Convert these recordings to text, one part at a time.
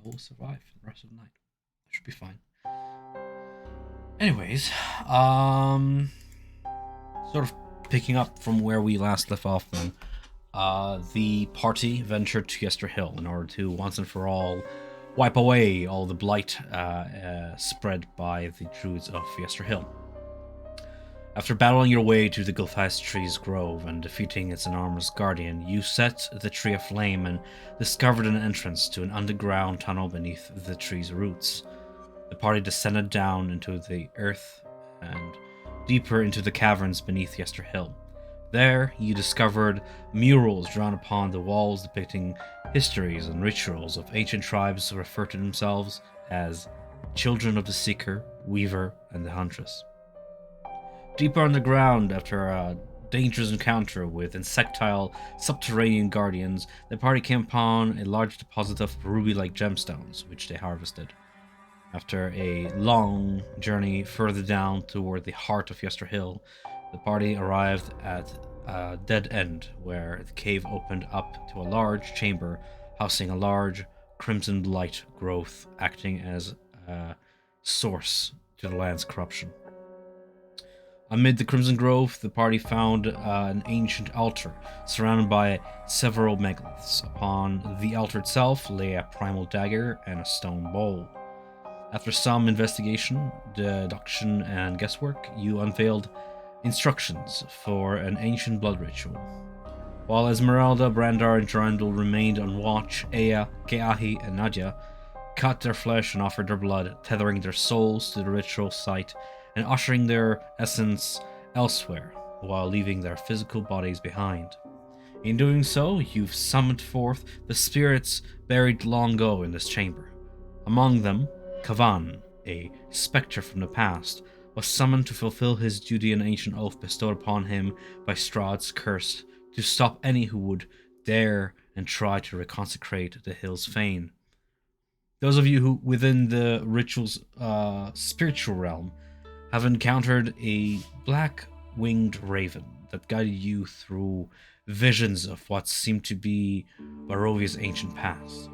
will survive the rest of the night. Should be fine. Anyways, sort of picking up from where we last left off then. The party ventured to Yester Hill in order to once and for all wipe away all the blight spread by the druids of Yester Hill. After battling your way to the Gulfast Tree's grove and defeating its enormous guardian, you set the tree aflame and discovered an entrance to an underground tunnel beneath the tree's roots. The party descended down into the earth and deeper into the caverns beneath Yester Hill. There, you discovered murals drawn upon the walls depicting histories and rituals of ancient tribes who refer to themselves as Children of the Seeker, Weaver, and the Huntress. Deeper underground, after a dangerous encounter with insectile subterranean guardians, the party came upon a large deposit of ruby-like gemstones, which they harvested. After a long journey further down toward the heart of Yester Hill, the party arrived at a dead end where the cave opened up to a large chamber housing a large crimson blight growth acting as a source to the land's corruption. Amid the crimson growth, the party found an ancient altar surrounded by several megaliths. Upon the altar itself lay a primal dagger and a stone bowl. After some investigation, deduction, and guesswork, you unveiled instructions for an ancient blood ritual. While Esmeralda, Brandar, and Durandal remained on watch, Ea, Keahi, and Nadia cut their flesh and offered their blood, tethering their souls to the ritual site and ushering their essence elsewhere, while leaving their physical bodies behind. In doing so, you've summoned forth the spirits buried long ago in this chamber. Among them, Kavan, a spectre from the past, was summoned to fulfill his duty and ancient oath bestowed upon him by Strahd's curse to stop any who would dare and try to reconsecrate the hill's Fane. Those of you who, within the ritual's spiritual realm, have encountered a black-winged raven that guided you through visions of what seemed to be Barovia's ancient past.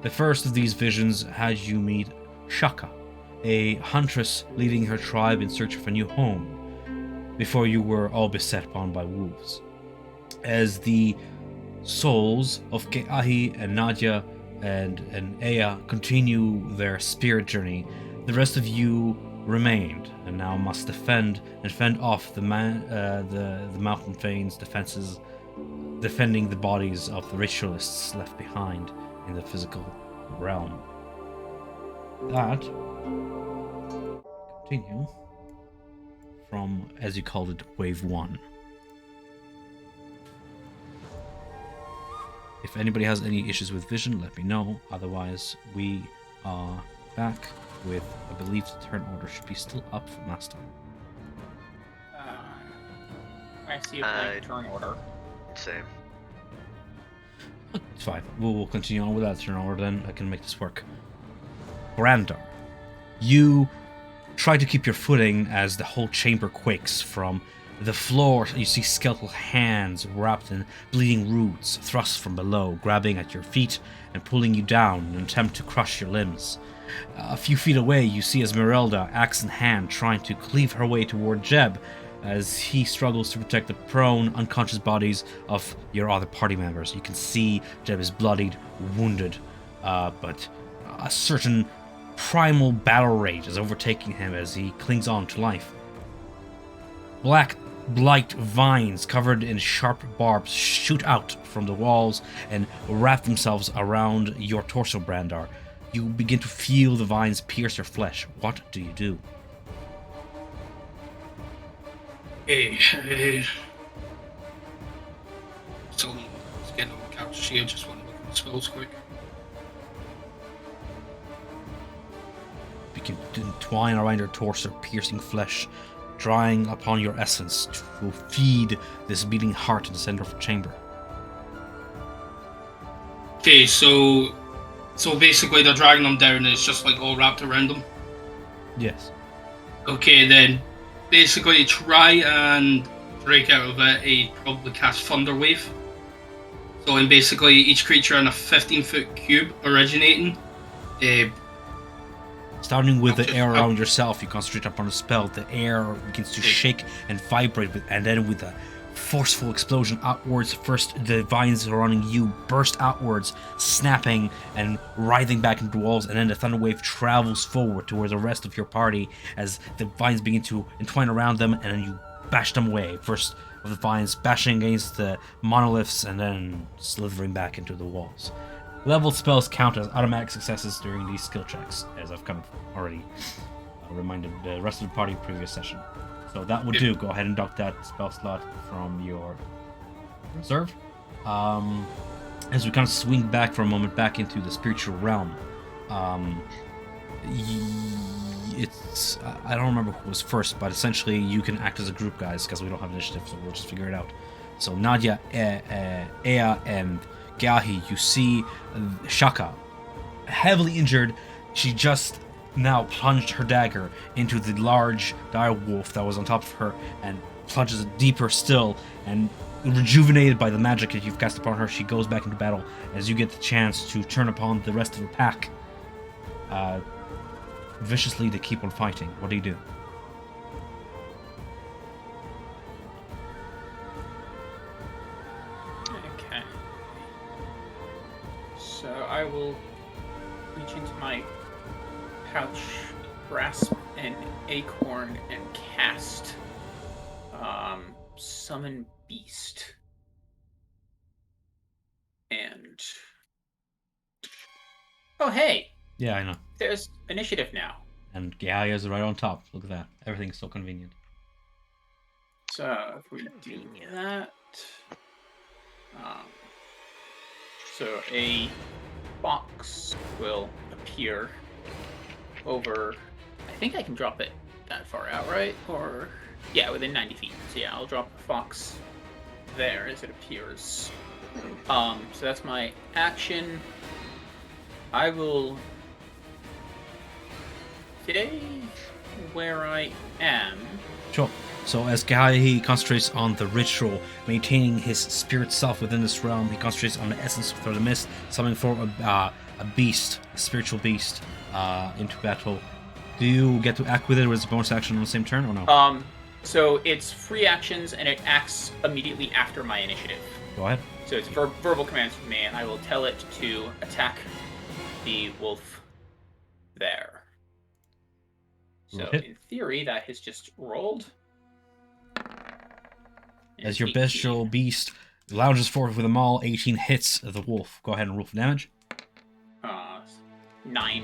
The first of these visions had you meet Shaka, a huntress leading her tribe in search of a new home, before you were all beset upon by wolves. As the souls of Keahi and Nadia and Ea continue their spirit journey, the rest of you remained and now must defend and fend off the mountain Fane's defenses, defending the bodies of the ritualists left behind in the physical realm. That continue from, as you called it, Wave 1. If anybody has any issues with vision, let me know. Otherwise, we are back with, I believe the turn order should be still up from last time. I see a turn order. Same. It's fine. We'll continue on with that turn order then. I can make this work. Brandar, you try to keep your footing as the whole chamber quakes. From the floor, you see skeletal hands wrapped in bleeding roots thrust from below, grabbing at your feet and pulling you down in an attempt to crush your limbs. A few feet away, you see Esmeralda, axe in hand, trying to cleave her way toward Jeb as he struggles to protect the prone, unconscious bodies of your other party members. You can see Jeb is bloodied, wounded, but a certain primal battle rage is overtaking him as he clings on to life. Black blight vines covered in sharp barbs shoot out from the walls and wrap themselves around your torso, Brandar. You begin to feel the vines pierce your flesh. What do you do? Hey. So, let's get on the couch here. Just want to look at the spells quick. Begin to entwine around your torso, piercing flesh, drawing upon your essence to feed this beating heart in the center of the chamber. Okay, so basically they're dragging them down and it's just like all wrapped around them? Yes. Okay, then basically to try and break out of it, he'd probably cast Thunder Wave. So, and basically each creature in a 15-foot cube originating Uh, Starting with the just- air around yourself, you concentrate upon a spell. The air begins to shake and vibrate, and then with a forceful explosion outwards, first the vines surrounding you burst outwards, snapping and writhing back into the walls, and then the thunder wave travels forward towards the rest of your party as the vines begin to entwine around them, and then you bash them away. First of the vines bashing against the monoliths, and then slithering back into the walls. Leveled spells count as automatic successes during these skill checks, as I've kind of already reminded the rest of the party in previous session. So that would do. Go ahead and dock that spell slot from your reserve. As we kind of swing back for a moment back into the spiritual realm, it's I don't remember who was first, but essentially you can act as a group, guys, because we don't have initiative, so we'll just figure it out. So Nadia, Ea, and Gahi, you see Shaka, heavily injured. She just now plunged her dagger into the large dire wolf that was on top of her and plunges it deeper still, and rejuvenated by the magic that you've cast upon her, she goes back into battle as you get the chance to turn upon the rest of the pack. Viciously to keep on fighting. What do you do? Okay. So I will reach into my pouch, grasp an acorn, and cast Summon Beast. And oh hey, Yeah, I know. there's initiative now. And Gaia is right on top. Look at that. Everything's so convenient. So if we do that, so a box will appear over. I think I can drop it that far out, right? Or yeah, within 90 feet. So yeah, I'll drop a fox there as it appears. So that's my action. I will stay where I am. Sure. So as Gaia concentrates on the ritual, maintaining his spirit self within this realm, he concentrates on the essence of the mist, summoning for a beast, a spiritual beast, into battle. Do you get to act with it as a bonus action on the same turn, or no? So it's free actions, and it acts immediately after my initiative. Go ahead. So it's verbal commands from me, and I will tell it to attack the wolf there. So in theory, that has just rolled. As your bestial beast lounges forward with a maul, 18 hits the wolf. Go ahead and roll for damage. 9.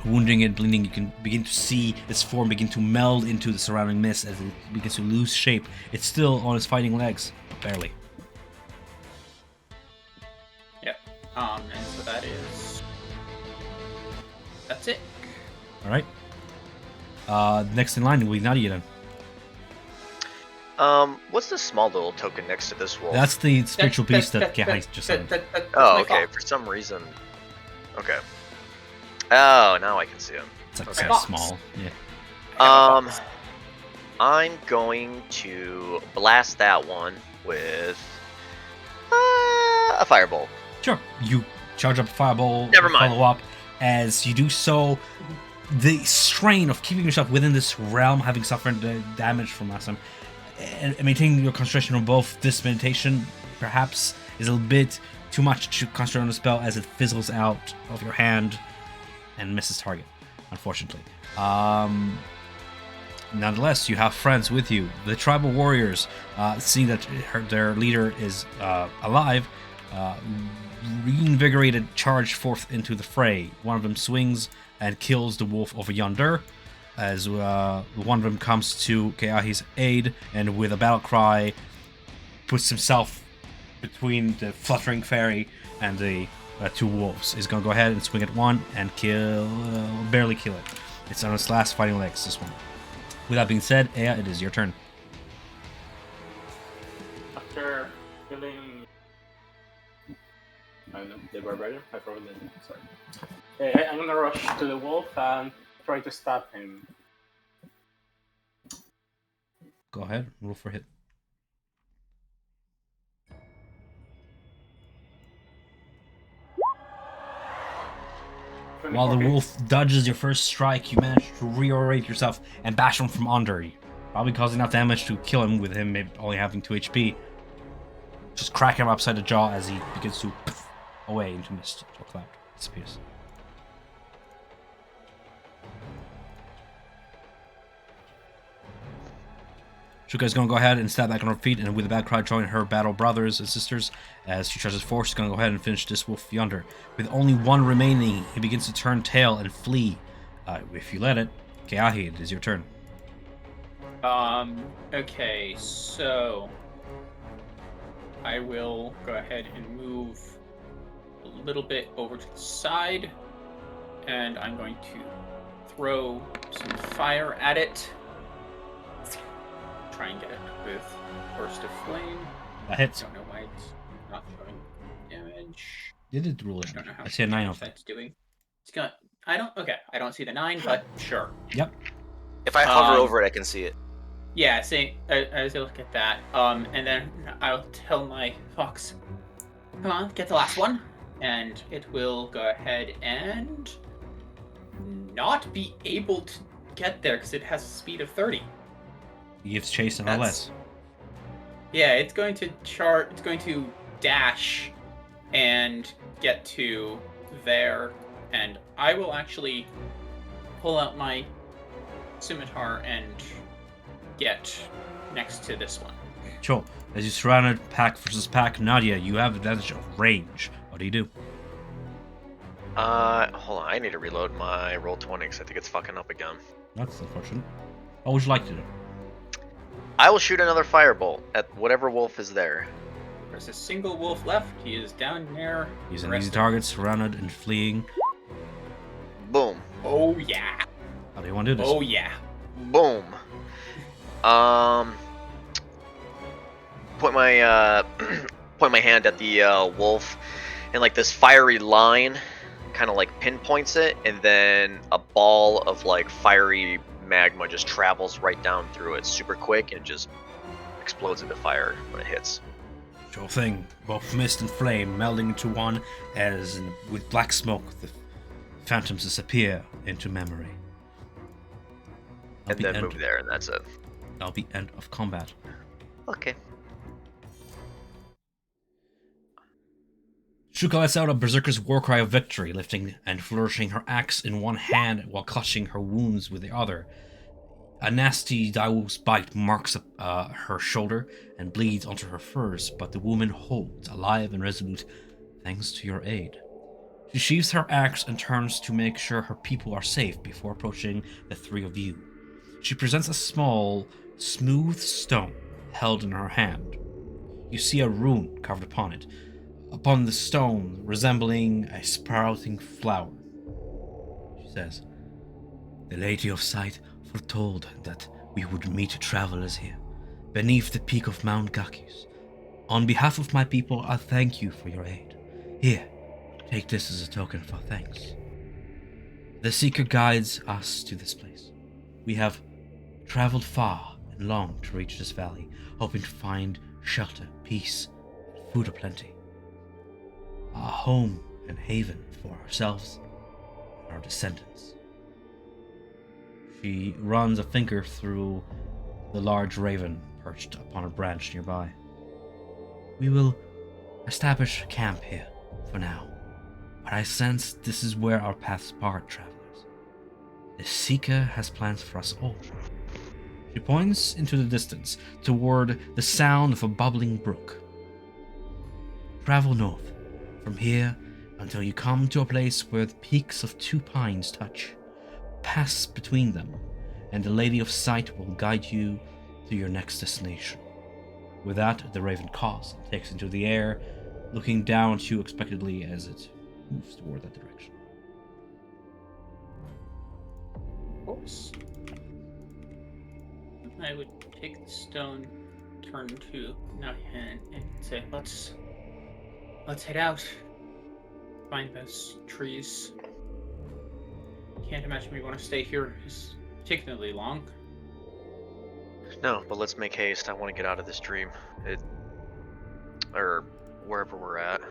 Wounding it, bleeding, you can begin to see its form begin to meld into the surrounding mist as it begins to lose shape. It's still on its fighting legs, barely. Yep. And so that's it. All right. Next in line will be Nadia then. What's the small little token next to this wolf? That's the spiritual beast that Gehai just said. Oh, okay. For some reason. Okay. Oh, now I can see him. It's like Okay. so small. Yeah. I'm going to blast that one with a firebolt. Sure. You charge up a fireball. Never mind. Follow up. As you do so, the strain of keeping yourself within this realm, having suffered the damage from last time, and maintaining your concentration on both this meditation, perhaps, is a bit too much to concentrate on the spell as it fizzles out of your hand and misses target, unfortunately. Nonetheless, you have friends with you. The tribal warriors, seeing that their leader is alive, reinvigorated, charge forth into the fray. One of them swings and kills the wolf over yonder, as one of them comes to Keahi's aid, and with a battle cry, puts himself between the fluttering fairy and the two wolves. He's gonna go ahead and swing at one and barely kill it. It's on its last fighting legs, this one. With that being said, Ea, it is your turn. After killing, I don't know, the barbarian, I forgot the name, sorry. I'm gonna rush to the wolf and try to stab him. Go ahead, roll for hit. While the 24 hits. wolf dodges your first strike, you manage to reorient yourself and bash him from under. Probably causing enough damage to kill him with him maybe only having 2 HP. Just crack him upside the jaw as he begins to poof away into mist or cloud. Disappears. Shuka is going to go ahead and stab back on her feet, and with a bad cry join her battle brothers and sisters. As she tries his force, she's going to go ahead and finish this wolf yonder. With only 1 remaining, he begins to turn tail and flee. If you let it, Keahi, it is your turn. Okay, so I will go ahead and move a little bit over to the side, and I'm going to throw some fire at it. Try and get it with Burst of Flame. That hits. I don't know why it's not showing damage. Did it rule I it? don't know how I see a 9 of that's doing. It's gonna. I don't see the 9, but sure. Yep. If I hover over it, I can see it. Yeah, see, as I look at that, and then I'll tell my fox, come on, get the last one, and it will go ahead and not be able to get there because it has a speed of 30. He gives chase nonetheless. Yeah, it's going to it's going to dash and get to there, and I will actually pull out my scimitar and get next to this one. Sure. As you surrounded pack versus pack, Nadia, you have advantage of range. What do you do? Hold on. I need to reload my roll 20 because I think it's fucking up again. That's unfortunate. What would you like to do? I will shoot another firebolt at whatever wolf is there. There's a single wolf left. He is down there. He's an easy target, surrounded and fleeing. Boom. Oh yeah. How do you want to do this? Oh yeah. Boom. Point my point my hand at the wolf, and like this fiery line kind of like pinpoints it, and then a ball of like fiery magma just travels right down through it super quick and just explodes into fire when it hits. Sure thing. Both mist and flame melding into one, as with black smoke the phantoms disappear into memory. And then move there, and that's it. That'll be end of combat. Okay. Shuka lets out a berserker's war cry of victory, lifting and flourishing her axe in one hand while clutching her wounds with the other. A nasty Dao's bite marks her shoulder and bleeds onto her furs, but the woman holds, alive and resolute, thanks to your aid. She sheathes her axe and turns to make sure her people are safe before approaching the 3 of you. She presents a small, smooth stone held in her hand. You see a rune carved upon it, upon the stone resembling a sprouting flower. She says, "The Lady of Sight foretold that we would meet travelers here, beneath the peak of Mount Gakus. On behalf of my people, I thank you for your aid. Here, take this as a token of our thanks. The Seeker guides us to this place. We have traveled far and long to reach this valley, hoping to find shelter, peace, and food aplenty. A home and haven for ourselves and our descendants." She runs a finger through the large raven perched upon a branch nearby. "We will establish camp here for now, but I sense this is where our paths part, travelers. The Seeker has plans for us all." She points into the distance, toward the sound of a bubbling brook. "Travel north, from here until you come to a place where the peaks of 2 pines touch. Pass between them, and the Lady of Sight will guide you to your next destination." With that, the raven caws and takes into the air, looking down at you expectantly as it moves toward that direction. Oops. I would take the stone, turn to Nadia and say, let's head out. Find those trees. Can't imagine we want to stay here particularly long. No, but let's make haste. I want to get out of this dream. Or wherever we're at.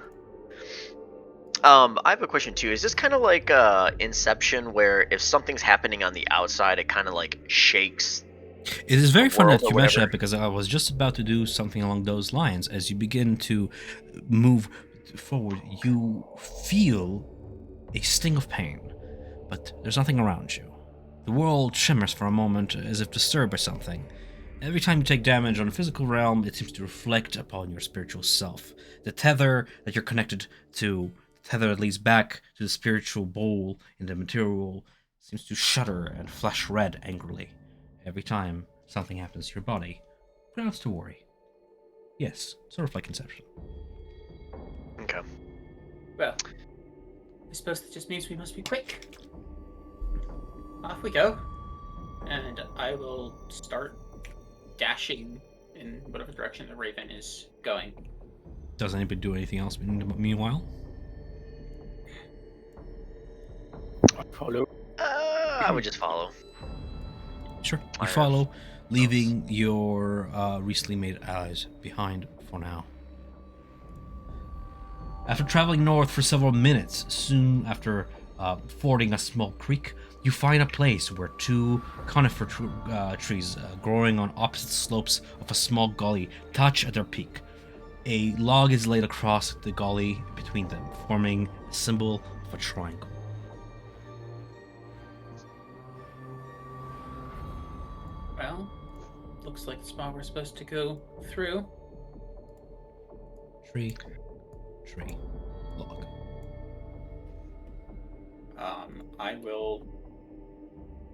I have a question too. Is this kind of like Inception, where if something's happening on the outside, it kind of like shakes? It is very funny world that or you mention whatever. that because I was just about to do something along those lines. As you begin to move forward, you feel a sting of pain, but there's nothing around you. The world shimmers for a moment as if disturbed by something. Every time you take damage on a physical realm, it seems to reflect upon your spiritual self. The tether that you're connected to, the tether that leads back to the spiritual bowl in the material, seems to shudder and flash red angrily every time something happens to your body. Grounds to worry. Yes, sort of like Inception. Okay. Well, I suppose that just means we must be quick. Off we go. And I will start dashing in whatever direction the raven is going. Does anybody do anything else meanwhile? Follow. I would just follow. Sure. You Fire. follow, leaving your recently made allies behind for now. After traveling north for several minutes, soon after fording a small creek, you find a place where two conifer trees growing on opposite slopes of a small gully touch at their peak. A log is laid across the gully between them, forming a symbol of a triangle. Well, looks like the spot we're supposed to go through. Tree, log. I will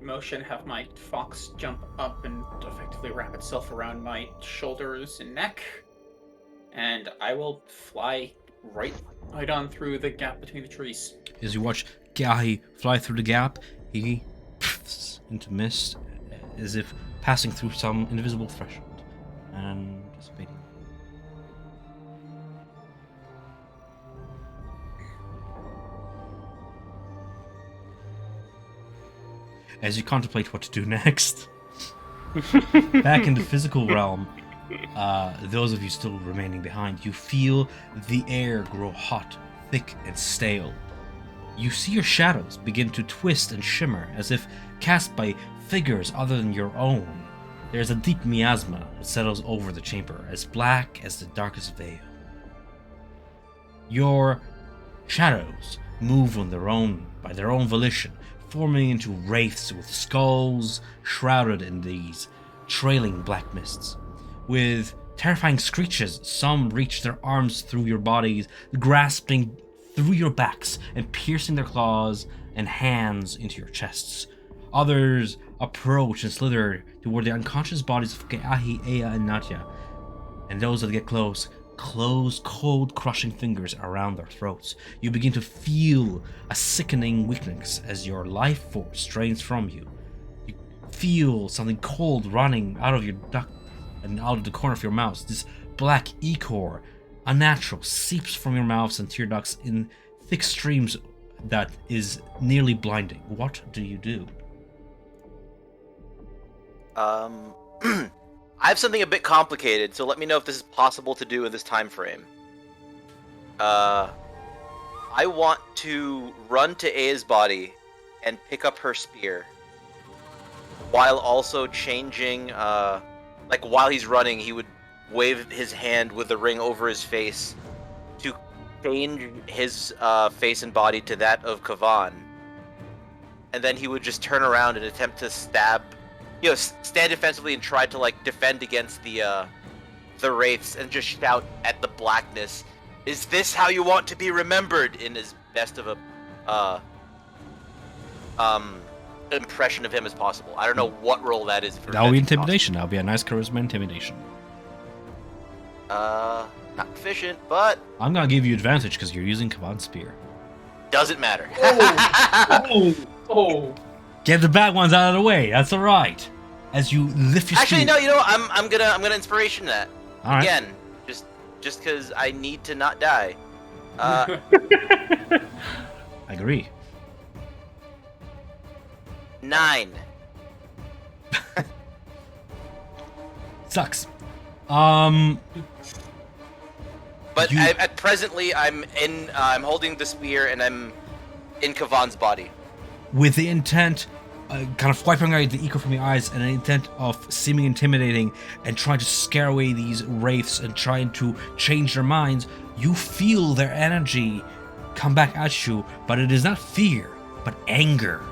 motion, have my fox jump up and effectively wrap itself around my shoulders and neck, and I will fly right on through the gap between the trees. As you watch Gahi fly through the gap, he puffs into mist as if passing through some invisible threshold and dissipating. As you contemplate what to do next, back in the physical realm, those of you still remaining behind, you feel the air grow hot, thick, and stale. You see your shadows begin to twist and shimmer as if cast by figures other than your own. There's a deep miasma that settles over the chamber, as black as the darkest veil. Your shadows move on their own, by their own volition, forming into wraiths with skulls shrouded in these trailing black mists. With terrifying screeches, some reach their arms through your bodies, grasping through your backs and piercing their claws and hands into your chests. Others approach and slither toward the unconscious bodies of Keahi, Ea, and Natya, and those that get close close cold crushing fingers around their throats. You begin to feel a sickening weakness as your life force drains from you. You feel something cold running out of your duct and out of the corner of your mouth. This black ichor, unnatural, seeps from your mouths and tear ducts in thick streams that is nearly blinding. What do you do? I have something a bit complicated, so let me know if this is possible to do in this time frame. I want to run to Aya's body and pick up her spear, while also changing, while he's running, he would wave his hand with the ring over his face to change his face and body to that of Kavan. And then he would just turn around and attempt to stab, stand defensively and try to, defend against the wraiths and just shout at the blackness, "Is this how you want to be remembered?" in as best of a, impression of him as possible. I don't know what role that is. That'll be intimidation. That'll be a nice charisma intimidation. Not efficient, but I'm gonna give you advantage because you're using Kavan's spear. doesn't matter. Oh. Get the bad ones out of the way. That's all right. As you lift your Actually, spear. no. You know what? I'm gonna inspiration that All right. again, just because I need to not die. I agree. 9. Sucks. But You- at presently, I'm holding the spear and I'm in Kavan's body. With the intent, kind of wiping out the echo from your eyes, and an intent of seeming intimidating and trying to scare away these wraiths and trying to change their minds, you feel their energy come back at you, but it is not fear, but anger.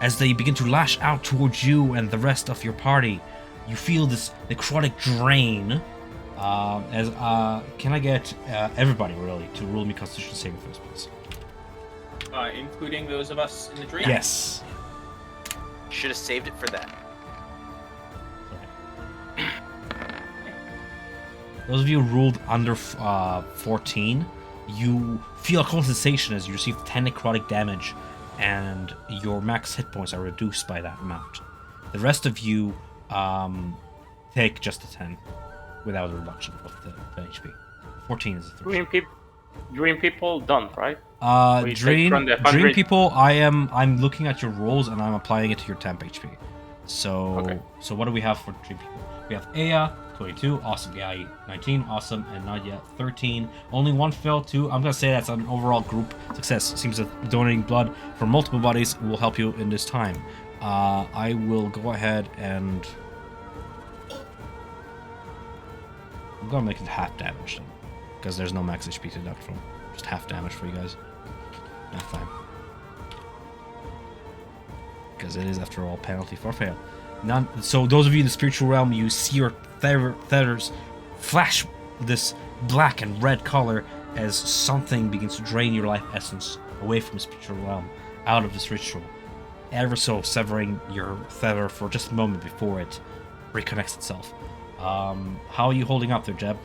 As they begin to lash out towards you and the rest of your party, you feel this necrotic drain. Can I get everybody really to roll me Constitution saving throws, please? Including those of us in the dream? Yes. Should have saved it for that. Those of you who ruled under 14, you feel a cold sensation as you receive 10 necrotic damage, and your max hit points are reduced by that amount. The rest of you take just a 10 without a reduction of the HP. 14 is the threshold. Dream people done, right? Dream people, I'm looking at your rolls and I'm applying it to your temp HP. So Okay. So what do we have for dream people? We have Aya, 22, awesome. Gai, 19, awesome, and Nadia, 13. Only one failed, 2. I'm gonna say that's an overall group success. It seems that donating blood from multiple bodies will help you in this time. I will go ahead and I'm gonna make it half damage then, because there's no max HP to deduct from. Just half damage for you guys. Half time. Because it is, after all, penalty for fail. So those of you in the spiritual realm, you see your feathers flash this black and red color as something begins to drain your life essence away from the spiritual realm, out of this ritual, ever so severing your feather for just a moment before it reconnects itself. How are you holding up there, Jeb?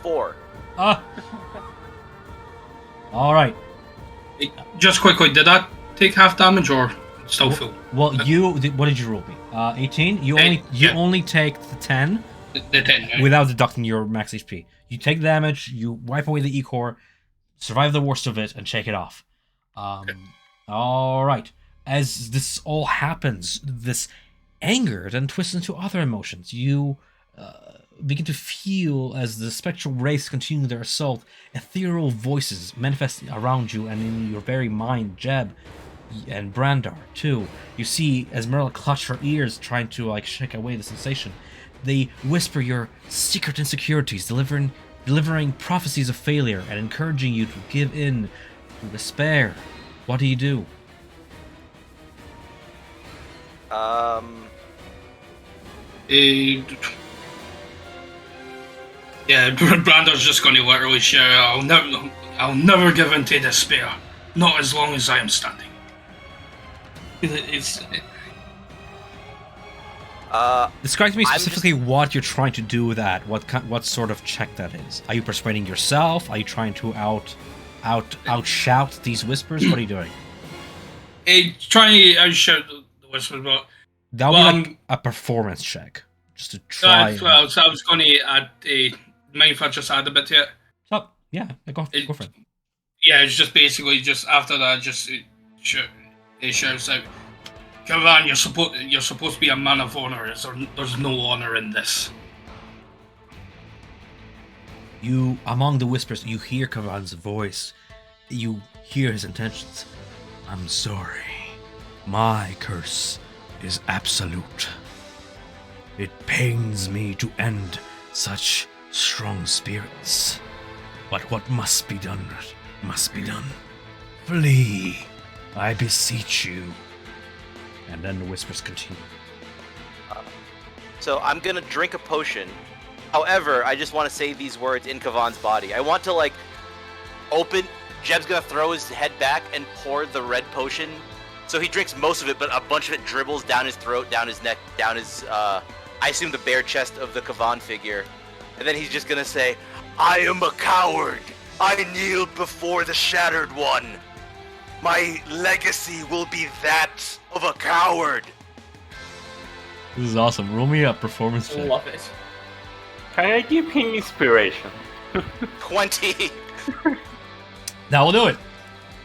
4. All right. Just quickly, did that take half damage or still full? Well, what did you roll me? 18. You only take the 10 The 10, right? without deducting your max HP. You take damage, you wipe away the E-core, survive the worst of it, and shake it off. All right. As this all happens, this anger then twists into other emotions. You begin to feel, as the spectral wraiths continue their assault, ethereal voices manifest around you and in your very mind, Jeb and Brandar too. You see Esmeralda clutch her ears, trying to shake away the sensation. They whisper your secret insecurities, delivering prophecies of failure and encouraging you to give in to despair. What do you do? Yeah, Brando's just going to literally shout, I'll never give in to despair. Not as long as I am standing. Describe to me specifically what you're trying to do with that. What sort of check that is? Are you persuading yourself? Are you trying to outshout these whispers? What are you doing? Trying to outshout the whispers, but That would be a performance check, just to try. so I was going to add a mind if I just add a bit to it. Oh, yeah, go for it. Yeah, it's just basically just after that, it shouts out, Kavan, you're supposed to be a man of honor. There's no honor in this. You, among the whispers, you hear Kavan's voice. You hear his intentions. I'm sorry. My curse is absolute. It pains me to end such strong spirits. But what must be done, must be done. Flee, I beseech you. And then the whispers continue. So I'm gonna drink a potion. However, I just want to say these words in Kavan's body. I want to open. Jeb's gonna throw his head back and pour the red potion. So he drinks most of it, but a bunch of it dribbles down his throat, down his neck, down his, I assume the bare chest of the Kavan figure. And then he's just gonna say, I am a coward. I kneeled before the Shattered One. My legacy will be that of a coward. This is awesome. Roll me a performance check. Love it. Can I give him inspiration? 20. That will do it.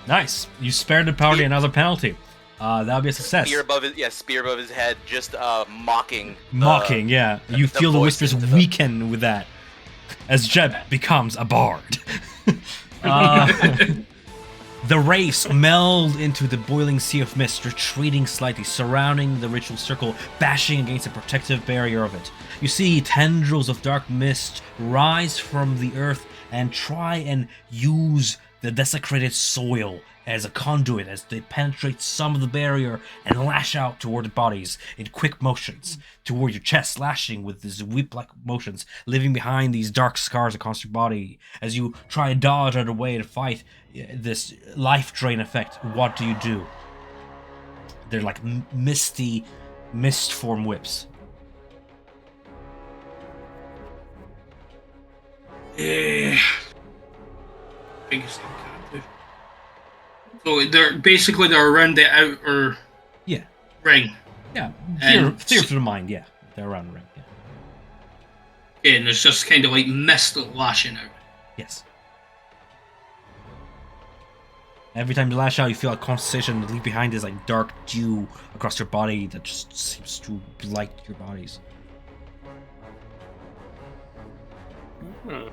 Nice. You spared the party another penalty. That'll be a success. Spear above his head, just mocking. Mocking, yeah. You feel the voice whispers into the- weaken with that. as Jeb becomes a bard. uh, the wraiths meld into the boiling sea of mist, retreating slightly, surrounding the ritual circle, bashing against a protective barrier of it. You see tendrils of dark mist rise from the earth and try and use the desecrated soil as a conduit as they penetrate some of the barrier and lash out toward the bodies in quick motions toward your chest, slashing with these whip-like motions, leaving behind these dark scars across your body. As you try and dodge out of the way to fight this life drain effect, what do? They're like misty, mist form whips. Biggest thing I can do. So they're around the outer ring. Yeah, And clear to the mind. Yeah, they're around the ring. Yeah. Yeah, and there's just kind of like mist lashing out. Yes. Every time you lash out, you feel a concentration and leave behind this like dark dew across your body that just seems to blight your bodies. Hmm.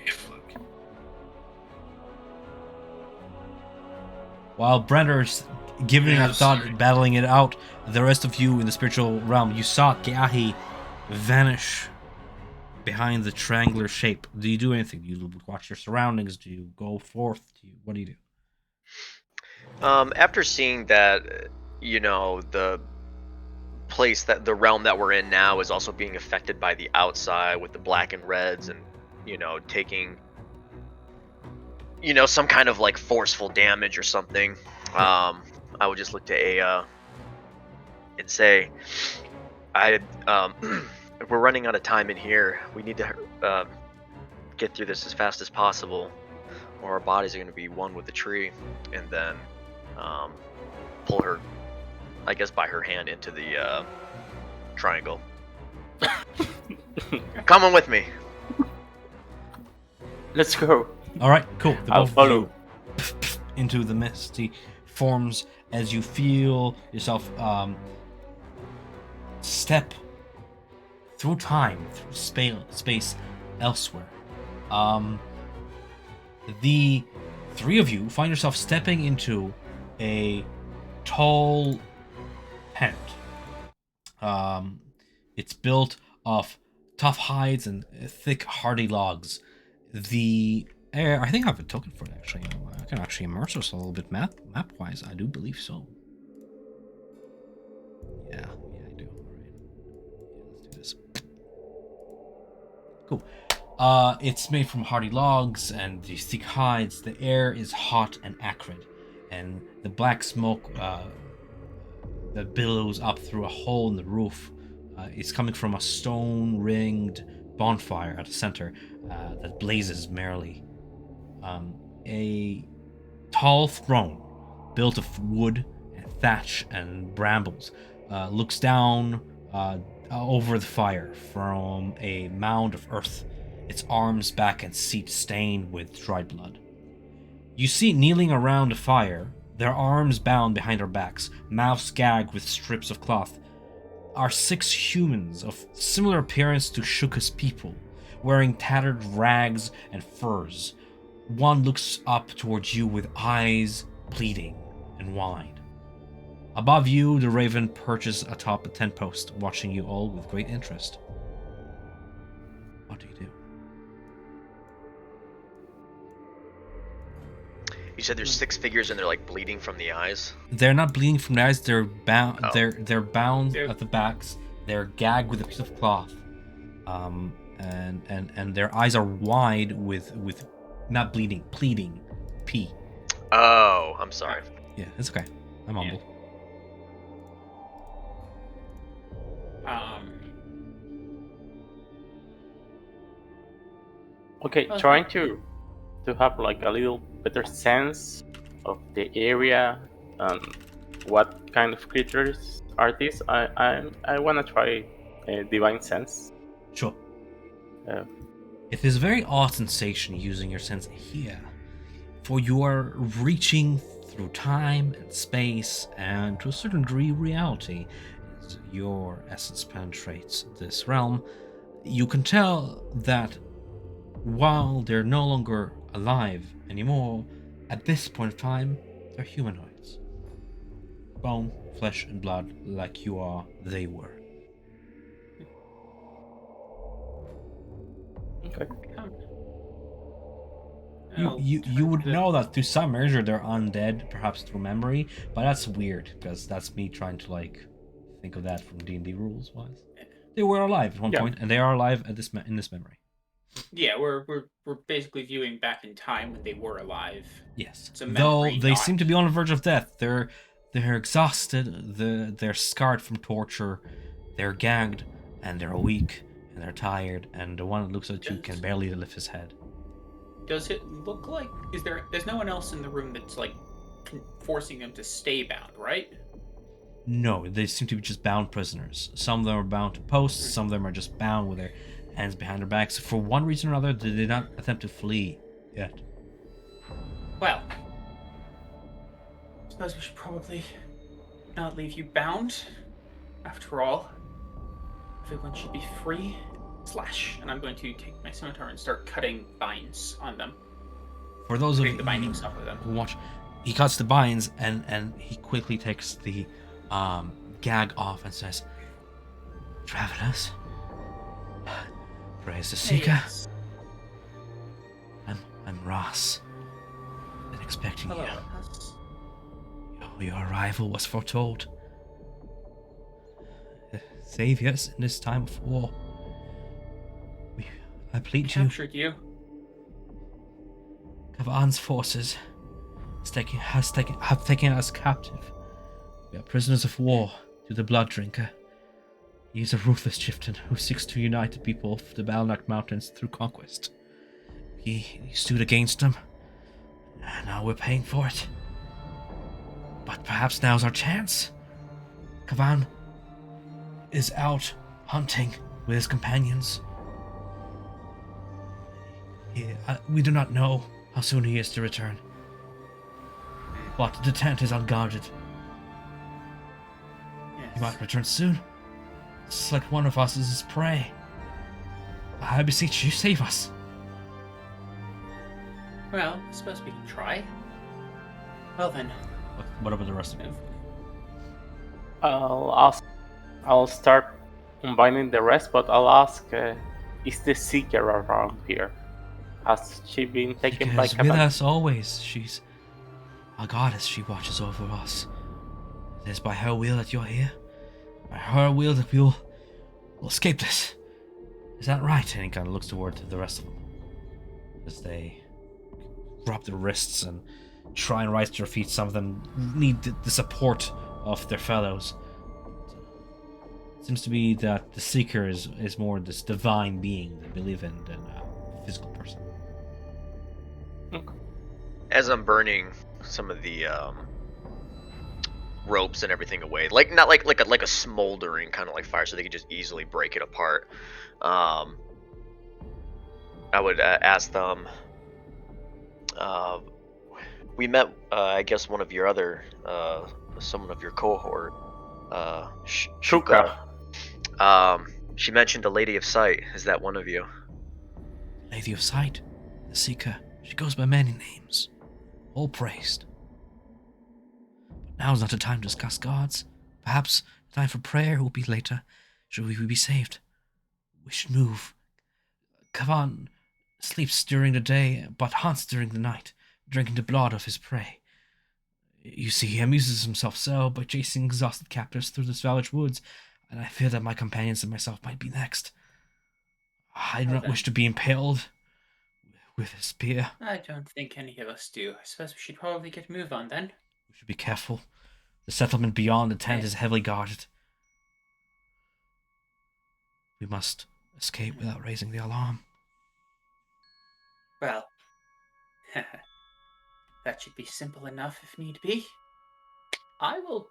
Fuck. While Brenner's giving Yeah, a thought, sorry. battling it out, the rest of you in the spiritual realm, you saw Geahi vanish behind the triangular shape. Do you do anything? Do you watch your surroundings? Do you go forth? What do you do? After seeing that, the place that the realm that we're in now is also being affected by the outside with the black and reds and, taking, some kind of like forceful damage or something. I would just look to Aya and say, we're running out of time in here. We need to get through this as fast as possible, or our bodies are going to be one with the tree. And then pull her, I guess, by her hand into the triangle. Come on with me. Let's go. All right, cool. The I'll both of follow. you into the misty forms as you feel yourself step through time, through space elsewhere. The three of you find yourself stepping into a tall tent. It's built of tough hides and thick, hardy logs. The air, I think I have a token for it actually. I can actually immerse us a little bit map-wise. I do believe so. Yeah, I do. All right. Yeah, let's do this. Cool. It's made from hardy logs and these thick hides. The air is hot and acrid, and the black smoke that billows up through a hole in the roof is coming from a stone-ringed bonfire at the center that blazes merrily. A tall throne built of wood and thatch and brambles looks down over the fire from a mound of earth, its arms, back, and seat stained with dried blood. You see kneeling around the fire, their arms bound behind their backs, mouths gagged with strips of cloth, are 6 humans of similar appearance to Shuka's people, wearing tattered rags and furs. One looks up towards you with eyes pleading and wide. Above you, the raven perches atop a tent post, watching you all with great interest. What do you do? You said there's 6 figures and they're like bleeding from the eyes. They're not bleeding from the eyes. They're bound. Oh. They're bound They're- at the backs. They're gagged with a piece of cloth, and their eyes are wide with not bleeding, pleading, P. Oh, I'm sorry. Yeah, it's okay. I'm humble. Okay, Okay. trying to have like a little better sense of the area and what kind of creatures are these. I wanna try divine sense. Sure. Uh, It is a very odd sensation using your sense here, for you are reaching through time and space and to a certain degree reality. as your essence penetrates this realm, you can tell that while they're no longer alive anymore, at this point of time, they're humanoids. Bone, flesh, and blood, like you are, they were. Okay. You would know that to some measure they're undead, perhaps through memory, but that's weird because that's me trying to like think of that from D&D rules wise. They were alive at one point, and they are alive at in this memory. Yeah, we're basically viewing back in time when they were alive. Yes, It's a though memory, they not- seem to be on the verge of death. They're exhausted. They're scarred from torture. They're gagged, and they're weak, and they're tired. And the one that looks at you can barely lift his head. Does it look like there's no one else in the room that's like forcing them to stay bound, right? No, they seem to be just bound prisoners. Some of them are bound to posts, some of them are just bound with their hands behind their backs. For one reason or another, they did not attempt to flee yet. Well, I suppose we should probably not leave you bound. After all, everyone should be free. Slash, and I'm going to take my scimitar and start cutting binds on them. For those of you The bindings off of them. who watch, he cuts the binds and he quickly takes the gag off and says, "Travelers, praise the Seeker. Yes. I'm Ross. Been expecting Hello, you. Ross. Your arrival was foretold. Save us in this time of war. I plead to you. Captured you. Kavan's forces have taken us captive. We are prisoners of war to the Blood Drinker. He is a ruthless chieftain who seeks to unite the people of the Balnak Mountains through conquest. He stood against them, and now we're paying for it. But perhaps now's our chance. Kavan is out hunting with his companions. We do not know how soon he is to return. But the tent is unguarded. Yes. He might return soon. It's like one of us is his prey. I beseech you, save us. Well, I suppose we can try. Well then. What about the rest of you? I'll start combining the rest, but I'll ask: is the Seeker around here? Has she been taken by Is with Kavan? us always. She's our goddess. She watches over us. It is by her will that you're here. By her will that we'll escape this. Is that right? And he kind of looks toward the rest of them as they drop their wrists and try and rise to their feet. Some of them need the support of their fellows. It seems to be that the Seeker is more this divine being they believe in than a physical person. As I'm burning some of the ropes and everything away, not like a smoldering kind of like fire, so they can just easily break it apart. I would ask them. We met, I guess, one of your other, someone of your cohort, Shuka. She mentioned a Lady of Sight. Is that one of you? Lady of Sight, the Seeker. She goes by many names, all praised. But now is not the time to discuss gods. Perhaps the time for prayer will be later, should we be saved. We should move. Kavan sleeps during the day, but hunts during the night, drinking the blood of his prey. You see, he amuses himself so by chasing exhausted captives through the savage woods, and I fear that my companions and myself might be next. I do not wish to be impaled with a spear. I don't think any of us do. I suppose we should probably get a move on then. We should be careful. The settlement beyond the tent is heavily guarded. We must escape without raising the alarm. Well, that should be simple enough if need be. I will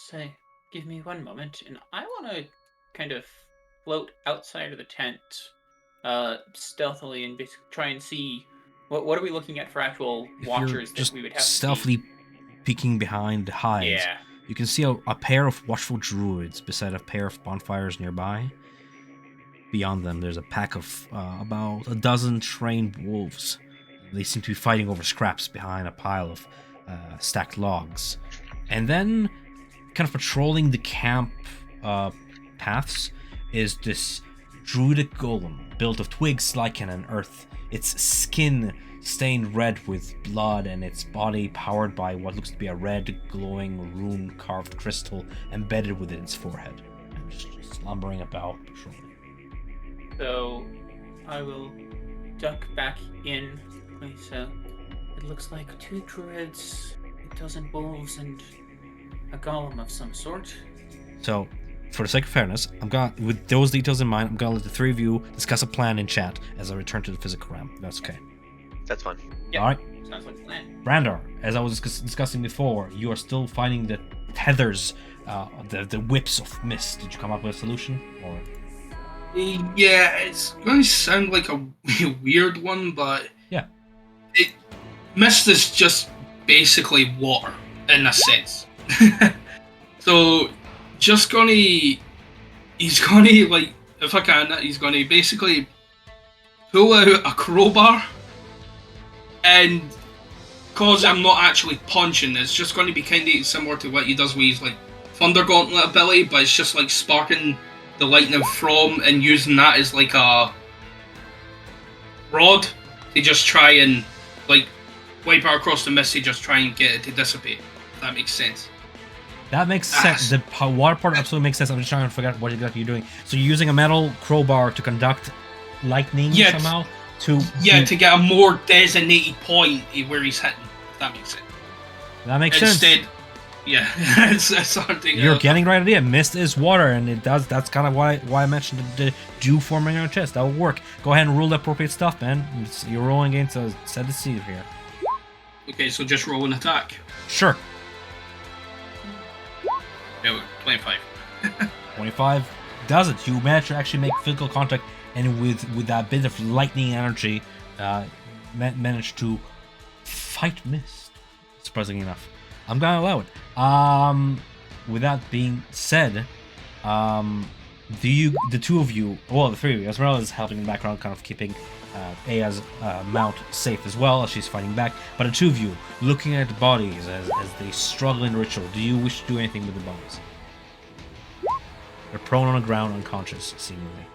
say, give me one moment, and I want to kind of float outside of the tent, stealthily, and basically try and see what are we looking at for actual If watchers you're that just we would have stealthily peeking behind the hides, Yeah. you can see a pair of watchful druids beside a pair of bonfires nearby. Beyond them, there's a pack of about a dozen trained wolves. They seem to be fighting over scraps behind a pile of stacked logs. And then, kind of patrolling the camp paths, is this druidic golem built of twigs, lichen, and earth. Its skin stained red with blood, and its body powered by what looks to be a red, glowing, rune-carved crystal embedded within its forehead. And just slumbering about, patrolling. So, I will duck back in. So, it looks like 2 druids, a dozen wolves, and a golem of some sort. So, for the sake of fairness, with those details in mind, I'm gonna let the 3 of you discuss a plan in chat as I return to the physical realm. That's okay. That's fine. Yep. All right. Sounds like a plan. Brandor, as I was discussing before, you are still finding the tethers, the whips of mist. Did you come up with a solution, or? Yeah, it's going to sound like a weird one, but Yeah. Mist is just basically water in a sense. So, he's gonna like, if I can, he's gonna basically pull out a crowbar, and cause I'm not actually punching, it's just going to be kind of similar to what he does with his like Thunder Gauntlet ability, but it's just like sparking the lightning from and using that as like a rod to just try and like wipe out across the mist to just try and get it to dissipate. If that makes sense. That makes sense. The water part absolutely makes sense. I'm just trying to figure out what exactly you're doing. So you're using a metal crowbar to conduct lightning somehow? To get a more designated point where he's hitting. If that makes sense. That makes sense. Instead, yeah, it's something. You're getting the right idea. Mist is water, and it does. That's kind of why I mentioned the dew forming on your chest. That will work. Go ahead and roll the appropriate stuff, man. You're rolling against a set of seed here. Okay, so just roll an attack. Sure. Yeah, 25. 25 does it. You manage to actually make physical contact, and with that bit of lightning energy, manage to fight mist. Surprisingly enough, I'm gonna allow it. With that being said, the 2 of you, well, the 3 of you, as well as helping in the background, kind of keeping Aya's mount safe as well as she's fighting back. But the 2 of you, looking at the bodies as they struggle in ritual, do you wish to do anything with the bodies? They're prone on the ground, unconscious, seemingly.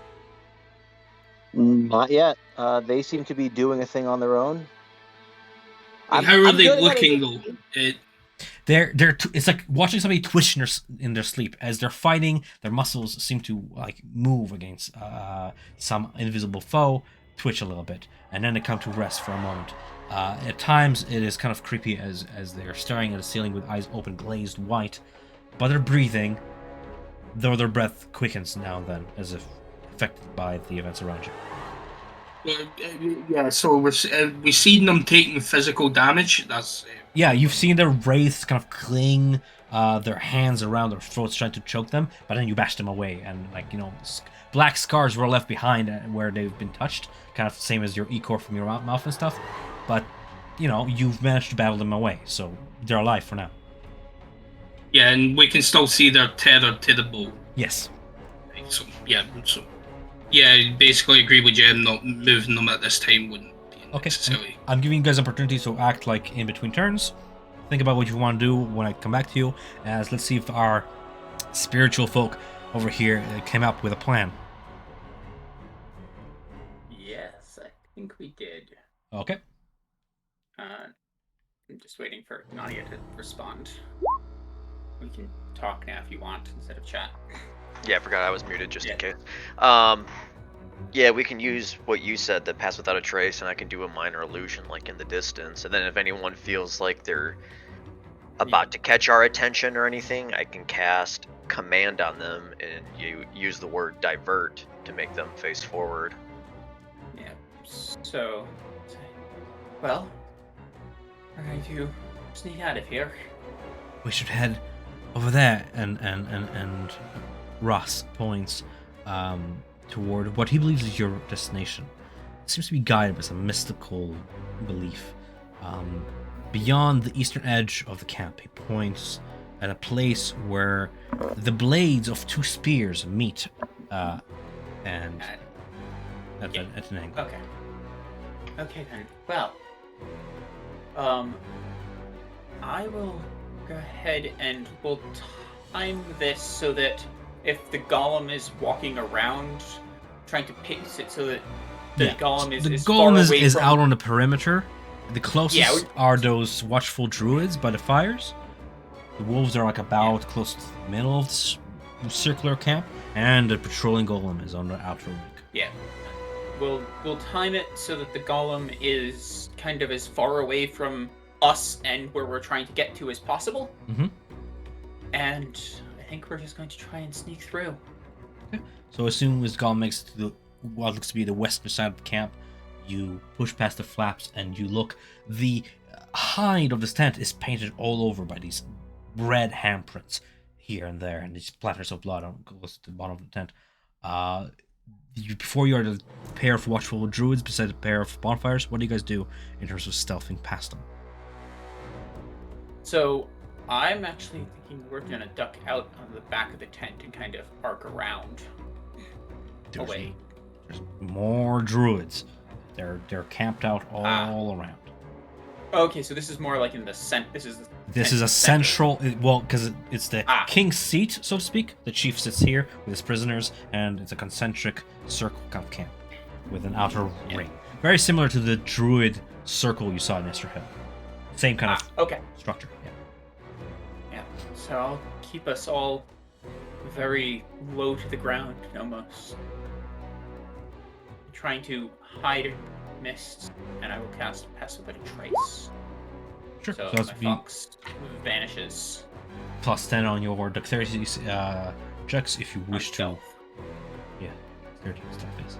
Not yet. They seem to be doing a thing on their own. How are they looking though? It's like watching somebody twitch in their sleep as they're fighting. Their muscles seem to like move against some invisible foe, twitch a little bit, and then they come to rest for a moment. At times, it is kind of creepy as they're staring at the ceiling with eyes open, glazed white, but they're breathing, though their breath quickens now and then, as if affected by the events around you. Yeah, so we've seen them taking physical damage. That's yeah, you've seen their wraiths kind of cling their hands around their throats trying to choke them, but then you bash them away, and like, you know, black scars were left behind where they've been touched, kind of the same as your ichor from your mouth and stuff, but you know, you've managed to battle them away, so they're alive for now. Yeah, and we can still see they're tethered to the bow. Yes. So yeah, basically agree with Jem. Not moving them at this time wouldn't be necessary. I'm giving you guys opportunity to act like in between turns. Think about what you want to do when I come back to you. As let's see if our spiritual folk over here came up with a plan. Yes, I think we did. Okay. I'm just waiting for Nadia to respond. We can talk now if you want instead of chat. Yeah, I forgot I was muted just in case. Yeah, we can use what you said, the pass without a trace, and I can do a minor illusion like in the distance. And then if anyone feels like they're about to catch our attention or anything, I can cast command on them and you use the word divert to make them face forward. Yeah. So, well, we're going to sneak out of here. We should head over there, and Ross points toward what he believes is your destination. It seems to be guided by some mystical belief. Beyond the eastern edge of the camp, he points at a place where the blades of 2 spears meet, and at an angle. Okay. Okay then. Well, I will go ahead and we'll time this so that if the golem is walking around, trying to pace it so that the golem is the far golem away is from... out on the perimeter. The closest Yeah, are those watchful druids by the fires. The wolves are like about close to the middle of the circular camp, and the patrolling golem is on the outer ring. Yeah. We'll time it so that the golem is kind of as far away from us and where we're trying to get to as possible. Mm-hmm. And I think we're just going to try and sneak through. Okay. So as soon as the golem makes it to what looks to be the western side of the camp, you push past the flaps and you look. The hide of this tent is painted all over by these red handprints here and there, and these splatters of blood on close to the bottom of the tent. Before you are the pair of watchful druids beside a pair of bonfires, what do you guys do in terms of stealthing past them? So I'm actually thinking we're going to duck out on the back of the tent and kind of arc around away. There's more druids. They're camped out all around. Okay, so this is more like in the This is a central, well, because it's the king's seat, so to speak. The chief sits here with his prisoners, and it's a concentric circle kind of camp with an outer ring. Very similar to the druid circle you saw in Esther Hill. Same kind of structure. Yeah. So I'll keep us all very low to the ground, almost. Trying to hide mist, and I will cast Pass Without a Trace. Sure. So that's my fox vanishes. Plus 10 on your dexterity checks if you wish to. Yeah, dexterity stuff is.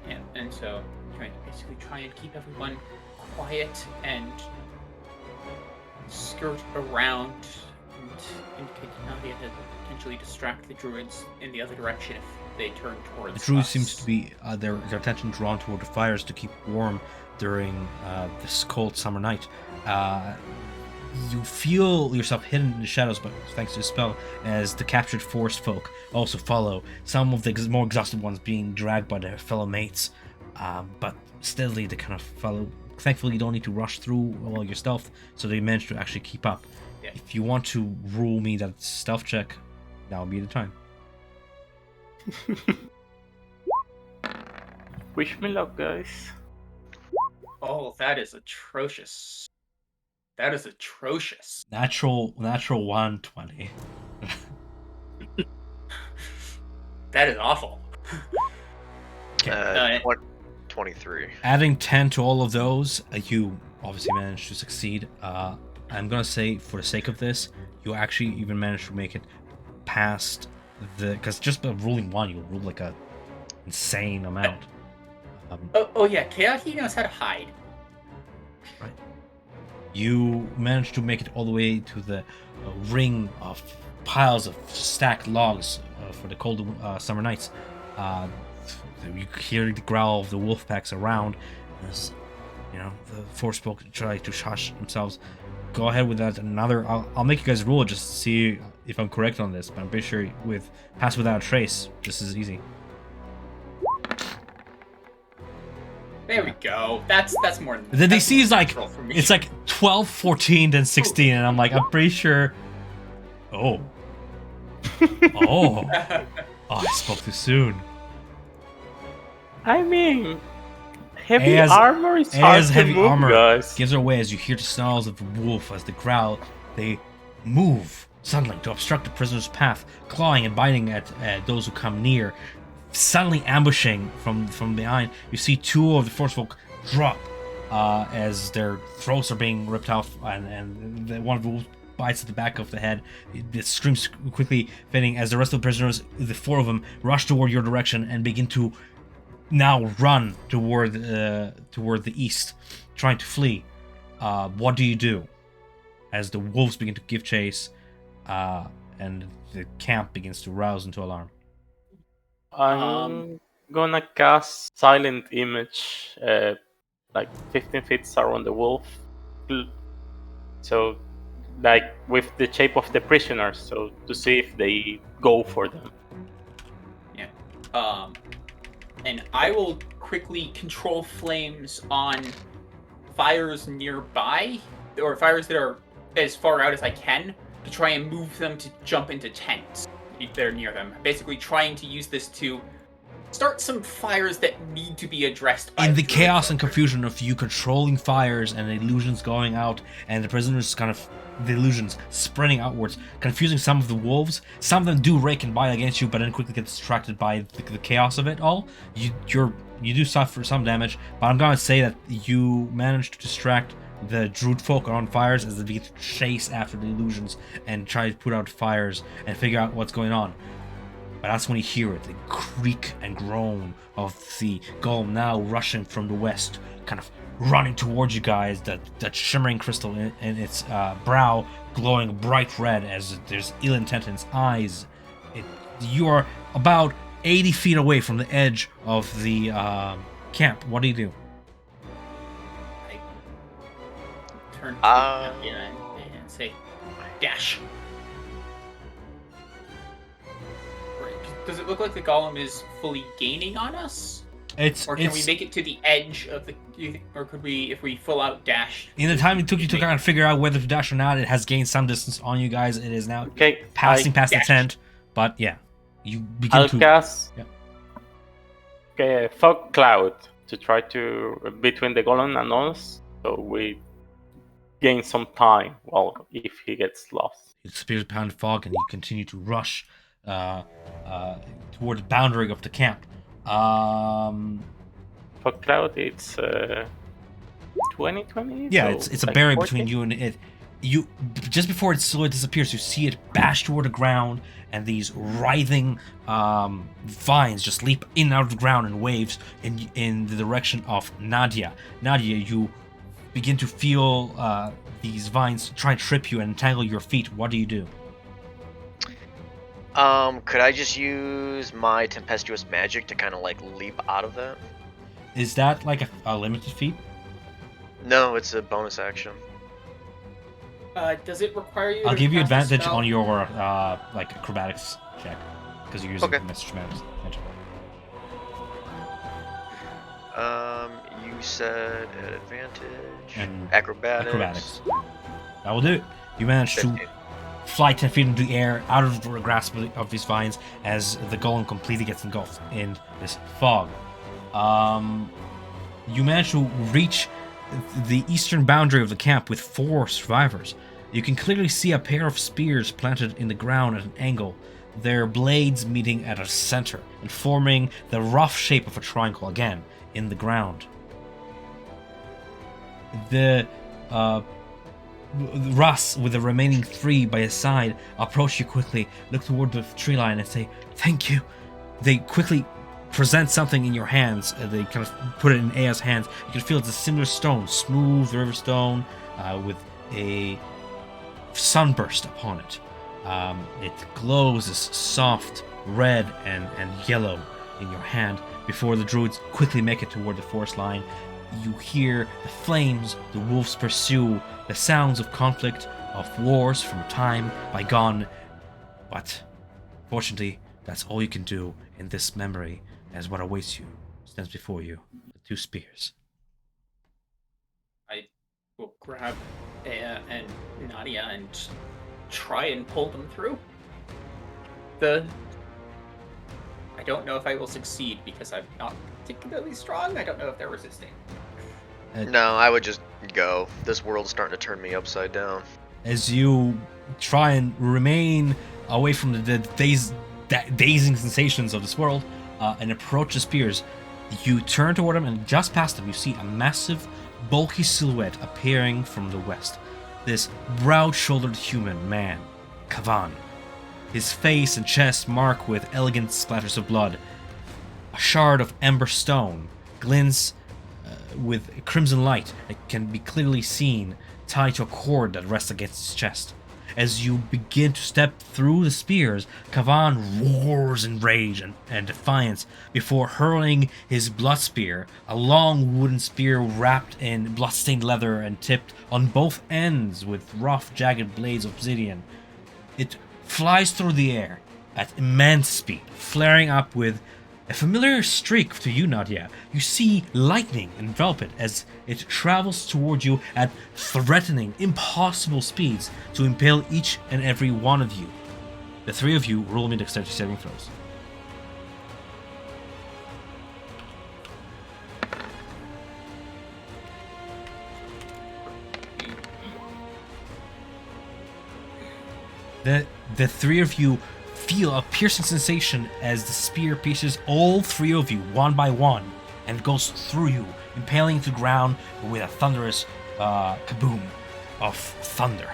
Yeah, and so trying to basically try and keep everyone quiet and skirt around and indicate to Nadia to potentially distract the druids in the other direction if they turn towards the druids us. seems to be their attention drawn toward the fires to keep warm during this cold summer night. You feel yourself hidden in the shadows, but thanks to the spell, as the captured forest folk also follow. Some of the more exhausted ones being dragged by their fellow mates, but steadily they kind of follow. Thankfully, you don't need to rush through all your stealth, so they manage to actually keep up. Yeah. If you want to rule me that stealth check, that would be the time. Wish me luck, guys. Oh, that is atrocious. That is atrocious. Natural 120. That is awful. 23. Adding 10 to all of those, you obviously managed to succeed. I'm gonna say, for the sake of this, you actually even managed to make it past because just by ruling 1, you'll rule like a insane amount. Yeah, Chaos knows how to hide. Right. You managed to make it all the way to the ring of piles of stacked logs for the cold summer nights. You hear the growl of the wolf packs around as the forest folk try to hush themselves. Go ahead with that. I'll make you guys roll just to see if I'm correct on this, but I'm pretty sure with Pass Without a Trace, this is easy. There we go. That's more than The DC is like natural for me. it's like 12, 14, then 16, and I'm pretty sure. Oh, I spoke too soon. I mean, heavy armor is hard to heavy move, armor guys. gives away as you hear the snarls of the wolf as the growl. They move suddenly to obstruct the prisoner's path, clawing and biting at those who come near. Suddenly ambushing from behind, you see 2 of the forest folk drop as their throats are being ripped off, and one of the wolves bites at the back of the head. It screams quickly, fading as the rest of the prisoners, the 4 of them, rush toward your direction and begin to now run toward the east, trying to flee. What do you do as the wolves begin to give chase and the camp begins to rouse into alarm? I'm gonna cast Silent Image, like 15 feet around the wolf. So like with the shape of the prisoners, so to see if they go for them. And I will quickly control flames on fires nearby, or fires that are as far out as I can, to try and move them to jump into tents if they're near them. Basically trying to use this to start some fires that need to be addressed by In the druid chaos and soldier. confusion of you controlling fires and the illusions going out and the prisoners the illusions spreading outwards, confusing some of the wolves. Some of them do rake and bite against you, but then quickly get distracted by the chaos of it all. You do suffer some damage, but I'm gonna say that you managed to distract the druid folk on fires as they begin to chase after the illusions and try to put out fires and figure out what's going on. But that's when you hear it, the creak and groan of the golem now rushing from the west, kind of running towards you guys, that shimmering crystal in its brow glowing bright red as there's ill intent in its eyes. You are about 80 feet away from the edge of the camp. What do you do? I turn to and say, dash. Does it look like the golem is fully gaining on us? Or can we make it to the edge of the... Or could we, if we full out dash... In the time it took you to kind of figure out whether to dash or not, it has gained some distance on you guys. It is now passing past the tent. But yeah, you begin I'll to... cast Yeah. fog cloud to try to between the golem and us, so we gain some time if he gets lost. It disappears behind the fog, and you continue to rush toward the boundary of the camp. Fog cloud, it's 20. Yeah, so it's a like barrier 40? between you and it. You just before it slowly disappears, you see it bash toward the ground, and these writhing vines just leap in and out of the ground in waves in the direction of Nadia. Nadia, you begin to feel these vines try to trip you and entangle your feet. What do you do? Could I just use my tempestuous magic to kind of like leap out of that? Is that like a limited feat? No, it's a bonus action. Does it require you I'll to give you cast a advantage spell? on your like acrobatics check because you're using Okay. message magic. You said at advantage And acrobatics. That will do it. You manage to 15. fly 10 feet into the air, out of the grasp of these vines, as the golem completely gets engulfed in this fog. You manage to reach the eastern boundary of the camp with 4 survivors. You can clearly see a pair of spears planted in the ground at an angle, their blades meeting at a center and forming the rough shape of a triangle again in the ground. The Russ, with the remaining 3 by his side, approach you quickly, look toward the tree line and say, "Thank you." They quickly present something in your hands. They kind of put it in Aya's hands. You can feel it's a similar stone, smooth river stone, with a sunburst upon it. It glows as soft red and yellow in your hand before the druids quickly make it toward the forest line. You hear the flames, the wolves pursue, the sounds of conflict, of wars from time bygone. But fortunately, that's all you can do in this memory, as what awaits you stands before you, the 2 spears. I will grab Aya and Nadia and try and pull them through. I don't know if I will succeed because I'm not particularly strong. I don't know if they're resisting. No, I would just go. This world's starting to turn me upside down. As you try and remain away from the dazing sensations of this world and approach the spears, you turn toward them, and just past them you see a massive, bulky silhouette appearing from the west. This broad-shouldered human man, Kavan. His face and chest marked with elegant splatters of blood. A shard of ember stone glints with crimson light that can be clearly seen tied to a cord that rests against his chest. As you begin to step through the spears, Kavan roars in rage and defiance before hurling his blood spear, a long wooden spear wrapped in bloodstained leather and tipped on both ends with rough, jagged blades of obsidian. It flies through the air at immense speed, flaring up with a familiar streak to you, Nadia. You see lightning envelop it as it travels toward you at threatening, impossible speeds to impale each and every one of you. The three of you roll me dexterity saving throws. The three of you feel a piercing sensation as the spear pierces all three of you one by one and goes through you, impaling to the ground with a thunderous kaboom of thunder.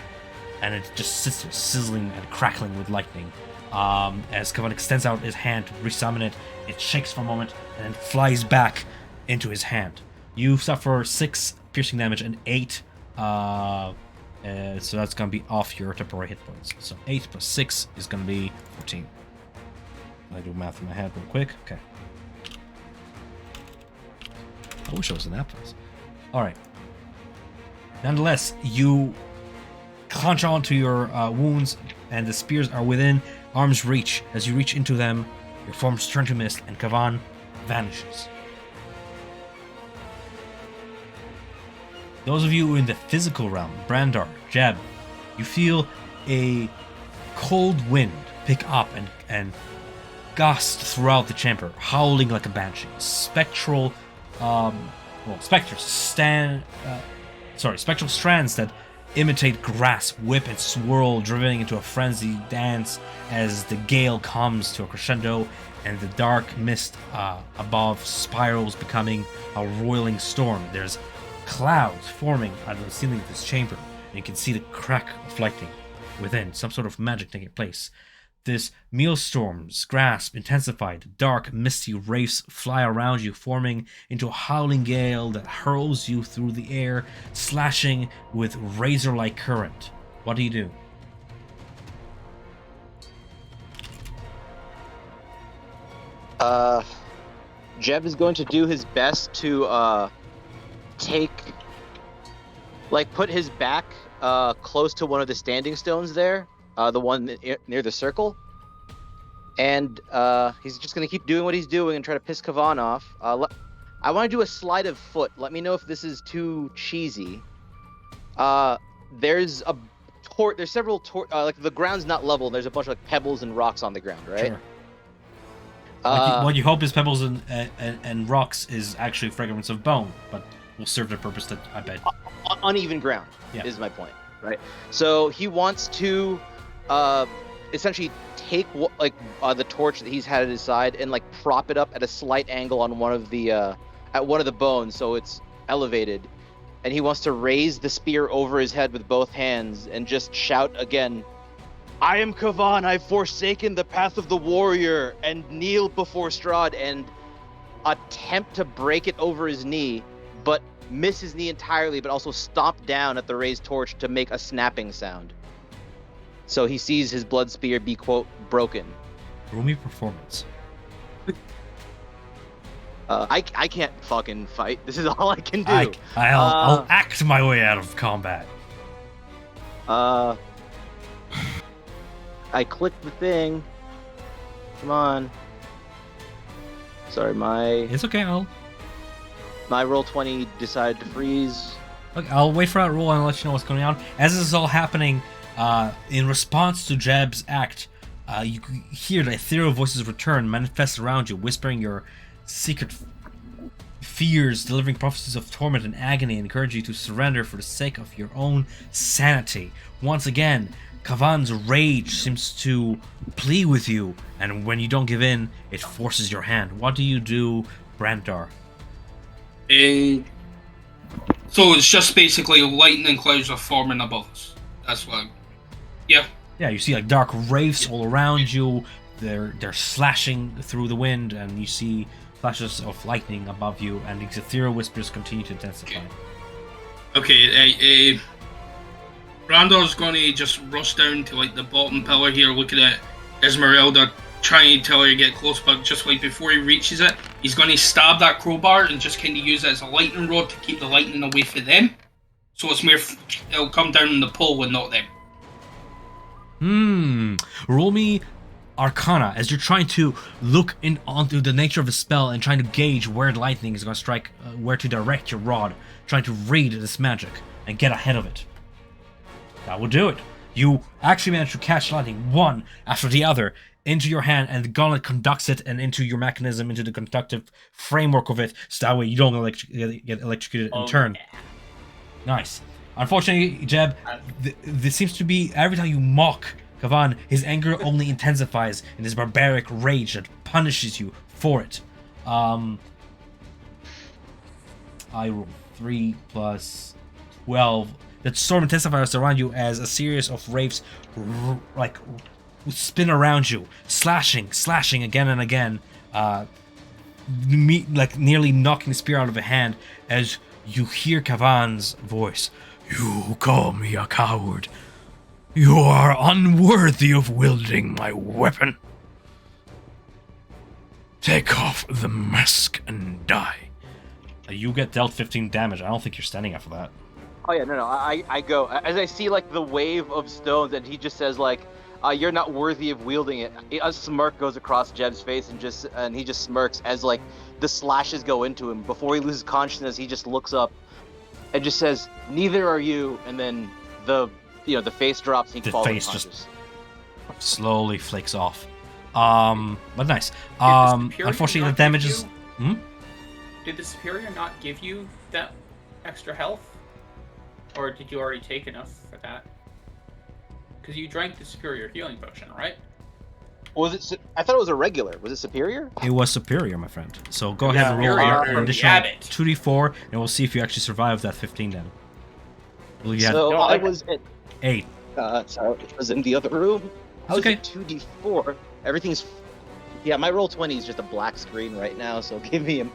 And it just sits there sizzling and crackling with lightning. As Kavan extends out his hand to resummon it, it shakes for a moment and then flies back into his hand. You suffer 6 piercing damage and 8 so that's going to be off your temporary hit points. So 8 plus 6 is going to be 14. I do math in my head real quick. Okay. I wish I was in that place. Alright. Nonetheless, you clench onto your wounds, and the spears are within arm's reach. As you reach into them, your forms turn to mist, and Kavan vanishes. Those of you in the physical realm, Brandar, Jeb, you feel a cold wind pick up and gust throughout the chamber, howling like a banshee. Spectral strands that imitate grass whip and swirl, driven into a frenzied dance as the gale comes to a crescendo and the dark mist above spirals, becoming a roiling storm. There's clouds forming out of the ceiling of this chamber, and you can see the crack of lightning within, some sort of magic taking place. This Mealstorm's grasp intensified, dark, misty wraiths fly around you, forming into a howling gale that hurls you through the air, slashing with razor-like current. What do you do? Jeb is going to do his best to put his back close to one of the standing stones there, the one near the circle, and he's just going to keep doing what he's doing and try to piss Kavan off. I want to do a slide of foot. Let me know if this is too cheesy. There's several the ground's not level. There's a bunch of pebbles and rocks on the ground, right? Sure. What you hope is pebbles and rocks is actually fragments of bone, but will serve the purpose that I bet. Uneven ground is my point, right? So he wants to essentially take the torch that he's had at his side and prop it up at a slight angle on one of the bones, so it's elevated, and he wants to raise the spear over his head with both hands and just shout again, "I am Kavan, I've forsaken the path of the warrior," and kneel before Strahd and attempt to break it over his knee, but miss his knee entirely, but also stomp down at the raised torch to make a snapping sound. So he sees his blood spear be, quote, broken. Roll me performance. I can't fucking fight. This is all I can do. I'll act my way out of combat. I clicked the thing. Come on. Sorry, It's okay, my roll 20 decided to freeze. Look, I'll wait for that roll and I'll let you know what's going on. As this is all happening, in response to Jeb's act, you hear the ethereal voices return, manifest around you, whispering your secret fears, delivering prophecies of torment and agony, and encourage you to surrender for the sake of your own sanity. Once again, Kavan's rage seems to plead with you, and when you don't give in, it forces your hand. What do you do, Brandar? So it's just basically lightning clouds are forming above us. That's what. Yeah. Yeah, you see dark wraiths all around you. They're slashing through the wind, and you see flashes of lightning above you, and these ethereal whispers continue to intensify. Okay. Brandor's going to just rush down to like the bottom pillar here, looking at Esmeralda, trying to tell her to get close, but just like before he reaches it, he's going to stab that crowbar and just kind of use it as a lightning rod to keep the lightning away from them. So it's more, it'll come down in the pole and not them. Roll me Arcana as you're trying to look onto the nature of the spell and trying to gauge where the lightning is going to strike, where to direct your rod, trying to read this magic and get ahead of it. That will do it. You actually manage to catch lightning one after the other into your hand, and the gauntlet conducts it and into your mechanism, into the conductive framework of it, so that way you don't get electrocuted in turn. Yeah. Nice. Unfortunately, Jeb, this seems to be every time you mock Kavan, his anger only intensifies in this barbaric rage that punishes you for it. I roll 3 plus 12. The storm intensifiers around you as a series of wraiths spin around you, slashing again and again, nearly knocking the spear out of a hand as you hear Kavan's voice. You call me a coward. You are unworthy of wielding my weapon. Take off the mask and die. You get dealt 15 damage. I don't think you're standing after that. Oh yeah, no. I go as I see like the wave of stones, and he just says like, "You're not worthy of wielding it." A smirk goes across Jeb's face, and he just smirks as like the slashes go into him. Before he loses consciousness, he just looks up and just says, "Neither are you." And then the face drops. And he falls unconscious. Just slowly flicks off. But nice. Unfortunately, the damage is. Did the superior not give you that extra health? Or did you already take enough for that? Because you drank the superior healing potion, right? Was it? I thought it was a regular. Was it superior? It was superior, my friend. So go ahead and roll an additional 2d4, and we'll see if you actually survive that 15 then. Well, I was at 8. Sorry, it was in the other room. I was at 2d4. Everything's... Yeah, my roll 20 is just a black screen right now, so give me him.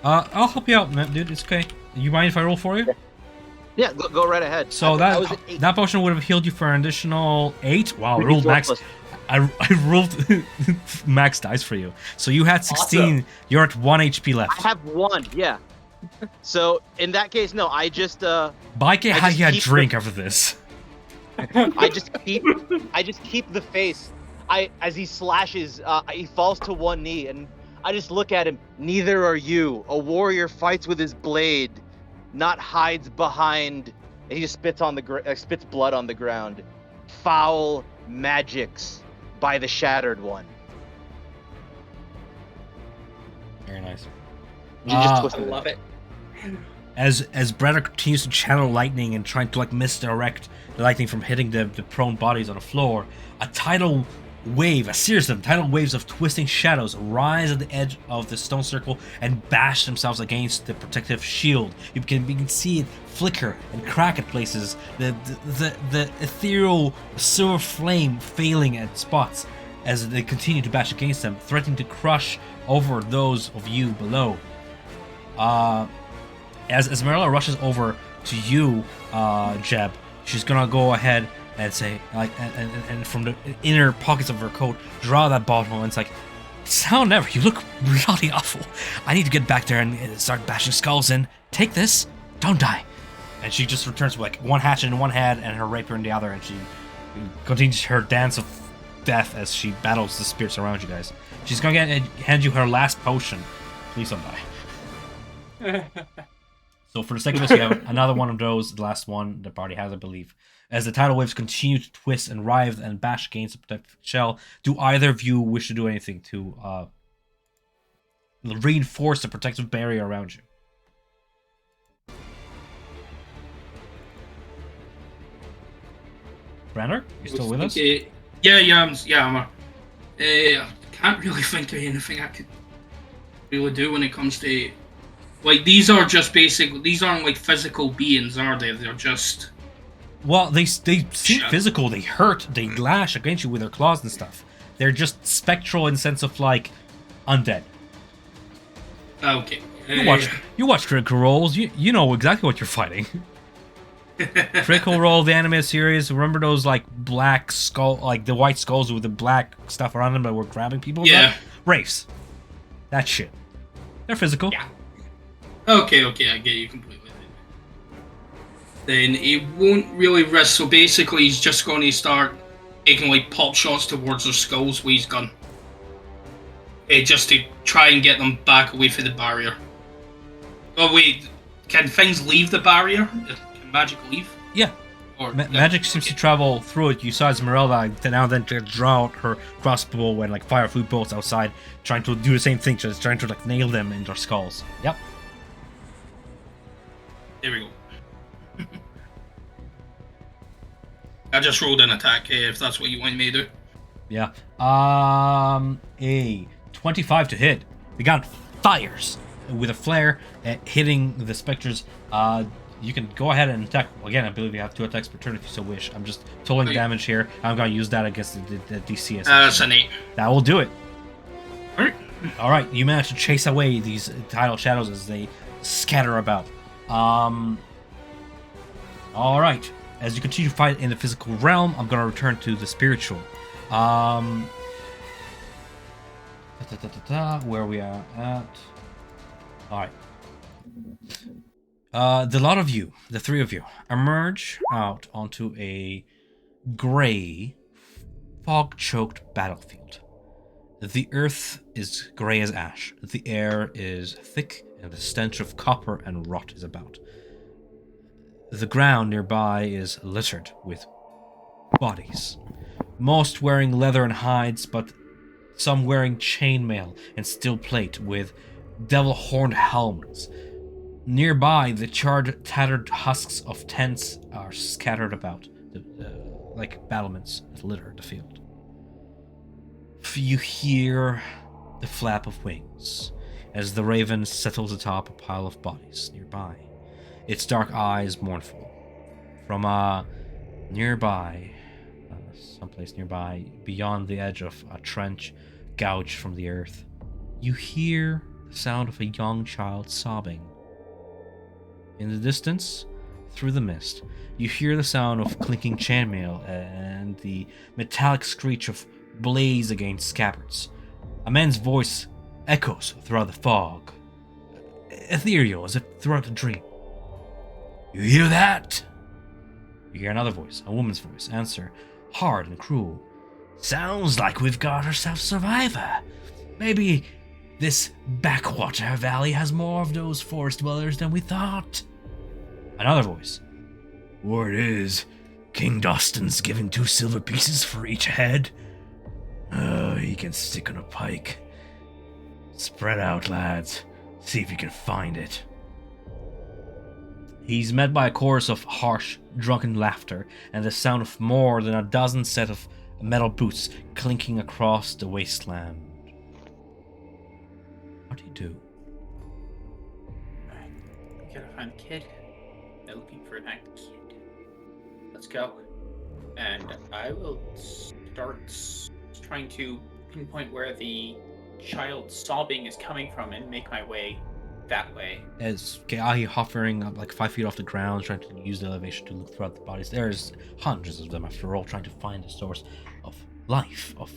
I'll help you out, man, dude. It's okay. You mind if I roll for you? Yeah, go right ahead. So that potion would have healed you for an additional 8. Wow, I rolled max. I rolled max dice for you. So you had 16. Awesome. You're at 1 HP left. I have 1. Yeah. So in that case, no. I just Bike it how you had drink after this. I just keep the face. As he slashes, he falls to one knee, and I just look at him. Neither are you. A warrior fights with his blade, not hides behind. And he just spits blood on the ground. Foul magics by the Shattered One. Very nice. I love it. As Brenner continues to channel lightning and trying to misdirect the lightning from hitting the prone bodies on the floor, a series of tidal waves of twisting shadows rise at the edge of the stone circle and bash themselves against the protective shield. You can see it flicker and crack at places, the ethereal silver flame failing at spots as they continue to bash against them, threatening to crush over those of you below. As Esmeralda rushes over to you, Jeb, she's gonna go ahead and say, and from the inner pockets of her coat, draw that bottle, and it's like, sound ever, you look really awful. I need to get back there and start bashing skulls in. Take this, don't die. And she just returns with one hatchet in one hand and her rapier in the other, and she continues her dance of death as she battles the spirits around you guys. She's gonna hand you her last potion. Please don't die. So for the sake of this, we have another one of those, the last one the party has, I believe. As the tidal waves continue to twist and writhe and bash against the protective shell, do either of you wish to do anything to reinforce the protective barrier around you? Brenner, you still with us? Yeah, I can't really think of anything I could really do when it comes to... these are just basic... These aren't physical beings, are they? They're just... Well, they seem physical. They hurt. They lash against you with their claws and stuff. They're just spectral in the sense of undead. Okay. You watch Critical Roles. You know exactly what you're fighting. Critical Role, the anime series. Remember those like black skull, like the white skulls with the black stuff around them that were grabbing people? Yeah. Wraiths. That shit. They're physical. Yeah. Okay, I get you completely. Then he won't really risk, so basically he's just going to start taking like pop shots towards their skulls with his gun. Just to try and get them back away from the barrier. Oh wait, can things leave the barrier? Can magic leave? Yeah. Or, Magic seems to travel through it. You saw Esmeralda now and then to draw out her crossbow and like fire food bolts outside, trying to do the same thing, just trying to like nail them in their skulls. Yep. There we go. I just rolled an attack if that's what you want me to do. Yeah. A 25 to hit. The gun fires with a flare, hitting the specters. You can go ahead and attack. Again, I believe you have 2 attacks per turn if you so wish. I'm just totaling damage here. I'm going to use that against the DC. That's an 8. That will do it. Alright. Alright, you manage to chase away these tidal shadows as they scatter about. Alright. As you continue to fight in the physical realm, I'm going to return to the spiritual. Where we are at. Alright. The lot of you, the 3 of you, emerge out onto a gray, fog-choked battlefield. The earth is gray as ash. The air is thick, and the stench of copper and rot is about. The ground nearby is littered with bodies. Most wearing leather and hides, but some wearing chainmail and steel plate with devil-horned helmets. Nearby, the charred, tattered husks of tents are scattered about, like battlements that litter the field. You hear the flap of wings as the raven settles atop a pile of bodies nearby, its dark eyes mournful. From nearby, someplace nearby, beyond the edge of a trench gouged from the earth, you hear the sound of a young child sobbing. In the distance, through the mist, you hear the sound of clinking chainmail and the metallic screech of blades against scabbards. A man's voice echoes throughout the fog, ethereal as if throughout a dream. You hear that? You hear another voice, a woman's voice, answer, hard and cruel. Sounds like we've got ourselves a survivor. Maybe this backwater valley has more of those forest dwellers than we thought. Another voice. Word is, King Dostin's given 2 silver pieces for each head. He can stick on a pike. Spread out, lads. See if you can find it. He's met by a chorus of harsh, drunken laughter and the sound of more than a dozen set of metal boots clinking across the wasteland. What do you do? We gotta find the kid. They're looking for that kid. Let's go. And I will start trying to pinpoint where the child sobbing is coming from and make my way that way. As Geahi hovering up like 5 feet off the ground, trying to use the elevation to look throughout the bodies. There's hundreds of them after all, trying to find the source of life of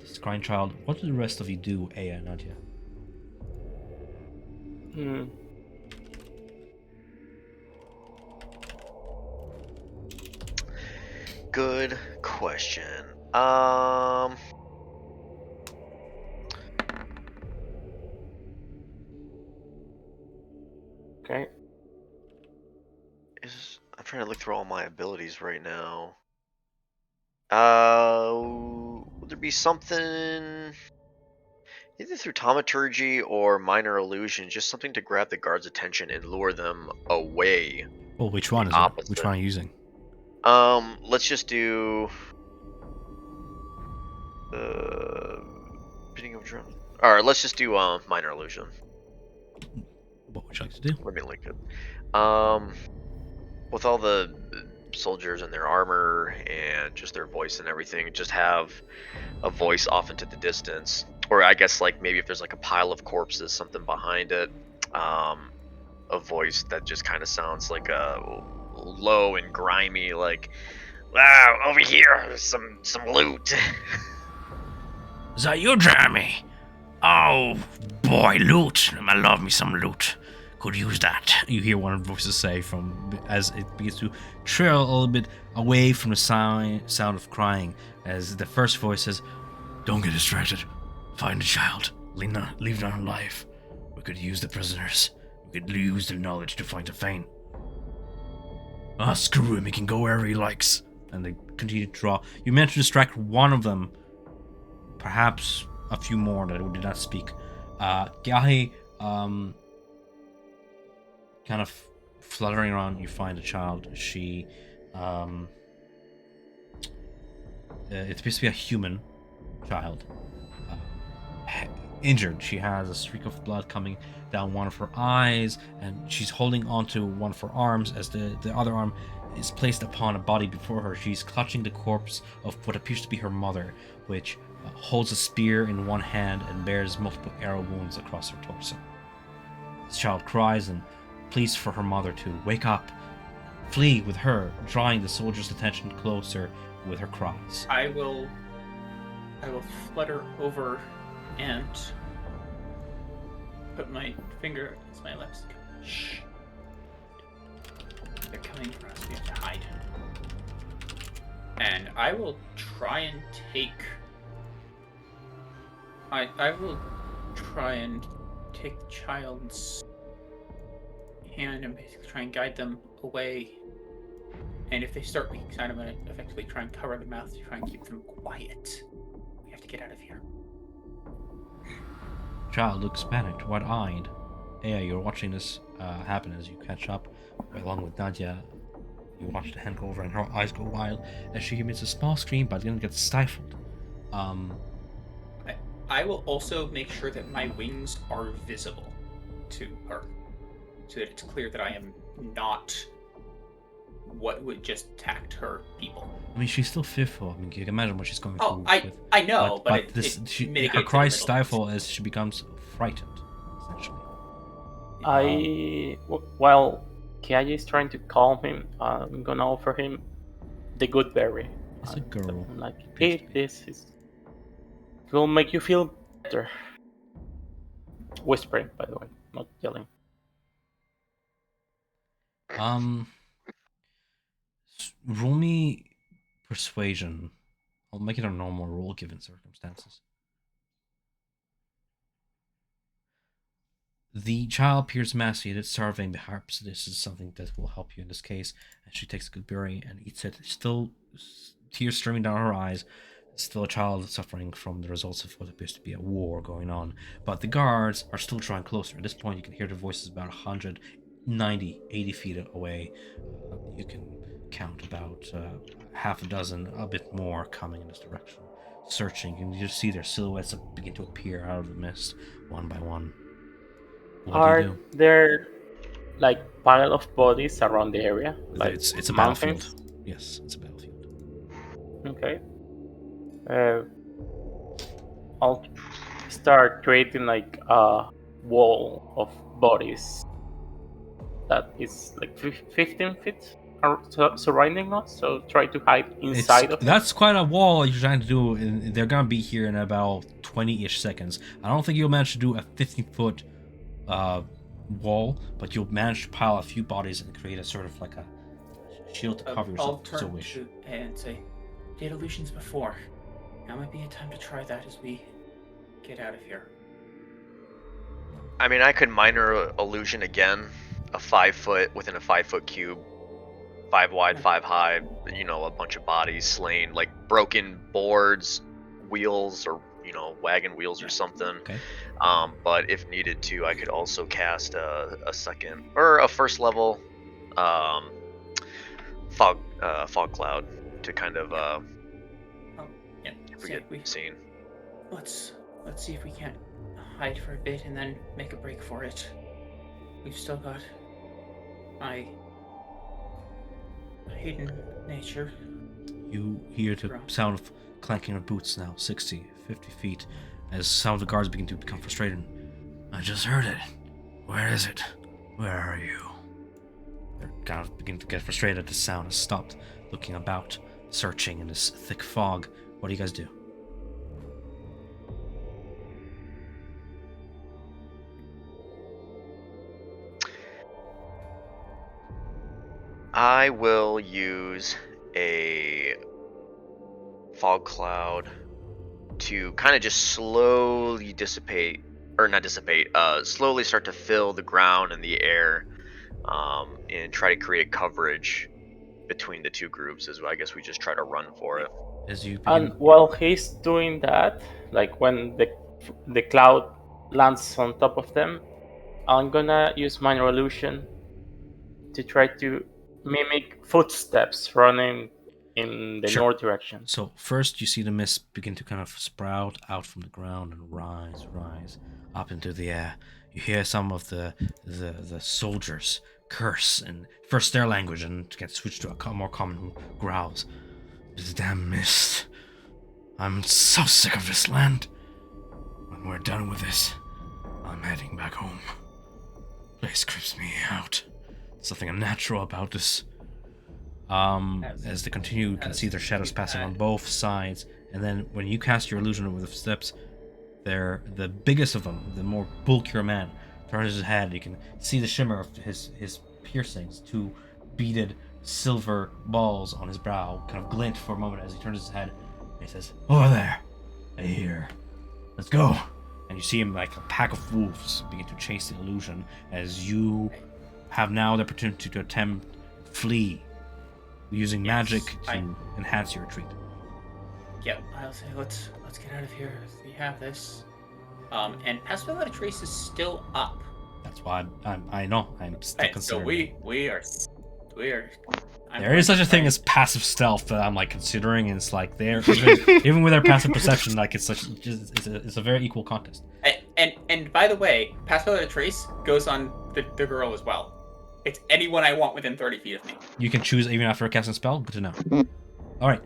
this crying child. What do the rest of you do, Aya and Nadia? Good question. Okay. I'm trying to look through all my abilities right now. Would there be something either through taumaturgy or minor illusion, just something to grab the guard's attention and lure them away? Well, which one is Opposite. it? Which one are you using? Let's just do beating of drum. All right, let's just do minor illusion. What would you like to do? Let me link it. With all the soldiers and their armor and just their voice and everything, just have a voice off into the distance, or I guess like maybe if there's like a pile of corpses, something behind it, a voice that just kind of sounds like a low and grimy, like, "Wow, over here, some loot." Is that you, Jeremy? Oh, boy, loot. I love me some loot. Could use that. You hear one of the voices say as it begins to trail a little bit away from the sound of crying. As the first voice says, "Don't get distracted. Find the child. Leave none alive. We could use the prisoners. We could use their knowledge to find a Fane. Ah, screw him. He can go wherever he likes." And they continue to draw. You managed to distract one of them. Perhaps a few more that did not speak. Gahi, kind of fluttering around, you find a child. She, it appears to be a human child. Injured. She has a streak of blood coming down one of her eyes, and she's holding onto one of her arms as the other arm is placed upon a body before her. She's clutching the corpse of what appears to be her mother, which holds a spear in one hand and bears multiple arrow wounds across her torso. This child cries and pleads for her mother to wake up, flee with her, drawing the soldier's attention closer with her cries. I will flutter over and put my finger against my lips. Shh. They're coming for us. We have to hide. And I will try and take. I will try and take the child's hand and basically try and guide them away. And if they start making sign, I'm going to effectively try and cover their mouth to try and keep them quiet. We have to get out of here. Child looks panicked, wide-eyed. Aya, you're watching this happen as you catch up, along with Nadia. You watch the hand go over and her eyes go wild as she emits a small scream, but then gets stifled. I will also make sure that my wings are visible to her, so that it's clear that I am not what would just attack her people. I mean, she's still fearful. I mean, you can imagine what she's going through. I know, but her cries stifle as she becomes frightened, essentially. While Kiaji is trying to calm him, I'm gonna offer him the good berry. It's a girl. Like, eat this. It will make you feel better. Whispering, by the way, not yelling. Roll me persuasion. I'll make it a normal roll given circumstances. The child appears emaciated, starving. Perhaps this is something that will help you in this case. And she takes a good berry and eats it. Still, tears streaming down her eyes. Still a child suffering from the results of what appears to be a war going on. But the guards are still drawing closer. At this point, you can hear their voices about 190, 80 feet away. You can count about half a dozen, a bit more, coming in this direction. Searching, you can just see their silhouettes begin to appear out of the mist, one by one. What do you do? There like pile of bodies around the area? Like it's a mountains? battlefield. Yes, it's a battlefield. Okay. I'll start creating like a wall of bodies that is like 15 feet surrounding us, so try to hide inside of it. That's quite a wall you're trying to do, and they're gonna be here in about 20-ish seconds. I don't think you'll manage to do a 15-foot wall, but you'll manage to pile a few bodies and create a sort of like a shield to cover yourself. I'll turn to and say, did illusions before. Now might be a time to try that as we get out of here. I mean, I could minor illusion again, a 5 foot within a 5 foot cube, 5 wide, 5 high, a bunch of bodies slain, like broken boards, wheels, or, wagon wheels or something. Okay. But if needed to, I could also cast a second, or a first level fog cloud to kind of get seen. Let's see if we can't hide for a bit and then make a break for it. We've still got my hidden nature. You hear the sound of clanking of boots now, 60, 50 feet, as some of the guards begin to become frustrated. I just heard it. Where is it? Where are you? They're kind of beginning to get frustrated. The sound has stopped, looking about, searching in this thick fog. What do you guys do? I will use a fog cloud to kind of just slowly dissipate, or not dissipate, slowly start to fill the ground and the air, and try to create coverage between the two groups. As I guess we just try to run for it. As you And begin, while he's doing that, like when the cloud lands on top of them, I'm gonna use minor illusion to try to mimic footsteps running in the Sure. north direction. So first you see the mist begin to kind of sprout out from the ground and rise up into the air. You hear some of the soldiers curse in first their language and get switched to a more common growls. This damn mist. I'm so sick of this land. When we're done with this, I'm heading back home. Place creeps me out. Something unnatural about this. As they continue, you can see their shadows passing on both sides, and then when you cast your illusion with the steps, they're the biggest of them, the more bulkier man, turns his head. You can see the shimmer of his piercings, two beaded silver balls on his brow, kind of glint for a moment as he turns his head, and he says, "Over there, I hear. Let's go." And you see him like a pack of wolves begin to chase the illusion as you have now the opportunity to attempt flee using magic to enhance your retreat. Yep, I'll say let's get out of here. We have this. And Pass Without a Trace is still up. That's why I know I'm still Right, so considering. we are. There is such a thing as passive stealth that I'm like considering, and it's like there even with our passive perception, like it's a very equal contest. And by the way, Pass Without a Trace goes on the girl as well. It's anyone I want within 30 feet of me. You can choose even after a casting spell. Good to know. All right.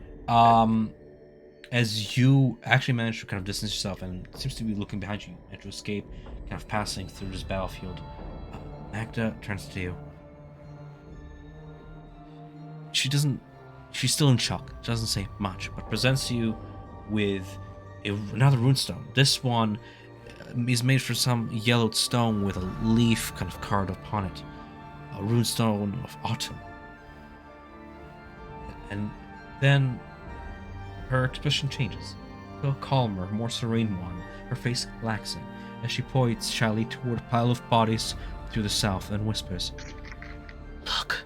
As you actually manage to kind of distance yourself and seems to be looking behind you and to escape, kind of passing through this battlefield, Magda turns to you. She's still in shock. She doesn't say much, but presents you with another runestone. This one is made from some yellowed stone with a leaf kind of carved upon it. A Runestone of Autumn. And then her expression changes to a calmer, more serene one, her face relaxing, as she points shyly toward a pile of bodies to the south and whispers, "Look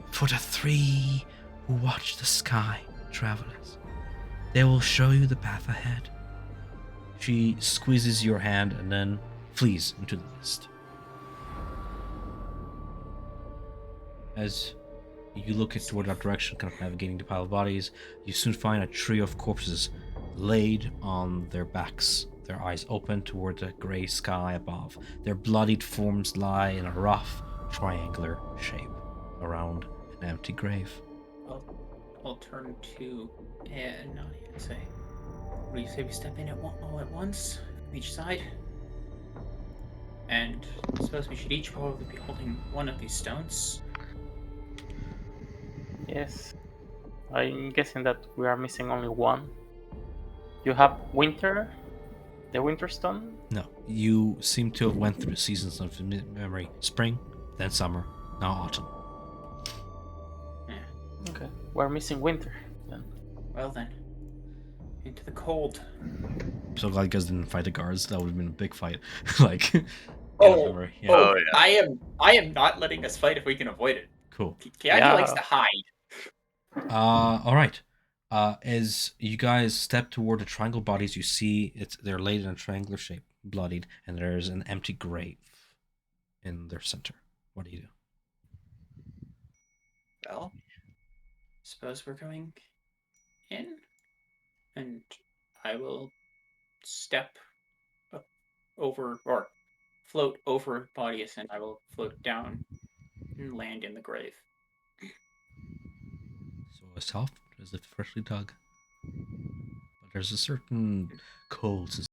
for the three who watch the sky, travelers. They will show you the path ahead." She squeezes your hand and then flees into the mist. As you look toward that direction, kind of navigating the pile of bodies, you soon find a trio of corpses laid on their backs, their eyes open toward the grey sky above. Their bloodied forms lie in a rough, triangular shape around an empty grave. I'll turn to Nadia and say, "What do you say we step in all at once, from each side? And I suppose we should each probably be holding one of these stones." Yes. I'm guessing that we are missing only one. You have Winter? The Winter Stone? No, you seem to have went through the seasons of memory. Spring, then summer, now autumn. Yeah. Okay. We're missing Winter then. Well then, into the cold. I'm so glad you guys didn't fight the guards. That would have been a big fight. Like, Oh, memory. Yeah. Oh, yeah. I am not letting us fight if we can avoid it. Cool. Kiaki likes to hide. All right. As you guys step toward the triangle bodies, you see they're laid in a triangular shape, bloodied, and there's an empty grave in their center. What do you do? Well, suppose we're going in, and I will step up over or float over Bodius, and I will float down and land in the grave. So soft as if freshly dug. But there's a certain cold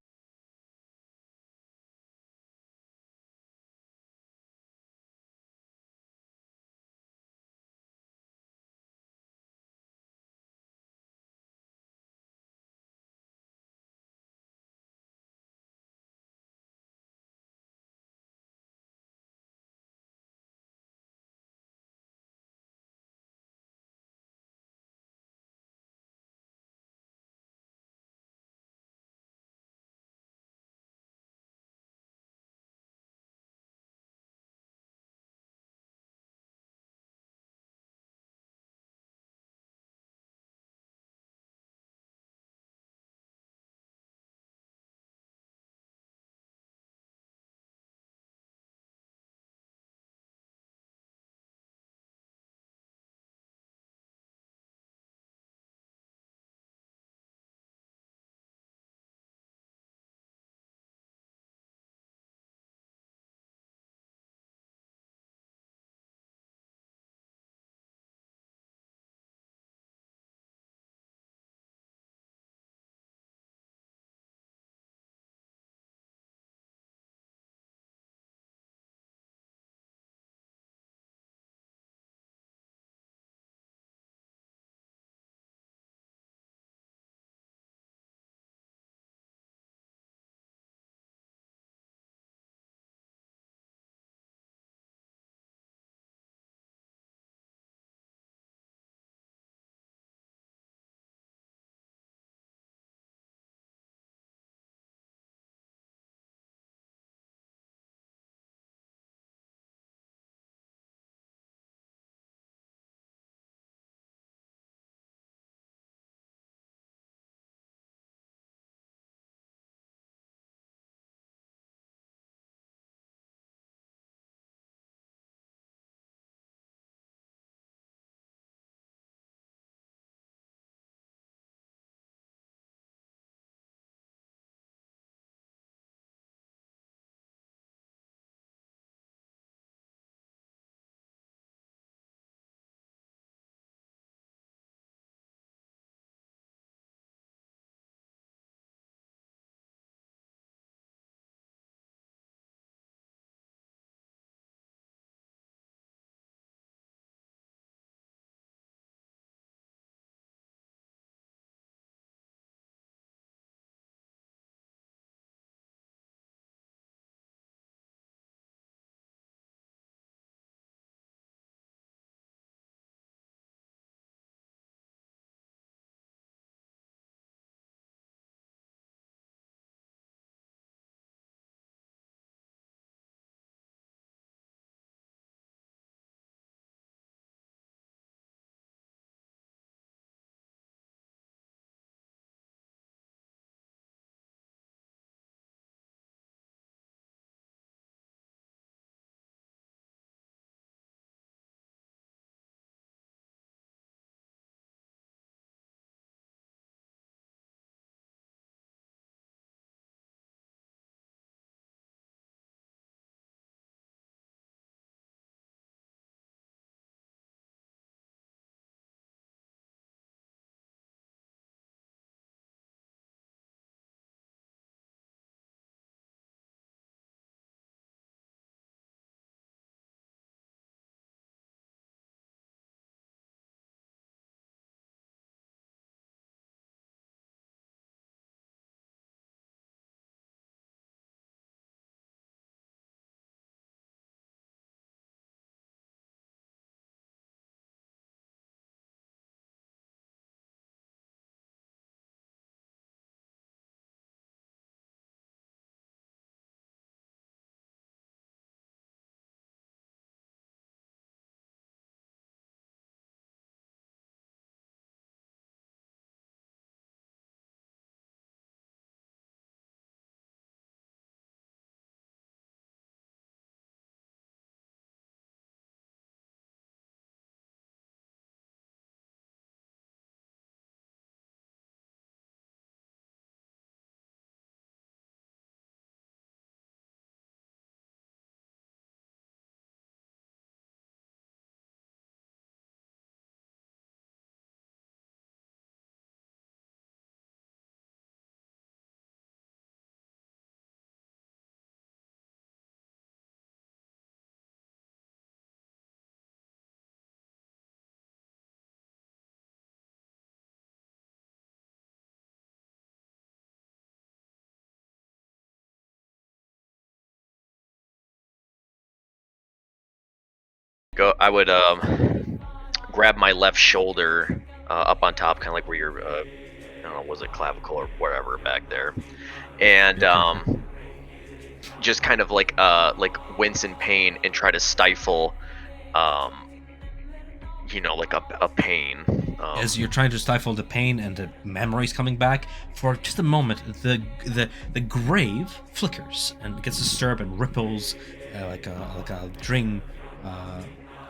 grab my left shoulder up on top, kind of like where your I don't know, was it clavicle or whatever back there, and just kind of like wince in pain and try to stifle, like a pain. As you're trying to stifle the pain and the memories coming back, for just a moment, the grave flickers and gets disturbed and ripples like a dream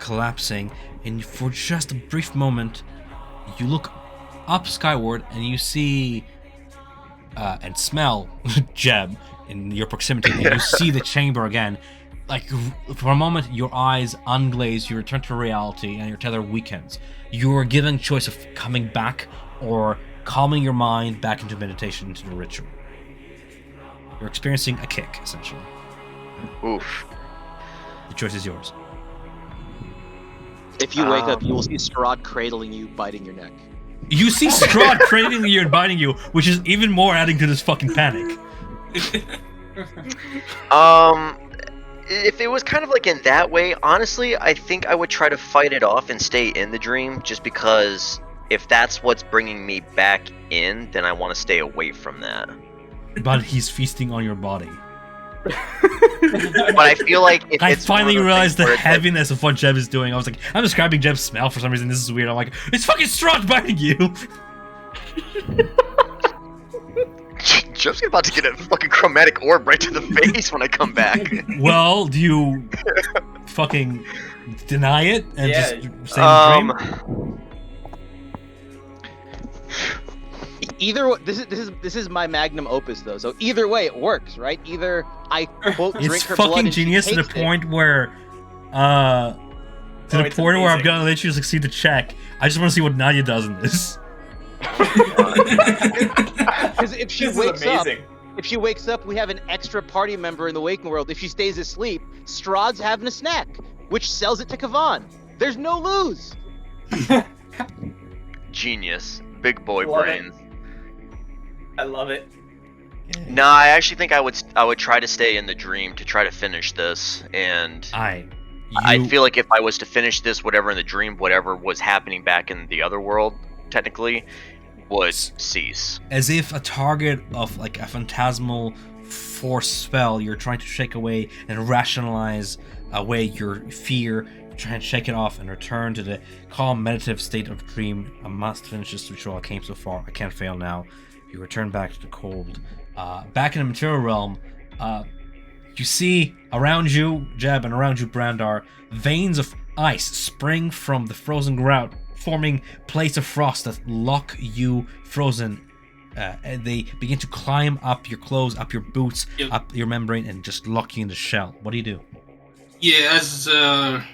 collapsing. And for just a brief moment, you look up skyward and you see and smell Jeb in your proximity, and you see the chamber again. Like, for a moment, your eyes unglaze, you return to reality, and your tether weakens. You are given choice of coming back or calming your mind back into meditation, into the ritual. You're experiencing a kick, essentially. Oof. The choice is yours. If you wake up, you will see Strahd cradling you, biting your neck. You see Strahd cradling you and biting you, which is even more adding to this fucking panic. If it was kind of like in that way, honestly, I think I would try to fight it off and stay in the dream, just because if that's what's bringing me back in, then I want to stay away from that. But he's feasting on your body. But I feel like if I it's finally realized the where it's like- heaviness of what Jeb is doing. I was like, I'm describing Jeb's smell for some reason. This is weird. I'm like, it's fucking Strahd biting you. Jeff's about to get a fucking chromatic orb right to the face when I come back. Well, do you fucking deny it and Yeah. just stay in the dream? Either this is my magnum opus though. So either way, it works, right? Either I quote drink It's her blood fucking and she genius to the takes it. point where, it's where I'm amazing. gonna let you succeed the check. I just want to see what Nadia does in this. Because if she This is wakes up, amazing. we have an extra party member in the waking world. If she stays asleep, Strahd's having a snack, which sells it to Kavan. There's no lose. Genius. Big boy Love brain. I love it. Nah, I actually think I would try to stay in the dream to try to finish this, and I feel like if I was to finish this, whatever in the dream, whatever was happening back in the other world, technically, would cease. As if a target of like a phantasmal force spell, you're trying to shake away and rationalize away your fear, try and shake it off and return to the calm meditative state of dream. I must finish this ritual. I came so far, I can't fail now. You return back to the cold. Back in the material realm, you see around you, Jeb, and around you, Brandar, veins of ice spring from the frozen ground, forming plates of frost that lock you frozen. And they begin to climb up your clothes, up your boots, Yep. up your membrane, and just lock you in the shell. What do you do? Yeah, as a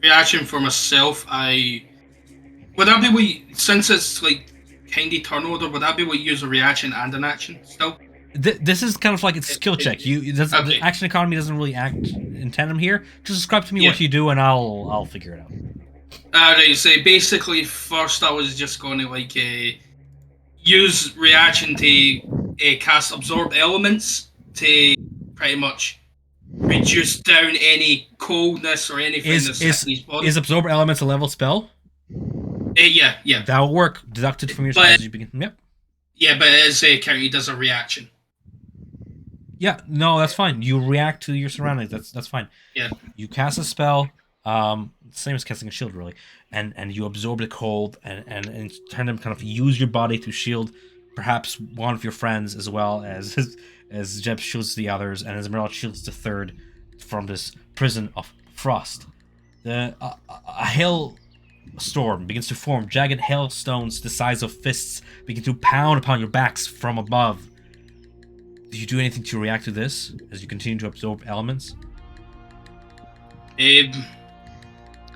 reaction for myself, would that be since it's like kind of turn order, would that be what you use a reaction and an action still? This is kind of like it's a skill check. The Okay. action economy doesn't really act in tandem here. Just describe to me Yeah. what you do, and I'll figure it out. Alright, so basically first I was just going to use reaction to cast absorb elements to pretty much reduce down any coldness or anything that's hitting his body. Is absorb elements a level spell? Yeah. That will work. Deducted from your But- spells as you begin. Yep. Yeah, but it is counted as a reaction. Yeah. No, that's fine. You react to your surroundings. That's fine. Yeah. You cast a spell. Same as casting a shield, really, and you absorb the cold and in turn them kind of use your body to shield perhaps one of your friends, as well as Jeb shields the others, and Esmeralda shields the third from this prison of frost. A hail storm begins to form. Jagged hailstones the size of fists begin to pound upon your backs from above. Do you do anything to react to this as you continue to absorb elements?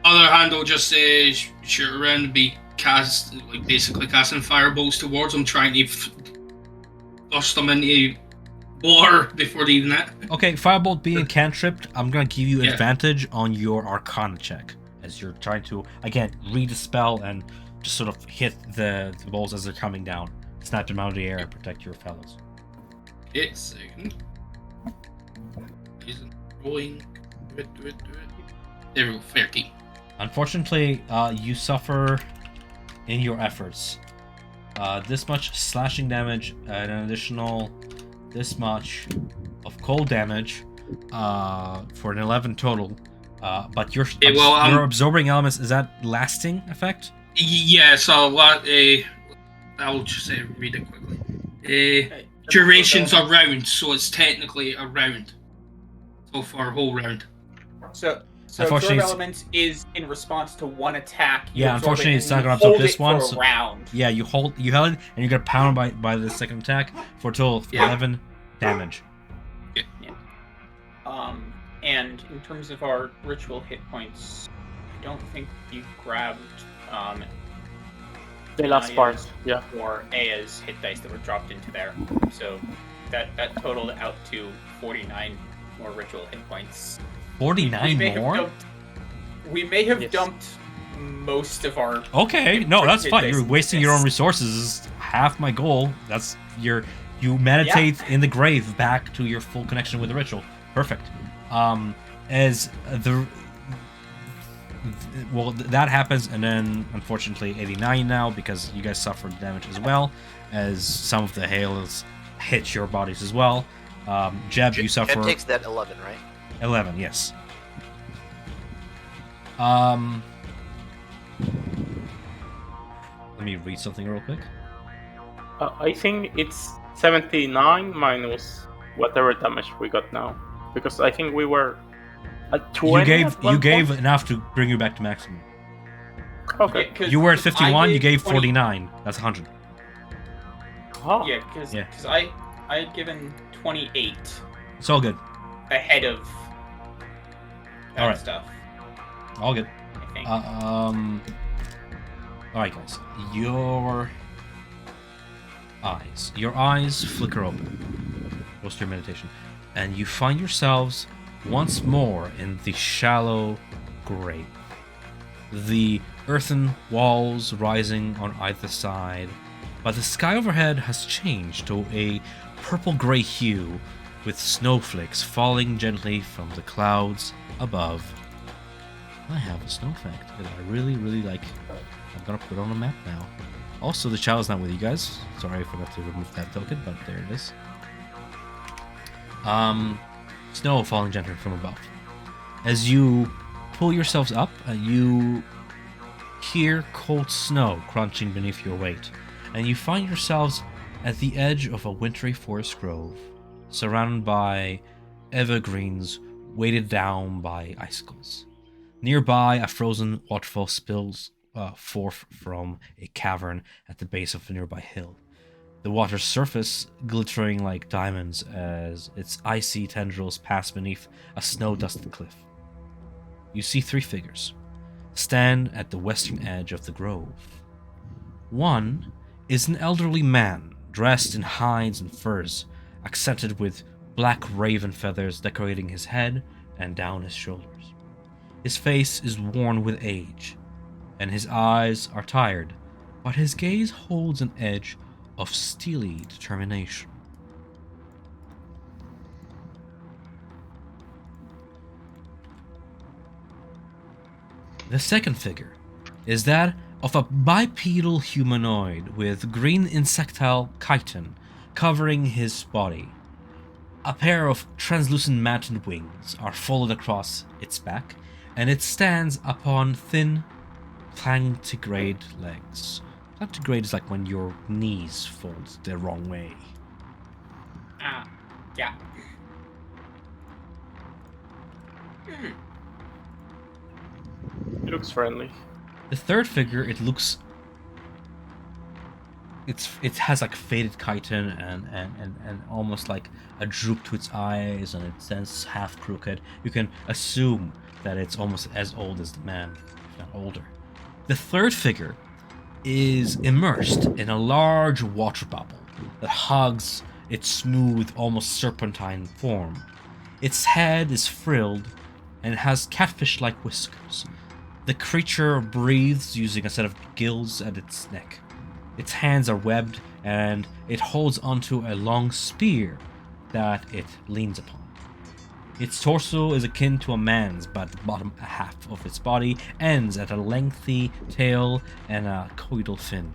Other hand, I'll just shoot around and be basically casting firebolts towards them, trying to bust them into water before they even hit. Okay, Firebolt being cantripped, I'm gonna give you Yeah. advantage on your Arcana check as you're trying to again read the spell and just sort of hit the bolts as they're coming down, snap them out of the air and protect your fellows. Wait a second. Isn't rolling. Do it. There we go, 13. Unfortunately, you suffer in your efforts. This much slashing damage and an additional this much of cold damage for an 11 total. But your absorbing elements, is that lasting effect? Yeah, so I'll just read it quickly. Duration's a round, so it's technically a round. So for a whole round. So absorb elements is in response to one attack. Yeah, unfortunately, it's not gonna absorb this one. For a round. Yeah, you held it, and you get pounded by the second attack for a total of 11 damage. Yeah. And in terms of our ritual hit points, I don't think you grabbed the last part, yeah, or Aya's hit dice that were dropped into there. So that totaled out to 49 more ritual hit points. 49 more? We may have dumped most of our... Okay, no, that's fine. You're wasting your own resources. Is half my goal. That's you meditate in the grave back to your full connection with the ritual. Perfect. That happens, and then unfortunately 89 now because you guys suffered damage as well, as some of the hails hit your bodies as well. Jeb, you suffer. Jeb takes that 11, right? 11, yes. Let me read something real quick. I think it's 79 minus whatever damage we got now, because I think we were at 20. You gave enough to bring you back to maximum. Okay. Yeah, you were at 51. You gave 49. That's 100. Oh. Yeah, because I had given 28. It's all good. Ahead of that all right. stuff. All good. I think. All right, guys. Your eyes flicker open. Post your meditation, and you find yourselves once more in the shallow grave. The earthen walls rising on either side, but the sky overhead has changed to a purple-gray hue, with snowflakes falling gently from the clouds above. I have a snow fact that I really, really like. I'm gonna put it on a map now. Also, the child's not with you guys. Sorry, I forgot to remove that token, but there it is. Snow falling gently from above. As you pull yourselves up, you hear cold snow crunching beneath your weight, and you find yourselves at the edge of a wintry forest grove, surrounded by evergreens weighted down by icicles. Nearby, a frozen waterfall spills forth from a cavern at the base of a nearby hill, the water's surface glittering like diamonds as its icy tendrils pass beneath a snow-dusted cliff. You see 3 figures stand at the western edge of the grove. One is an elderly man dressed in hides and furs, accented with black raven feathers decorating his head and down his shoulders. His face is worn with age, and his eyes are tired, but his gaze holds an edge of steely determination. The second figure is that of a bipedal humanoid with green insectile chitin covering his body. A pair of translucent matted wings are folded across its back, and it stands upon thin, plantigrade legs. Plantigrade is like when your knees fold the wrong way. Yeah. It looks friendly. The third figure, it has like faded chitin and almost like a droop to its eyes, and it stands half crooked. You can assume that it's almost as old as the man, if not older. The third figure is immersed in a large water bubble that hugs its smooth, almost serpentine form. Its head is frilled and has catfish-like whiskers. The creature breathes using a set of gills at its neck. Its hands are webbed, and it holds onto a long spear that it leans upon. Its torso is akin to a man's, but the bottom half of its body ends at a lengthy tail and a coital fin.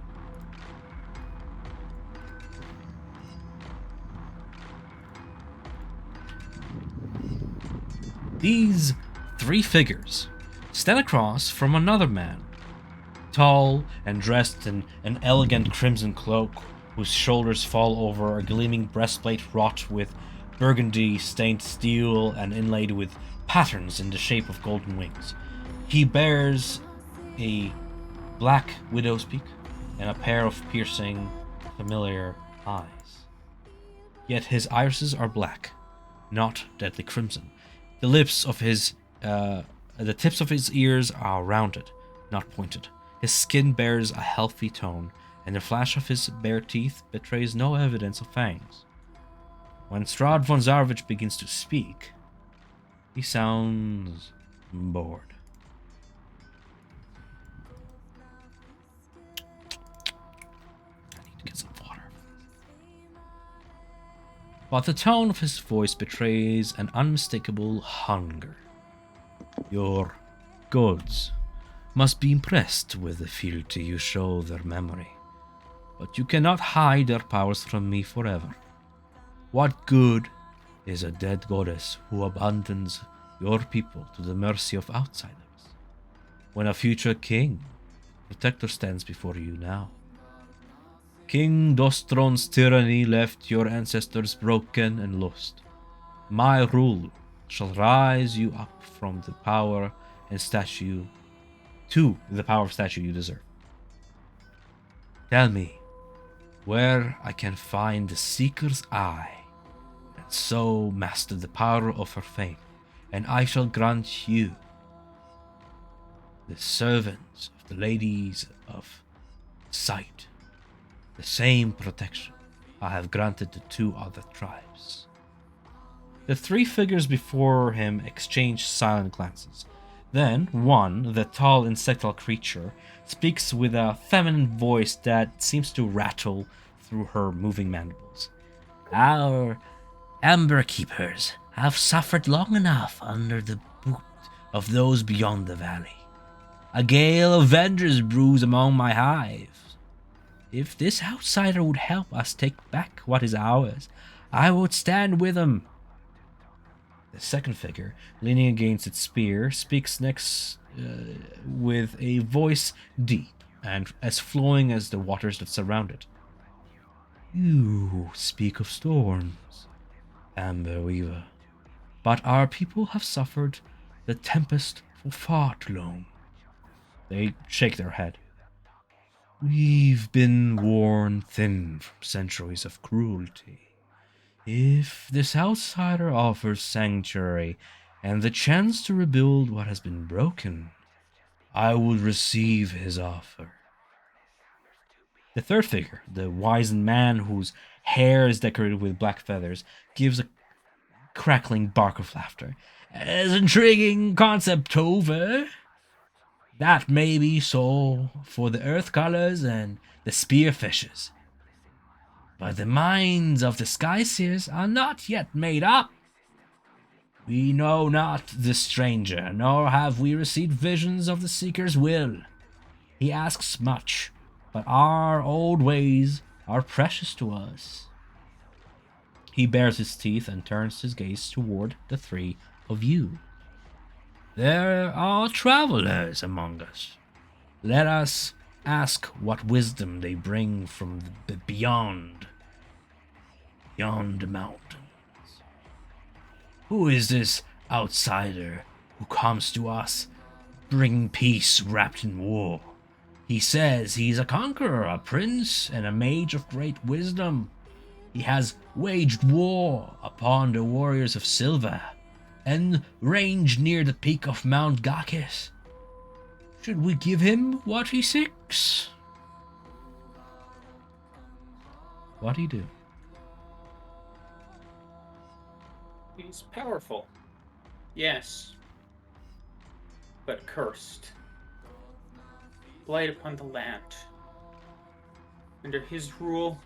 These three figures stand across from another man, tall and dressed in an elegant crimson cloak, whose shoulders fall over a gleaming breastplate wrought with burgundy-stained steel and inlaid with patterns in the shape of golden wings. He bears a black widow's peak and a pair of piercing, familiar eyes. Yet his irises are black, not deadly crimson. The tips of his ears are rounded, not pointed. His skin bears a healthy tone, and the flash of his bare teeth betrays no evidence of fangs. When Strahd von Zarovich begins to speak, he sounds bored. I need to get some water. But the tone of his voice betrays an unmistakable hunger. Your gods must be impressed with the fealty you show their memory, but you cannot hide their powers from me forever. What good is a dead goddess who abandons your people to the mercy of outsiders, when a future king, protector, stands before you now? King Dostron's tyranny left your ancestors broken and lost. My rule shall rise you up from the power and statue to the power of statue you deserve. Tell me where I can find the Seeker's Eye, and so master the power of her fame, and I shall grant you, the servants of the ladies of Sight, the same protection I have granted the two other tribes. The three figures before him exchange silent glances. Then one, the tall insectile creature, speaks with a feminine voice that seems to rattle through her moving mandibles. Our Amber Keepers have suffered long enough under the boot of those beyond the valley. A gale of vengeance brews among my hives. If this outsider would help us take back what is ours, I would stand with him. The second figure, leaning against its spear, speaks next with a voice deep and as flowing as the waters that surround it. You speak of storms, Amber Weaver, but our people have suffered the tempest for far too long. They shake their head. We've been worn thin from centuries of cruelty. If this outsider offers sanctuary and the chance to rebuild what has been broken, I would receive his offer. The third figure, the wizened man whose hair is decorated with black feathers, gives a crackling bark of laughter. As intriguing concept, Tove. That may be so for the earth colors and the spear fishes. But the minds of the Skyseers are not yet made up. We know not the stranger, nor have we received visions of the Seeker's will. He asks much, but our old ways are precious to us. He bares his teeth and turns his gaze toward the three of you. There are travelers among us. Let us ask what wisdom they bring from the beyond the mountains. Who is this outsider who comes to us bringing peace wrapped in war? He says he's a conqueror, a prince, and a mage of great wisdom. He has waged war upon the warriors of Silva and ranged near the peak of Mount Gakis. Should we give him what he seeks? What do you do? He's powerful. Yes. But cursed. Blight upon the land. Under his rule,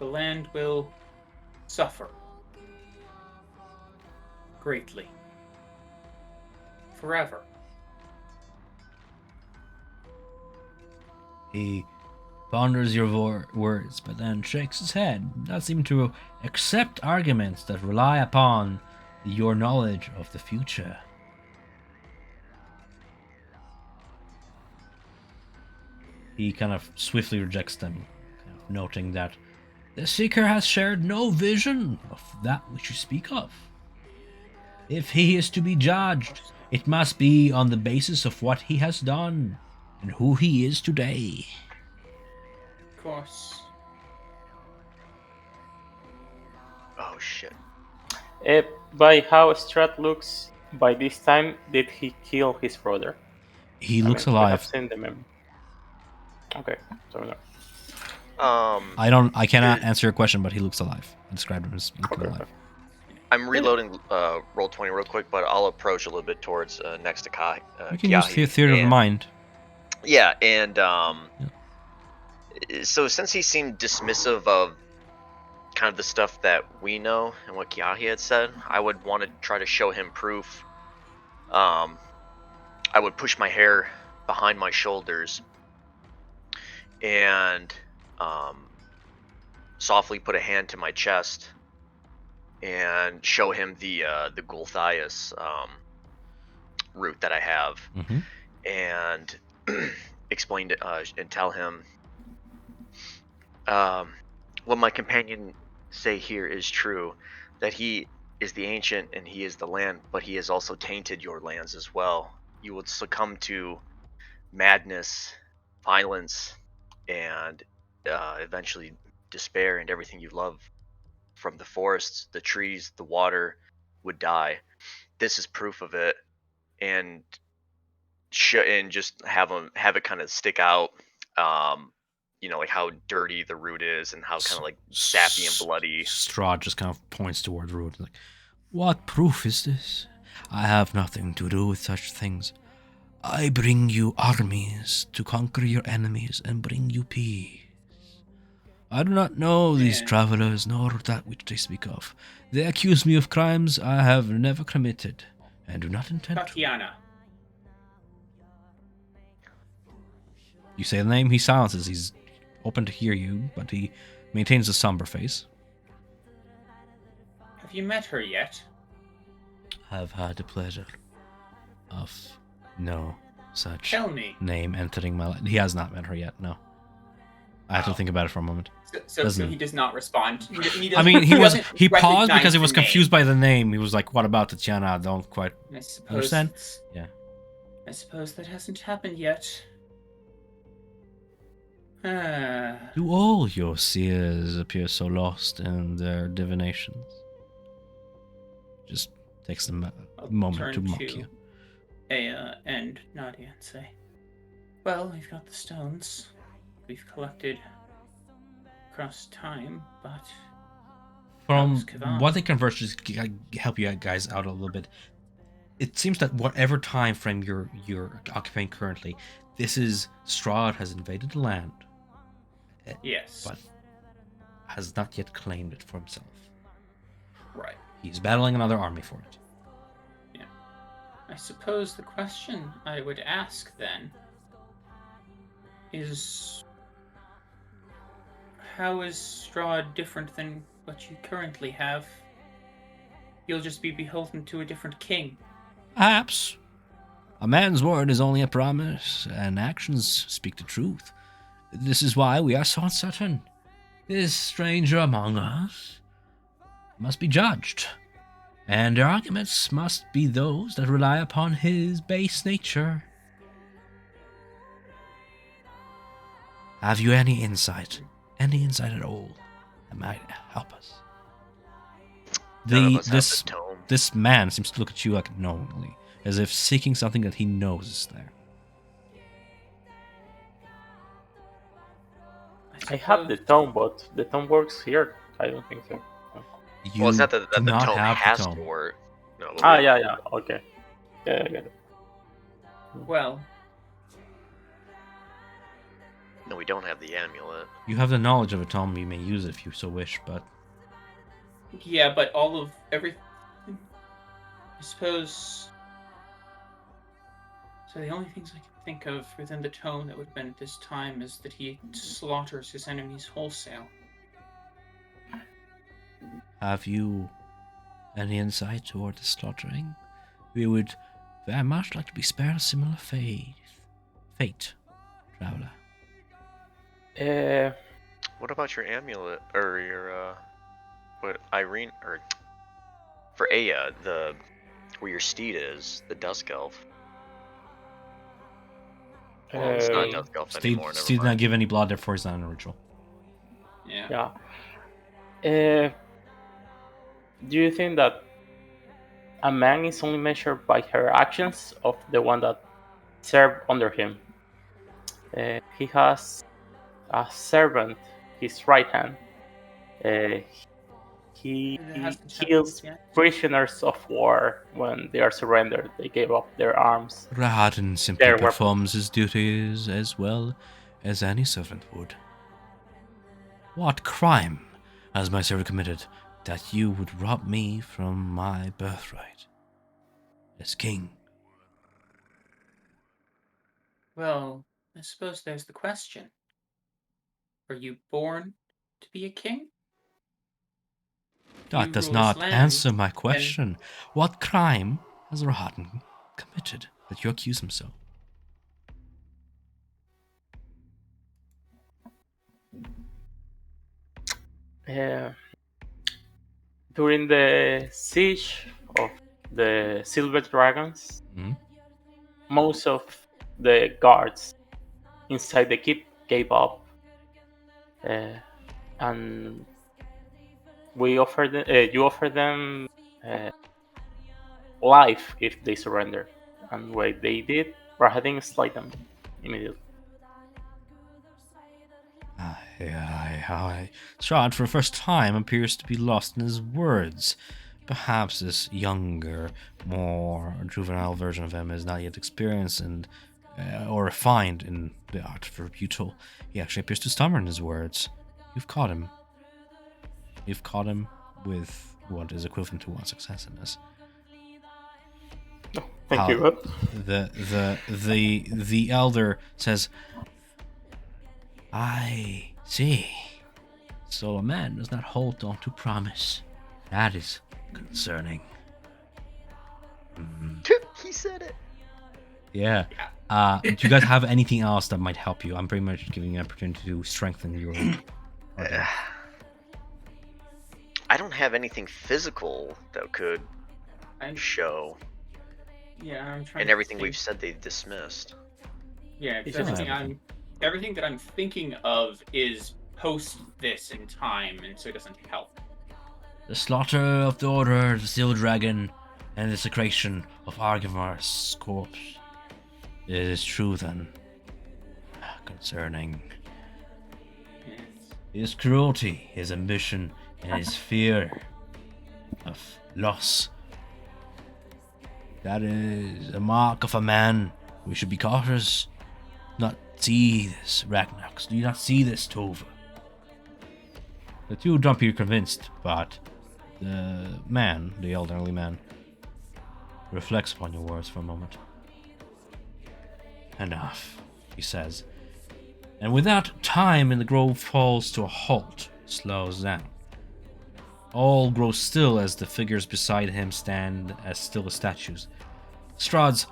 the land will suffer. greatly. Forever. He ponders your words, but then shakes his head, not seeming to accept arguments that rely upon your knowledge of the future. He kind of swiftly rejects them, kind of noting that the Seeker has shared no vision of that which you speak of. If he is to be judged, it must be on the basis of what he has done and who he is today. Of course. Oh shit. By how Strahd looks, by this time, did he kill his brother? He I looks mean, we have alive. seen the mem- Okay, so no. I cannot answer your question, but he looks alive. I described him as looking Okay. alive. I'm reloading Roll20 real quick, but I'll approach a little bit towards next to You can use Kyahi. theater of the mind. Yeah, and so since he seemed dismissive of kind of the stuff that we know and what Kyahi had said, I would want to try to show him proof. I would push my hair behind my shoulders and softly put a hand to my chest and show him the Gulthias route that I have, Mm-hmm. and explain it and tell him what my companion say here is true, that he is the ancient and he is the land, but he has also tainted your lands as well. You will succumb to madness, violence, and eventually despair, and everything you love from the forests, the trees, the water would die. This is proof of it, and just have it kind of stick out. Like how dirty the root is and how kind of like sappy and bloody. Strahd just kind of points toward the road, like, "What proof is this? I have nothing to do with such things. I bring you armies to conquer your enemies and bring you peace. I do not know these travelers nor that which they speak of. They accuse me of crimes I have never committed and do not intend to." Tatiana. You say the name, he silences. He's open to hear you, but he maintains a somber face. Have you met her yet? I've had the pleasure of no such Tell me. name entering my life. He has not met her yet, no. I have to think about it for a moment. So he does not respond. He I mean, he doesn't paused because he was recognize the name. confused by the name. He was like, "What about Tatiana? I don't quite I suppose understand." it's- Yeah. I suppose that hasn't happened yet. Do all your seers appear so lost in their divinations? Just takes them a I'll moment to turn mock to you. Aya and Nadia and say, "Well, we've got the stones. We've collected across time, but From how's Kavan?" what they converge, just help you guys out a little bit. It seems that whatever time frame you're occupying currently, this is Strahd has invaded the land, Yes. but has not yet claimed it for himself. Right. He's battling another army for it. I suppose the question I would ask then is, how is Strahd different than what you currently have? You'll just be beholden to a different king. Perhaps. A man's word is only a promise, and actions speak the truth. This is why we are so uncertain. This stranger among us must be judged, and their arguments must be those that rely upon his base nature. Have you any insight at all that might help us? None of us have the tome. This man seems to look at you like knowingly, as if seeking something that he knows is there. I have the tome, but the tome works here. I don't think so. You Well, it's not that do the not tome have has the to tome. work. No, Yeah. Okay. Yeah, I get it. Well, No, we don't have the amulet. You have the knowledge of a tome. You may use it if you so wish, but yeah, but all of every I suppose. So the only things I can think of within the tone that would have been at this time is that he slaughters his enemies wholesale. Have you any insight toward the slaughtering? We would very much like to be spared a similar fate, traveler. What about your amulet or your what Irene or for Aya, the where your steed is, the Dusk Elf? Well, it's not Dusk Elf anymore. Steve did not give any blood, therefore he's not in a ritual. Yeah. Yeah. Do you think that a man is only measured by her actions of the one that served under him? He has a servant, his right hand. He kills prisoners of war when they are surrendered. They gave up their arms. Rahadin simply performs his duties as well as any servant would. What crime has my servant committed that you would rob me from my birthright as king? Well, I suppose there's the question. Were you born to be a king? That does not answer my question. What crime has Rahadin committed that you accuse him so? During the siege of the Silver Dragons, most of the guards inside the keep gave up, and you offer them life if they surrender. And when they did, Rahadin slayed them immediately. Strahd, for the first time, appears to be lost in his words. Perhaps this younger, more juvenile version of him is not yet experienced or refined in the art of rebuttal. He actually appears to stammer in his words. You've caught him. You've caught him with what is equivalent to one success in this. Thank you. The elder says, I see. So a man does not hold on to promise. That is concerning. He said it. Yeah. Do you guys have anything else that might help you? I'm pretty much giving you an opportunity to strengthen your... I don't have anything physical that could show. Yeah, I'm trying. And everything we've said they dismissed. Yeah, everything that I'm thinking of is post this in time, and so it doesn't help. The slaughter of the Order of the Silver Dragon and the desecration of Argimar's corpse. It is true then. Concerning his cruelty, his ambition, and his fear of loss. That is a mark of a man. We should be cautious. Not see this, Ragnax. Do you not see this, Tova? The two don't appear convinced, but the man, the elderly man, reflects upon your words for a moment. Enough, he says. And with that, time in the grove falls to a halt, slows down. All grow still as the figures beside him stand as still as statues. Strahd's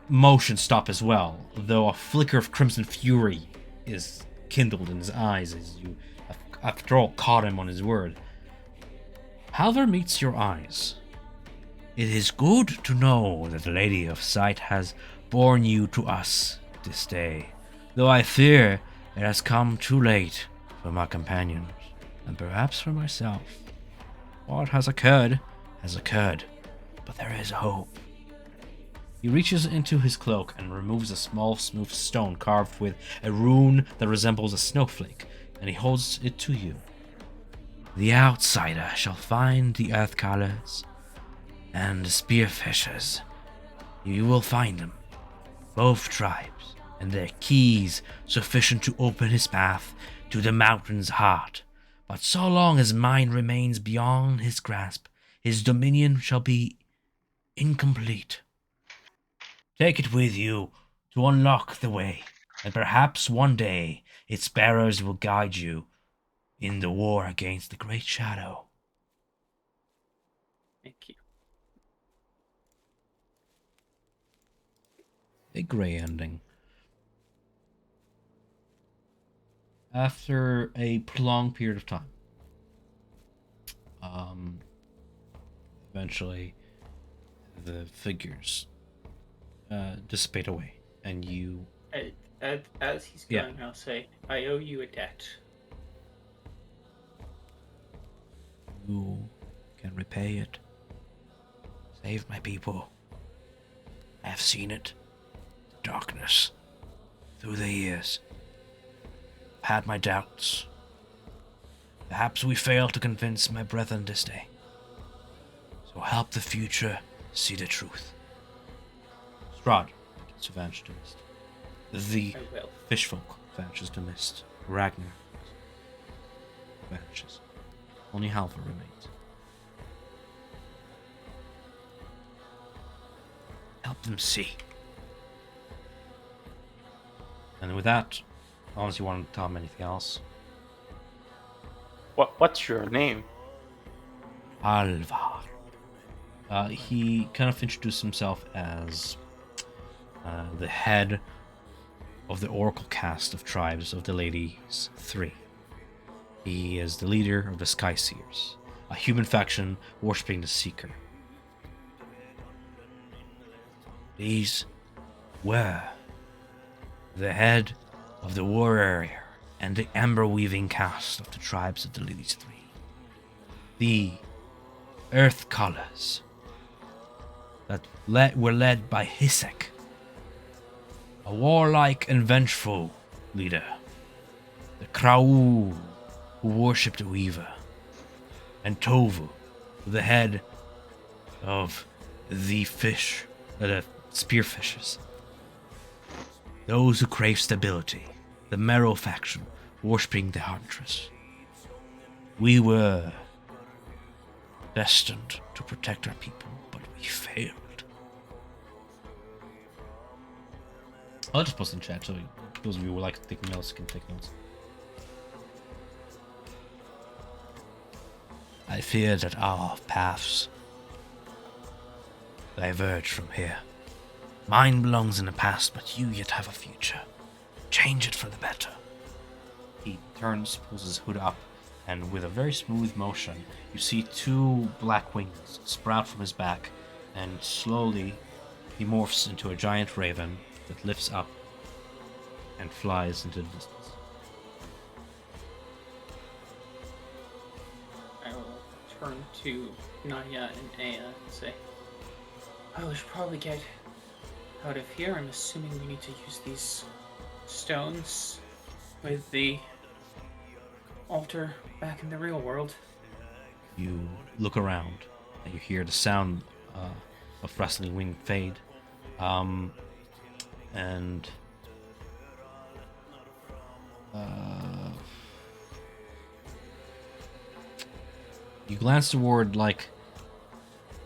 motion stop as well, though a flicker of crimson fury is kindled in his eyes as you, after all, caught him on his word. Halvor meets your eyes. It is good to know that the Lady of Sight has borne you to us this day, though I fear it has come too late for my companions, and perhaps for myself. What has occurred, but there is hope. He reaches into his cloak and removes a small smooth stone carved with a rune that resembles a snowflake, and he holds it to you. The outsider shall find the earth colors and the spearfishers. You will find them, both tribes, and their keys sufficient to open his path to the mountain's heart. But so long as mine remains beyond his grasp, his dominion shall be incomplete. Take it with you to unlock the way, and perhaps one day its bearers will guide you in the war against the Great Shadow. Thank you. A grey ending. After a prolonged period of time, eventually the figures dissipate away, and you As he's Yeah. going, I'll say, I owe you a debt. you can repay it. Save my people. I have seen it. The darkness. Through the years. I've had my doubts. Perhaps we failed to convince my brethren this day. So help the future see the truth. Strahd begins to vanish to mist. The I will. fishfolk vanishes to mist. Ragnar vanishes. Only Halvar remains. Help them see. And with that, unless you want to tell him anything else, What's your name? Alvar. He kind of introduced himself as the head of the Oracle caste of tribes of the Ladies 3. He is the leader of the Sky Seers, a human faction worshipping the Seeker. These were the head of the Warrior and the Ember Weaving caste of the tribes of the Ladies 3. The Earth Colors that were led by Hisek, a warlike and vengeful leader. The Kraul, who worshipped the Weaver, and Tovu, the head of the fish, the spearfishes. Those who crave stability, the Merrow faction, worshipping the Huntress. We were destined to protect our people, but we failed. I'll just post in chat so those of you who would like to take notes can take notes. I fear that our paths diverge from here. Mine belongs in the past, but you yet have a future. Change it for the better. He turns, pulls his hood up, and with a very smooth motion, you see two black wings sprout from his back, and slowly he morphs into a giant raven that lifts up and flies into the distance. I will turn to Naya and Aya and say, we should probably get out of here. I'm assuming we need to use these stones with the altar back in the real world. You look around, and you hear the sound of rustling wing fade. You glance toward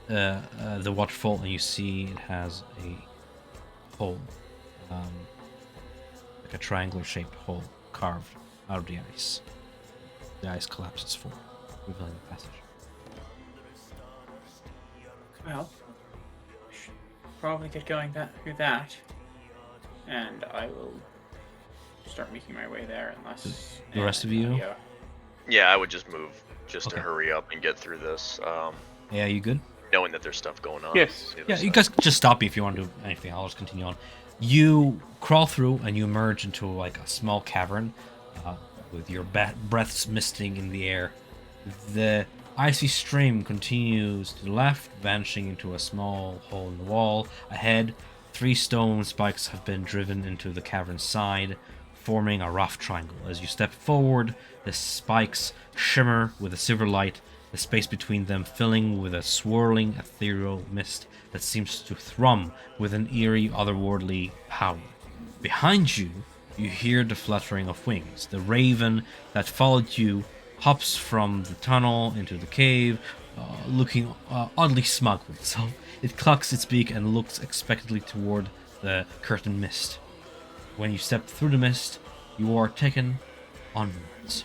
the waterfall, and you see it has a hole, like a triangular shaped hole carved out of the ice. The ice collapses forward, revealing the passage. Well, we should probably get going through that, and I will start making my way there unless... The rest of you? Yeah, I would just move just to Okay. hurry up and get through this, Yeah, you good? knowing that there's stuff going on. Yes. on the other Yeah, you side. guys can just stop me if you want to do anything. I'll just continue on. You crawl through and you emerge into like a small cavern with your breaths misting in the air. The icy stream continues to the left, vanishing into a small hole in the wall. Ahead, 3 stone spikes have been driven into the cavern's side, forming a rough triangle. As you step forward, the spikes shimmer with a silver light, the space between them filling with a swirling ethereal mist that seems to thrum with an eerie otherworldly power. Behind you, you hear the fluttering of wings. The raven that followed you hops from the tunnel into the cave, looking oddly smug with itself. It clucks its beak and looks expectantly toward the curtain mist. When you step through the mist, you are taken onwards.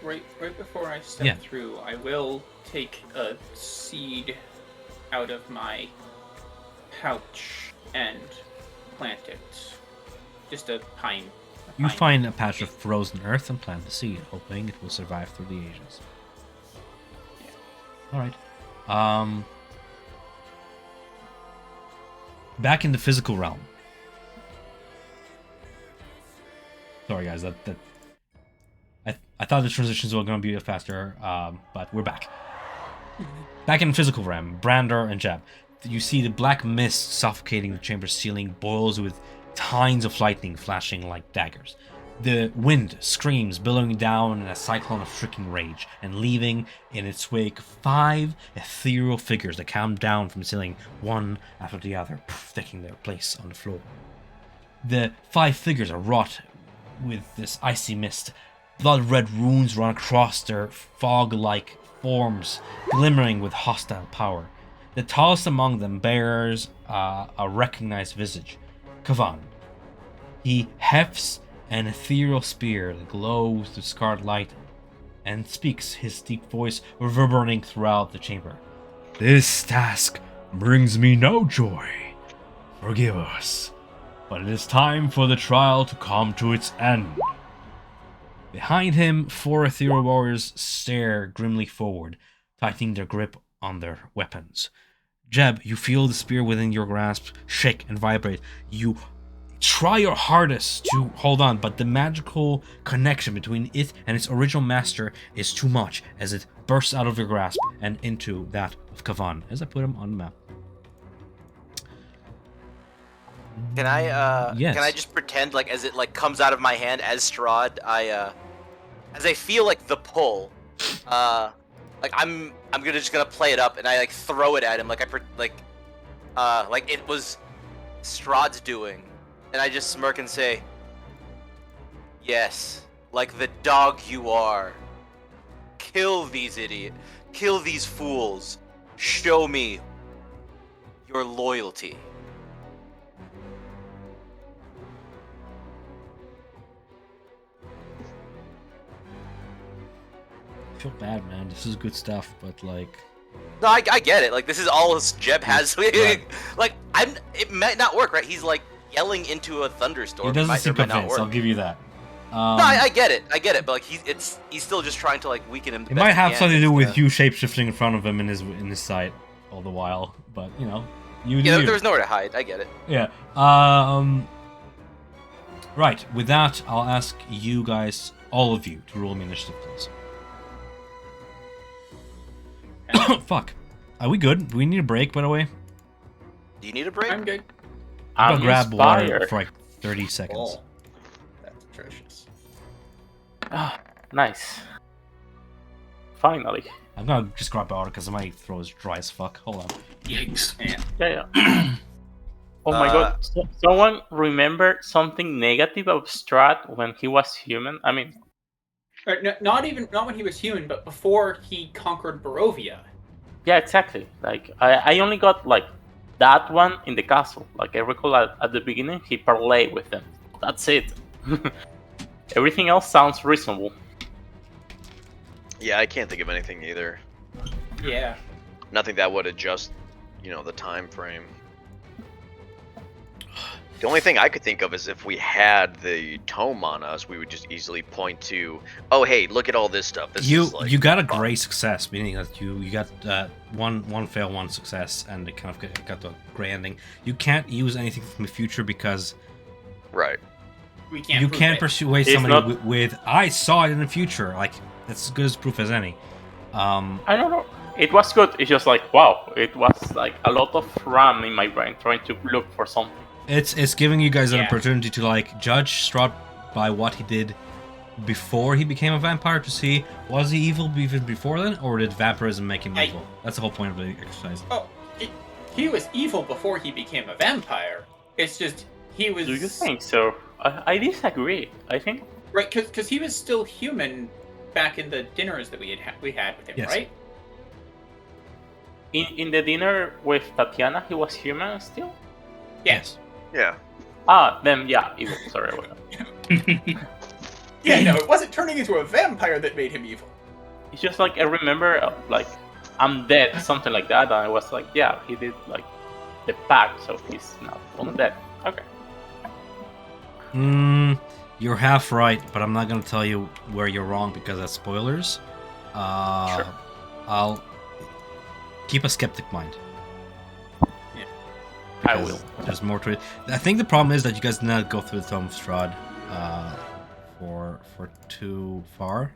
Right before I step through, I will take a seed out of my pouch and plant it. Just a pine. You find a patch of frozen earth and plant the seed, hoping it will survive through the ages. Yeah. Alright. Back in the physical realm. Sorry guys, I thought the transitions were going to be faster, but we're back. Back in physical realm, Brander and Jeb. You see the black mist suffocating the chamber's ceiling boils with tines of lightning flashing like daggers. The wind screams, billowing down in a cyclone of shrieking rage, and leaving in its wake 5 ethereal figures that come down from the ceiling, one after the other, taking their place on the floor. The 5 figures are wrought with this icy mist. Blood-red runes run across their fog-like forms, glimmering with hostile power. The tallest among them bears a recognized visage, Kavan. He hefts an ethereal spear that glows with scarlet light and speaks, his deep voice reverberating throughout the chamber. This task brings me no joy. Forgive us, but it is time for the trial to come to its end. Behind him, 4 ethereal warriors stare grimly forward, tightening their grip on their weapons. Jeb, you feel the spear within your grasp shake and vibrate. You try your hardest to hold on, but the magical connection between it and its original master is too much as it bursts out of your grasp and into that of Kavan, as I put him on the map. Can I Yes. can I just pretend like as it like comes out of my hand as Strahd, as I feel like the pull, like I'm gonna play it up and I like throw it at him like like it was Strahd's doing, and I just smirk and say, "Yes, like the dog you are. Kill these idiots. Kill these fools. Show me your loyalty." I feel bad, man. This is good stuff, but like... No, I get it. Like, this is all Jeb has. Right. Like, it might not work, right? He's like yelling into a thunderstorm. It doesn't seem might not convinced, work. I'll give you that. No, I get it. But like he's still just trying to like weaken him. It might have something to do with you shapeshifting in front of him in his sight all the while, but you know, you do. There's nowhere to hide. I get it. Yeah. Right. With that, I'll ask you guys, all of you, to roll me initiative, please. Fuck. Are we good? Do we need a break, by the way? Do you need a break? I'm good. I'll I'm grab water inspired. for like 30 seconds. Oh, that's atrocious. Ah, nice. Finally. I'm gonna just grab water because my throat is dry as fuck. Hold on. Yikes. Yeah. Oh my god. Someone remember something negative of Strahd when he was human? I mean, Not when he was human, but before he conquered Barovia. yeah, exactly. Like, I only got, like, that one in the castle. Like, I recall at the beginning, he parlayed with them. That's it. Everything else sounds reasonable. Yeah, I can't think of anything either. Yeah. Nothing that would adjust, the time frame. The only thing I could think of is if we had the tome on us, we would just easily point to, oh hey, look at all this stuff. This is like You got a fun. great success, meaning that you got one fail, one success, and it kind of got the great ending. You can't use anything from the future because Right. We can't. you prove can't it. persuade It's somebody not- with I saw it in the future. Like that's as good as proof as any. I don't know. It was good. It's just like, wow. It was like a lot of RAM in my brain trying to look for something. It's giving you guys an Yeah. opportunity to like judge Strahd by what he did before he became a vampire to see was he evil even before then, or did vampirism make him evil? That's the whole point of the exercise. Oh, he was evil before he became a vampire. It's just he was. Do you think so? I disagree. I think Right, because he was still human back in the dinners that we had with him, Yes. right? In the dinner with Tatiana, he was human still. Yes. Yeah. Ah, then yeah, evil. Sorry. Yeah, no, it wasn't turning into a vampire that made him evil. It's just like I remember, like I'm dead, something like that, and I was like, yeah, he did like the pact, so he's now undead. Okay. You're half right, but I'm not gonna tell you where you're wrong because that's spoilers. Sure. I'll keep a skeptic mind. Yeah. I Because will. There's more to it. I think the problem is that you guys did not go through the Tome of Strahd for too far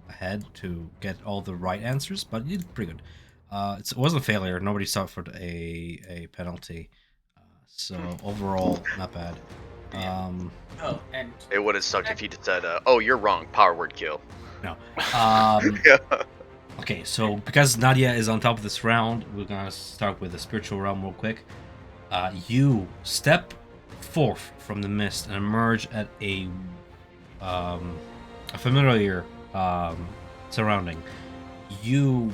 ahead to get all the right answers, but you did pretty good. It wasn't a failure. Nobody suffered a penalty, so overall not bad. Oh, and It would have sucked if he just said, "Oh, you're wrong. Power word kill." No. Yeah. Okay, so because Nadia is on top of this round, we're gonna start with the spiritual realm real quick. You step forth from the mist and emerge at a familiar surrounding. You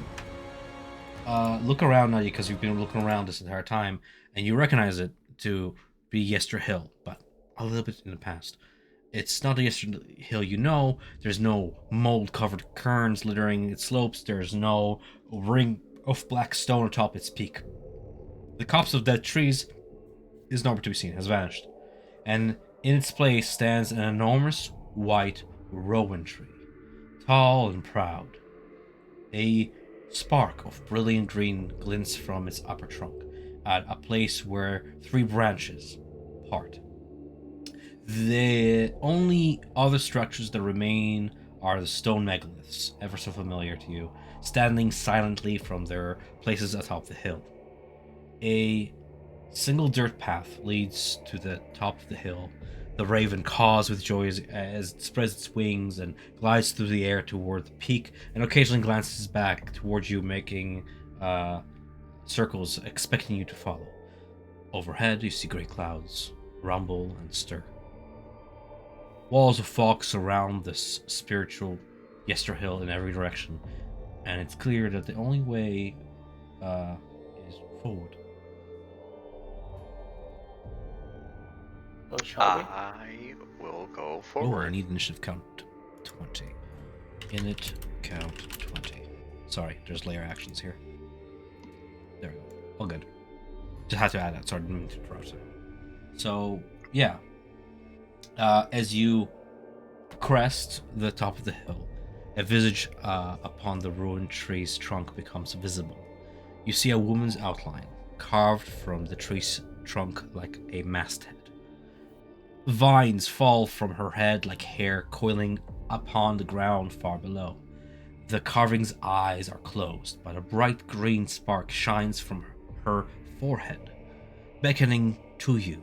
look around Nadia because you've been looking around this entire time, and you recognize it to be Yester Hill, but a little bit in the past. It's not a Yester Hill you know. There's no mold-covered cairns littering its slopes. There's no ring of black stone atop its peak. The copse of dead trees is nowhere to be seen, has vanished. And in its place stands an enormous white rowan tree, tall and proud. A spark of brilliant green glints from its upper trunk at a place where 3 branches part. The only other structures that remain are the stone megaliths, ever so familiar to you, standing silently from their places atop the hill. A single dirt path leads to the top of the hill. The raven caws with joy as it spreads its wings and glides through the air toward the peak, and occasionally glances back towards you, making circles, expecting you to follow. Overhead, you see great clouds rumble and stir. Walls of fog surround this spiritual Yester Hill in every direction, and it's clear that the only way is forward. So shall we? I will go Oh, forward. I need initiative count 20. Init count 20. Sorry, there's layer actions here. There we go. All good. Just had to add that. Sorry, didn't mean to interrupt it. So, yeah. As you crest the top of the hill, a visage upon the ruined tree's trunk becomes visible. You see a woman's outline, carved from the tree's trunk like a masthead. Vines fall from her head like hair coiling upon the ground far below. The carving's eyes are closed, but a bright green spark shines from her forehead, beckoning to you.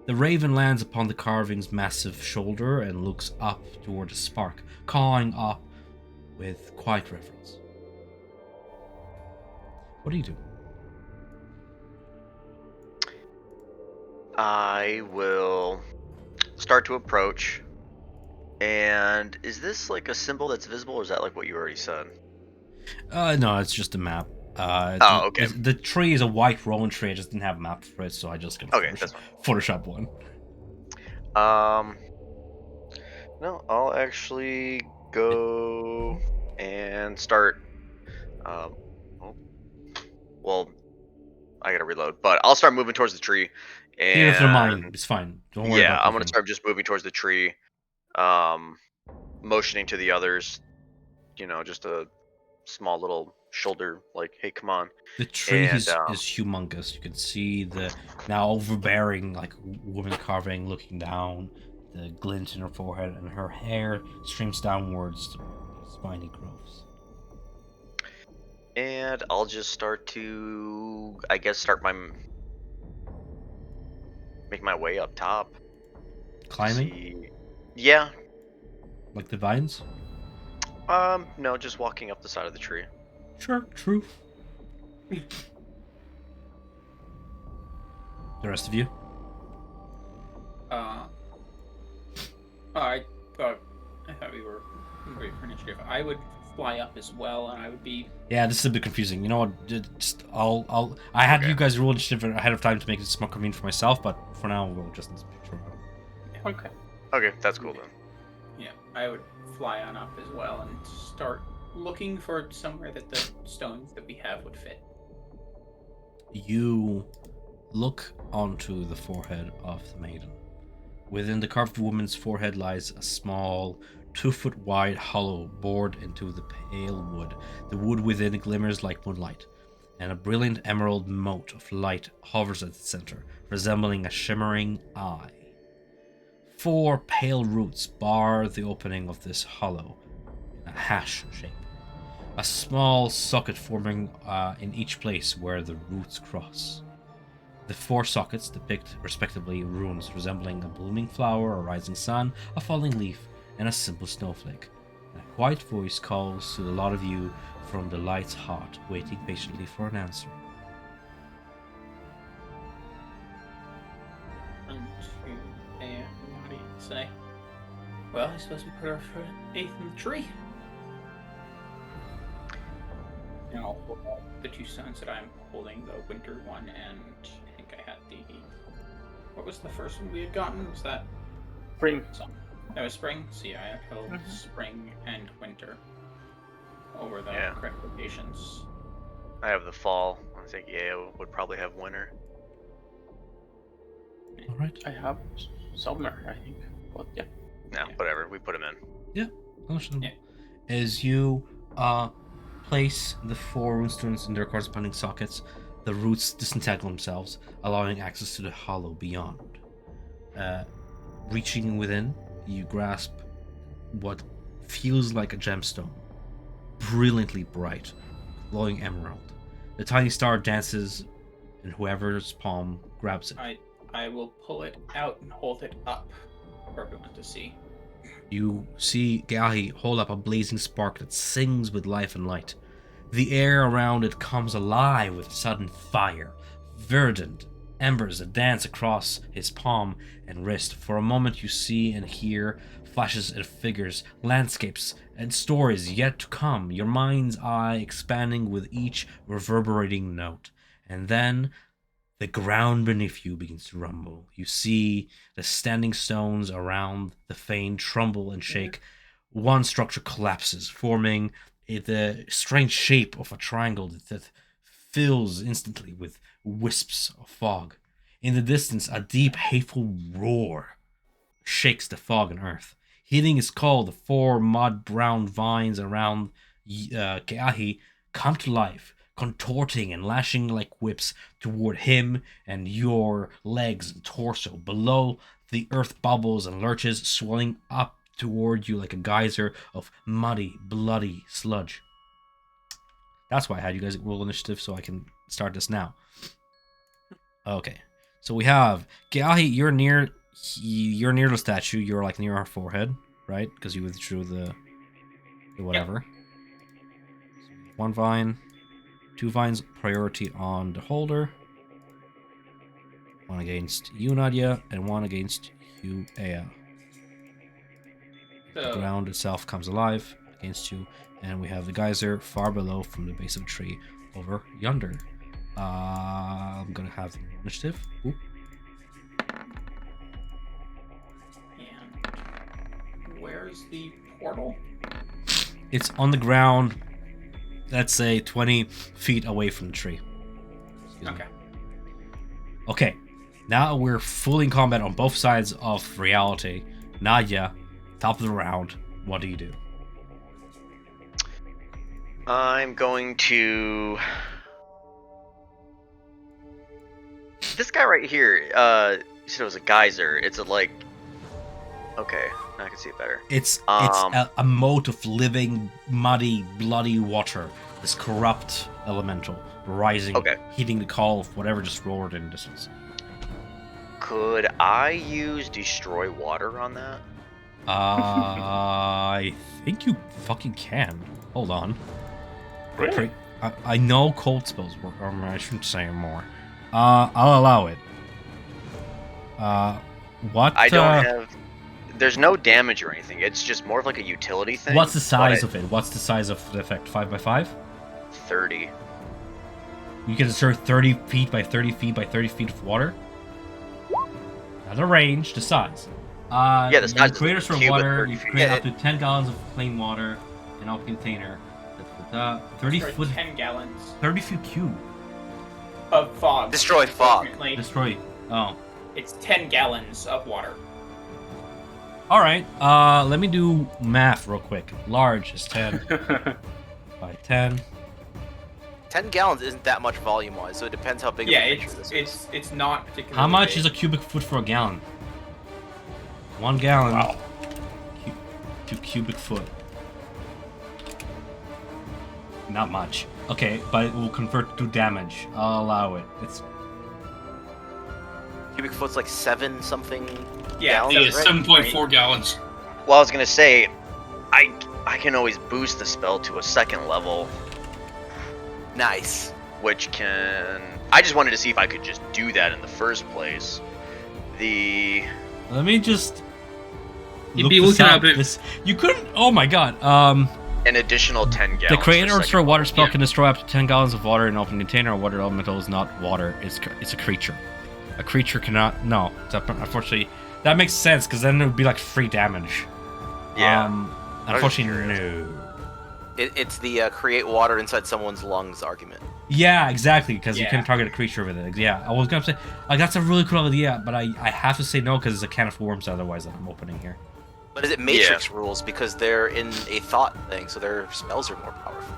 The raven lands upon the carving's massive shoulder and looks up toward the spark, cawing up with quiet reverence. What do you do? I will start to approach. And is this like a symbol that's visible, or is that like what you already said? No, it's just a map. Oh, okay. The tree is a white rowan tree. I just didn't have a map for it, so I just Okay, that's fine. Photoshop one. No, I'll actually go and start. Well, I gotta reload, but I'll start moving towards the tree. Theater of the And mind. It's fine. Don't worry yeah, about I'm gonna clicking. start just moving towards the tree, motioning to the others. Just a small little shoulder, like, "Hey, come on." The tree And is humongous. You can see the now overbearing, like, woman carving looking down, the glint in her forehead, and her hair streams downwards to spiny growths. And I'll just start to, I guess, make my way up top. Climbing? See, yeah. Like the vines? No, just walking up the side of the tree. Sure, true. The rest of you? I thought we were great for initiative. I would fly up as well, and I would be. Yeah, this is a bit confusing. You know what? I had Okay. you guys roll initiative ahead of time to make this more convenient for myself, but for now we'll just picture. Okay. Okay, that's cool then. Yeah, I would fly on up as well and start looking for somewhere that the stones that we have would fit. You look onto the forehead of the maiden. Within the carved woman's forehead lies a small, 2-foot wide hollow bored into the pale wood. The wood within glimmers like moonlight, and a brilliant emerald mote of light hovers at its center, resembling a shimmering eye. 4 pale roots bar the opening of this hollow in a hash shape. A small socket forming in each place where the roots cross. The 4 sockets depict respectively runes resembling a blooming flower, a rising sun, a falling leaf, and a simple snowflake. And a quiet voice calls to the lot of you from the light's heart, waiting patiently for an answer. What do you say? Well, I suppose we put our foot eighth in the tree. And I'll hold out the 2 stones that I'm holding, the winter one, and I think I had the. What was the first one we had gotten? Was that Spring. that was spring? So yeah, I had held spring and winter over the Yeah. correct locations. I have the fall. I think would probably have winter. All right. I have summer, I think. But yeah. No, whatever. We put them in. Understandable. Yeah. As you place the 4 runestones in their corresponding sockets, the roots disentangle themselves, allowing access to the hollow beyond. Reaching within, you grasp what feels like a gemstone, brilliantly bright, glowing emerald. The tiny star dances, and whoever's palm grabs it. I will pull it out and hold it up for everyone to see. You see Gahi hold up a blazing spark that sings with life and light. The air around it comes alive with sudden fire, verdant embers that dance across his palm and wrist. For a moment you see and hear flashes of figures, landscapes, and stories yet to come, your mind's eye expanding with each reverberating note. And then the ground beneath you begins to rumble. You see the standing stones around the Fane tremble and shake. One structure collapses, forming the strange shape of a triangle that fills instantly with wisps of fog. In the distance, a deep, hateful roar shakes the fog and earth. Hitting his call, the 4 mud-brown vines around Keahi come to life, contorting and lashing like whips toward him and your legs and torso. Below, the earth bubbles and lurches, swelling up toward you like a geyser of muddy, bloody sludge. That's why I had you guys roll initiative, so I can start this now. Okay, so we have Keahi. You're near the statue. You're like near our forehead, right? Because you withdrew the whatever. Yep. 1 vine. 2 vines, priority on the holder. 1 against you, Nadia, and 1 against you, Aya. The ground itself comes alive against you, and we have the geyser far below from the base of the tree over yonder. I'm gonna have the initiative. Ooh. And where's the portal? It's on the ground, let's say 20 feet away from the tree. Okay. Okay, now we're fully in combat on both sides of reality. Nadia, top of the round, what do you do? I'm going to. This guy right here, you said it was a geyser. It's like. Okay, now I can see it better. It's a moat of living, muddy, bloody water. This corrupt elemental rising, heeding the call of whatever just roared in the distance. Could I use destroy water on that? I think you fucking can. Hold on. Really? I know cold spells work. I shouldn't say more. I'll allow it. What? I don't have there's no damage or anything. It's just more of like a utility thing. What's the size of it? What's the size of the effect? 5x5? 30. You can insert 30 feet by 30 feet by 30 feet of water. Not the range, the size. Yeah, the size is creators for cubic water. per You feet. can create up to 10 gallons of plain water in a container. 30 For foot, 10 gallons 30 feet cube. of fog. Destroy fog. Unfortunately, Destroy. Oh. it's 10 gallons of water. All right. Let me do math real quick. Large is 10 by 10. 10 gallons isn't that much volume-wise, so it depends how big Yeah, of a picture this is. it's not particularly. How much big. is a cubic foot for a gallon? 1 gallon. Wow. 2 cubic foot. Not much. Okay, but it will convert to damage. I'll allow it. It's Cubic foot's like 7 something Yeah, gallons, Yeah, right? 7.4 gallons. Well, I was gonna say, I can always boost the spell to a 2nd level, Nice. which can. I just wanted to see if I could just do that in the first place. Let me just. You'd look be this looking up. at it. This you couldn't. Oh my god. An additional 10 gallons. The creator for or second water level. spell Yeah. can destroy up to 10 gallons of water in an open container. A water elemental is not water. It's a creature. A creature cannot. No. Unfortunately, that makes sense because then it would be like free damage. Yeah. Unfortunately, no. It's the create water inside someone's lungs argument. Yeah, exactly, because you Yeah. can target a creature with it. Yeah, I was gonna say, like, that's a really cool idea, but I have to say no because it's a can of worms otherwise that I'm opening here. But is it Matrix rules because they're in a thought thing, so their spells are more powerful?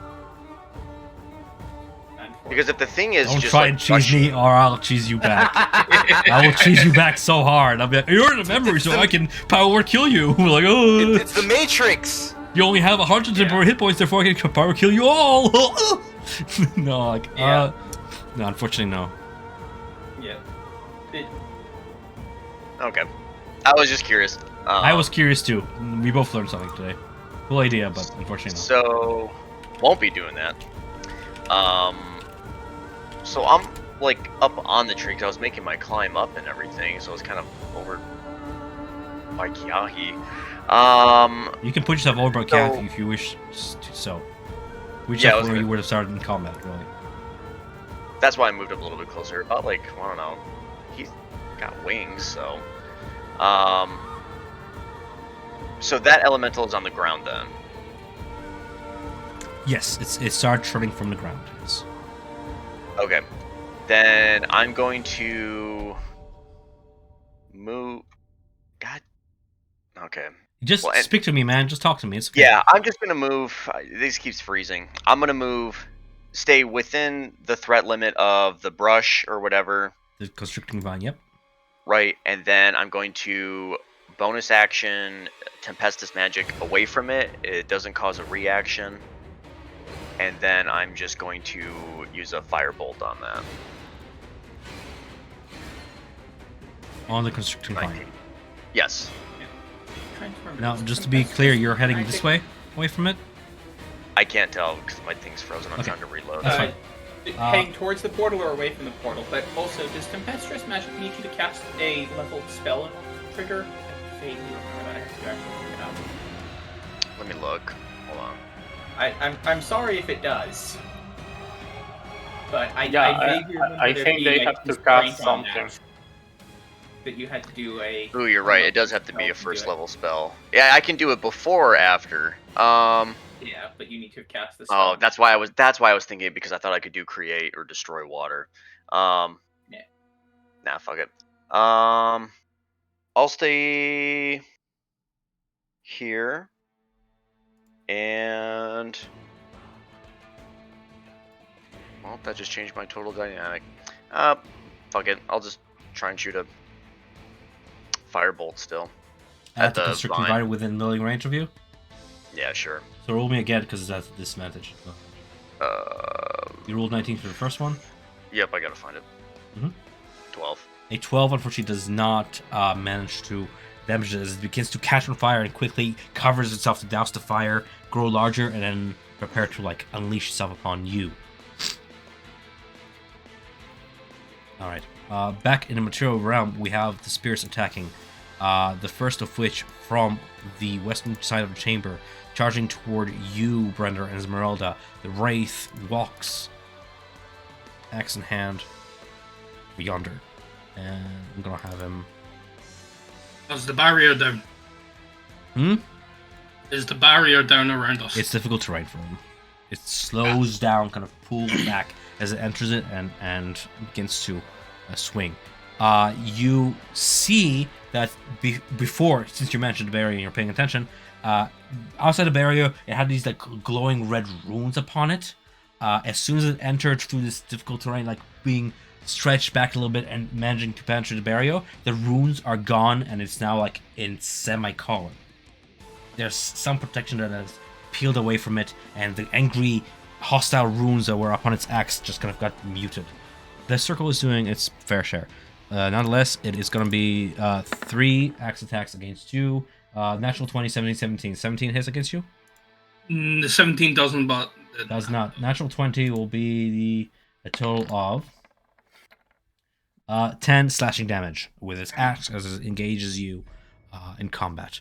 Because if the thing is Don't just try like and cheese me or I'll cheese you back. I will cheese you back so hard. I'll be like, you're in a memory, so I can power kill you. We're like, oh, It's the Matrix! you only have 100 temporary hit points, therefore I can power kill you all. No, like, Yeah. no, unfortunately, no. Yeah. Okay. I was just curious. I was curious too. We both learned something today. Cool idea, but unfortunately, no. So, won't be doing that. So I'm like up on the tree because I was making my climb up and everything, so it's kind of over by Kiahi. You can put yourself over by So- Kathy if you wish to so. Which Yeah, I is was where gonna- you would have started in combat, really. That's why I moved up a little bit closer. About like, I don't know, he's got wings, so. So that elemental is on the ground then. Yes, it starts running from the ground. Yes. Okay. Then I'm going to move. God. Okay. Just Well, and- speak to me, man. Just talk to me. It's okay. Yeah, I'm just gonna move. This keeps freezing. I'm gonna move. Stay within the threat limit of the brush or whatever, The constricting vine. Yep. right? And then I'm going to bonus action Tempestus Magic away from it. It doesn't cause a reaction. And then I'm just going to use a Firebolt on that. On the constricting 19. vine. Yes. Trying to remember. Now, just to be clear, you're heading this way, away from it. I can't tell because my thing's frozen. I'm Okay. trying to reload. That's fine. Heading towards the portal or away from the portal, but also, does Tempestuous Magic need you to cast a leveled spell trigger? I vaguely remember that. I have to actually look it up. Let me look. Hold on. I'm sorry if it does, but I Yeah, vaguely remember I there think being they a have to constraint cast on something. that you had to do a. Ooh, you're right. It does have to be spell a do first it. level spell. Yeah, I can do it before or after. Yeah, but you need to have cast the spell. Oh, that's why I was thinking it because I thought I could do create or destroy water. Yeah. Nah, fuck it. I'll stay here. And well, that just changed my total dynamic. Fuck it. I'll just try and shoot a firebolt still. At At the the constricting vine. vine within melee range of you. Yeah, sure. So roll me again because that's a disadvantage. You rolled 19 for the first one. Yep, I gotta find it. Mhm. 12. A 12 unfortunately does not manage to damage it as it begins to catch on fire and quickly covers itself to douse the fire, grow larger, and then prepare to like unleash itself upon you. Alright. Back in the material realm, we have the spirits attacking. The first of which from the western side of the chamber, charging toward you, Brenda and Esmeralda. The Wraith walks, axe in hand, yonder. And I'm gonna have him. Is the barrier down? Is the barrier down around us? It's difficult terrain for him. It slows down, kind of pulls back as it enters it and begins to swing. You see that before, since you mentioned the barrier and you're paying attention, outside the barrier, it had these like glowing red runes upon it. As soon as it entered through this difficult terrain, like being stretched back a little bit and managing to penetrate the barrier, the runes are gone and it's now like in semicolon. There's some protection that has peeled away from it, and the angry, hostile runes that were upon its axe just kind of got muted. The circle is doing its fair share. Nonetheless, it is going to be 3 axe attacks against you. Natural 20, 17, 17. 17 hits against you? The 17 doesn't, but... Does not. Natural 20 will be a total of 10 slashing damage with its axe as it engages you in combat.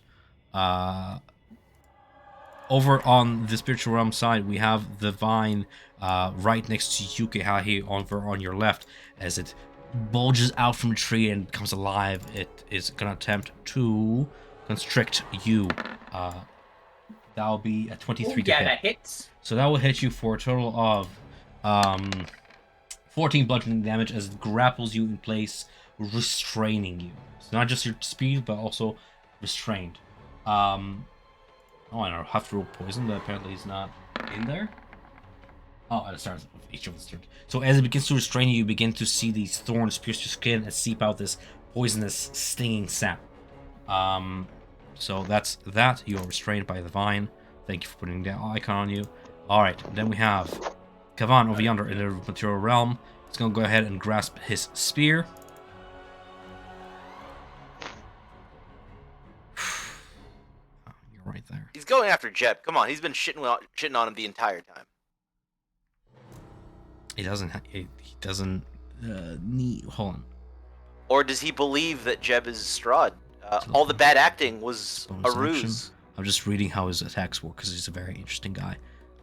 Over on the spiritual realm side, we have the vine right next to Yukihahi over on your left. As it bulges out from the tree and becomes alive, it is going to attempt to constrict you. That'll be a 23 to hit. That hits. So that will hit you for a total of 14 bludgeoning damage as it grapples you in place, restraining you. So not just your speed, but also restrained. Oh, and I have to roll poison, but apparently he's not in there. Oh, at the start of each of his turns. So as it begins to restrain you, you begin to see these thorns pierce your skin and seep out this poisonous, stinging sap. So that's that. You are restrained by the vine. Thank you for putting that icon on you. Alright, then we have Kavan over yonder in the material realm. He's going to go ahead and grasp his spear. You're right there. He's going after Jeb. Come on, he's been shitting on him the entire time. He doesn't need... Hold on. Or does he believe that Jeb is Strahd? All the bad acting was a ruse. I'm just reading how his attacks work because he's a very interesting guy.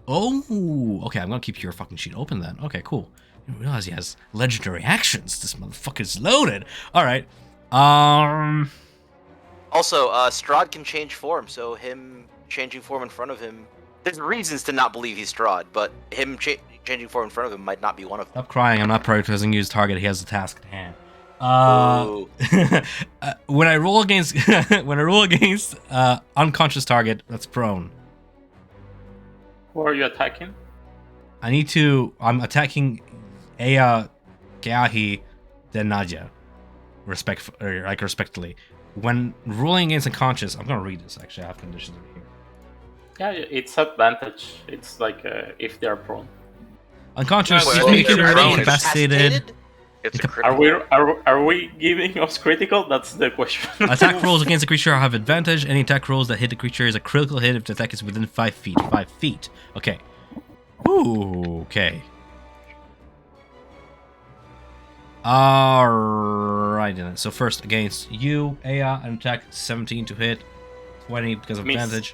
Oh, okay, I'm gonna keep your fucking sheet open then. Okay, cool. I didn't realize he has legendary actions. This motherfucker's loaded. Alright. Also, Strahd can change form, so him changing form in front of him... There's reasons to not believe he's Strahd, but him changing form in front of him might not be one of them. Stop crying, I'm not prioritizing you as target. He has a task at hand. When I roll against unconscious target, that's prone. Who are you attacking? I'm attacking Aya, Geahi, then Nadia. Respectfully. When rolling against unconscious, I'm gonna read this actually. I have conditions over here. Yeah, it's advantage. It's like if they are prone. Unconscious, Well, if they're prone, it's incapacitated. It's a critical. Are we giving us critical? That's the question. Attack rolls against the creature have advantage. Any attack rolls that hit the creature is a critical hit if the attack is within 5 feet. 5 feet. Okay. Ooh, okay. Alright then. So first against you, Aya, an attack 17 to hit, 20 because of Miss. advantage.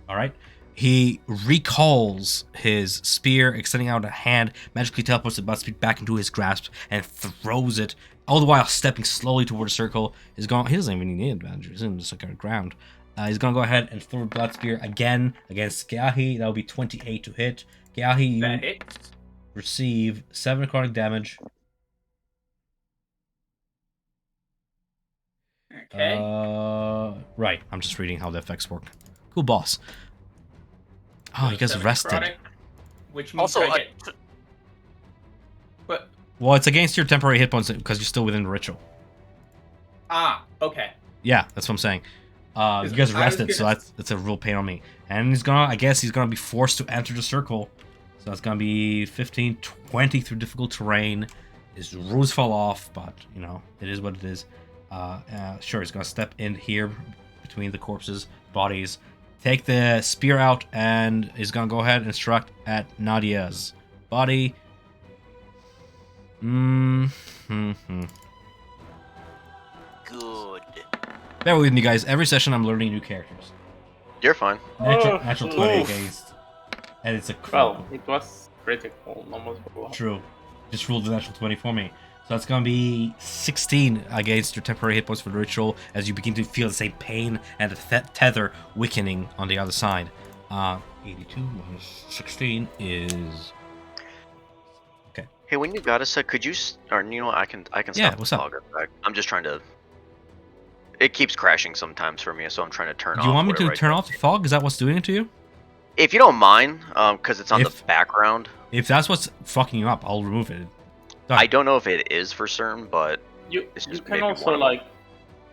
Alright. He recalls his spear, extending out a hand, magically teleports the butt speed back into his grasp, and throws it, all the while stepping slowly toward the circle. He doesn't even need advantage, he's just like on the ground. He's going to go ahead and throw a blood spear again against Geahi. That will be 28 to hit. Geahi, That you hits. receive 7 necrotic damage. Okay. Right, I'm just reading how the effects work. Cool boss. Oh, you guys Seven rested. necrotic, which means Also, I get... What? Well, it's against your temporary hit points because you're still within the ritual. Ah, okay. Yeah, that's what I'm saying. You guys rested, so that's a real pain on me. And I guess he's gonna be forced to enter the circle. So that's gonna be 15, 20 through difficult terrain. His rules fall off, but you know, it is what it is. Sure, he's gonna step in here between the corpses, bodies, take the spear out, and he's gonna go ahead and strike at Nadia's body. Good. Bear with me, guys. Every session I'm learning new characters. You're fine. Natural 20 Oof. against, and it's a Well, critical. it was critical, almost. True. Just rolled the natural 20 for me. So that's going to be 16 against your temporary hit points for the ritual as you begin to feel the same pain and the tether weakening on the other side. 82 minus 16 is... Okay. Hey, when you got a sec, could you... Or, you know what, I can stop Yeah, the what's up? fog effect. I'm just trying to... It keeps crashing sometimes for me, so I'm trying to turn off Do you want me to whatever I turn do. off the fog? Is that what's doing it to you? If you don't mind, because it's on the If- background. If that's what's fucking you up, I'll remove it. Done. I don't know if it is for certain, but You It's you just can maybe also one of them. like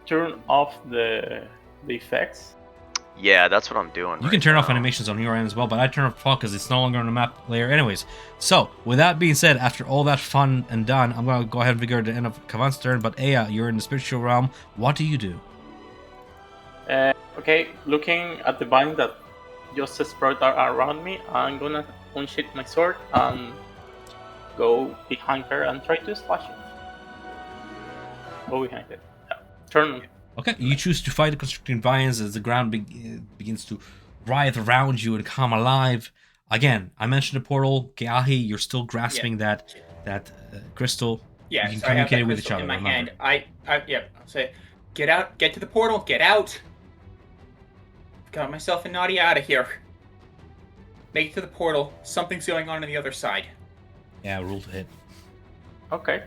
turn off the effects. yeah, that's what I'm doing. You can turn off animations on your end as well, but I turn off fog because it's no longer on the map layer anyways. So, with that being said, after all that fun and done, I'm going to go ahead and figure the end of Kavan's turn, but Aya, you're in the spiritual realm. What do you do? Okay, looking at the vines that just spread are around me, I'm gonna unsheath my sword and go behind her and try to slash it. Go behind it. Yeah. Turn. Okay, you choose to fight the constricting vines as the ground begins to writhe around you and come alive. Again, I mentioned the portal. Geahi, you're still grasping that crystal. Yeah, You can so I have that communicate with each crystal other, in my remember. hand. I'll say, get out, get to the portal, get out. Got myself and Nadia out of here. Make it to the portal. Something's going on the other side. Yeah, roll to hit. Okay.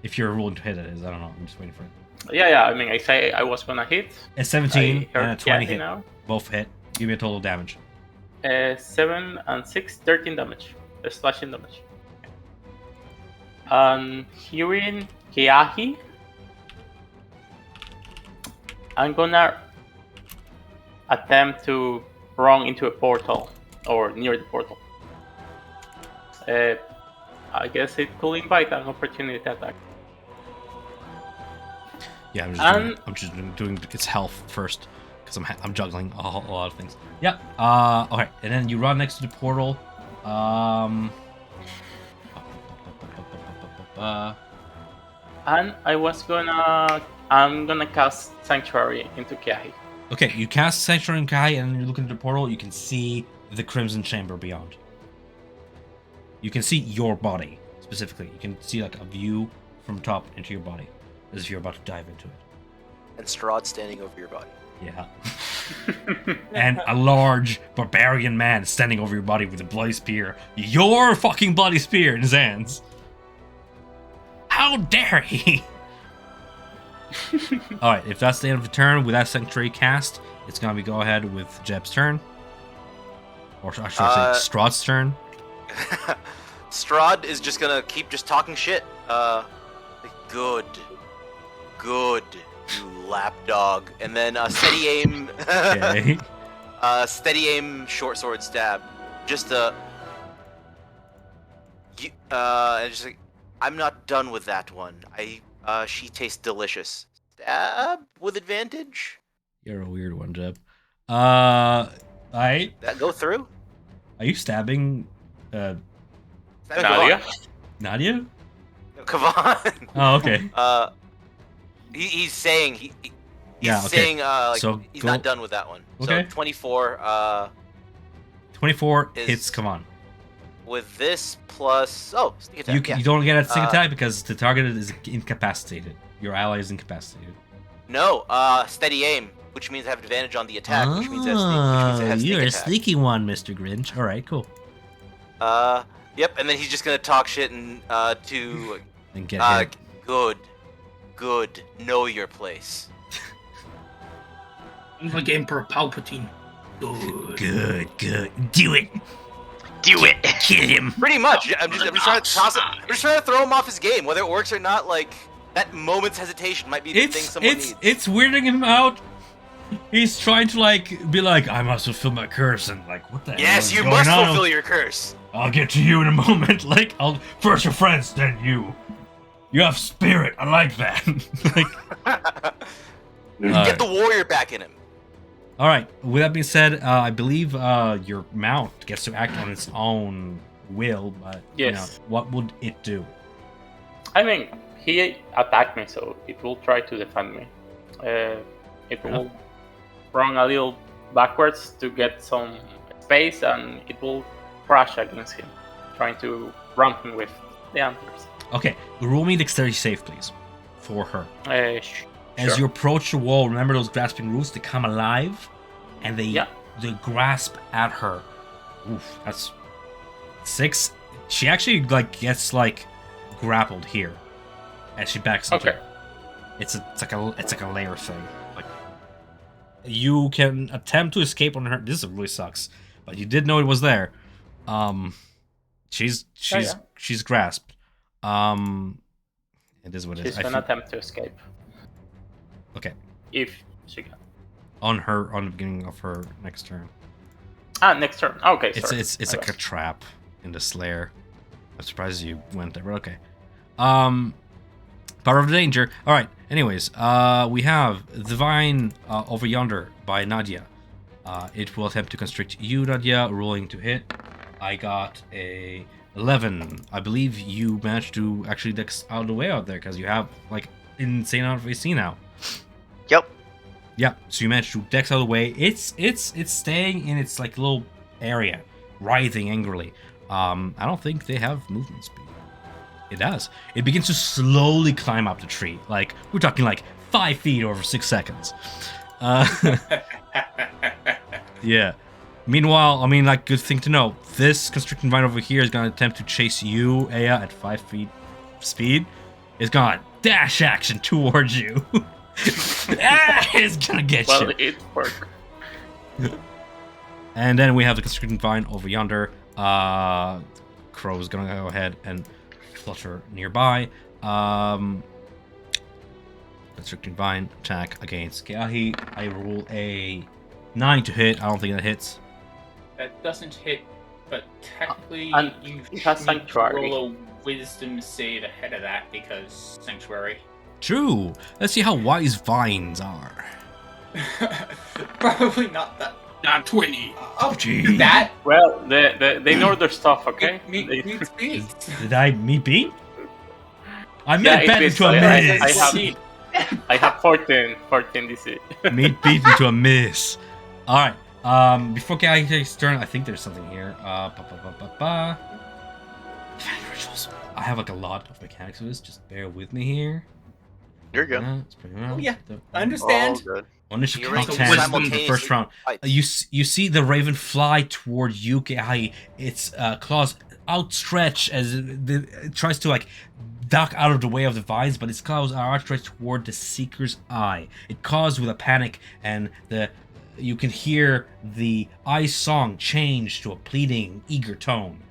If you're rolling to hit, it is. I don't know. I'm just waiting for it. Yeah. I mean, I say I was gonna hit. A 17 I heard and a 20 Kathy hit. now. Both hit. Give me a total damage. 7 and 6, 13 damage. Slashing damage. Hearing Keahi, I'm gonna attempt to run into a portal or near the portal. I guess it could invite an opportunity attack. Yeah, And- I'm just doing its health first because I'm juggling a lot of things. Yeah. Okay, and then you run next to the portal. And I'm gonna cast Sanctuary into Keahi. Okay, you cast Sanctuary in Kai, and you look into the portal. You can see the Crimson Chamber beyond. You can see your body specifically. You can see like a view from top into your body, as if you're about to dive into it. And Strahd standing over your body. Yeah. And a large barbarian man standing over your body with a bloody spear. Your fucking bloody spear in his hands. How dare he? Alright, if that's the end of the turn, with that Sanctuary cast, it's gonna be go ahead with Jeb's turn. Or I should say Strahd's turn. Strahd is just gonna keep just talking shit. Good, you lapdog. And then steady aim. Okay. Steady aim, short sword stab. Just just like, I'm not done with that one. She tastes delicious. Stab with advantage. You're a weird one, Jeb. Alright. That go through? Are you stabbing Stab Nadia? Kavan. Nadia? No, Kavan. Oh, okay. He's saying he's Yeah, okay. saying like So he's go- not done with that one. Okay. So 24 24 Is- hits, come on. with this plus sneak attack. You, yeah. you don't get a sneak Uh, attack because the target is incapacitated. Your ally is incapacitated. No, steady aim, which means I have advantage on the attack, which means I have sneak you're a attack. sneaky one, Mr. Grinch. All right, cool. Yep, and then he's just gonna talk shit and to And get hit. good, know your place. Like Emperor Palpatine. Good. Good. Do it. Do it. Kill him. Pretty much. I'm just trying to toss it. I'm just trying to throw him off his game, whether it works or not. Like that moment's hesitation might be the thing someone needs. It's weirding him out. He's trying to be like, I must fulfill my curse, and like, what the hell Yes, is you going must on? fulfill your curse. I'll get to you in a moment. Like, I'll first your friends, then you. You have spirit. I like that. Get the warrior back in him. All right. With that being said, I believe your mount gets to act on its own will, but Yes. what would it do? I mean, he attacked me, so it will try to defend me. It Yeah. will run a little backwards to get some space, and it will crash against him, trying to run him with the antlers. Okay, roll me dexterity save, please, for her. As Sure. you approach the wall, remember those grasping roots? They come alive, and they grasp at her. Oof, that's 6. She actually gets grappled here, as she backs into. Okay. It's like a layer thing. Like you can attempt to escape on her. This really sucks, but you did know it was there. She's grasped. It is what it is. She's gonna attempt to escape. Okay. If she can. On the beginning of her next turn. Next turn. Okay, It's sorry. it's like a trap in the Slayer. I'm surprised you went there, but okay. Power of the danger. All right. Anyways, we have the vine over yonder by Nadia. It will attempt to constrict you, Nadia. Rolling to hit. I got a 11. I believe you managed to actually dex out of the way out there because you have insane amount of AC now. Yep. Yeah, so you managed to dex out of the way. It's staying in its little area, writhing angrily. I don't think they have movement speed. It does. It begins to slowly climb up the tree. We're talking 5 feet over 6 seconds. Yeah. Meanwhile, good thing to know. This constricting vine over here is gonna attempt to chase you, Aya, at 5 feet speed. It's gonna dash action towards you. It's gonna get you. Well, it worked. And then we have the constricting vine over yonder. Crow's gonna go ahead and flutter nearby. Constricting vine attack against Keahi. I roll a 9 to hit. I don't think that hits. That doesn't hit, but technically And you it has need to Sanctuary. roll a wisdom save ahead of that because Sanctuary. True. Let's see how wise vines are. Probably not that. Not 20. Oh, gee. that Well, they know their stuff, okay? meets beat. Did I meet beat? I Yeah, made bet it is. into a miss. I have 14 DC. Made beat into a miss. All right. Before Keahi takes turn, I think there's something here. Rituals. I have a lot of mechanics of this. Just bear with me here. You're good. Oh, yeah. I understand. All good. Initial You're right, content in the simultaneously first round. fight. You see the raven fly toward you, Keahi. Its claws outstretched as it tries to duck out of the way of the vines, but its claws are outstretched toward the seeker's eye. It caws with a panic, and you can hear the eye's song change to a pleading, eager tone.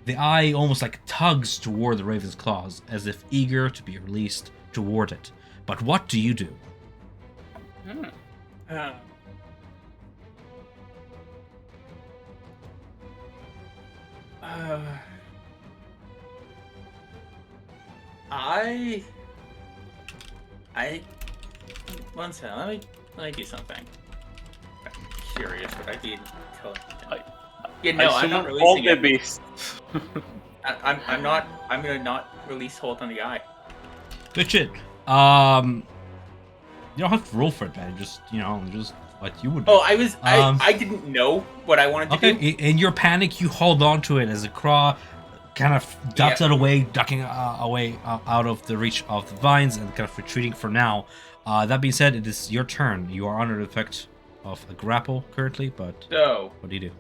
The eye almost tugs toward the raven's claws, as if eager to be released toward it. But what do you do? One second. Let me do something. I'm curious what I did. Yeah, no, I'm not all releasing the it. beasts. I'm not. I'm gonna not release Hold on the Eye. Good shit. You don't have to roll for it, man. Just what you would do. Oh, I didn't know what I wanted to do. Okay, in your panic, you hold on to it as the craw kind of ducks out away, ducking away out of the reach of the vines and kind of retreating for now. That being said, it is your turn. You are under the effect of a grapple currently, but So, what do you do?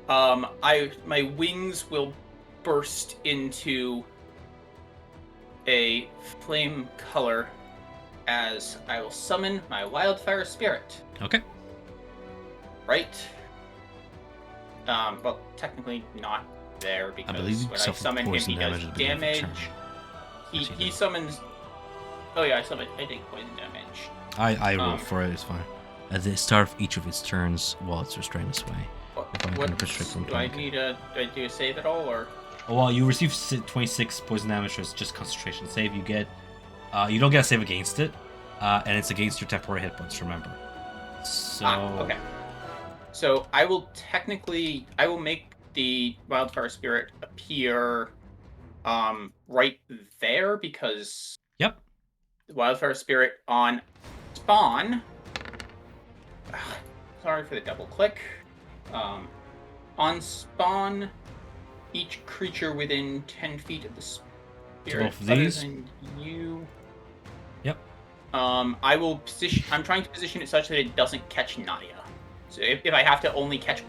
my wings will burst into a flame color as I will summon my wildfire spirit. Okay. Right? Well, technically not there I because believe you when I suffer summon him, poison he does damage at the beginning of the damage. turn. He summons. Oh yeah, I take poison damage. I roll for it. It's fine. At the start of each of its turns, while it's restrained this way. If I'm gonna restrict from Do I panic. do I do a save at all or? Oh, well, you receive 26 poison damage. It's just concentration save. You get, you don't get a save against it, and it's against your temporary hit points. Remember. So. Okay. So I will make the wildfire spirit appear, right there because. Yep. The wildfire spirit on spawn sorry for the double click. On spawn, each creature within 10 feet of the spirit Both of other these? than you. Yep. I will position. I'm trying to position it such that it doesn't catch Nadia. So if I have to only catch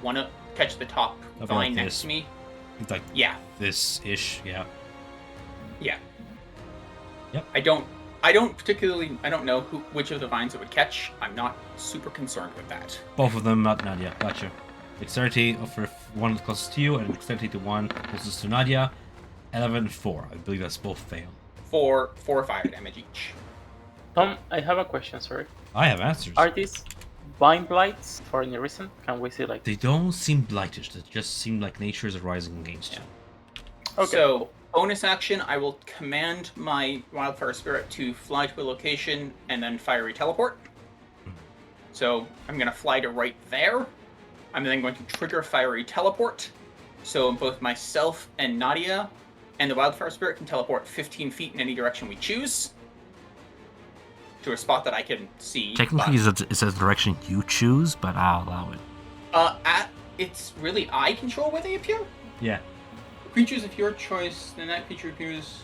catch the top That'd be vine like next this. to me, It's like yeah, this-ish, yeah. yeah. Yep. I don't particularly. I don't know which of the vines it would catch. I'm not super concerned with that. Both of them, not Nadia. Gotcha. Dexterity for one closest to you, and dexterity to one closest to Nadia. 11 and 4. I believe that's both fail. 4 fire damage each. Tom, I have a question, sorry. I have answers. Are these vine blights for any reason? Can we see like... They don't seem blighted. They just seem like nature is rising against you. Okay. So, bonus action, I will command my wildfire spirit to fly to a location and then fiery teleport. So, I'm going to fly to right there. I'm then going to trigger fiery teleport. So, both myself and Nadia and the wildfire spirit can teleport 15 feet in any direction we choose to a spot that I can see. Technically, it's a direction you choose, but I'll allow it. It's really I control where they appear. Yeah. Creatures of your choice, then that creature appears.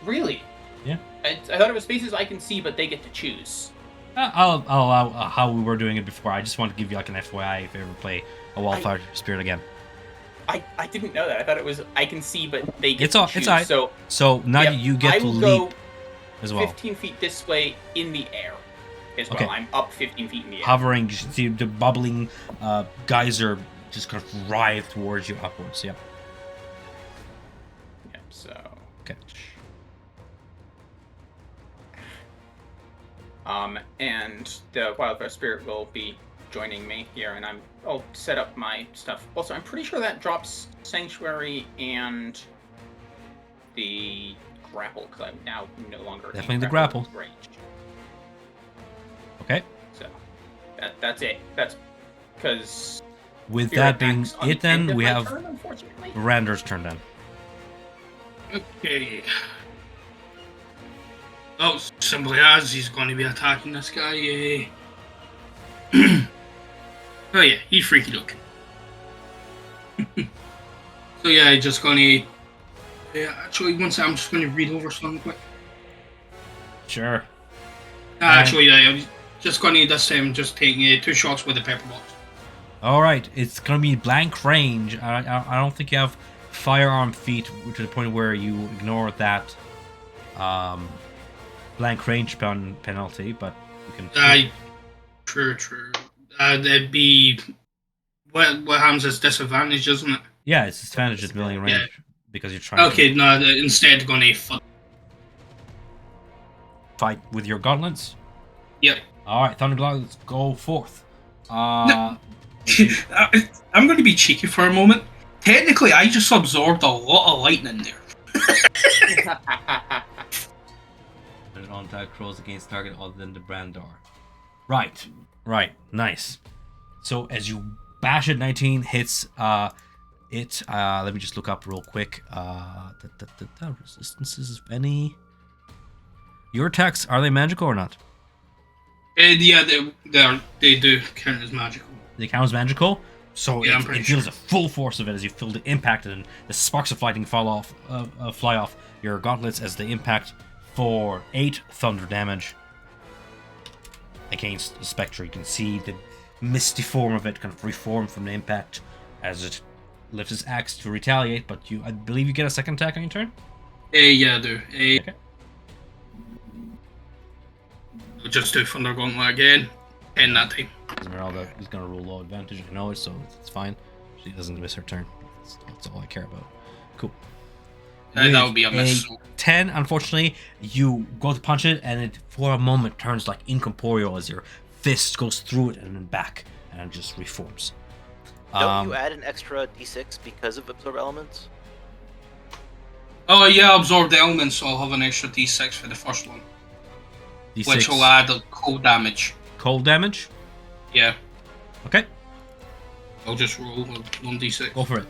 Really? Yeah. I thought it was spaces I can see, but they get to choose. I'll allow how we were doing it before. I just want to give you like an FYI if you ever play a Wildfire Spirit again. I didn't know that. I thought it was I can see, but they get It's to all. choose. It's all right. So now yep, you get I to will leap go as well. 15 feet this way in the air as well. Okay. I'm up 15 feet in the air. Hovering, you see the bubbling geyser just kind of writhe towards you upwards. Yep. Yep, so. Okay. And the wildfire spirit will be joining me here, and I'll set up my stuff. Also, I'm pretty sure that drops sanctuary and the grapple, because I'm now no longer in Definitely the grapple. range. Okay. So that's it. That's because With that being it, then we have unfortunately. Rander's turn then. Okay. Oh, simply as he's going to be attacking this guy. Oh yeah, he's freaky looking. So yeah, just going to. Yeah, actually, one second, I'm just going to read over something quick. Sure. Actually, I'm just going to this time just taking 2 shots with the pepper box. All right, it's gonna be blank range. I don't think you have firearm feat to the point where you ignore that blank range penalty, but you can. True. That'd be what happens is disadvantage, isn't it? Yeah, it's disadvantage at melee range because you're trying. Okay, to no, instead going to fight with your gauntlets. Yep. All right, Thunderglots, go forth. I'm going to be cheeky for a moment. Technically, I just absorbed a lot of lightning there. An on-attack rolls against target other than the Brandar. Right, nice. So as you bash it, 19 hits. Let me just look up real quick. Resistances, if any. Your attacks, are they magical or not? Yeah, they do count as magical. They count as magical. So Yeah, it deals a full force of it as you feel the impact, and the sparks of lightning fly off your gauntlets as they impact for 8 thunder damage against the spectre. You can see the misty form of it kind of reform from the impact as it lifts its axe to retaliate. But I believe you get a second attack on your turn. Yeah, I do. Okay. I'll just do Thunder Gauntlet again. 10 that time. Esmeralda is going to roll low advantage. I know it, so it's fine. She doesn't miss her turn. That's all I care about. Cool. That would be a miss. 10, unfortunately, you go to punch it, and it for a moment turns like incorporeal as your fist goes through it and then back, and it just reforms. Don't you add an extra d6 because of absorb elements? Oh yeah, absorb the elements, so I'll have an extra d6 for the first one. D6. Which will add cold damage. Cold damage? Yeah. Okay. I'll just roll 1d6. Go for it.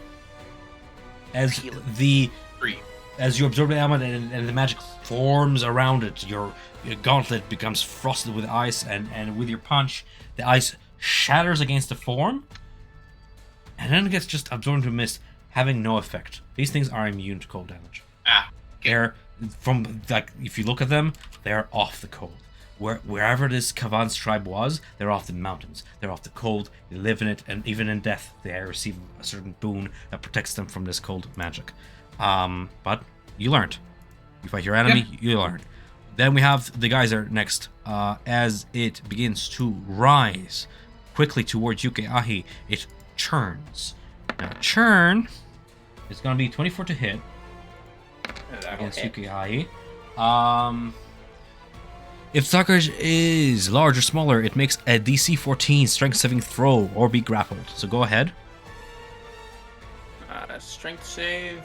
As the 3. as you absorb the element and the magic forms around it, your gauntlet becomes frosted with ice, and with your punch, the ice shatters against the form, and then it gets just absorbed into mist, having no effect. These things are immune to cold damage. They're from, like, if you look at them, they're off the cold. Wherever this Kavan's tribe was, they're off the mountains. They're off the cold. They live in it, and even in death, they receive a certain boon that protects them from this cold magic. But you learned. You fight your enemy, you learn. Then we have the Geyser next. As it begins to rise quickly towards Yuke-Ahi, it churns. Now, churn is going to be 24 to hit against Yuke-Ahi. If Suckers is large or smaller, it makes a DC 14 strength saving throw or be grappled. So go ahead. Strength save.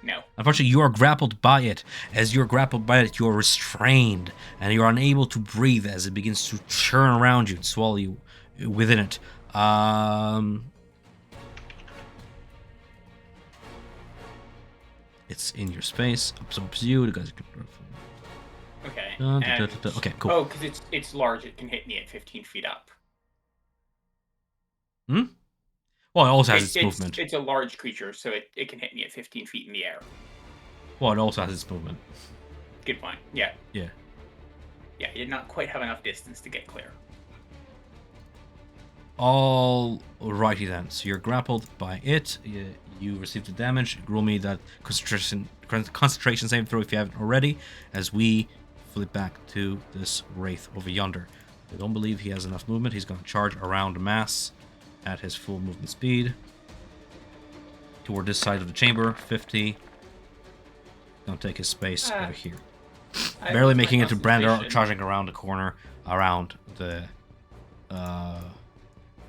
No. Unfortunately, you are grappled by it. As you're grappled by it, you are restrained, and you're unable to breathe as it begins to churn around you and swallow you within it. It's in your space, absorbs you. The guys. Okay. Okay, cool. Oh, because it's large. It can hit me at 15 feet up. Well, it also has its movement. It's a large creature, so it can hit me at 15 feet in the air. Well, it also has its movement. Good point. Yeah. Yeah. Yeah, you did not quite have enough distance to get clear. Alrighty then. So you're grappled by it. You receive the damage. Roll me that concentration saving throw if you haven't already. As we flip back to this wraith over yonder. I don't believe he has enough movement. He's going to charge around mass at his full movement speed toward this side of the chamber. 50. Gonna take his space over here. Barely making it to Brander, charging around the corner, around the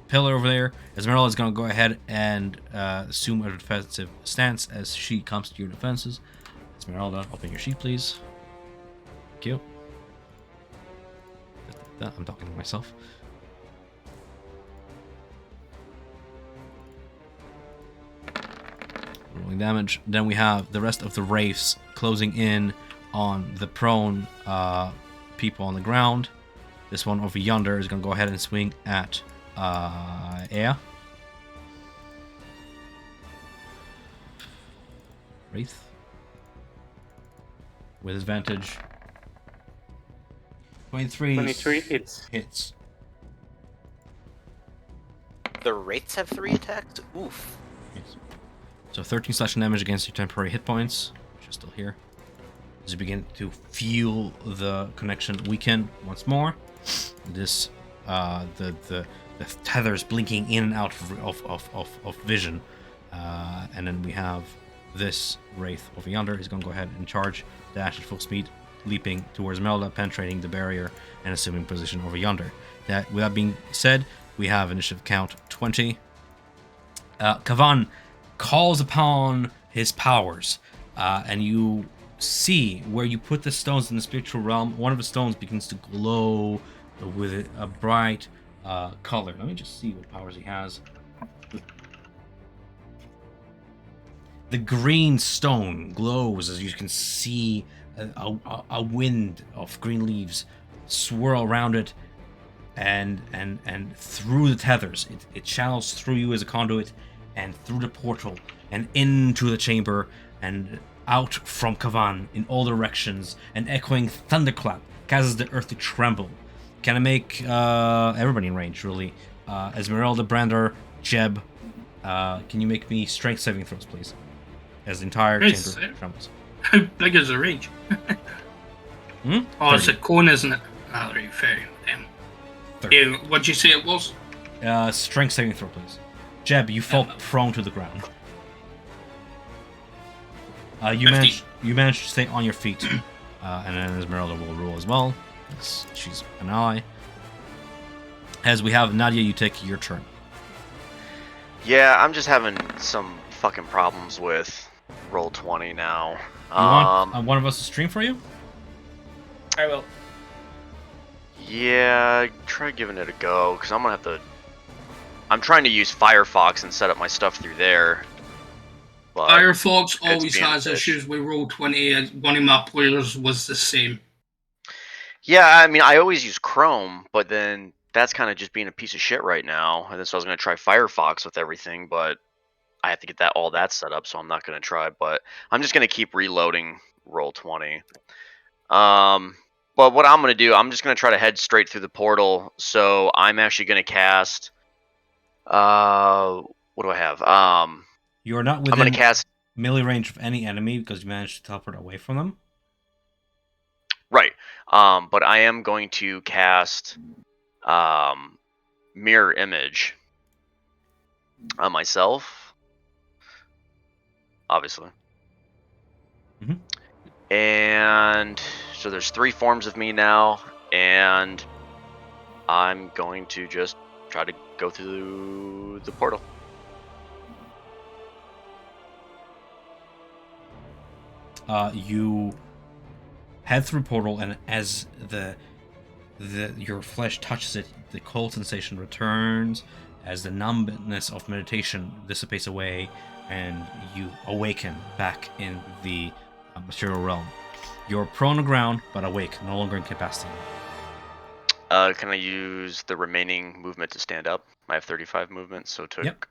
pillar over there. Esmeralda is gonna go ahead and assume a defensive stance as she comes to your defenses. Esmeralda, open your sheet, please. Thank you. I'm talking to myself. Rolling damage. Then we have the rest of the wraiths closing in on the prone people on the ground. This one over yonder is going to go ahead and swing at Ea. Wraith. With advantage. 23 hits. Hits. The wraiths have 3 attacks? Oof. Yes. So 13 slashing damage against your temporary hit points, which is still here. As you begin to feel the connection weaken once more, this the tethers blinking in and out of vision, and then we have this wraith over yonder. He's going to go ahead and charge, dash at full speed, leaping towards Melda, penetrating the barrier and assuming position over yonder. That, with that being said, we have initiative count 20. Kavan calls upon his powers, and you see where you put the stones in the spiritual realm. One of the stones begins to glow with a bright color. Let me just see what powers he has. The green stone glows as you can see a wind of green leaves swirl around it, and through the tethers. It channels through you as a conduit, and through the portal, and into the chamber, and out from Kavan in all directions. An echoing thunderclap causes the earth to tremble. Can I make everybody in range, really? Esmeralda, Brander, Jeb, can you make me strength saving throws, please? As the entire chamber trembles. How big is the range? Oh, it's a cone, isn't it? Ah, right, fair. What'd you say it was? Strength saving throw, please. Jeb, you fall prone to the ground. You managed to stay on your feet, and then Esmeralda will roll as well. She's an ally. As we have Nadia, you take your turn. Yeah, I'm just having some fucking problems with Roll20 now. You want one of us to stream for you? I will. Yeah, try giving it a go, because I'm gonna have to... I'm trying to use Firefox and set up my stuff through there. But Firefox always being a has fish. issues with Roll20, as one of my players was the same. Yeah, I mean, I always use Chrome, but then that's kind of just being a piece of shit right now. And then so I was gonna try Firefox with everything, but I have to get all that set up, so I'm not gonna try. But I'm just gonna keep reloading Roll20. But what I'm gonna do, I'm just gonna try to head straight through the portal. So I'm actually gonna cast. What do I have? You are not I'm gonna within cast. melee range of any enemy because you managed to teleport away from them. Right. But I am going to cast mirror image on myself, obviously. Mhm. And so there's 3 forms of me now, and I'm going to just try to go through the portal. You head through portal, and as your flesh touches it, the cold sensation returns as the numbness of meditation dissipates away, and you awaken back in the material realm. You're prone on the ground, but awake, no longer incapacitated. Can I use the remaining movement to stand up? I have 35 movement, so to. Yep.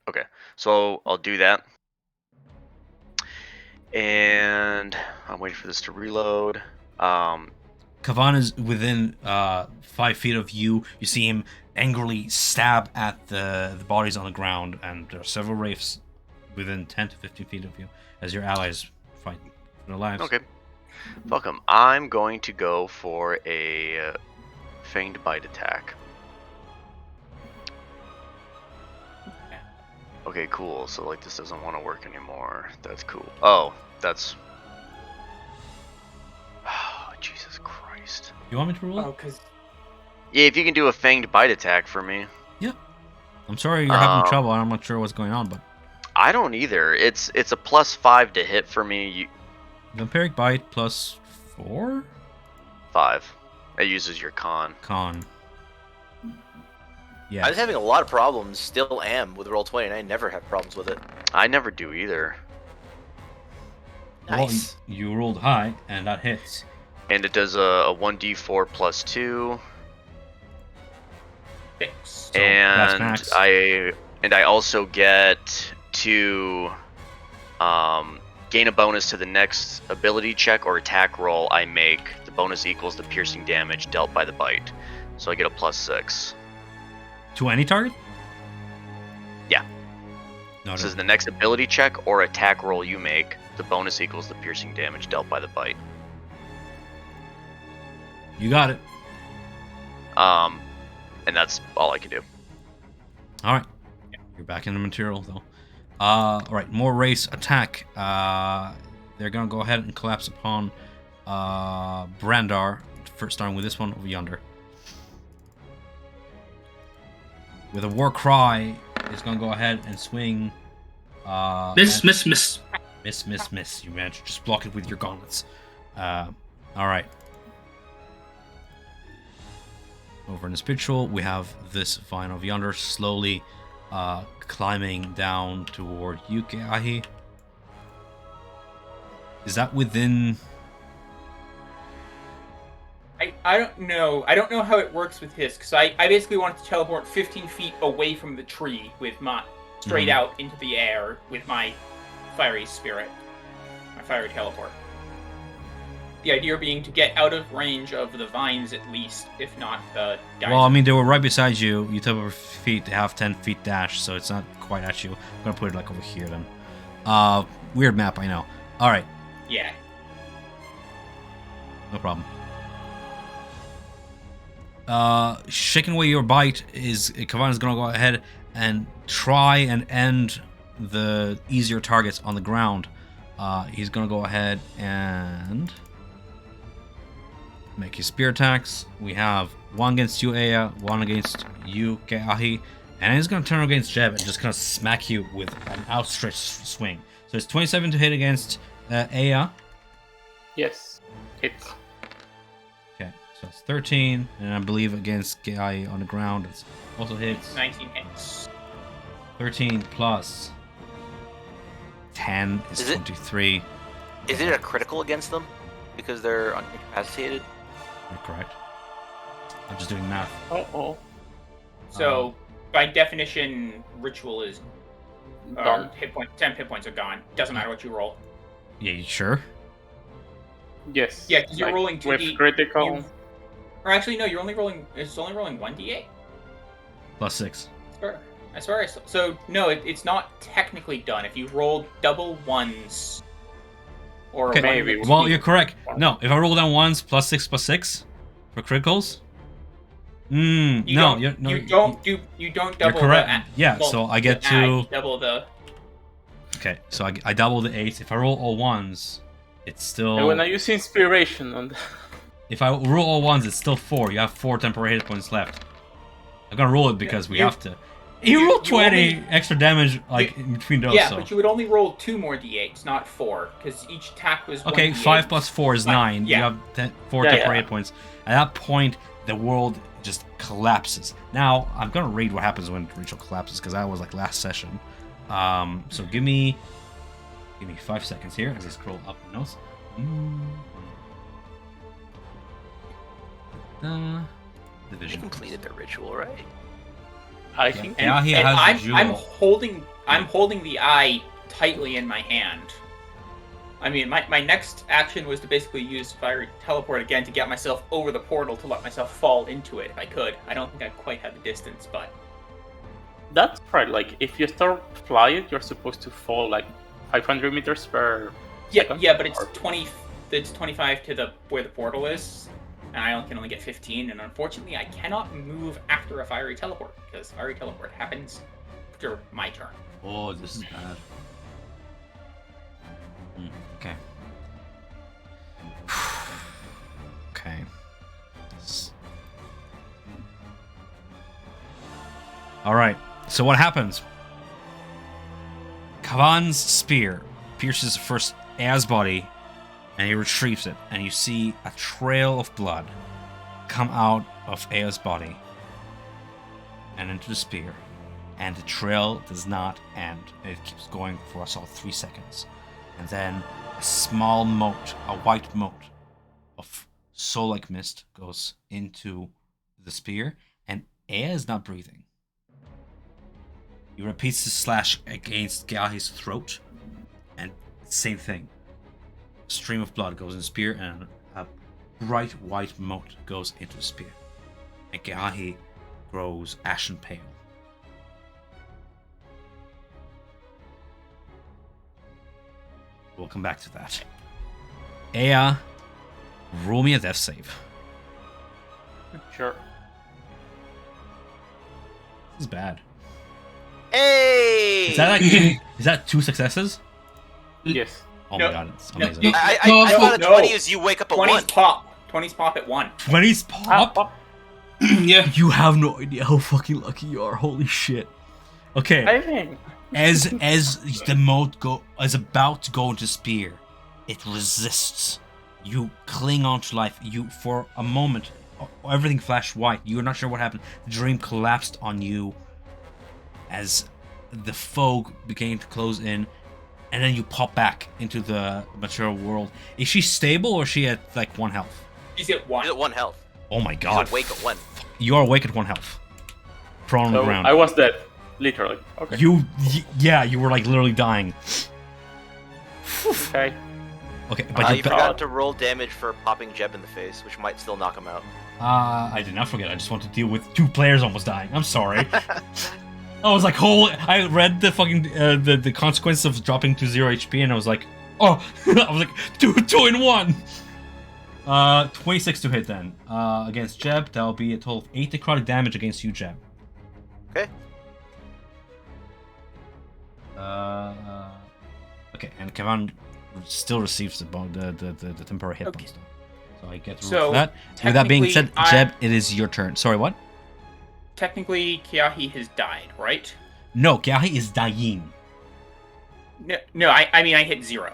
Okay, so I'll do that. And I'm waiting for this to reload. Kavan is within 5 feet of you. You see him angrily stab at the bodies on the ground, and there are several wraiths within 10 to 15 feet of you as your allies fight for their lives. Okay. Fuck 'em. I'm going to go for a feigned bite attack. Okay, cool. So like this doesn't want to work anymore. That's cool. Oh, that's. Oh, Jesus Christ. You want me to roll it? Oh, because Yeah, if you can do a fanged bite attack for me. Yeah. I'm sorry you're having trouble. I'm not sure what's going on, but I don't either. It's a +5 to hit for me. Vampiric Bite plus 4? 5. It uses your con. Con. Yeah. I was having a lot of problems, still am, with Roll20, and I never have problems with it. I never do either. Nice. Well, you rolled high, and that hits. And it does a 1d4 plus 2. fix. So that's max. And I also get to gain a bonus to the next ability check or attack roll I make. The bonus equals the piercing damage dealt by the bite. So I get a +6. To any target? Yeah. No, This no. is the next ability check or attack roll you make. The bonus equals the piercing damage dealt by the bite. You got it. And that's all I can do. All right. You're back in the material, though. All right. More race attack. They're going to go ahead and collapse upon Brandar. First, starting with this one over yonder. With a war cry, he's going to go ahead and swing. Miss. Miss. You managed to just block it with your gauntlets. All right. Over in the spiritual, we have this vine of yonder slowly climbing down toward Yukeahi. Is that within? I don't know. I don't know how it works with his, because I basically wanted to teleport 15 feet away from the tree with my straight out into the air with my fiery spirit, my fiery teleport. The idea being to get out of range of the vines at least, if not the Geyser. Well, I mean, they were right beside you. You took over feet. They have 10 feet dash, so it's not quite at you. I'm gonna put it like over here then. Weird map, I know. All right, Yeah. no problem. Shaking away your bite is Kavan is gonna go ahead and try and end the easier targets on the ground. He's gonna go ahead and make his spear attacks. We have one against you, Aya, one against you, Keahi, and he's gonna turn against Jeb and just kind of smack you with an outstretched swing. So it's 27 to hit against Aya. Yes, hits. Okay, so it's 13, and I believe against Keahi on the ground, it's also hits. 19 hits. 13 plus 10 is Is it- 23. Is it a critical against them because they're incapacitated? You're correct. I'm just doing math. Oh, So, by definition, ritual is Gone. 10 hit points are gone. Doesn't matter what you roll. Yeah, you sure? yes. Yeah, 'cause you're like, rolling with 2D. critical. Or actually, no, you're only rolling. It's only rolling 1d8. Plus 6. I swear. So no, it's not technically done. If you roll double ones, or Okay, Maybe. well, you're correct. No, if I roll down ones, plus 6 for criticals. you No, don't, you're, no, you don't double. You're correct. The, Yeah, well, so I get the add, to. you double the. Okay, so I double the 8. If I roll all ones, it's still. And when I use inspiration on If I roll all ones, it's still 4. You have 4 temporary hit points left. I'm gonna roll it because we have to. You roll 20 only- extra damage like in between those. Yeah, so. but you would only roll 2 more d8s, not 4, because each attack was. Okay, 1d8. 5 plus 4 is 9. Yeah. You have 4 Yeah, temporary yeah. hit points. At that point, the world just collapses. Now, I'm gonna read what happens when ritual collapses because that was like last session. So give me 5 seconds here as I scroll up the notes. The They vision. completed their ritual, right? I think. Yeah, he And has I'm, the jewel. I'm holding the eye tightly in my hand. I mean, my next action was to basically use fiery teleport again to get myself over the portal to let myself fall into it if I could. I don't think I quite have the distance, but That's right. Like, if you start flying, you're supposed to fall like 500 meters per second. yeah, but it's or- 20. It's 25 to the where the portal is, and I can only get 15. And unfortunately, I cannot move after a fiery teleport because fiery teleport happens after my turn. Oh, this is bad. Okay. Okay. All right. So what happens? Kavan's spear pierces first Aya's body, and he retrieves it, and you see a trail of blood come out of Aya's body and into the spear. And the trail does not end. It keeps going for us all 3 seconds. And then a small mote, a white mote of soul-like mist goes into the spear, and Aya is not breathing. He repeats the slash against Gahi's throat, and same thing. A stream of blood goes in the spear, and a bright white mote goes into the spear. And Gahi grows ashen pale. We'll come back to that. Aya, roll me a death save. Sure. This is bad. Hey! Is that like is that 2 successes? Yes. Oh No. my god, it's No. amazing. I thought a No. 20 is you wake up at 20s 1. pop. 20s pop at 1. 20s pop? Yeah. You have no idea how fucking lucky you are. Holy shit. Okay. I think. As the mote is about to go into spear, it resists. You cling on to life. You for a moment, everything flashed white. You're not sure what happened. The dream collapsed on you as the fog began to close in, and then you pop back into the material world. Is she stable or is she at like 1 health? She's at 1. He's at 1 health. Oh my He's god. awake at 1. You are awake at 1 health. Prone on the So ground. I was dead, literally. Okay. Yeah, you were like literally dying. Okay. Okay, but You you forgot to roll damage for popping Jeb in the face, which might still knock him out. I did not forget. I just want to deal with 2 players almost dying. I'm sorry. I was like, holy! I read the fucking the consequences of dropping to 0 HP, and I was like, oh! I was like, two in 1. 26 to hit then. Against Jeb, that'll be a total of 8 necrotic damage against you, Jeb. Okay. Okay, and Kavan still receives the temporary hit Okay. points. So I get to roll So, for that. With that being said, technically, Jeb, it is your turn. Sorry, what? Technically, Kiahi has died, right? No, Gahi is dying. No, I mean I hit 0.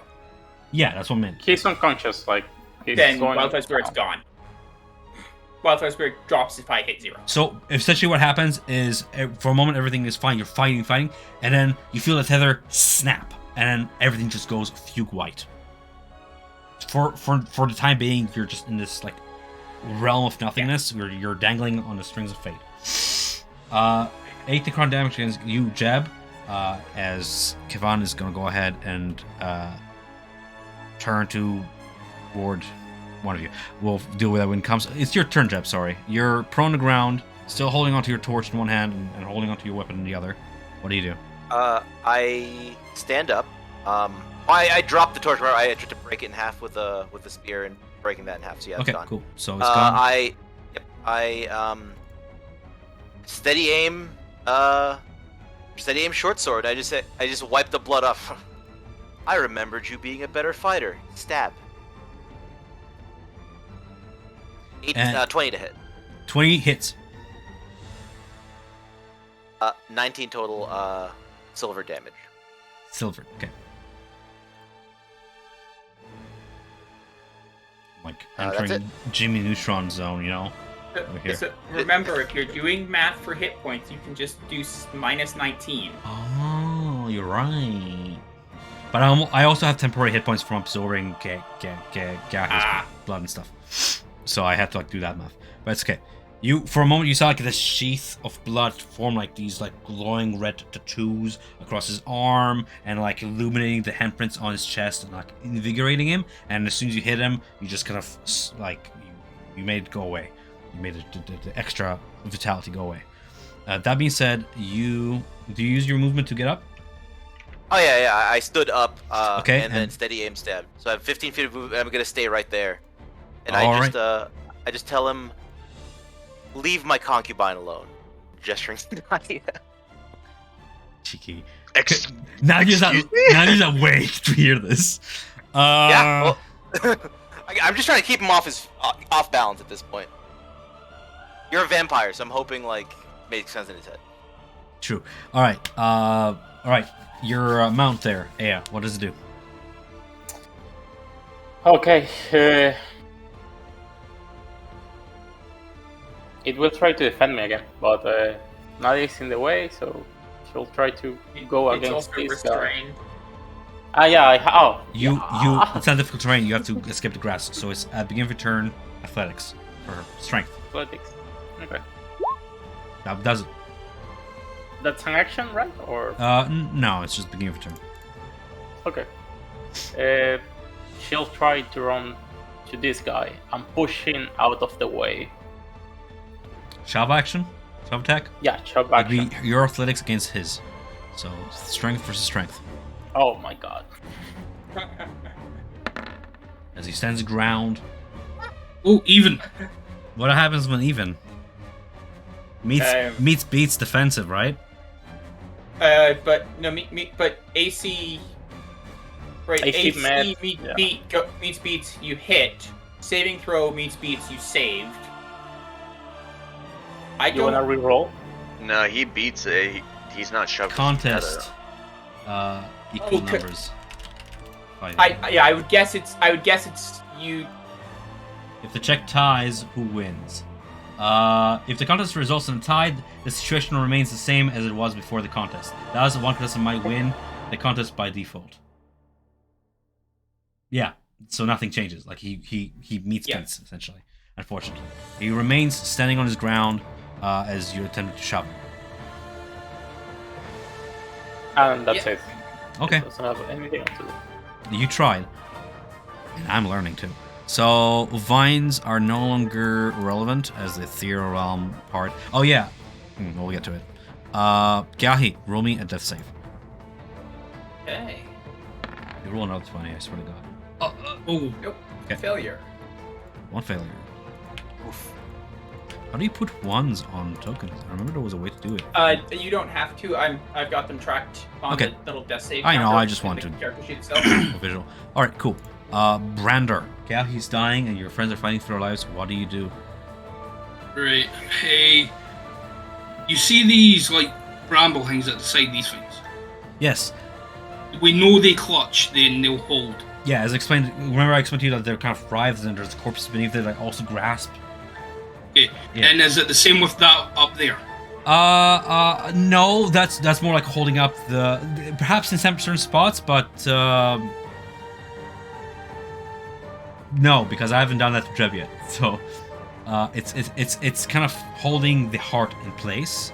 Yeah, that's what I meant. He's unconscious, like, he's Then going Wildfire Spirit's gone. Wildfire Spirit drops if I hit 0. So essentially, what happens is, for a moment, everything is fine. You're fighting, and then you feel the tether snap, and everything just goes fugue white. For the time being, you're just in this like realm of nothingness where you're dangling on the strings of fate. 8 necron damage against you, Jeb, as Kevan is going to go ahead and turn toward one of you. We'll deal with that when it comes. It's your turn, Jeb, sorry. You're prone to ground, still holding onto your torch in one hand and holding onto your weapon in the other. What do you do? I stand up. I dropped the torch. Where I tried to break it in half with the spear and breaking that in half. So yeah, it's Okay, gone. cool. So it's gone. I steady aim short sword. I just wipe the blood off. I remembered you being a better fighter. Stab. 20 to hit. 20 hits. 19 total silver damage. Silver, okay. Like That's it. entering Jimmy Neutron zone, you know? Over here. So remember, if you're doing math for hit points, you can just do minus 19. Oh, you're right. But I also have temporary hit points from absorbing Gahi's blood and stuff. So I had to like do that math. But it's okay. You, for a moment, you saw like this sheath of blood form like these like glowing red tattoos across his arm and like illuminating the handprints on his chest and like invigorating him. And as soon as you hit him, you just kind of like you made it go away. You made the extra vitality go away. That being said, do you use your movement to get up? Oh yeah. I stood up. Okay, and then steady aim stab. So I have 15 feet of movement. I'm gonna stay right there. And All I just tell him, leave my concubine alone. Gesturing to Nadia. Cheeky. Nadia's awake to hear this. Yeah. Well, I'm just trying to keep him off balance at this point. You're a vampire, so I'm hoping like makes sense in his head. True. All right. Your mount there. Yeah. What does it do? Okay. It will try to defend me again, but Nadia's in the way, so she'll try to go It's against also this guy. restrained. You it's not difficult terrain. You have to escape the grass. So it's at beginning of your turn, athletics or strength. Athletics. Okay. That does it. That's an action, right? Or No, it's just beginning of your turn. okay. She'll try to run to this guy. I'm pushing out of the way. Shove action, shove attack. Yeah, chop It'd action. be your athletics against his. So strength versus strength. Oh my god. As he stands ground. Oh, even. What happens when even? Meets beats defensive, right? But no, but AC. Right, AC met, meets beats you hit. Saving throw meets beats you saved. You wanna reroll? No, he beats it. He's not shoved. Contest. Equal Okay. numbers. I would guess it's you. If the check ties, who wins? If the contest results in a tie, the situation remains the same as it was before the contest. Thus, one contestant might win the contest by default. Yeah, so nothing changes. Like he meets beats essentially. Unfortunately, he remains standing on his ground as you attempt to shove him. And that's it. Okay, It doesn't have anything else to do. you tried, and I'm learning too. So vines are no longer relevant as the ethereal realm part. Oh yeah, we'll get to it. Gahi, roll me a death save. Okay. You roll another 20, I swear to God. Oh, Nope. Okay. Failure. One failure. Oof. How do you put ones on tokens? I remember there was a way to do it. You don't have to. I've got them tracked on Okay. the little death save. I know, counter I just in want the to- character sheet itself. Visual. Alright, cool. Brander. Gahi's dying and your friends are fighting for their lives. What do you do? right. Hey, you see these like bramble things at the side of these things? Yes. We know they clutch, then they'll hold. Yeah, as explained, remember I explained to you that they're kind of writhes and there's corpses beneath it that also grasp. Okay. Yeah. And is it the same with that up there? No, that's more like holding up the perhaps in some certain spots, but no, because I haven't done that to Jeb yet. So it's kind of holding the heart in place.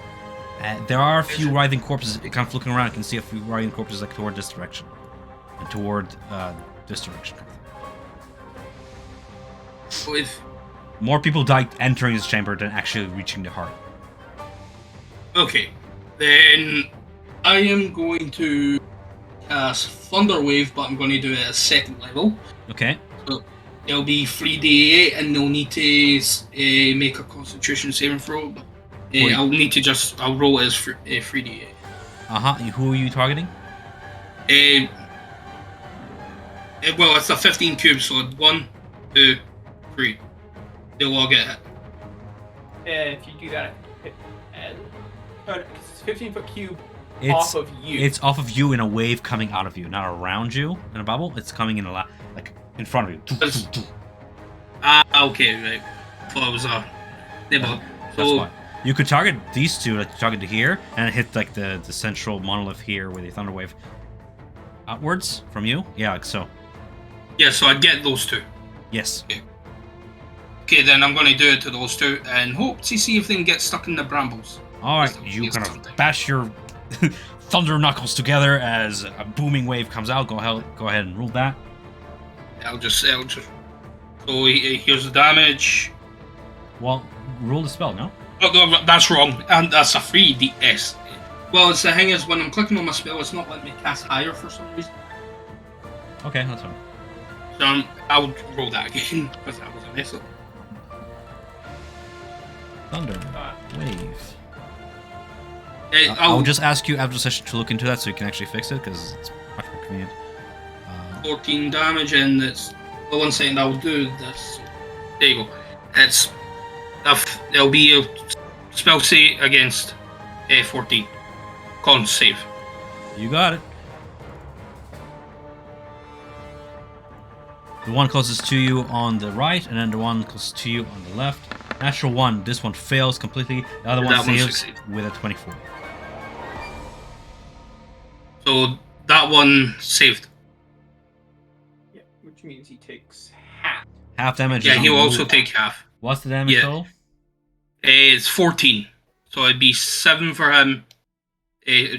There are a few writhing corpses. Kind of looking around, you can see a few writhing corpses like toward this direction, and toward this direction. With More people died entering this chamber than actually reaching the heart. okay, then I am going to cast Thunder Wave, but I'm going to do it at 2nd level. Okay. So it'll be 3d8, and they'll need to make a Constitution saving throw. I'll roll it as 3d8. Who are you targeting? Well, it's a 15 cube, so 1, 2, 3. They'll all get hit. If you do that, it's 15-foot cube It's off of you. It's off of you in a wave coming out of you, not around you in a bubble. It's coming in like in front of you. Okay, right. Thought it was a nibble. That's So fine. You could target these two, like you target here, and hit like the central monolith here with the thunder wave outwards from you. Yeah, like so. yeah, so I'd get those two. Yes. Okay, then I'm going to do it to those two and hope to see if they can get stuck in the brambles. All right, you kind of bash your thunder knuckles together as a booming wave comes out. Go ahead and rule that. I'll just. So here's the damage. Well, rule the spell, no? Oh, no, that's wrong. And that's a 3ds. Well, it's the thing is, when I'm clicking on my spell, it's not letting me cast higher for some reason. Okay, that's fine. So I'll roll that again because that was a mess up. Thunder wave. I'll I'll just ask you after the session to look into that so you can actually fix it because it's much more convenient. 14 damage, and it's. Well, 1 second, I'll do this. There you go. There'll be a spell save against 14. Con save. You got it. The one closest to you on the right, and then the one closest to you on the left. Natural one, this one fails completely. The other one That one saves succeeds. with a 24. So that one saved. Yeah, which means he takes half. Half damage. Yeah, is he'll on also move. take half. What's the damage Yeah. total? It's 14. So it'd be 7 for him.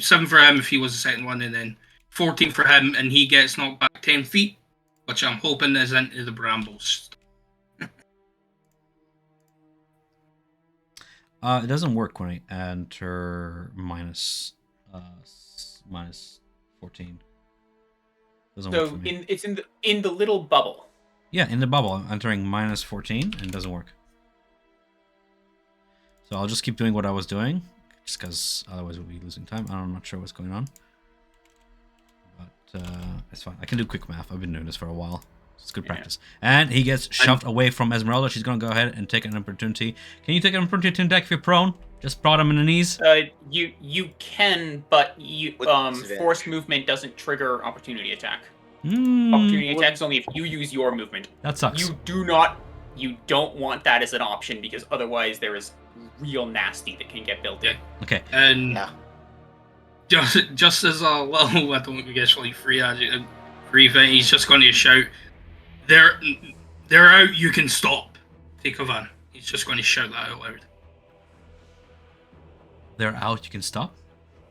7 for him if he was the second one, and then 14 for him, and he gets knocked back 10 feet, which I'm hoping is into the brambles. It doesn't work when I enter minus 14. Doesn't work So for me. it's in the little bubble. Yeah, in the bubble, I'm entering minus 14, and it doesn't work. So I'll just keep doing what I was doing, just because otherwise we'll be losing time. I'm not sure what's going on. But it's fine. I can do quick math. I've been doing this for a while. It's good practice. And he gets shoved away from Esmeralda. She's going to go ahead and take an opportunity. Can you take an opportunity to attack if you're prone? Just prod him in the knees? You can, but you With disadvantage. forced movement doesn't trigger opportunity attack. Hmm, Opportunity attack is only if you use your movement. that sucks. You don't want that as an option because otherwise there is real nasty that can get built in. Okay. And Yeah. just as a little, I don't guess like free thing, he's just going to shout, "They're out. You can stop." Take a van. He's just going to shout that out loud. They're out. You can stop?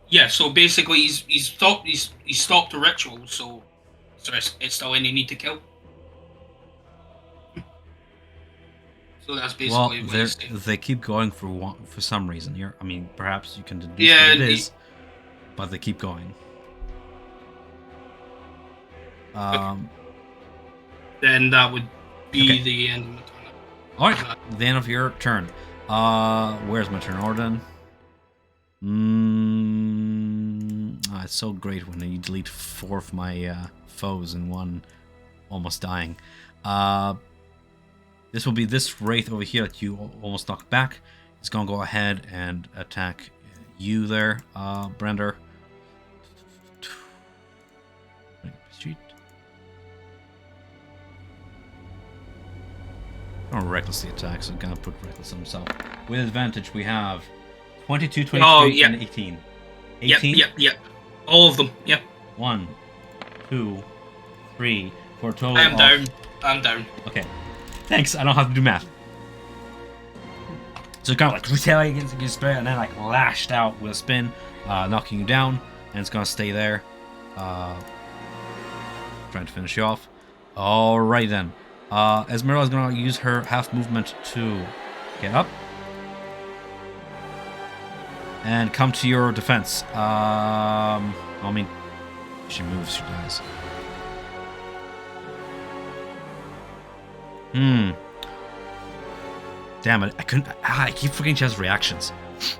Yeah. So basically, he's stopped. He's stopped the ritual. So it's still any need to kill. So that's basically Well, what he's saying. they keep going for some reason. Perhaps you can deduce Yeah, what it is, but they keep going. Then that would be Okay. the end of the turn. All right, the end of your turn. Where's my turn order? It's so great when you delete 4 of my foes in one, almost dying. This will be this wraith over here that you almost knocked back. It's gonna go ahead and attack you there, Brander. I'm gonna recklessly attack, so I'm gonna put reckless on himself. With advantage, we have 22, 23, Oh, yeah. and 18. 18? Yep. All of them. Yep. 1, 2, 3, for a total I am of... down. I'm down. Okay. Thanks, I don't have to do math. So it kind of like retaliated against the spirit and then like lashed out with a spin, knocking you down, and it's gonna stay there. Trying to finish you off. Alright then. Esmeralda is gonna use her half movement to get up. And come to your defense. I mean, she moves, she dies. Damn it, I couldn't. I keep forgetting she has reactions.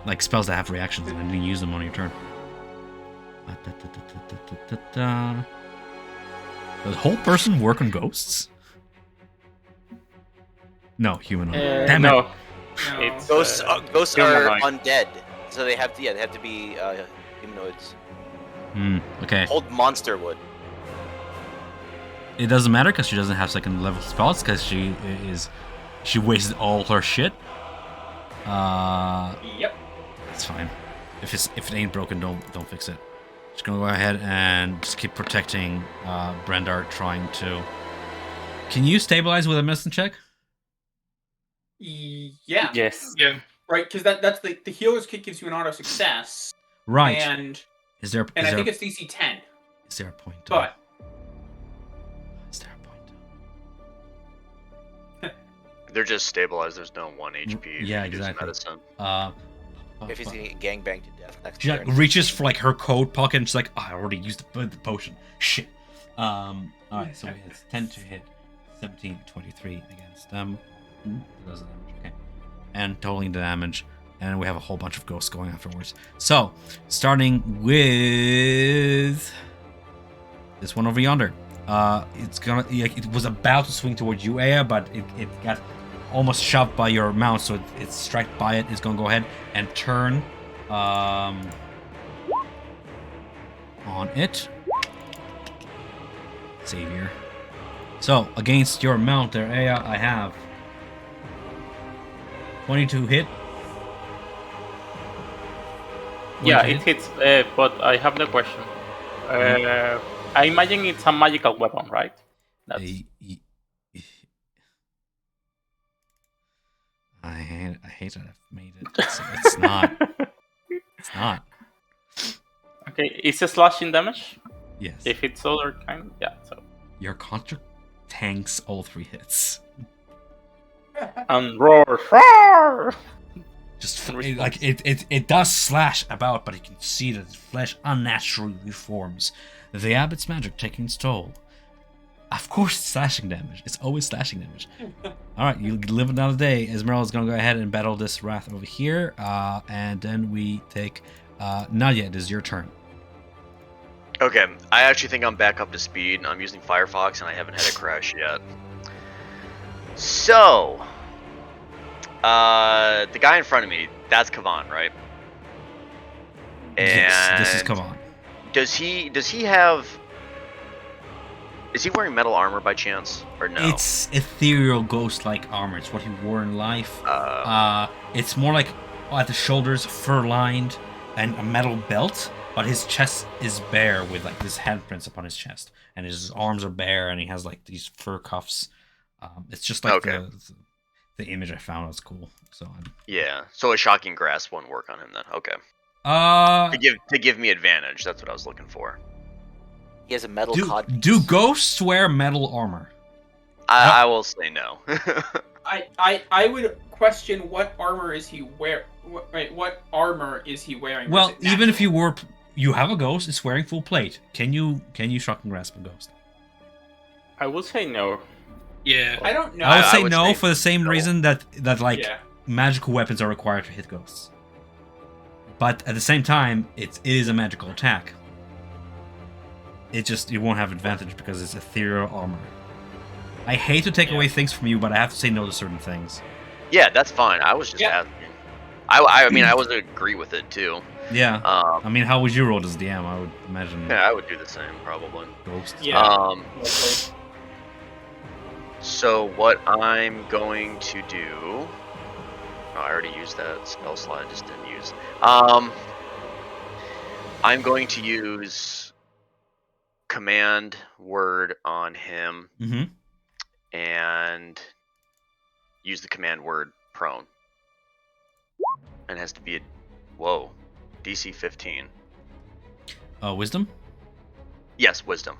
Like spells that have reactions and I didn't use them on your turn. Does the whole person work on ghosts? No, humanoid. Damn no. it. It's, Ghosts are humanoid. undead, so they have to be humanoids. Okay. Old monster would. It doesn't matter because she doesn't have second level spells because she wasted all her shit. Yep. It's fine. If it ain't broken, don't fix it. Just gonna go ahead and just keep protecting Brendar, trying to. Can you stabilize with a medicine check? Yeah. Yes. Yeah. Right, because that's the healer's kit gives you an auto success. Right. And Is there? I think it's DC 10. Is there a point? But Is there a point? They're just stabilized. There's no 1 HP. Yeah, if you use exactly. Medicine. If he's gonna get gangbanged to death next She like turn. reaches for like her coat pocket and she's like, oh, I already used the potion. Shit. Alright, so it's 10 to hit, 17, 23 against them. Does the damage, okay. And totaling the damage. And we have a whole bunch of ghosts going afterwards. So, starting with this one over yonder. It's gonna. It was about to swing towards you, Aya, but it got almost shoved by your mount, so it's struck by it. It's gonna go ahead and turn on it. Savior. So against your mount there, Aya, I have 22 hit. Yeah, 22 it hits, but I have the question. I imagine it's a magical weapon, right? That's... I hate that I've made it. It's not. It's not. Okay, is it slashing damage? Yes. If it's other kind, yeah. So Your construct tanks all 3 hits. and roar. Just In like it does slash about, but you can see that its flesh unnaturally forms. The abbot's magic taking its toll. Of course, it's slashing damage. It's always slashing damage. All right, you live another day. Esmeralda's gonna go ahead and battle this wrath over here, and then we take Nadia. It is your turn. Okay, I actually think I'm back up to speed. I'm using Firefox and I haven't had a crash yet. So, the guy in front of me, that's Kavan, right? And Yes, this is Kavan. Does he have? Is he wearing metal armor by chance, or no? It's ethereal ghost-like armor. It's what he wore in life. It's more like at the shoulders, fur-lined, and a metal belt. But his chest is bare with like his handprints upon his chest, and his arms are bare, and he has like these fur cuffs. It's just like the image I found was cool. So yeah. So a shocking grasp won't work on him then. Okay. To give me advantage. That's what I was looking for. He has a metal cod. Do ghosts wear metal armor? I will say no. I would question what armor is he wearing. What armor is he wearing? Well, even if you have a ghost, it's wearing full plate. Can you shocking grasp a ghost? I will say no. Yeah. I don't know. I would I say would no say for the same no. reason that Yeah. magical weapons are required to hit ghosts. But at the same time, it is a magical attack. You won't have advantage because it's ethereal armor. I hate to take away things from you, but I have to say no to certain things. Yeah, that's fine. I was just asking. I mean, I would agree with it too. Yeah. I mean, how would you roll as DM? I would imagine. Yeah, I would do the same probably. Ghosts. Yeah. So what I'm going to do? I already used that spell slot. I just didn't use. I'm going to use command word on him Mm-hmm. and use the command word prone. And it has to be a DC 15. Wisdom? Yes, wisdom.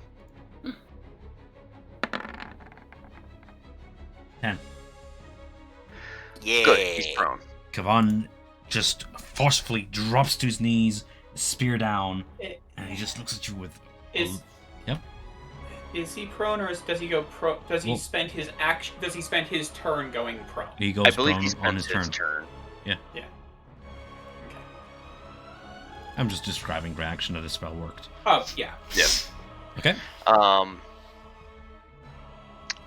10. Yeah. Good. He's prone. Kavan just forcefully drops to his knees, spear down, and he just looks at you with. Is he prone, or does he go pro? Does he Well- spend his action? Does he spend his turn going prone? He goes I believe prone he's on his turn. Okay. I'm just describing reaction that the spell worked. Oh yeah. Yeah. Okay.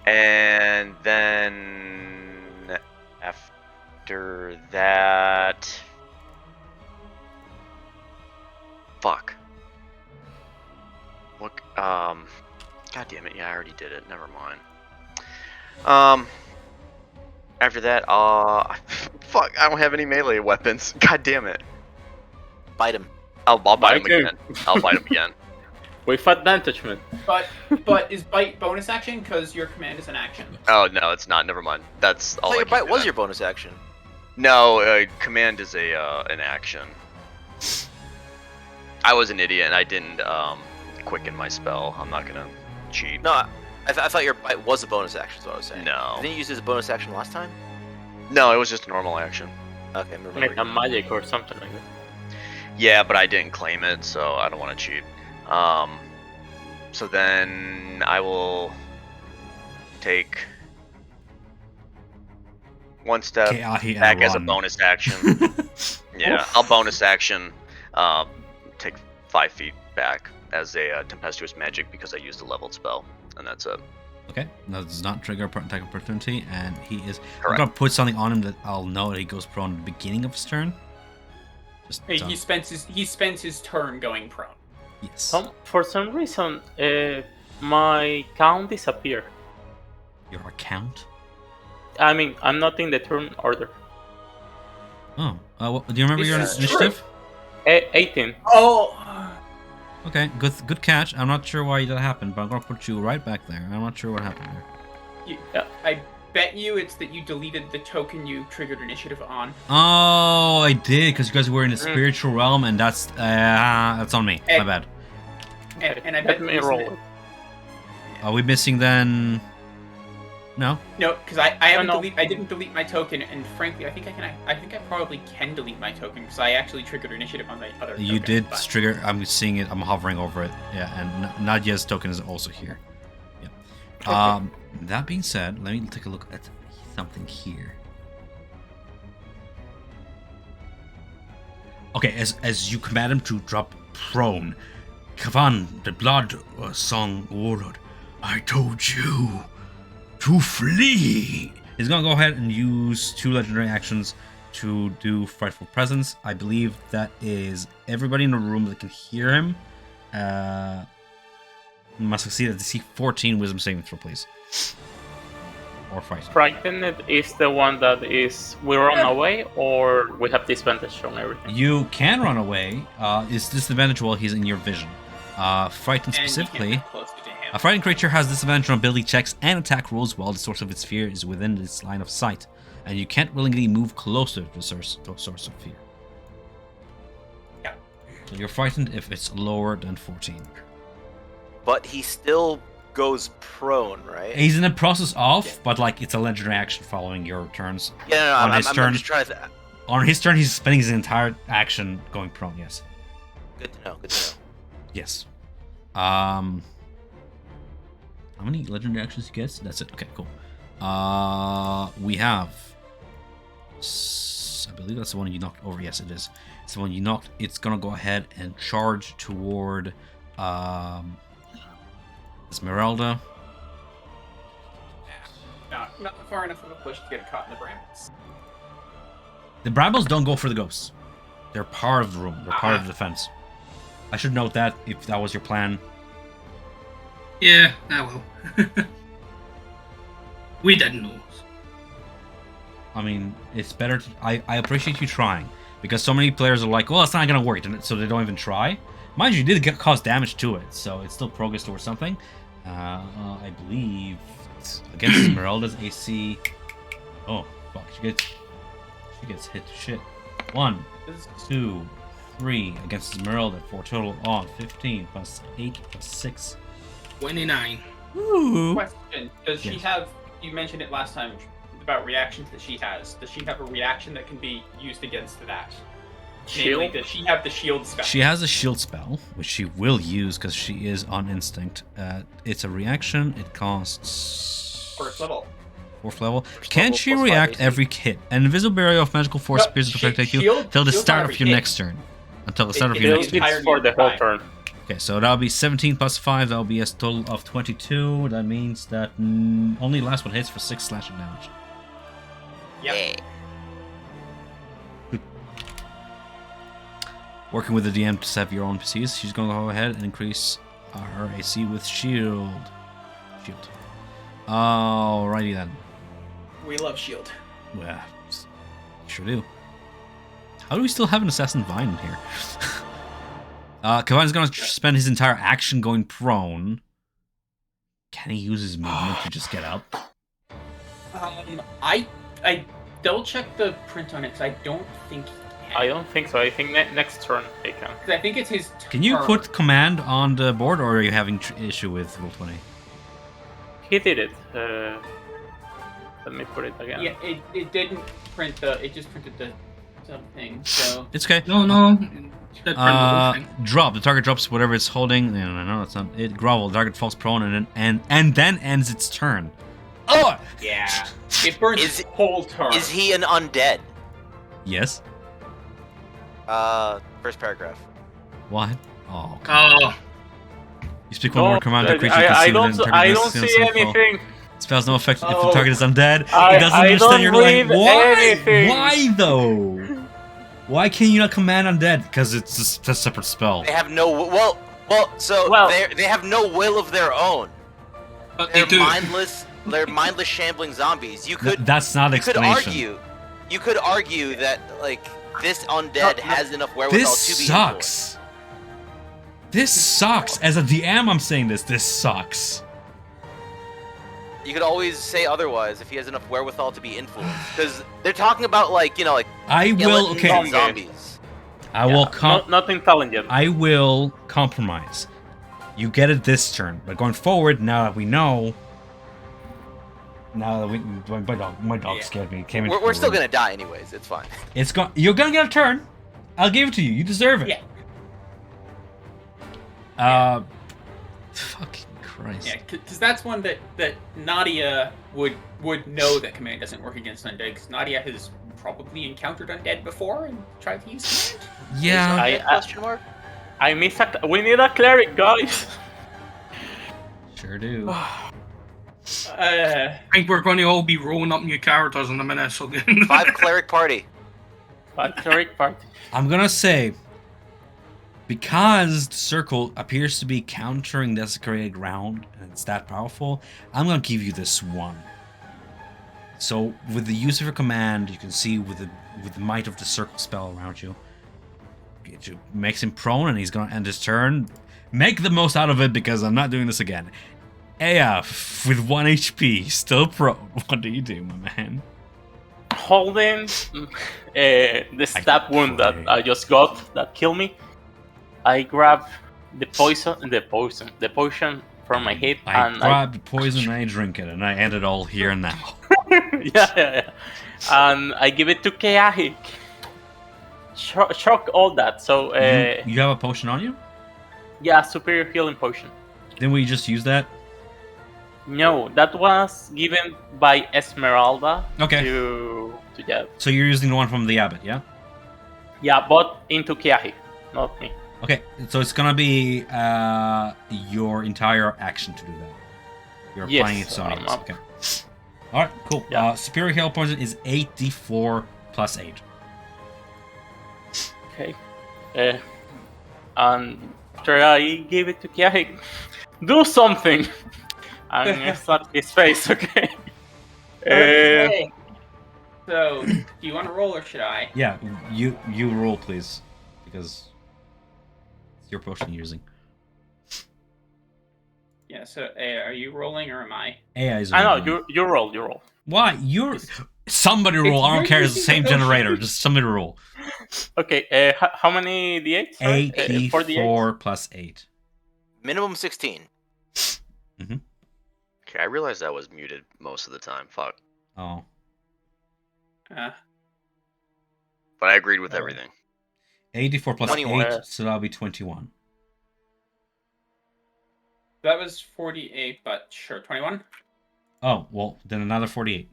And then after that, fuck. What? God damn it! Yeah, I already did it. Never mind. After that, fuck! I don't have any melee weapons. God damn it! Bite him. I'll bite him Bite him. again. I'll bite him again. With advantage, man. But is bite bonus action because your command is an action? Oh no, it's not. Never mind. That's I all. thought I your can bite do was then. your bonus action. No, command is an action. I was an idiot and I didn't quicken my spell. I'm not gonna cheat. No, I thought your bite was a bonus action. Is what I was saying. No. Didn't you use it as a bonus action last time? No, it was just a normal action. Okay, Like a magic or something like that. Yeah, but I didn't claim it, so I don't want to cheat. So then I will take one step Okay, and back as a run. bonus action. Yeah, I'll bonus action, take 5 feet back as a tempestuous magic because I used a leveled spell, and that's it. Okay, that does not trigger attack opportunity, and he is. I'm Correct. gonna put something on him that I'll know that he goes prone at the beginning of his turn. Just He spends his turn going prone. yes. For some reason, my count disappeared. Your account. I mean, I'm not in the turn order. Oh, do you remember your This is initiative? 18. Oh. Okay, good catch. I'm not sure why that happened, but I'm gonna put you right back there. I'm not sure what happened there. I bet you it's that you deleted the token you triggered initiative on. Oh, I did, because you guys were in the spiritual realm, and that's on me. My bad. And I bet Let me the reason roll. that- Are we missing then? No. No, because I No. didn't delete my token, and frankly, I think I probably can delete my token because I actually triggered initiative on the other. You token, did but- trigger. I'm seeing it. I'm hovering over it. Yeah, and Nadia's token is also here. Yeah. That being said, let me take a look at something here. Okay, as you command him to drop prone, Kavan, the blood song ordered, "I told you to flee." He's gonna go ahead and use 2 legendary actions to do Frightful Presence. I believe that is everybody in the room that can hear him. Must succeed at DC 14 Wisdom saving throw, please. Or fight. Frightened is the one that is we run away, or we have disadvantage on everything. You can run away. Is disadvantage while he's in your vision. Frightened and you specifically. get closer to him. A frightened creature has disadvantage on ability checks and attack rolls while the source of its fear is within its line of sight, and you can't willingly move closer to the source of fear. Yeah. So you're frightened if it's lower than 14. But he still goes prone, right? He's in the process of, but like it's a legendary action following your turns. Yeah, no, on I'm his turn. just trying to. On his turn, he's spending his entire action going prone. Yes. Good to know. Good to know. Yes. How many legendary actions he gets? That's it. Okay, cool. We have. I believe that's the one you knocked over. Yes, it is. It's the one you knocked. It's gonna go ahead and charge toward Esmeralda. Not far enough of a push to get caught in the brambles. The brambles don't go for the ghosts. They're part of the room. They're part of the defense. I should note that if that was your plan. Yeah, I will. We didn't know. I mean, it's better. I appreciate you trying, because so many players are like, well, it's not gonna work, and so they don't even try. Mind you, you did cause damage to it, so it's still progress towards something. I believe against Esmeralda's AC. Oh fuck, she gets hit to shit. 1, 2, 3 against Esmeralda for a total of 15 plus 8 plus 6. 29. Ooh. Question: Does she Yes. have? You mentioned it last time about reactions that she has. Does she have a reaction that can be used against that? Namely, Shield. does she have the shield spell? She has a shield spell, which she will use because she is on instinct. It's a reaction. It costs First level. 4th level. First Can level she plus 5 react AC. every hit? An invisible barrier of magical force No, appears to she- protect you shield- till the shield's start not of your every next turn. Until the start of It- your it- next it's turn. entire It's for the nearby. whole turn. Okay, so that'll be 17 plus 5. That'll be a total of 22. That means that only the last one hits for 6 slashing damage. Yep. Working with the DM to set your own PCs, she's going to go ahead and increase her AC with shield. Alrighty then. We love shield. Well, sure do. How do we still have an Assassin Vine in here? Kavan's going to spend his entire action going prone. Can he use his movement to just get up? I double checked the print on it, because I don't think he can. I don't think so. I think next turn they can. 'Cause I think it's his Can you turn. put command on the board, or are you having issue with Roll20? He did it. Let me put it again. Yeah, it didn't print the. It just printed the something. So It's okay. No. That part of the whole thing. Drop. The target drops whatever it's holding. No, that's not it. Grovel. The target falls prone and then ends its turn. Oh! yeah, it burns Is- his whole turn. Is he an undead? Yes. First paragraph. What? Oh, God. Oh, You speak one more command, the creature I can see don't. within target I distance don't see and fall. anything. Spells no effect if the Oh. target is undead. I- It doesn't I understand don't you're like, read why? anything. Why though? Why can you not command undead? Because it's just a separate spell. They have no so Well- they have no will of their own. but they They're do. mindless. They're mindless, shambling zombies. You could That's not you could explanation. argue that like this undead has enough wherewithal This to be sucks. This sucks. As a DM, I'm saying this. This sucks. influenced. You could always say otherwise if he has enough wherewithal to be influenced. Because they're talking about like I will. skeletons Okay. and zombies. I will. Not intelligent. I will compromise. You get it this turn, but going forward, now that we know. Now that we, my dog Yeah. scared me. It came in We're still forward. gonna die anyways. It's fine. It's go. You're gonna get a turn. I'll give it to you. You deserve it. Yeah. Fucking Christ. Yeah, because that's one that Nadia would know that command doesn't work against undead. Because Nadia has probably encountered undead before and tried to use command. Yeah. I- Question mark? I miss a. We need a cleric, guys. Sure do. I think we're going to all be rolling up new characters in a minute, so 5 cleric party. A cleric party. I'm gonna say, because the circle appears to be countering desecrated ground and it's that powerful, I'm gonna give you this one. So with the use of your command, you can see with the might of the circle spell around you, it makes him prone and he's gonna end his turn. Make the most out of it because I'm not doing this again. AF with 1 HP, still prone. What do you do, my man? Holding the stab wound that I just got that killed me, I grab the potion from my head, I and grab the poison and I drink it, and I end it all here and now. yeah, and I give it to Keahik. Shock all that. So You have a potion on you? yeah, superior healing potion. Didn't we just use that? No, that was given by Esmeralda Okay. to yeah. So you're using the one from the abbot, yeah? Yeah, but into Keahik, not me. Okay, so it's gonna be your entire action to do that. You're Yes, applying it to somebody else. up. Okay. Alright, cool. Yeah. Superior heal poison is 8d4 plus 8. Okay. And after I gave it to Keahik, do something! And I slapped his face, okay? So, do you want to roll or should I? Yeah, you roll, please, because it's your potion you're using. Yeah. So, are you rolling or am I? AI is. I know you roll. You roll. Why? Somebody roll. I don't you're care. It's the using same the potion. generator. Just somebody roll. Okay. How many d8? 4 d8. 4 plus 8. Minimum 16. Okay, I realized I was muted most of the time. Fuck. Oh. But I agreed with everything. 84 plus 21. 8, so that'll be 21. That was 48, but sure, 21. Oh, well, then another 48.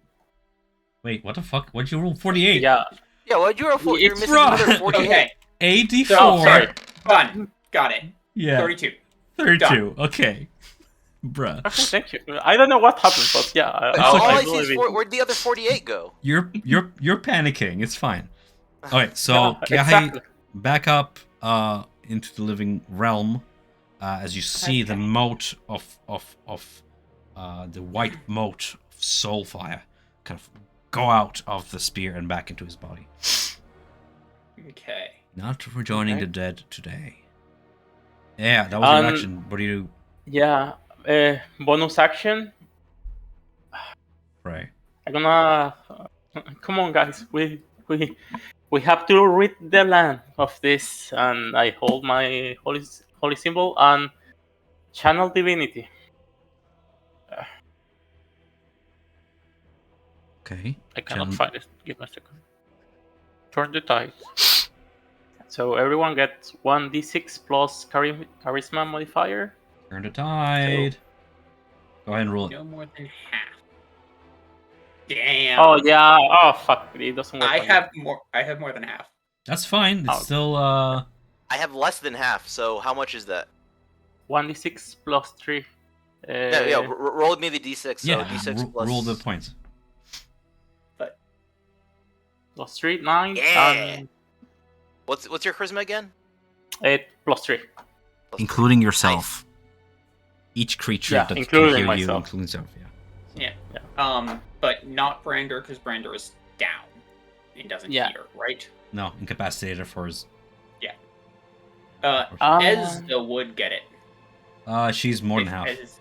Wait, what the fuck? What'd you roll? 48? Yeah. Yeah, well, you're It's missing wrong. another 48. Okay. 84. Oh, sorry. Fun. Got it. Yeah. 32. 32. Okay. Bruh. Okay, thank you. I don't know what happened, but yeah. All okay. I see is where'd the other 48 go? You're panicking. It's fine. Alright, so Yeah, Gahi, exactly. back up into the living realm as you see the moat of the white moat of soulfire kind of go out of the spear and back into his body. Okay. Not rejoining the dead today. Yeah, that was your action. What do you do? Yeah. Bonus action. Right. I'm gonna. Come on, guys. We have to rid the land of this, and I hold my holy symbol and channel divinity. Okay. I cannot Channel- find it. Give me a second. Turn the tide. So everyone gets 1d6 plus charisma modifier. Turn the tide. Go ahead and roll it. No more than half. Damn. Oh yeah. Oh fuck. It doesn't work. I like have more. I have more than half. That's fine. It's Oh. still I have less than half, so how much is that? 1d6 plus 3. Yeah, roll me the d6. So yeah. d6 plus. Roll the points. Plus 3, 9. Yeah. And What's your charisma again? 8 plus 3. Plus Including three. yourself. Each creature Yeah, that including can hear myself. you, including yourself. Yeah. But not Brander because Brander is down and doesn't Yeah. hear, right? No, incapacitated for his. Ezda would get it. She's more than If half. Ez-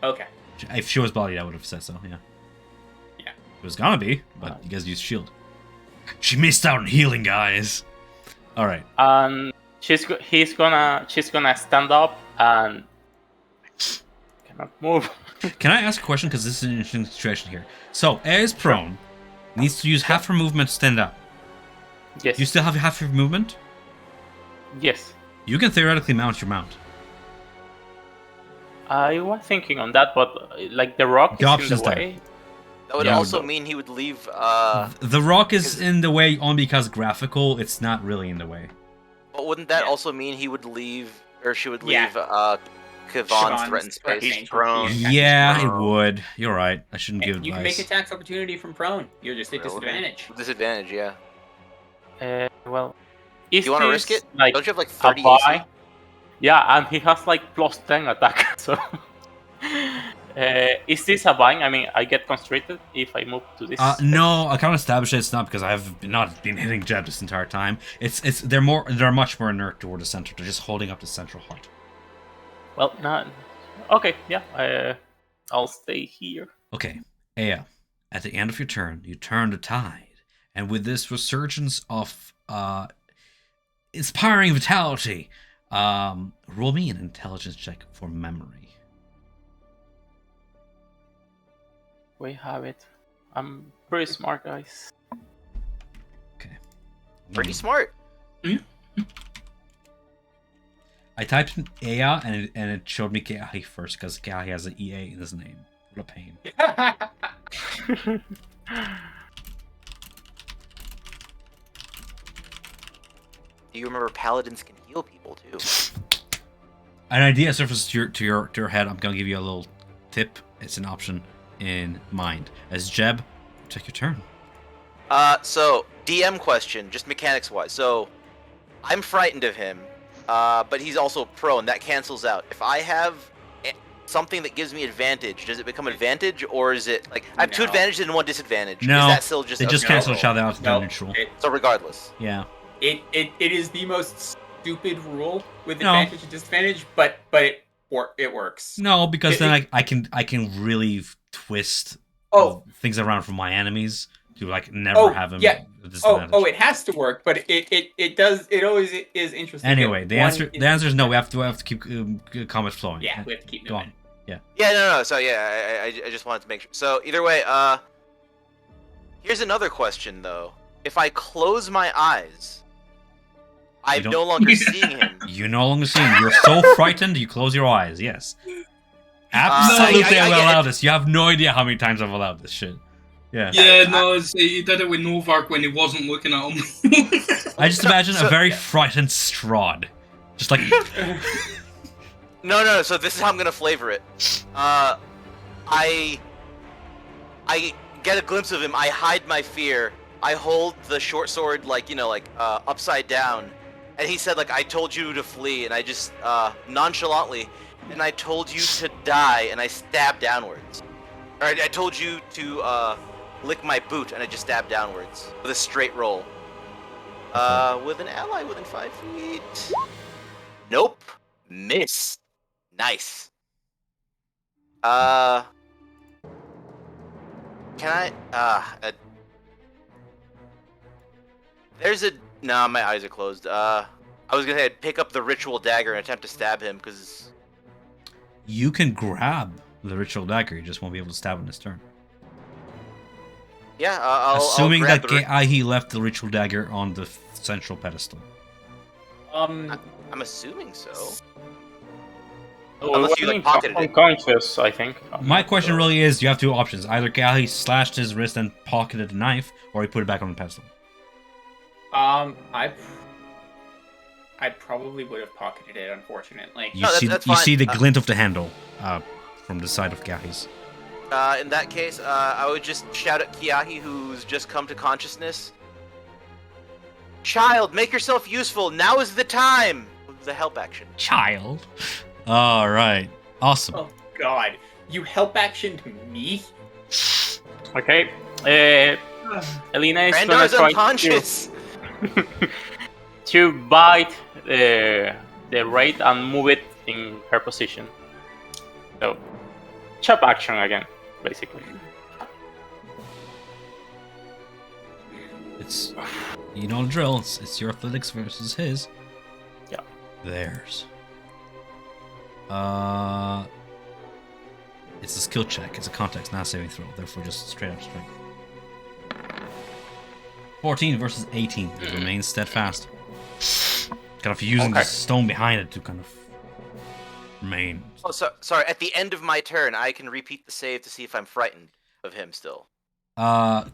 Okay. If she was bodied, I would have said so. Yeah. Yeah. It was gonna be, but you guys used shield. She missed out on healing, guys. All right. And she's gonna stand up and cannot move. Can I ask a question? Because this is an interesting situation here. So, Air is prone. Needs to use half her movement to stand up. Yes. You still have half your movement? Yes. You can theoretically mount your mount. I was thinking on that, but like the rock The is in option's the there. way. That would Yeah. also mean he would leave. The rock is because- in the way only because graphical. It's not really in the way. But wouldn't that Yeah. also mean he would leave, or she would Yeah. leave Kevon's Siobhan's threatened space? threatening prone. from the Yeah, it prone. would. You're right. I shouldn't give You can advice. make a tax opportunity from prone. You're just at Really? disadvantage. Disadvantage, yeah. Well, is Do you want to this, risk it? Like Don't you have like a 30 buy? AC? Yeah, and he has like plus 10 attack. So, is this a bind? I mean, I get constricted if I move to this. No, I can't establish it's not because I've not been hitting Jeb this entire time. They're much more inert toward the center. They're just holding up the central heart. Well, no. Okay, yeah. I'll stay here. Okay, Aya, at the end of your turn, you turn the tide, and with this resurgence of inspiring vitality, roll me an intelligence check for memory. We have it. I'm pretty smart, guys. Okay. Pretty smart. I typed in Aya, and it showed me Gahi first because Gahi has an EA in his name. What a pain. Do you remember paladins can heal people too? An idea surfaces to your head. I'm gonna give you a little tip. It's an option in mind. As Jeb, take your turn. So DM question, just mechanics wise. So I'm frightened of him, but he's also prone. That cancels out. If I have something that gives me advantage, does it become advantage, or is it like I have 2 No. advantages and 1 disadvantage? No, Is that still just they just okay? cancel each other out. They're No, neutral. So regardless. Yeah. It is the most stupid rule with No. advantage and disadvantage, but it works. No, because It- then I can really twist Oh. things around from my enemies to like never have them. Yeah. a disadvantage. Oh, it has to work, but it does. It always is interesting. Anyway, that the one answer is no. We have to keep comments flowing. Yeah, we have to keep Go moving. on. Yeah. Yeah, no. So yeah, I just wanted to make sure. So either way, here's another question though. If I close my eyes, I'm don't- no longer seeing him. You no longer see him. You're so frightened, you close your eyes. Yes. Absolutely, I will get allow it. this. You have no idea how many times I've allowed this shit. Yeah. Yeah, no, he did it with Novark when he wasn't looking at him. I just imagine so- a very frightened Strahd. Just like, No. So this is how I'm gonna flavor it. I get a glimpse of him. I hide my fear. I hold the short sword like upside down, and he said like I told you to flee, and I just nonchalantly, and I told you to die, and I stabbed downwards. Or I told you to lick my boot, and I just stabbed downwards with a straight roll. With an ally within 5 feet. Nope. Miss. Nice. Can I? There's a. No, my eyes are closed. I was gonna say I'd pick up the ritual dagger and attempt to stab him because. you can grab the ritual dagger, you just won't be able to stab in his turn. Yeah, I'll Assuming grab that the ri- he left the ritual dagger on the central pedestal. I'm assuming so. Oh, Unless you, like, pocketed it. Unconscious, I think. My question really is, you have 2 options. Either Gahi slashed his wrist and pocketed the knife, or he put it back on the pedestal. I probably would have pocketed it, unfortunately. You No, see, that's you fine. see the glint of the handle from the side of Gahi's. In that case, I would just shout at Kiahi, who's just come to consciousness. Child, make yourself useful. Now is the time. The help action. Child. All right. Awesome. Oh God, you help actioned me. Okay. Elena is gonna Randar's try unconscious. to bite the raid and move it in her position. So, chop action again, basically. It's, you know the drill. It's your athletics versus his. Yeah. Theirs. It's a skill check. It's a context, not a saving throw. Therefore, just straight up strength. 14 versus 18. It remains steadfast. Kind of using the Okay. stone behind it to kind of remain. Oh, sorry. At the end of my turn, I can repeat the save to see if I'm frightened of him still.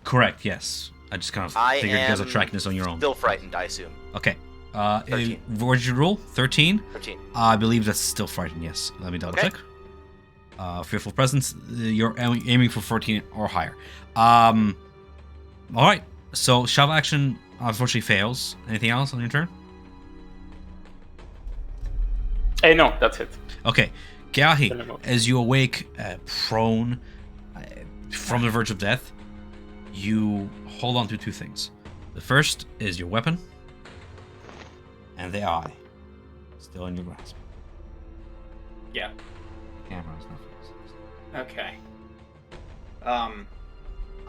Correct. Yes. I just kind of I figured you guys are am tracking this on your own. Still frightened, I assume. Okay. 13. What did you roll? 13? 13. I believe that's still frightened, yes. Let me double Okay. check. Fearful Presence, you're aiming for 14 or higher. Alright, so shove action unfortunately fails. Anything else on your turn? No, that's it. Okay, Gahi, as you awake prone from the verge of death, you hold on to 2 things. The first is your weapon, and the eye, still in your grasp. Yeah. Camera is not focused. Okay.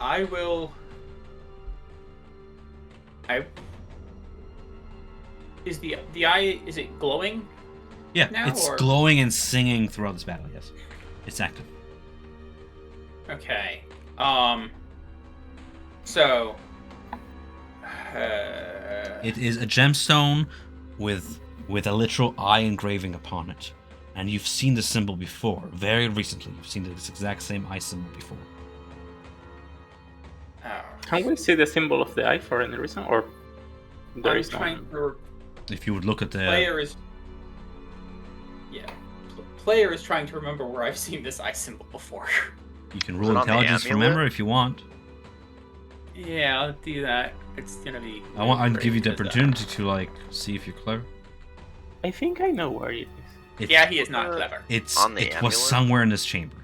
I will. Is the eye? Is it glowing? Yeah, Now, it's or- glowing and singing throughout this battle, yes. It's active. Okay. So. It is a gemstone with a literal eye engraving upon it. And you've seen the symbol before, very recently. You've seen this exact same eye symbol before. Oh. Can we see the symbol of the eye for any reason, or there I'm is no? trying to. If you would look at the... Player is. Yeah. Player is trying to remember where I've seen this eye symbol before. You can Is roll it on the intelligence from amulet? memory if you want. Yeah, I'll do that. It's gonna be. I'd give you the great, opportunity to, like, see if you're clever. I think I know where it is. Yeah, he is not clever. It On the was amulet? somewhere in this chamber.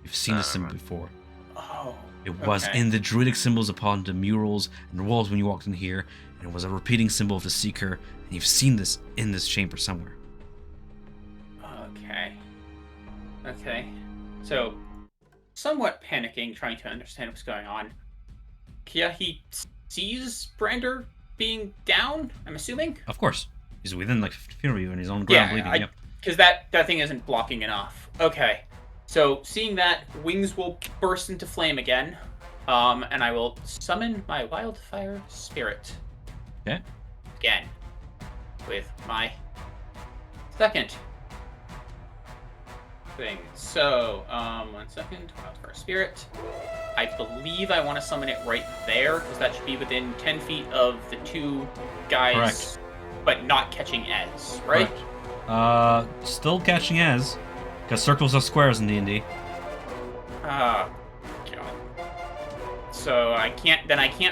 You've seen Ah, this symbol right. before. Oh. It was okay. in the druidic symbols upon the murals and the walls when you walked in here, and it was a repeating symbol of the Seeker, and you've seen this in this chamber somewhere. Okay. Okay. So, somewhat panicking, trying to understand what's going on. Kia, he sees Brander being down, I'm assuming? Of course. He's within like 50 feet of you and he's on the ground bleeding. Yep. Because that thing isn't blocking enough. Okay. So, seeing that, wings will burst into flame again. And I will summon my wildfire spirit. Okay. Again. With my second thing. So, 1 second. Wildfire spirit. I believe I want to summon it right there, because that should be within 10 feet of the two guys. Correct. But not catching Ez, right? Correct. Still catching Ez, because circles are squares in D&D. God. So I can't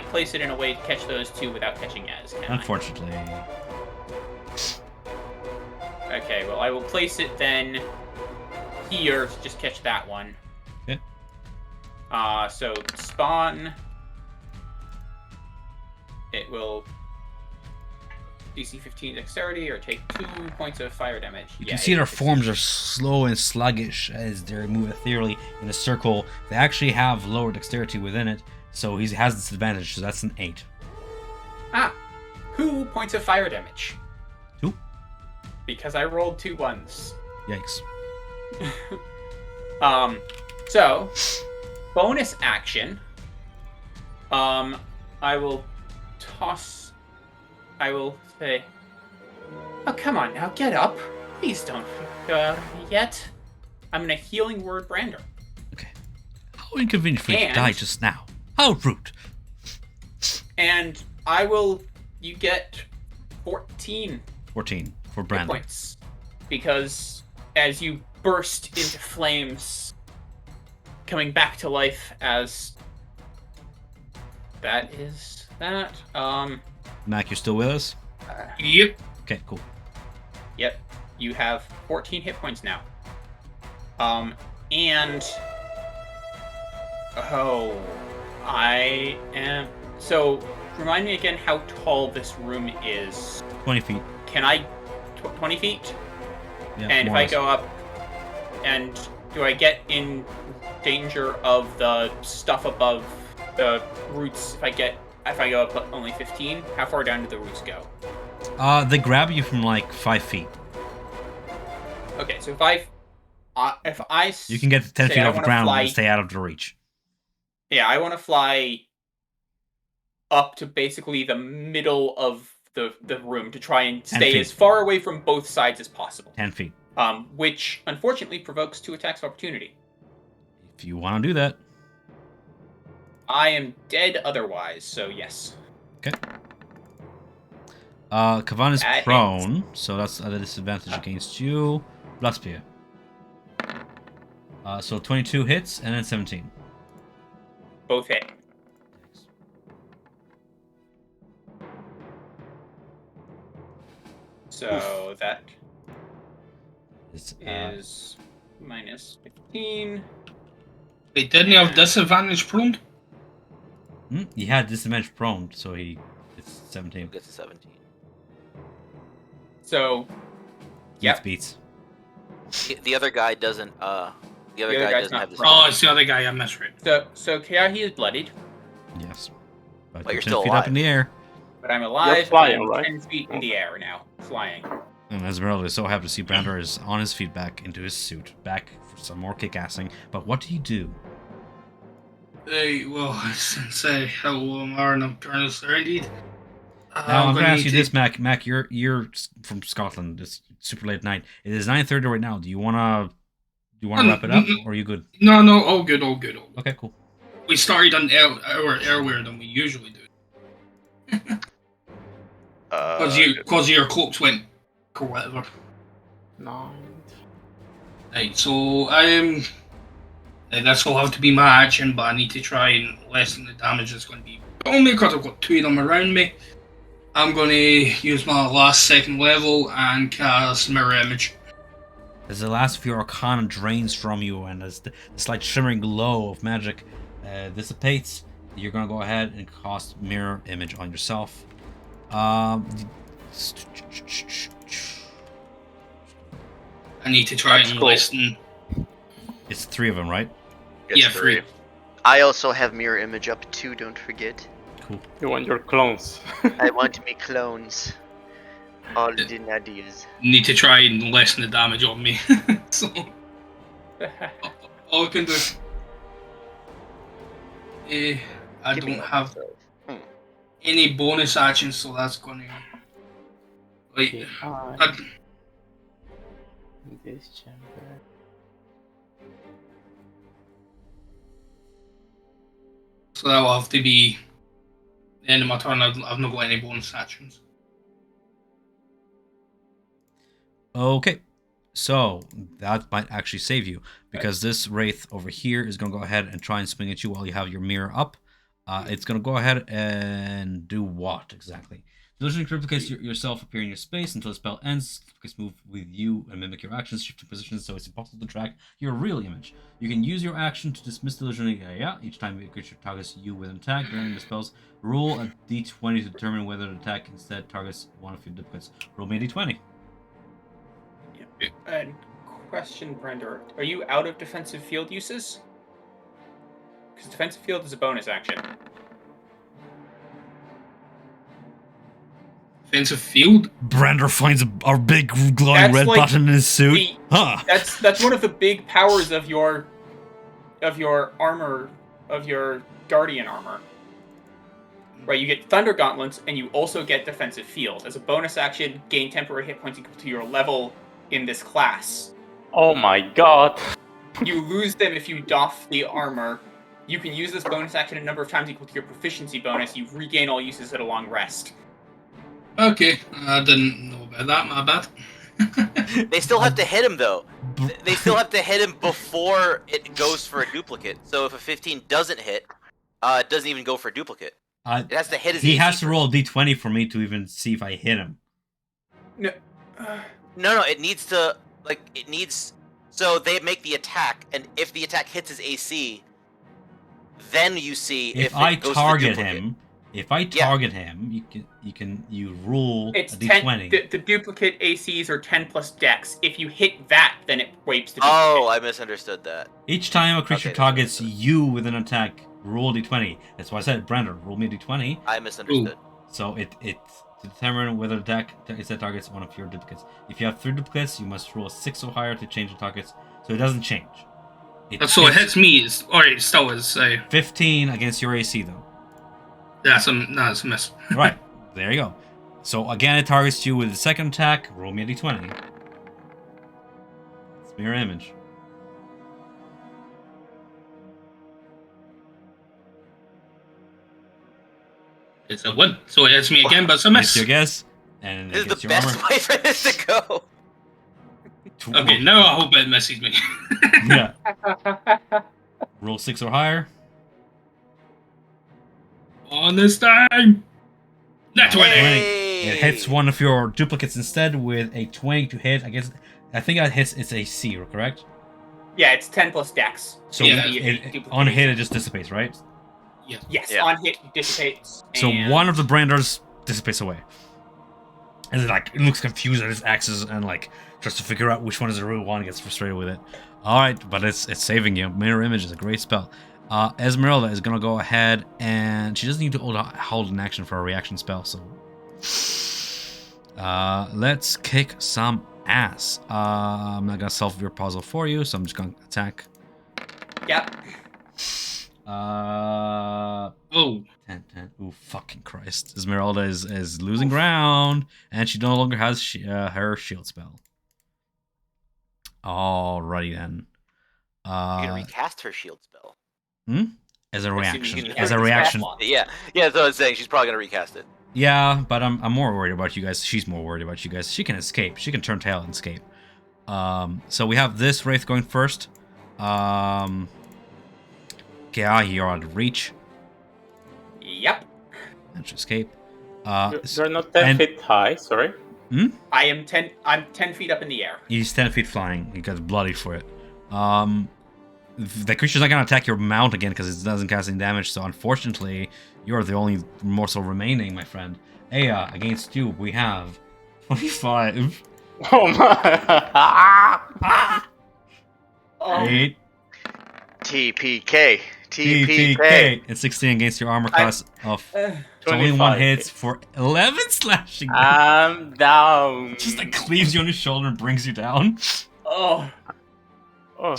place it in a way to catch those two without catching Ez, can I? Unfortunately. Okay, well I will place it then here to just catch that one. Okay. So spawn. It will DC 15 dexterity or take 2 points of fire damage. You can see their forms are slow and sluggish as they move ethereally in a circle. They actually have lower dexterity within it, so he has this advantage, so that's an 8. 2 points of fire damage. 2? Because I rolled 2 ones. Yikes. So, bonus action. I will say, oh, come on now, get up. Please don't yet. I'm gonna healing word Brander. Okay. How inconvenient for you to die just now. How rude. And you get 14 14 for hit Brandon. points. Because as you burst into flames, coming back to life as... That is that. Mac, you're still with us? Yep. Okay, cool. Yep. You have 14 hit points now. And... Oh... I am... So, remind me again how tall this room is. 20 feet. Can I... 20 feet? Yeah, And if more or I less. go up... And do I get in danger of the stuff above the roots if I go up only 15? How far down do the roots go? They grab you from like 5 feet. Okay, so if I You can get to 10 say feet I off the wanna ground fly- and stay out of the reach. Yeah, I want to fly up to basically the middle of the room to try and 10 stay feet. as far away from both sides as possible. 10 feet. Which unfortunately provokes 2 attacks of opportunity. If you want to do that. I am dead otherwise, so yes. Okay. Kavan is That prone, so that's at a disadvantage against you. Blastpear. So 22 hits and then 17. Both hit. So that It's, is minus 15. Wait, didn't he have disadvantage prone? he had disadvantage prone, so it's 17. Gets to 17. So, Yep. yep. Beats. The other guy doesn't. The other other guy guy's doesn't not have this. prone. Oh, it's the other guy I misread. So Kayahi is bloodied, Yes. But But you're 10 still feet up alive. in the air. but I'm alive. flying, I'm right? 10 feet in the air now, flying. And Esmeralda is so happy to see Brander is on his feet back into his suit. Back for some more kick-assing. But what do you do? Hey, well, since hello, Omar, and I'm trying to start indeed. Now, I'm going to ask you need this, Mac. Mac, you're from Scotland. It's super late night. It is 9:30 right now. Do you want to wrap it up, or are you good? No, all good, all good, all good. Okay, cool. We started an hour earlier than we usually do. Because your cloaks went or whatever. 9. Right, so this will have to be my action, but I need to try and lessen the damage that's going to be. Only because I've got 2 of them around me. I'm going to use my last 2nd level and cast Mirror Image. As the last of your arcana drains from you, and as the slight shimmering glow of magic dissipates, you're gonna go ahead and cast mirror image on yourself. I need to try That's and cool. listen. It's 3 of them, right? It's Yeah, 3. I also have mirror image up too, don't forget. Cool. You want your clones. I want me clones. All the Nadias. Need to try and lessen the damage on me. So all I can do. I Give me don't have myself. any bonus actions, so that's gonna like. Okay, this chamber. So that will have to be the end of my turn. I've not got any bonus actions. Okay, so that might actually save you, because this wraith over here is going to go ahead and try and swing at you while you have your mirror up. It's going to go ahead and do what exactly? Illusion replicates yourself appear in your space until the spell ends. Duplicates move with you and mimic your actions, shifting positions, so it's impossible to track your real image. You can use your action to dismiss the illusion each time a creature targets you with an attack. During the spells, roll a d20 to determine whether the attack instead targets one of your duplicates. Roll me a d20. And question, Brenda, are you out of defensive field uses? Because defensive field is a bonus action. Defensive field? Brander finds a big glowing That's red like button in his suit. Huh. That's one of the big powers of your armor, of your guardian armor. Right, you get Thunder Gauntlets, and you also get Defensive Field. As a bonus action, gain temporary hit points equal to your level in this class. Oh my god. You lose them if you doff the armor. You can use this bonus action a number of times equal to your proficiency bonus. You regain all uses at a long rest. Okay, I didn't know about that, my bad. They still have to hit him, though. They still have to hit him before it goes for a duplicate. So if a 15 doesn't hit, it doesn't even go for a duplicate. It has to hit his He AC has to first. roll a d20 for me to even see if I hit him. No. No, it needs to, so they make the attack, and if the attack hits his AC, then you see if I it goes target for the duplicate. him, you roll It's a 10. d20. The duplicate ACs are 10 plus Dex. If you hit that, then it wipes the duplicate. Oh, I misunderstood that. Each time a creature Okay, targets that's- you with an attack, roll a d20. That's why I said, Brander, roll me a d20. I misunderstood. So it to determine whether the attack instead targets one of your duplicates. If you have 3 duplicates, you must roll a 6 or higher to change the targets. So it doesn't change. So it hits me, or it still is. 15 against your AC though. That's a miss. Right, there you go. So again, it targets you with the second attack. Roll me a d20. It's mirror image. It's a 1, so it hits me again, but it's a miss. Hits your guess, and This it is gets the your best armor. way for this to go. Okay, now I hope it misses me. Yeah. Roll 6 or higher. On this time! Not 20! Hey! It hits one of your duplicates instead with a 20 to hit. I think that hits its AC, correct? Yeah, it's 10 plus Dex. So Yeah. on hit it just dissipates, right? Yes, Yeah. on hit dissipates. So and one of the branders dissipates away. And it looks confused at his axes and tries to figure out which one is the real one, gets frustrated with it. Alright, but it's saving you. Mirror image is a great spell. Esmeralda is gonna go ahead and she doesn't need to hold an action for a reaction spell, so let's kick some ass. I'm not gonna solve your puzzle for you, so I'm just gonna attack. Yep. Oh. 10. Ooh, fucking Christ. Esmeralda is losing ground, and she no longer has her shield spell. Alrighty then. You can recast her shield spell. As a Assuming reaction. you can As a recast reaction. one. Yeah, that's what I was saying. She's probably gonna recast it. Yeah, but I'm more worried about you guys. She's more worried about you guys. She can escape. She can turn tail and escape. So we have this Wraith going first. Yeah, you're out of reach. Yep. And to escape. You're not 10 feet high, sorry. I'm 10 feet up in the air. He's 10 feet flying. He got bloody for it. The creature's not gonna attack your mount again because it doesn't cast any damage. So unfortunately, you're the only morsel remaining, my friend. Aya, against you, we have 25. Oh my! 8. TPK. TPK. And 16 against your armor class of... It's only 1 25. hits for 11 slashing. I'm down. Just like cleaves you on your shoulder and brings you down. Oh, Oh,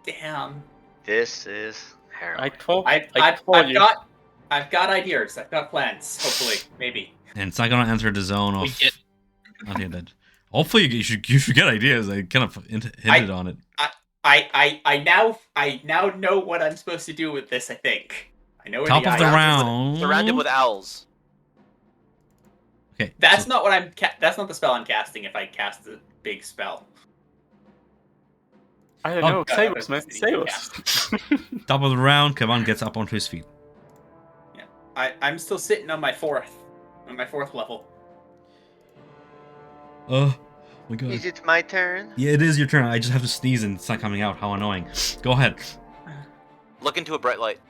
damn. This is harrowing. I've got ideas. I've got plans. Hopefully, maybe. And it's not gonna enter the zone We of... get Not yet, that. Hopefully you should get ideas. I kind of hinted on it. I now know what I'm supposed to do with this. I think I know where Top the of the eye is. round. Surrounded with owls. Okay. That's so not what I'm. That's not the spell I'm casting. If I cast the big spell. I don't Oh, know. Save us, man. Save us. top of the round, Kavan gets up onto his feet. I'm still sitting on my fourth level. Oh my god. Is it my turn? Yeah, it is your turn. I just have to sneeze and it's not coming out. How annoying. Go ahead. Look into a bright light.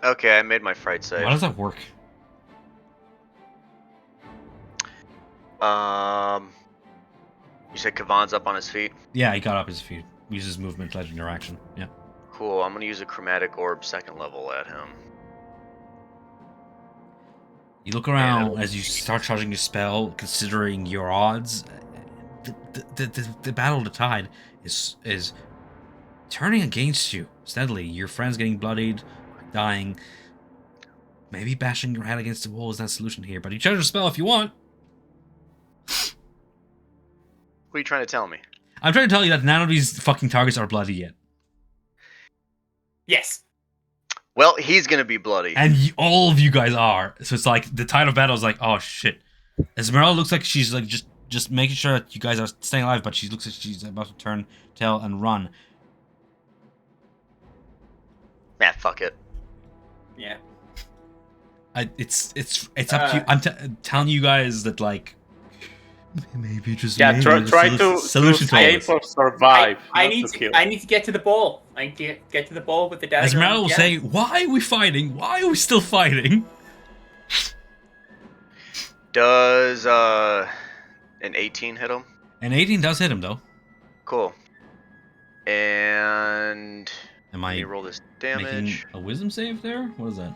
Okay, I made my fright save. How does that work? You said Kavan's up on his feet? Yeah, he got up his feet. Uses movement, legendary action. Yeah. Cool, I'm gonna use a chromatic orb 2nd level at him. You look around as you start charging your spell, considering your odds. The battle of the tide is turning against you steadily. Your friend's getting bloodied, dying. Maybe bashing your head against the wall is that solution here, but you charge your spell if you want. What are you trying to tell me? I'm trying to tell you that none of these fucking targets are bloody yet. Yes. Well, he's gonna be bloody. And all of you guys are. So it's like, the tide of battle is like, oh shit. Esmeralda looks like she's like just making sure that you guys are staying alive, but she looks like she's about to turn tail and run. Man, fuck it. Yeah. It's up to you. I'm telling you guys that, like, maybe just Yeah, maybe try the to solution to all escape this. or survive. I not need to kill. I need to get to the bowl. I need to get to the bowl with the dagger. Esmeralda will Yeah. say, "Why are we fighting? Why are we still fighting?" Does an 18 hit him? And 18 does hit him though. Cool. And Am let me I roll this making damage. a wisdom save there? What is that?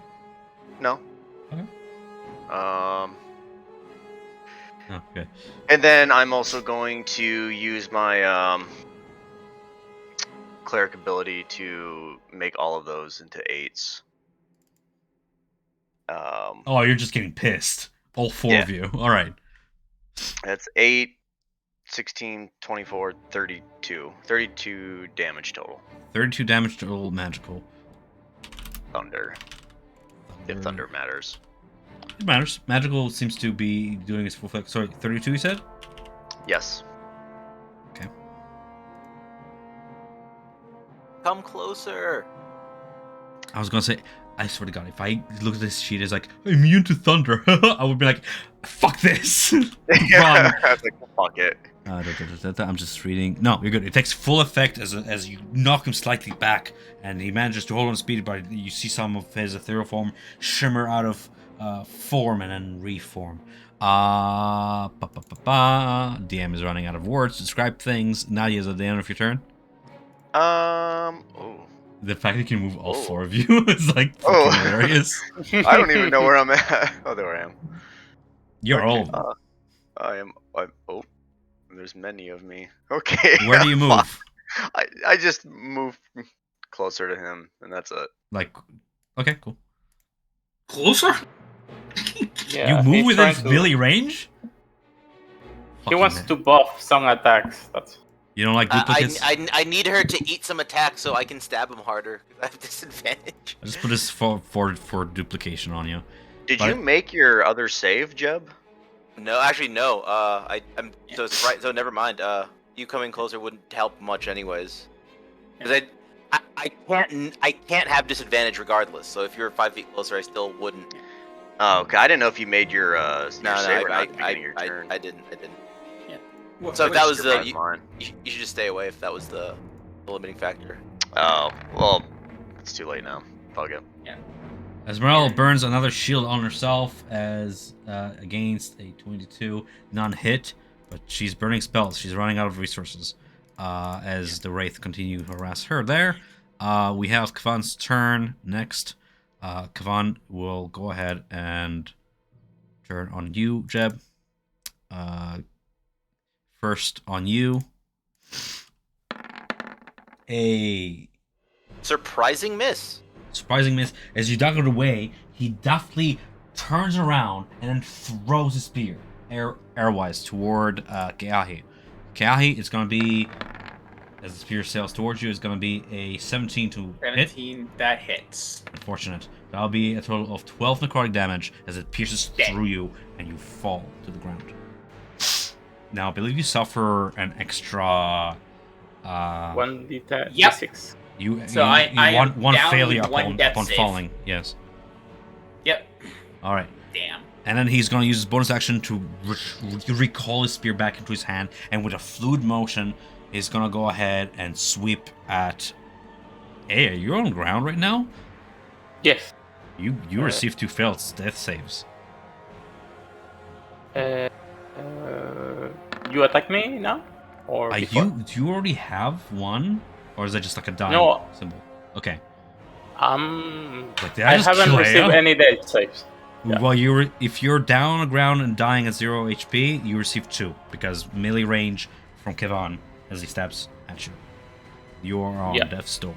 No. Okay. Okay. And then I'm also going to use my cleric ability to make all of those into 8s. Oh, you're just getting pissed. All four of you. All right. That's 8, 16, 24, 32. 32 damage total. 32 damage total magical. Thunder. If thunder matters. It matters. Magical seems to be doing its full effect. Sorry, 32 you said? Yes. Okay. Come closer. I was gonna say, I swear to God, if I look at this sheet as like, immune to thunder, I would be like, fuck this. Run. I was like, fuck it. I'm just reading. No, you're good. It takes full effect as you knock him slightly back, and he manages to hold on speed, but you see some of his ethereal form shimmer out of form and then reform. DM is running out of words to describe things. Nadia, is at the end of your turn. Oh. The fact that you can move all four of you is like Oh. fucking hilarious. I don't even know where I'm at. Oh, there I am. You're Okay, all. I'm. Oh, there's many of me. Okay. Where do you move? I just move closer to him, and that's it. Like, okay, cool. closer? Yeah, You move he's within trying to- melee range? He Fucking wants man. to buff some attacks. That's You don't like duplicates? I need her to eat some attacks so I can stab him harder. I have disadvantage. I just put this for duplication on you. Did But- you make your other save, Jeb? No, actually no. I'm so it's right. So never mind. You coming closer wouldn't help much, anyways. Because I can't have disadvantage regardless. So if you're 5 feet closer, I still wouldn't. Oh, okay. I didn't know if you made your No, save or not I at the beginning of your turn. didn't. What- So if that was Your the, mine. you should just stay away if that was the limiting factor. Oh, well, it's too late now. Fuck it. Esmeralda burns another shield on herself as against a 22 non-hit, but she's burning spells. She's running out of resources as the Wraith continue to harass her there. We have Kavan's turn next. Kavan will go ahead and turn on you, Jeb. First on you. A Surprising miss. surprising miss. As you duck it away, he deftly turns around and then throws his spear airwise toward Keahi. Keahi is going to be, as the spear sails towards you, is going to be a 17 to hit. 17, that hits. Unfortunate. That'll be a total of 12 necrotic damage as it pierces Dead. through you and you fall to the ground. Now, I believe you suffer an extra. 1d10. Yep. D6. You So I am one down failure with one upon death save. falling. Yes. Yep. All right. Damn. And then he's going to use his bonus action to recall his spear back into his hand, and with a fluid motion, he's going to go ahead and sweep at. Hey, you're on the ground right now. Yes. You received 2 failed death saves. You attack me now? Or before? Do you already have one, or is that just like a die No. symbol? Okay. Like, did I just haven't kill received Aya? any death saves. Yeah. Well, if you're down on the ground and dying at 0 HP, you receive 2 because melee range from Kevan as he stabs at you. You are on death's door.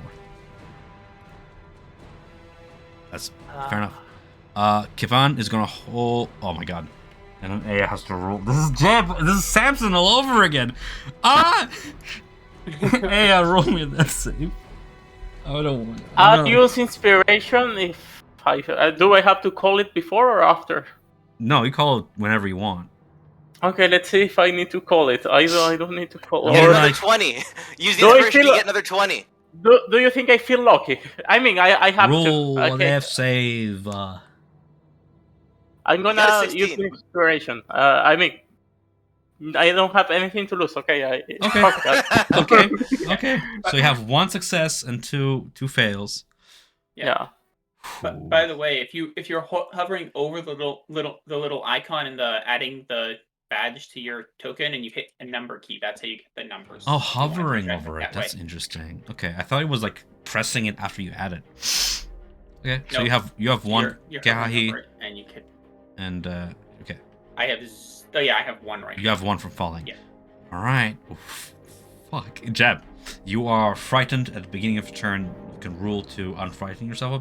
That's fair enough. Kevan is gonna hold. Oh my god. And then Aya has to roll. This is Jeb. This is Samson all over again. Aya, roll me a death save. I don't want. I'll use inspiration if I do. I have to call it before or after? No, you call it whenever you want. Okay, let's see if I need to call it. I don't need to call. Get Or another like- 20. Use the Do I inspiration to feel- get another 20. Do you think I feel lucky? I mean, I have Roll to. a Okay, death save. I'm You got gonna a use 16. inspiration. I mean, I don't have anything to lose. Okay, Okay. fuck that. Okay. Okay. So you have 1 success and two fails. Yeah. But by the way, if you're hovering over the little icon and adding the badge to your token and you hit a number key, that's how you get the numbers. Oh, If you wanna hovering track over it. that That's way. interesting. Okay, I thought it was like pressing it after you add it. Okay, so Nope. you have one You're hovering Keahi over it and you could. and okay, I have. Oh yeah, I have one right. you have 1 from falling. Yeah. All right. Oof. Fuck, Jeb, you are frightened at the beginning of your turn. You can rule to unfrighten yourself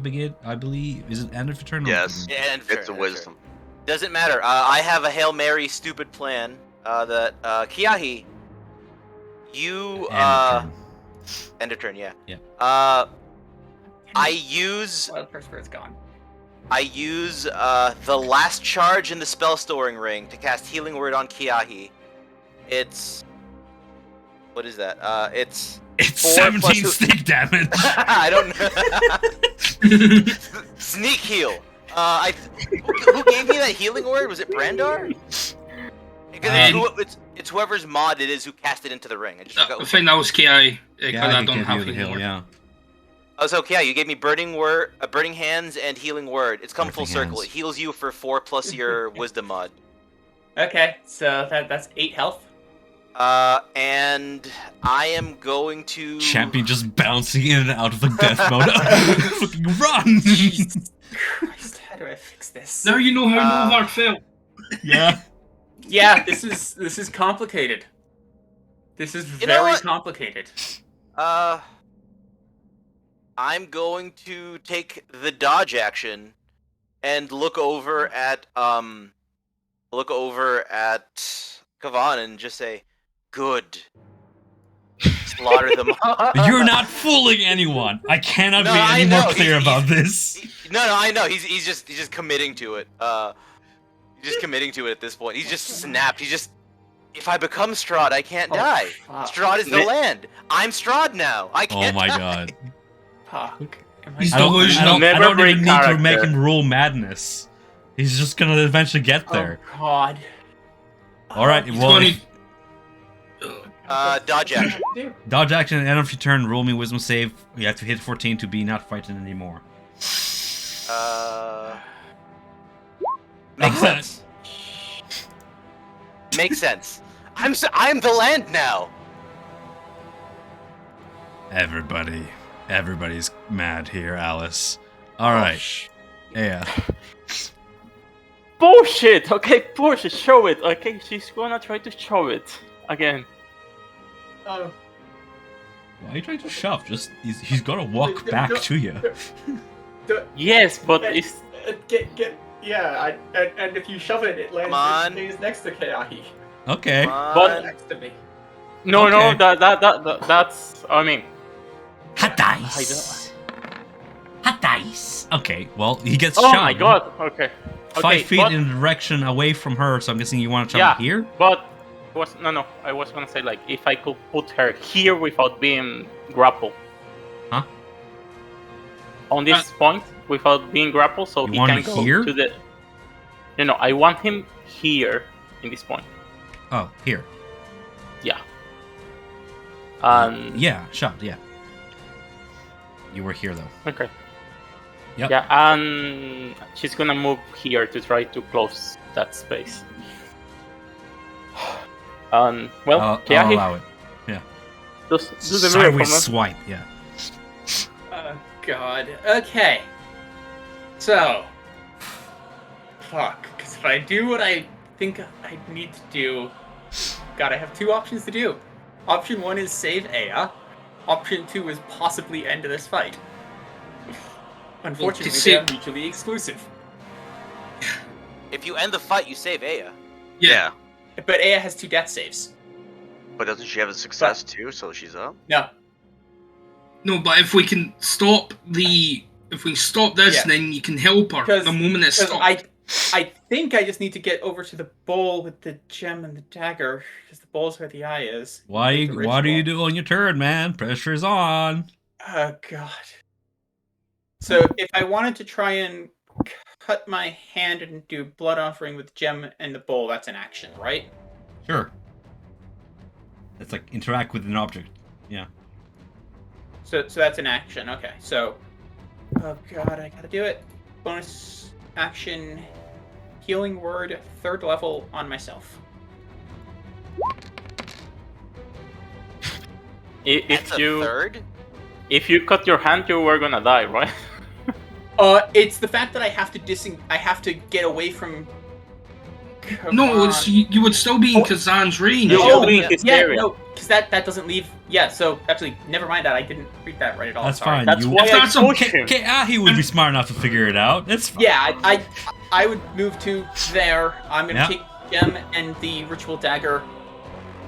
I believe. Is it end of your turn? or Yes. beginning? Yeah, and It's a wisdom. Doesn't matter. I have a Hail Mary stupid plan that Keahi, you End of turn. end of turn, yeah. Yeah. I use Well, first where it's gone. the last charge in the spell storing ring to cast Healing Word on Keahi. It's what is that? It's It's 4 17 plus- sneak damage. I don't know. Sneak heal. Who gave me that healing word? Was it Brandar? Because it's whoever's mod it is who cast it into the ring. I just I forgot. think that was KI, because Yeah, I he don't gave have you the healing heal, word. yeah. Oh, so yeah, you gave me burning hands and healing word. It's come full Burning circle. hands. It heals you for 4 plus your wisdom mod. Okay, so that's 8 health. And I am going to Champion just bouncing in and out of the death mode. Fucking run! Jesus Christ, how do I fix this? Now you know how Novart felt. Yeah. Yeah, this is complicated. This is You know very what? complicated. I'm going to take the dodge action and look over at Kavan and just say, "Good." Slaughter them. You're not fooling anyone. I cannot No, be I any more know. clear He's- about this. No, I know. He's just committing to it. He's just committing to it at this point. He's just snapped. If I become Strahd, I can't Oh, die. fuck. Strahd is the land. I'm Strahd now. I Oh can't. my die. god. Fuck. Am He's I don't delusional. even Never need break to character. make him roll madness. He's just gonna eventually get there. Oh God. All right. He's Well, gonna- Dodge action. dodge action at the end of your turn. Roll me wisdom save. You have to hit 14 to be not frightened anymore. Makes sense. Makes sense. I'm the land now. Everybody's mad here, Alice. All right. Yeah. Bullshit! Okay, bullshit, show it. Okay, she's gonna try to show it again. Oh. Why are you trying to shove? Just he's gotta walk back to you. Yes, but it's Yeah, and if you shove it, it Come on. lands next to Keahi. Okay. But- Next to me. no, Okay. that's. I mean, Hot dice. Hot dice. Okay. Well, he gets oh shoved. my god. Okay. 5 feet but, in the direction away from her. So I'm guessing you want to Yeah. shove here. But I was gonna say like if I could put her here without being grappled. Huh? On this point, without being grappled, so You he want can him go here? to the. No, I want him here in this point. Oh, here. Yeah. Yeah, shoved. Yeah. You were here though. Okay. Yep. Yeah, and she's gonna move here to try to close that space. Well, I'll Keahi, allow it. just do the mirror for Sideways me. swipe. Yeah. Oh God. Okay. So. Fuck. Because if I do what I think I need to do, God, I have two options to do. Option 1 is save Aya. Option 2 is possibly end this fight. Unfortunately, see- they are mutually exclusive. If you end the fight, you save Aya. Yeah. But Aya has 2 death saves. But doesn't she have a success too? So she's up. No. No, but if we can stop this, Yeah. then you can help her Because the moment it stops. I think I just need to get over to the bowl with the gem and the dagger, because the bowl's where the eye is. What do ritual. you do on your turn, man? Pressure's on. Oh God. So if I wanted to try and cut my hand and do blood offering with gem and the bowl, that's an action, right? Sure. It's like interact with an object. Yeah. So that's an action. Okay. So, oh God, I gotta do it. Bonus action, healing word, 3rd level on myself. That's a third? If you cut your hand, you were gonna die, right? It's the fact that I have to get away from. No, you would still be in Kazan's range. You Oh, will be in his yeah, area. no, because that doesn't leave. Yeah, so actually, never mind that. I didn't read that right at all. That's sorry. fine. That's You- why If I that's pushed okay- him. he would be smart enough to figure it out. It's fine. Yeah, I would move to there. I'm gonna Yeah. take gem and the ritual dagger,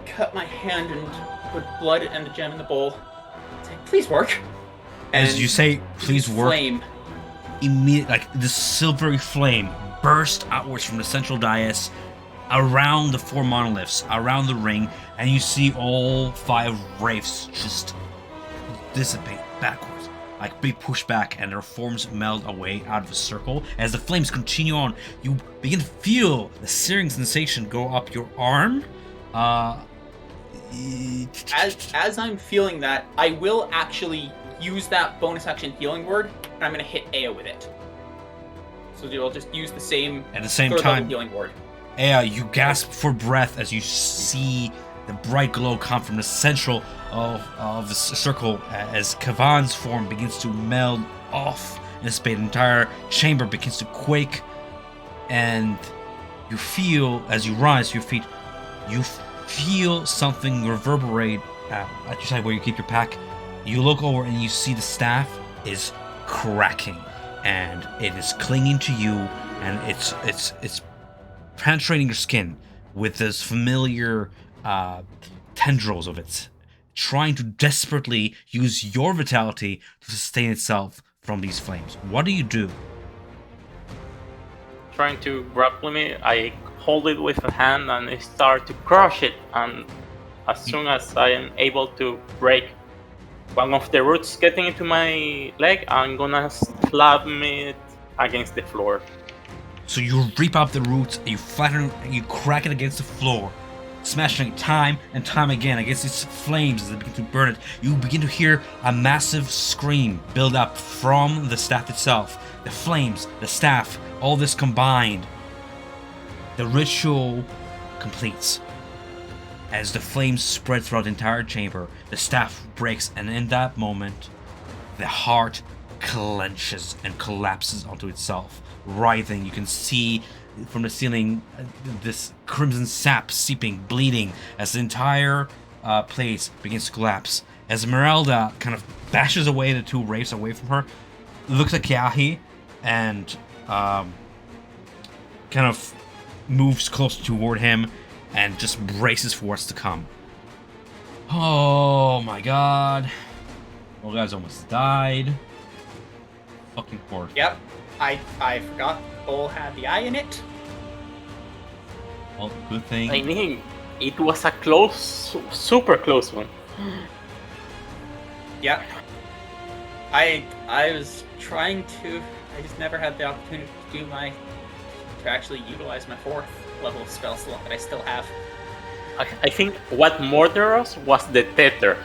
cut my hand and put blood and the gem in the bowl. Say, please work. As And you say, please work. Flame. Immediately, like this silvery flame burst outwards from the central dais, around the 4 monoliths, around the ring, and you see all 5 wraiths just dissipate backwards, like be pushed back, and their forms melt away out of the circle. As the flames continue on, you begin to feel the searing sensation go up your arm. As I'm feeling that, I will actually use that bonus action healing word, and I'm gonna hit Aya with it. So I'll just use the same At the same 3rd level time, healing word. Aya, you gasp for breath as you see the bright glow come from the central of the circle as Kavan's form begins to meld off and the entire chamber begins to quake, and you feel, as you rise to your feet, you feel something reverberate at your side where you keep your pack. You look over and you see the staff is cracking, and it is clinging to you, and it's penetrating your skin with this familiar tendrils of it, trying to desperately use your vitality to sustain itself from these flames. What do you do? Trying to grapple me, I hold it with a hand and I start to crush it. And as soon as I am able to break one of the roots getting into my leg, I'm gonna slam it against the floor. So you reap out the roots, and you flatten, and you crack it against the floor, smashing it time and time again against its flames as they begin to burn it. You begin to hear a massive scream build up from the staff itself. The flames, the staff, all this combined. The ritual completes. As the flames spread throughout the entire chamber, the staff breaks, and in that moment, the heart clenches and collapses onto itself, writhing. You can see from the ceiling this crimson sap seeping, bleeding, as the entire place begins to collapse. As Esmeralda kind of bashes away the two wraiths away from her, looks at Keahi, and kind of moves closer toward him and just braces for what's to come. Oh my god. Well, guys almost died. Fucking poor. Yep. I forgot Bull had the eye in it. Well, good thing. I mean, it was a close, super close one. Yep. I was trying to. I just never had the opportunity to actually utilize my 4th level spell slot that I still have. I think what murdered us was the tether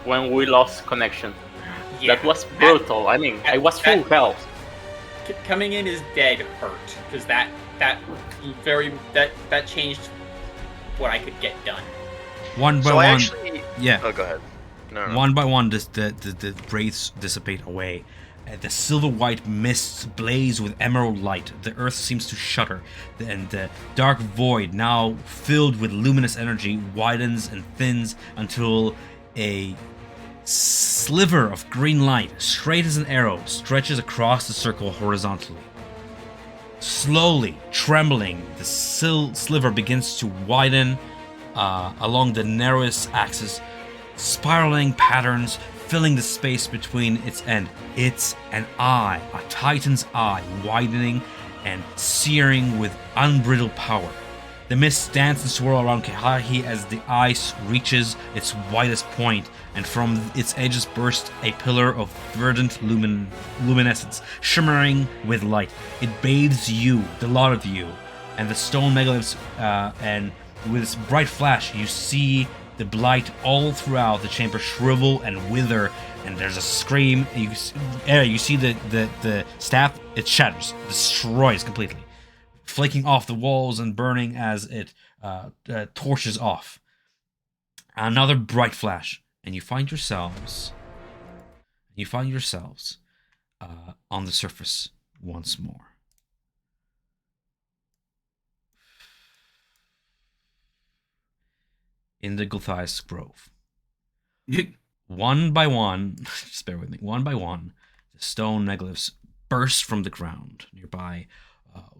when we lost connection. Yeah, That was brutal. I mean, I was full health. Coming in as dead hurt because that changed what I could get done. One by So one. I actually. Yeah. Oh, go ahead. No. One by one, the wraiths dissipate away. The silver-white mists blaze with emerald light. The earth seems to shudder, and the dark void, now filled with luminous energy, widens and thins until a sliver of green light, straight as an arrow, stretches across the circle horizontally. Slowly, trembling, the sliver begins to widen along the narrowest axis, spiraling patterns filling the space between its end. It's an eye, a titan's eye, widening and searing with unbridled power. The mists dance and swirl around Kehahi as the ice reaches its widest point, and from its edges bursts a pillar of verdant luminescence, shimmering with light. It bathes you, the lot of you, and the stone megaliths, and with its bright flash, you see the blight all throughout the chamber shrivel and wither, and there's a scream. You see the staff, it shatters, destroys completely, flaking off the walls and burning as it torches off. Another bright flash, and you find yourselves on the surface once more. In the Gulthias Grove. One by one, just bear with me, one by one, the stone megaliths burst from the ground nearby,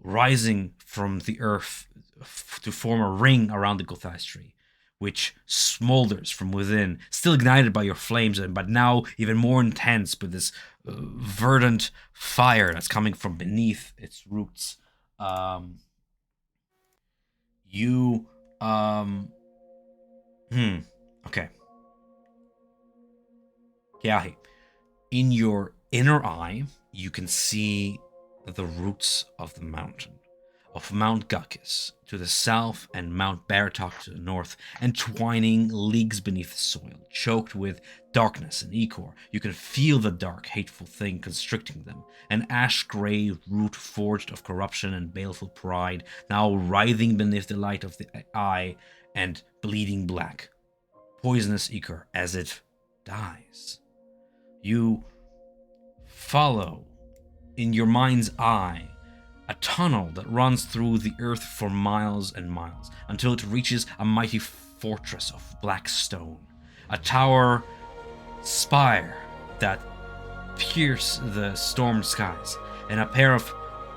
rising from the earth to form a ring around the Gulthias tree, which smolders from within, still ignited by your flames, but now even more intense with this verdant fire that's coming from beneath its roots. Okay. Keahi, in your inner eye, you can see the roots of the mountain, of Mount Gukis to the south and Mount Baratok to the north, entwining leagues beneath the soil, choked with darkness and ichor. You can feel the dark, hateful thing constricting them, an ash-gray root forged of corruption and baleful pride, now writhing beneath the light of the eye and bleeding black. Poisonous ichor as it dies. You follow in your mind's eye a tunnel that runs through the earth for miles and miles until it reaches a mighty fortress of black stone, a tower spire that pierce the storm skies, and a pair of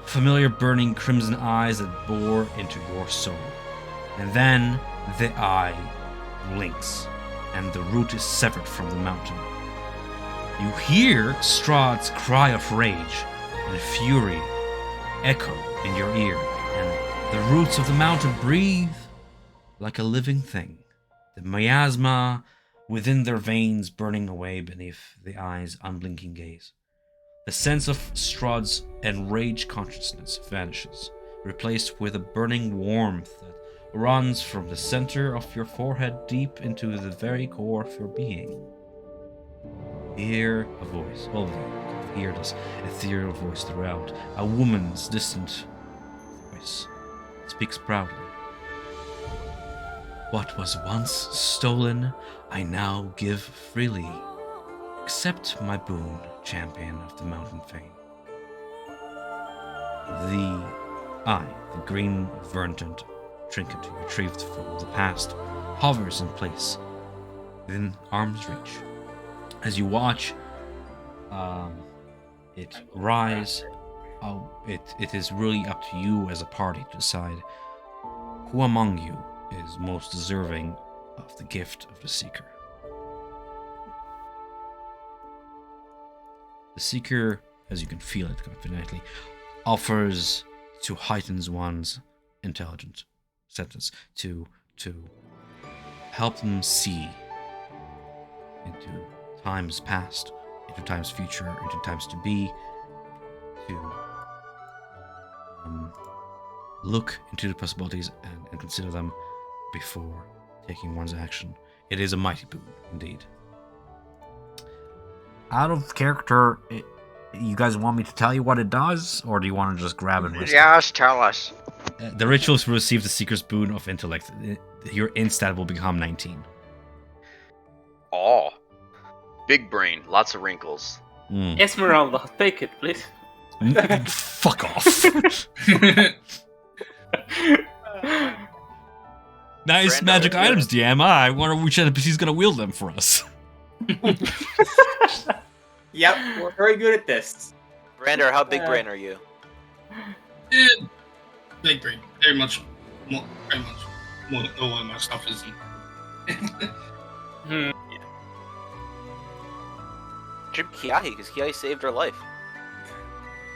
familiar burning crimson eyes that bore into your soul. And then the eye blinks, and the root is severed from the mountain. You hear Strahd's cry of rage and fury echo in your ear, and the roots of the mountain breathe like a living thing, the miasma within their veins burning away beneath the eye's unblinking gaze. The sense of Strahd's enraged consciousness vanishes, replaced with a burning warmth that runs from the center of your forehead deep into the very core of your being. Hear a voice. All of you can hear this ethereal voice throughout. A woman's distant voice speaks proudly. What was once stolen, I now give freely. Accept my boon, champion of the mountain Fane. The green verdant trinket you retrieved from the past, hovers in place within arm's reach. As you watch it rise, it is really up to you as a party to decide who among you is most deserving of the gift of the Seeker. The Seeker, as you can feel it confidently, offers to heighten one's intelligence sentence, to help them see into times past, into times future, into times to be, to look into the possibilities and consider them before taking one's action. It is a mighty boon, indeed. Out of character, you guys want me to tell you what it does, or do you want to just grab and risk it? Yes, tell us. The rituals will receive the Seeker's boon of intellect. Your instat will become 19. Oh. Big brain, lots of wrinkles. Esmeralda, take it, please. Fuck off. Nice Brando, magic it's items, DM. I wonder which NPC's gonna wield them for us. Yep, we're very good at this. Brander, how big brain are you? Big brain. Very much. More all of my stuff isn't. Should be Kiahi, because Kiahi saved her life.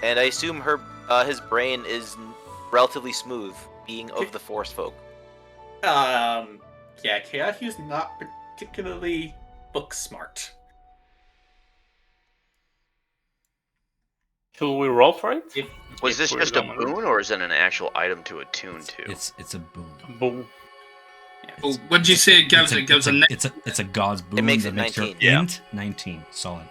And I assume his brain is relatively smooth, being of the Force folk. Yeah, Keahu's not particularly book smart. Should we roll for it? Was this just a boon, or is it an actual item to attune to? It's a boon. Boom. Yeah, Oh, what did you say? It gives It's a god's boon. It makes that it makes your 19. Yeah. int 19. Solid.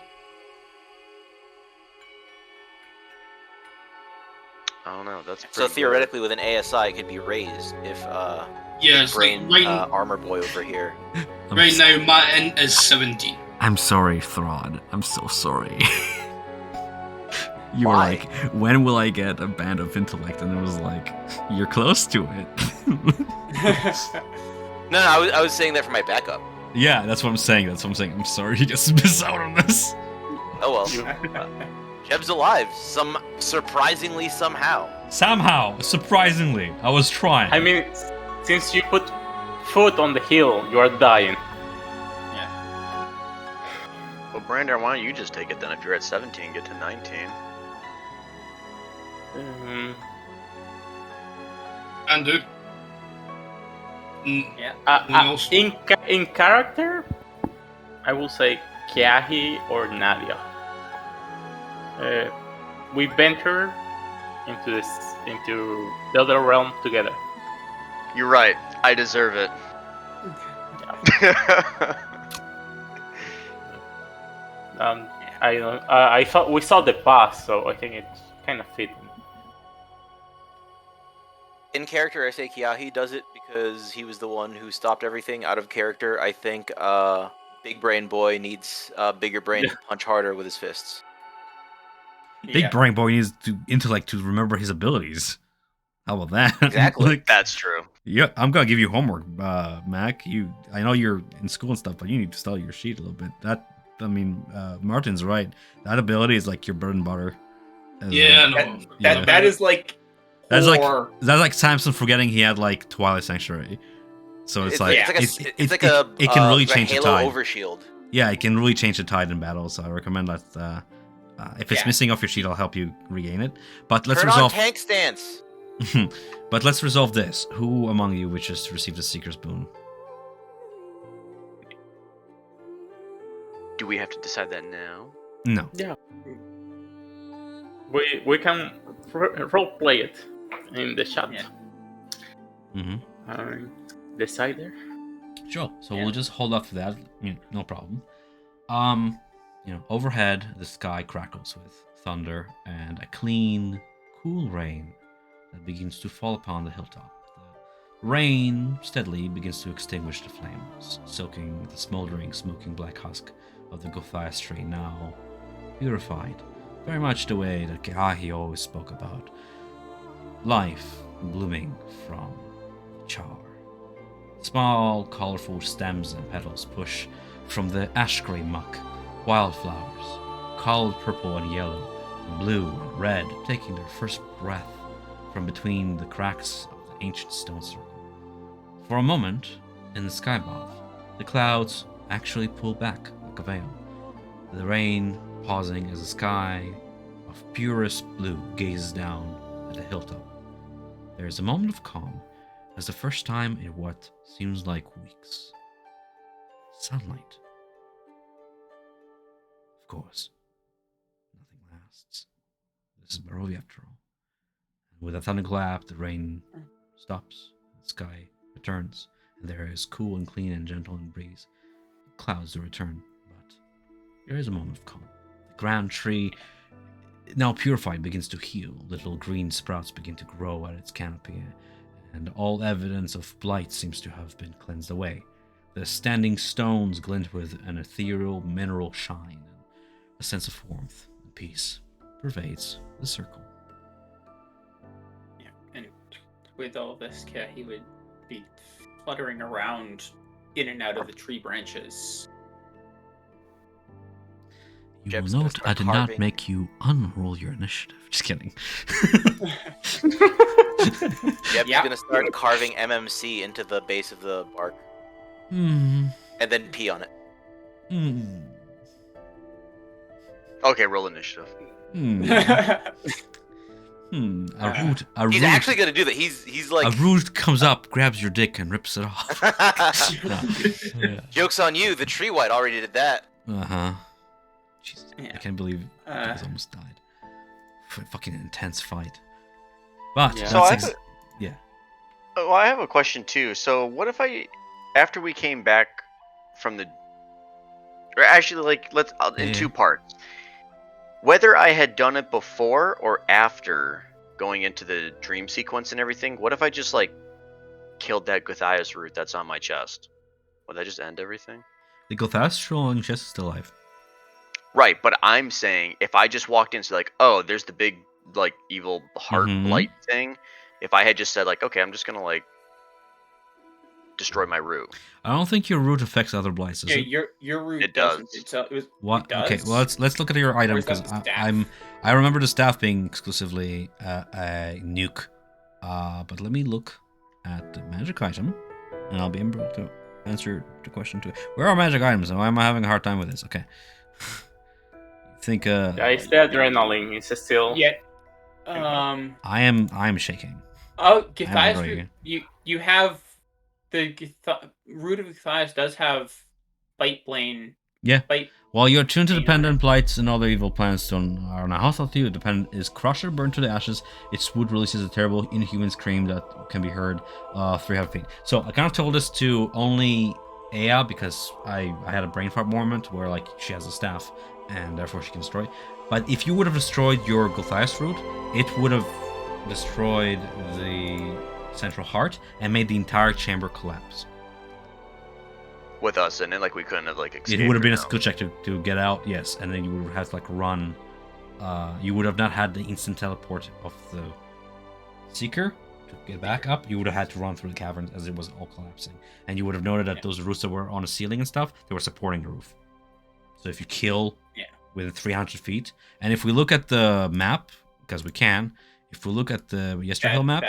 I don't know. That's So pretty theoretically, with an ASI, it could be raised if yes, brain like armor boy over here. right now my int is 17. I'm sorry, Strahd. I'm so sorry. You were Why? like, when will I get a band of intellect? And it was like, you're close to it. No, I was saying that for my backup. Yeah, that's what I'm saying. I'm sorry you just miss out on this. Oh well. Jeb's alive. Surprisingly somehow. Somehow, surprisingly, I was trying. I mean, since you put foot on the hill, you are dying. Well, Brandon, why don't you just take it then? If you're at 17, get to 19. And dude. Yeah. Else? In character, I will say Kiahi or Nadia. We venture into the other realm together. You're right. I deserve it. I thought we saw the past, so I think it's kind of fitting. In character, I say Kiahi does it because he was the one who stopped everything. Out of character, I think Big Brain Boy needs bigger brain to punch harder with his fists. Big brain boy needs to intellect to remember his abilities. How about that? Exactly. That's true. Yeah, I'm gonna give you homework, Mac. I know you're in school and stuff, but you need to study your sheet a little bit. Martin's right. That ability is like your bread and butter. Yeah, no. That is like. That's like Samson forgetting he had like Twilight Sanctuary. So it's like it can really change the Halo tide. overshield. Yeah, it can really change the tide in battle. So I recommend that. If it's missing off your sheet, I'll help you regain it. But let's Turn resolve. on tank stance. But let's resolve this. Who among you wishes to receive the Seeker's boon? Do we have to decide that now? No. Yeah. We can role play it. in the chat. Yeah. Mm-hmm. Decider. Sure. So Yeah. we'll just hold up for that. No problem. Overhead the sky crackles with thunder and a clean, cool rain that begins to fall upon the hilltop. The rain steadily begins to extinguish the flames, soaking the smoldering, smoking black husk of the Gothias tree, now purified, very much the way that Gehahi always spoke about. Life blooming from char. Small, colorful stems and petals push from the ash-gray muck, wildflowers, colored purple and yellow, and blue and red, taking their first breath from between the cracks of the ancient stone circle. For a moment, in the sky above, the clouds actually pull back like a veil, the rain pausing as the sky of purest blue gazes down at the hilltop. There is a moment of calm, as the first time in what seems like weeks. Sunlight. Of course, nothing lasts. This is Barovia after all. And with a thunderclap, the rain stops, the sky returns, and there is cool and clean and gentle and breeze. The clouds do return, but there is a moment of calm. The grand tree, now purified, begins to heal. Little green sprouts begin to grow at its canopy, and all evidence of blight seems to have been cleansed away. The standing stones glint with an ethereal mineral shine, and a sense of warmth and peace pervades the circle. Yeah, and with all this, he would be fluttering around in and out of the tree branches. You Jeb's will gonna note start I did not carving. make you unroll your initiative. Just kidding. Jeb's Yeah. gonna start carving MMC into the base of the bark Hmm. and then pee on it. Hmm. Okay, roll initiative. Hmm. Hmm. A He's root, actually gonna do that. He's like, a root comes up, grabs your dick, and rips it off. Yeah. joke's on you. The tree white already did that. Uh-huh. Jesus, I Yeah. can't believe you guys almost died. Fucking intense fight. But Yeah. So that's yeah. Well, I have a question too. So what if after we came back from the, or actually, like, let's in Yeah. two parts. Whether I had done it before or after going into the dream sequence and everything, what if I just like killed that Guthias root that's on my chest? Would that just end everything? The Gothastral and chest is still alive. Right, but I'm saying if I just walked into like, oh, there's the big like evil heart Mhm. blight thing. If I had just said like, okay, I'm just gonna like destroy my root. I don't think your root affects other blights, does Yeah, it? your root It doesn't. does. What? It does? Okay, well let's look at your item Or is that because the staff? I remember the staff being exclusively a nuke. But let me look at the magic item, and I'll be able to answer the question too. Where are magic items? Why am I having a hard time with this? Okay. Think Yeah, it's the adrenaline. It's still. Yeah. I'm shaking. Oh, I Guthias agree. root. You have the root of Guthias does have bite blane. Yeah. Bite. While you're attuned to Hang on. dependent blights and other evil plants are now hostile to you, dependent is crushed or burned to the ashes. Its swoop releases a terrible inhuman scream that can be heard 300 feet. So I kind of told this to only Aya because I had a brain fart moment where like she has a staff and therefore she can destroy. But if you would have destroyed your Gothias root, it would have destroyed the central heart and made the entire chamber collapse. With us, and then like we couldn't have like escaped. It would have been a or skill check to get out, yes, and then you would have had to like run. You would have not had the instant teleport of the Seeker to get back up. You would have had to run through the caverns as it was all collapsing, and you would have noted that those roofs that were on the ceiling and stuff, they were supporting the roof. So if you kill within 300 feet, and if we look at the map, because we can, if we look at the Yesterhill map,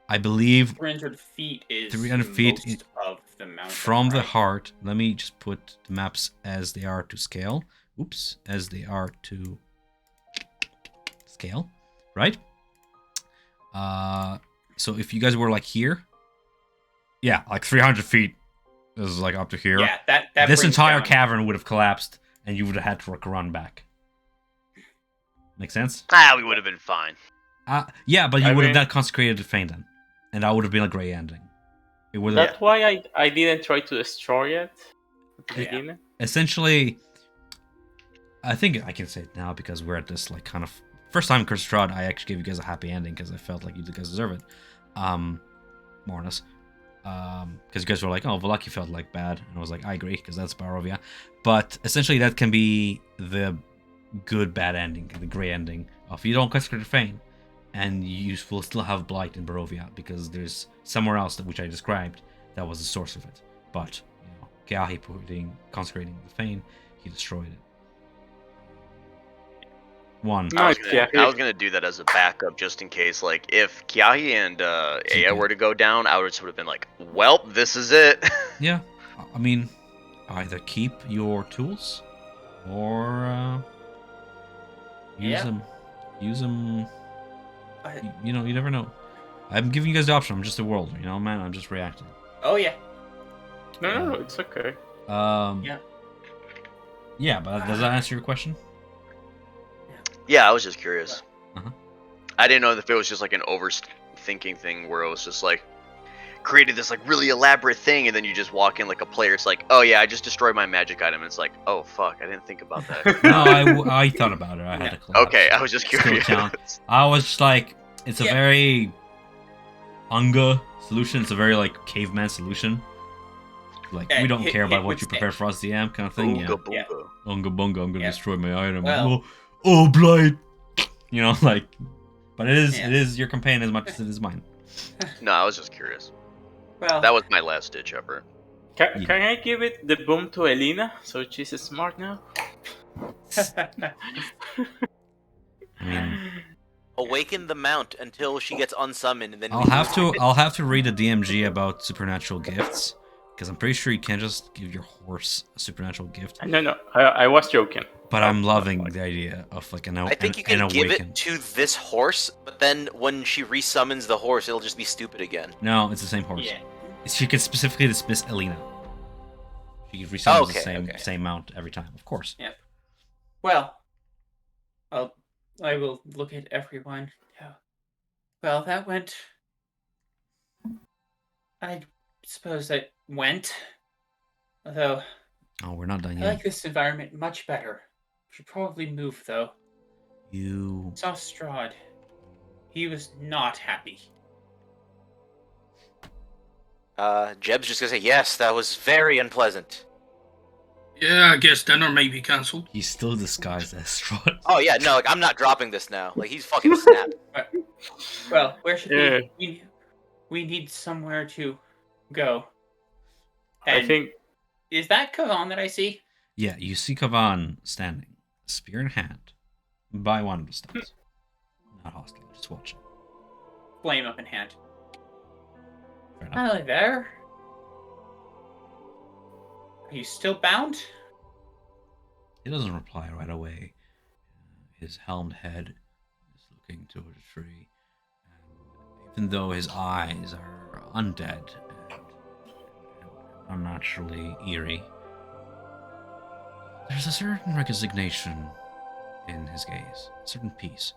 I believe 300 feet is 300 feet most of the mountain. from the right? heart. Let me just put the maps as they are to scale. Oops, as they are to scale, right? So if you guys were like here, yeah, like 300 feet is like up to here. Yeah, that this brings entire down- cavern would have collapsed, and you would have had to like run back. Make sense? we would have been fine. Yeah, but you I would have mean- not consecrated Fane then, and that would have been a great ending. It would have That's why I didn't try to destroy it at the Yeah. beginning. essentially. I think I can say it now because we're at this like kind of first time in Curse of Strahd. I actually gave you guys a happy ending because I felt like you guys deserve it, more or less. Because you guys were like, "Oh, Volaki felt like bad," and I was like, "I agree," because that's Barovia. But essentially, that can be the good bad ending, the great ending of you don't consecrate Fane, and you will still have Blight in Barovia because there's somewhere else which I described that was the source of it. But you know, Keahi consecrating the Fane, he destroyed it. One. No, it's I Keahi. was gonna do that as a backup just in case, like, if Kiahi and Aya were to go down, I would sort of been like, well, this is it. Yeah, I mean, either keep your tools or use Yeah. them. Use them. I- You know, you never know. I'm giving you guys the option. I'm just a world, you know, man. I'm just reacting. Oh yeah. No, it's okay. Yeah. Yeah, but does that answer your question? Yeah, I was just curious. Uh-huh. I didn't know if it was just like an overthinking thing where it was just like created this like really elaborate thing, and then you just walk in like a player. It's like, oh yeah, I just destroyed my magic item. And it's like, oh fuck, I didn't think about that. No, I thought about it. I had to collapse. Okay, I was just Still curious. count. I was just like, it's a Yeah. very Unga solution. It's a very like caveman solution. Like Yeah, we don't hit- care hit about what with you prepare for us, DM kind of thing. Yeah. Boonga Yeah. boonga. Unga bunga, I'm gonna Yeah. destroy my item. Well- oh, blight. You know, like, but it Yeah. is your campaign as much as it is mine. No, I was just curious. Well. That was my last ditch effort. Yeah. Can I give it the boom to Elena so she's smart now? I mean, Awaken the mount until she gets unsummoned, and then I'll have to read the DMG about supernatural gifts because I'm pretty sure you can't just give your horse a supernatural gift. No, I was joking. But I'm loving the idea of like I think you can an give awaken. it to this horse, but then when she resummons the horse, it'll just be stupid again. No, it's the same horse. Yeah. She can specifically dismiss Elena. She can resummon Okay, the same mount every time, of course. Well, I will look at everyone. Yeah. Well, that went. I suppose that went. Although Oh, we're not done I yet. like this environment much better. Should probably move though. You Saw Strahd. He was not happy. Jeb's just gonna say, yes, that was very unpleasant. Yeah, I guess dinner might be cancelled. he's still disguised as Strahd. Oh yeah, no, like I'm not dropping this now. Like he's fucking snapped. Well, where should Yeah. we need somewhere to go. I And think is that Kavan that I see? Yeah, you see Kavan standing, spear in hand, by one of the steps. Not hostile, just watching. Flame up in hand. Fair enough. Hello there. Are you still bound? He doesn't reply right away. His helmed head is looking toward a tree. And even though his eyes are undead and unnaturally eerie, there's a certain resignation in his gaze, a certain peace.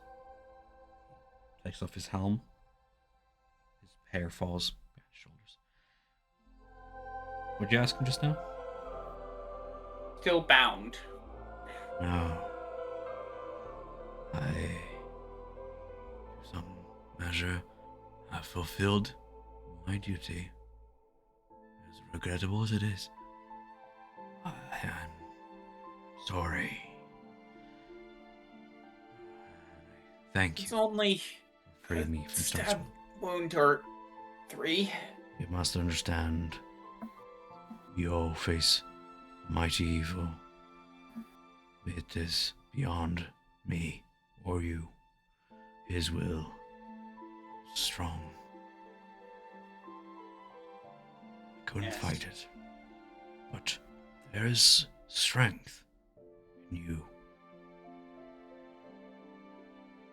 Takes off his helm. His hair falls back his shoulders. What'd you ask him just now? Still bound. No. I, to some measure, have fulfilled my duty. As regrettable as it is, I am sorry. Thank It's you only for freeing me from stab Starswell. wound or 3. You must understand, we all face mighty evil. It is beyond me or you. His will is strong. I couldn't Yes. fight it, but there is strength in you.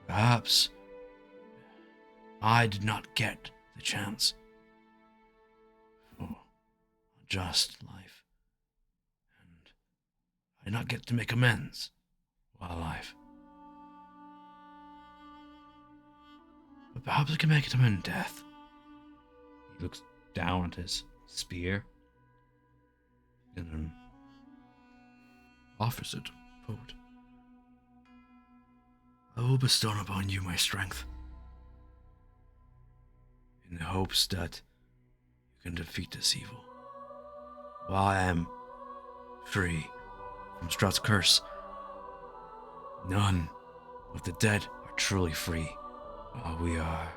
Perhaps I did not get the chance for a just life, and I did not get to make amends while alive. perhaps we can make it amend death. He looks down at his spear and then offers it forward. I will bestow upon you my strength, in the hopes that you can defeat this evil. While I am free from Strahd's curse, none of the dead are truly free. While we are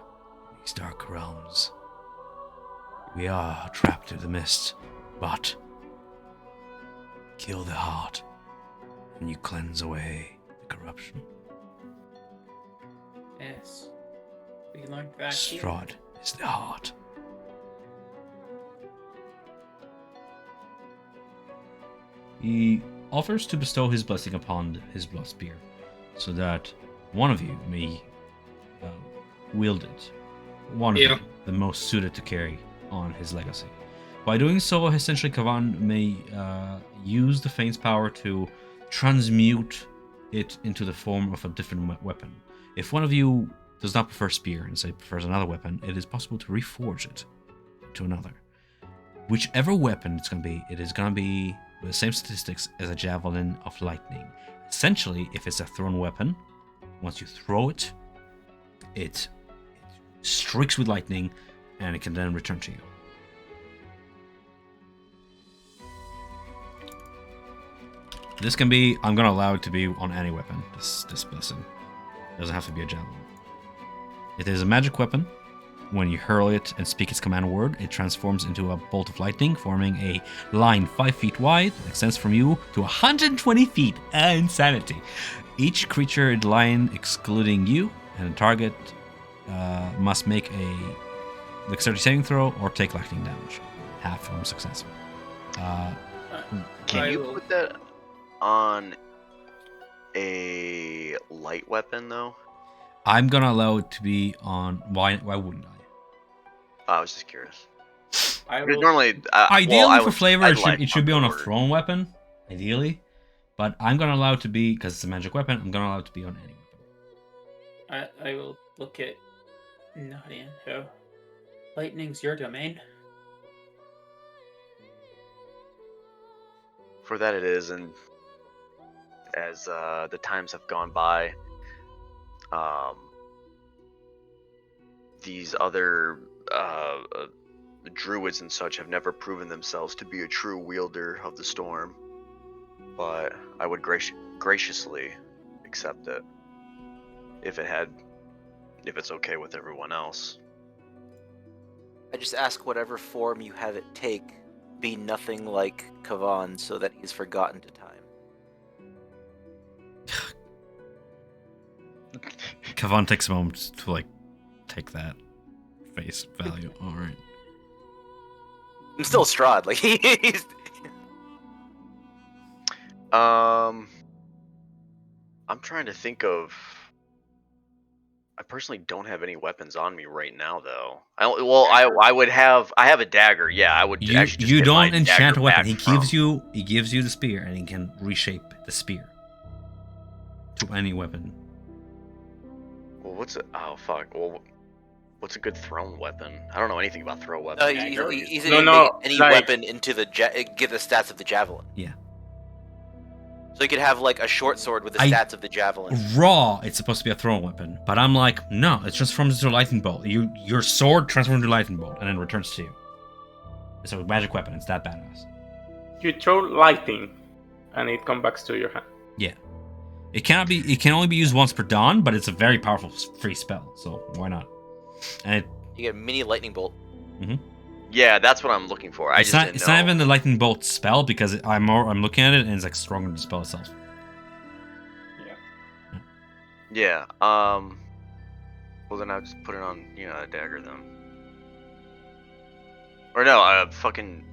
in these dark realms, we are trapped in the mist, but kill the heart, and you cleanse away the corruption. Yes. We learned that here. Strahd is the heart. He offers to bestow his blessing upon his blood spear, so that one of you may wield it. One of you, the most suited to carry on his legacy. By doing so, essentially, Kavan may use the Fane's power to transmute it into the form of a different weapon. If one of you does not prefer spear and say prefers another weapon, it is possible to reforge it to another. Whichever weapon it's going to be, it is going to be with the same statistics as a javelin of lightning. Essentially, if it's a thrown weapon, once you throw it, it streaks with lightning, and it can then return to you. This can be, I'm going to allow it to be on any weapon, this blessing. It doesn't have to be a javelin. It is a magic weapon. When you hurl it and speak its command word, it transforms into a bolt of lightning, forming a line 5 feet wide that extends from you to 120 feet. Insanity. Each creature in the line, excluding you, and the target must make a dexterity saving throw or take lightning damage. Half from success. Can you put that on a light weapon, though? I'm going to allow it to be on... Why wouldn't I? I was just curious. I Because will, normally, Ideally, for flavor, I'd it should be on a word. thrown weapon. Ideally. But I'm going to allow it to be, because it's a magic weapon, I'm going to allow it to be on any weapon. I will look at Nadia. So, lightning's your domain. For that it is, and as the times have gone by, these other druids and such have never proven themselves to be a true wielder of the storm. But I would graciously accept it if it's okay with everyone else. I just ask whatever form you have it take be nothing like Kavan, so that he's forgotten to time. Kavan takes a moment to, take that face value. Alright. I'm still Strahd, like, he's... I'm trying to think of... I personally don't have any weapons on me right now, though. I have a dagger. Yeah, I would. You actually just get my don't enchant dagger a weapon. back He from- gives you the spear, and he can reshape the spear to any weapon. Well, what's a good thrown weapon? I don't know anything about throw weapons. He's No, make any like- weapon into the give the stats of the javelin. Yeah. So you could have like a short sword with the stats of the javelin. Raw, it's supposed to be a thrown weapon, but I'm like, no, it transforms into a lightning bolt. Your sword transforms into a lightning bolt and then returns to you. It's a magic weapon. It's that badass. You throw lightning, and it comes back to your hand. Yeah. It can only be used once per dawn, but it's a very powerful free spell, so why not? And You get a mini lightning bolt. Yeah, that's what I'm looking for. it's not even the lightning bolt spell, because I'm looking at it and it's like stronger than the spell itself. Yeah. Well, then I'll just put it on, a dagger then. Or no, I can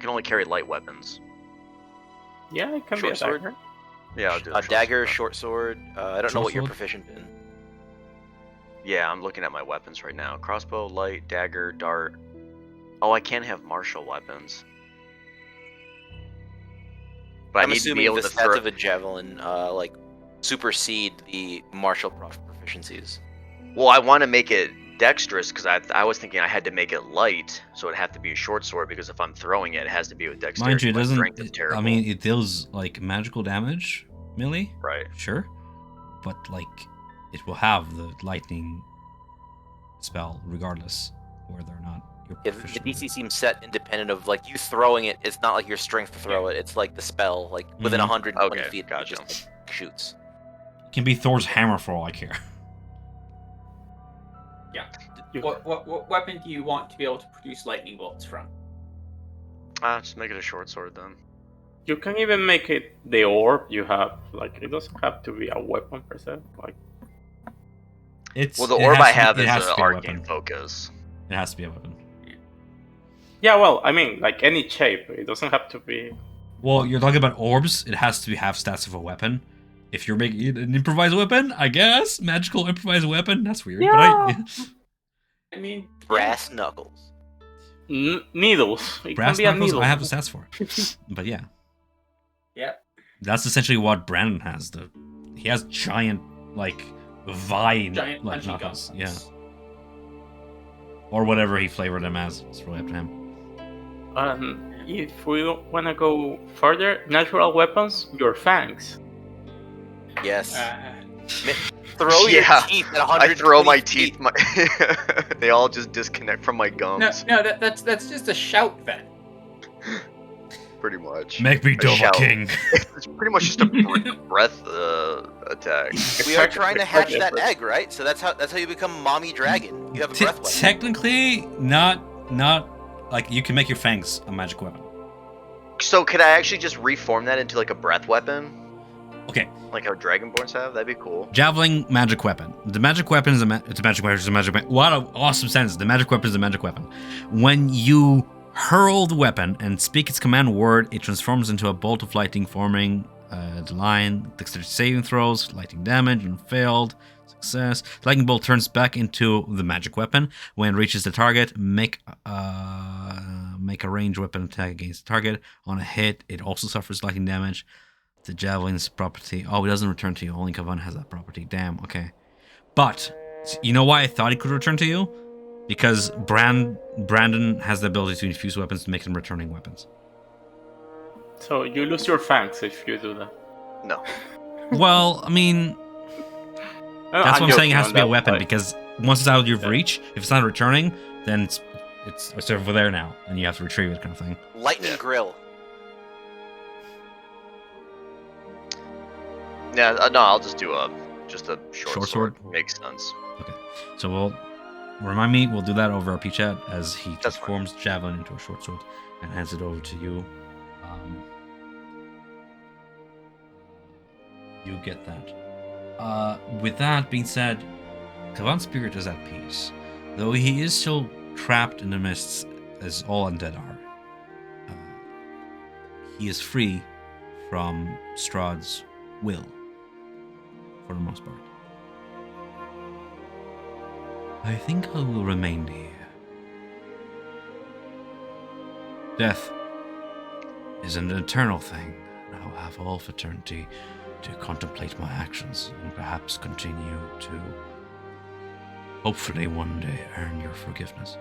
only carry light weapons. Yeah, it can Short be a sword. dagger. Yeah, I'll do A short dagger, sword. short sword. I don't know Short what you're sword? proficient in. Yeah, I'm looking at my weapons right now. Crossbow, light, dagger, dart. Oh, I can have martial weapons. But I'm I need to be assuming able the to stats throw. of a javelin supersede the martial proficiencies. Well, I want to make it dexterous because I was thinking I had to make it light, so it'd have to be a short sword because if I'm throwing it, it has to be with dexterity. Mind you, it My doesn't. strength is terrible. I mean, it deals like magical damage, melee. Right. Sure, but like, it will have the lightning spell regardless whether or not you're Yeah, the proficient with DC it. seems set independent of like you throwing it. It's not like your strength to throw it. It's like the spell, like within Mhm. 120 Okay, feet, gotcha. it just like, shoots. It can be Thor's hammer for all I care. What weapon do you want to be able to produce lightning bolts from? Just make it a short sword then. You can even make it the orb you have. Like, it doesn't have to be a weapon per se. Like, It's Well, the it orb has I to be- have it is has an to be a arcane weapon. focus. It has to be a weapon. yeah, well, I mean, like any shape. It doesn't have to be. Well, you're talking about orbs. It has to have stats of a weapon. If you're making it an improvised weapon, I guess magical improvised weapon. That's weird, but I mean, Brass knuckles. Needles. It brass can be a knuckles. needle. I have the stats for it. But yeah, yeah. that's essentially what Brandon has. He has giant like vine Giant like punchy knuckles. guns. Yeah, or whatever he flavored them as. It's really up to him. If we want to go further, natural weapons, your fangs. Yes. Uh, Throw your Yeah, teeth at I 120 throw my feet. teeth. They all just disconnect from my no, gums. no, that's just a shout then. Pretty much. Make me Dova shout. King. It's pretty much just a breath attack. We are trying to hatch that egg, right? So that's how you become mommy dragon. You have a breath weapon. Technically, not like you can make your fangs a magic weapon. So could I actually just reform that into like a breath weapon? Okay, Like how Dragonborns have? That'd be cool. javelin magic weapon. The magic weapon is it's a magic weapon. It's a magic weapon. What an awesome sentence! The magic weapon is a magic weapon. When you hurl the weapon and speak its command word, it transforms into a bolt of lightning, forming the line. Dexterity saving throws, lightning damage, and failed. Success. The lightning bolt turns back into the magic weapon. When it reaches the target, make a ranged weapon attack against the target. On a hit, it also suffers lightning damage. The javelin's property. Oh, it doesn't return to you. Only Kavan has that property. Damn. Okay. But you know why I thought it could return to you? Because Brandon has the ability to infuse weapons to make them returning weapons. So you lose your fangs if you do that. No. Well, I mean, that's what I'm saying. It has to be a weapon Like, because once it's out of your reach, if it's not returning, then it's over there now, and you have to retrieve it, kind of thing. Lightning grill. Yeah, no, I'll just do a short sword? Makes sense. Okay. So we'll do that over RP chat as he That's fine. transforms javelin into a short sword and hands it over to you. You get that. With that being said, Kavan's spirit is at peace, though he is still trapped in the mists as all undead are. He is free from Strahd's will, for the most part. I think I will remain here. Death is an eternal thing, and I will have all of eternity to contemplate my actions and perhaps continue to, hopefully one day, earn your forgiveness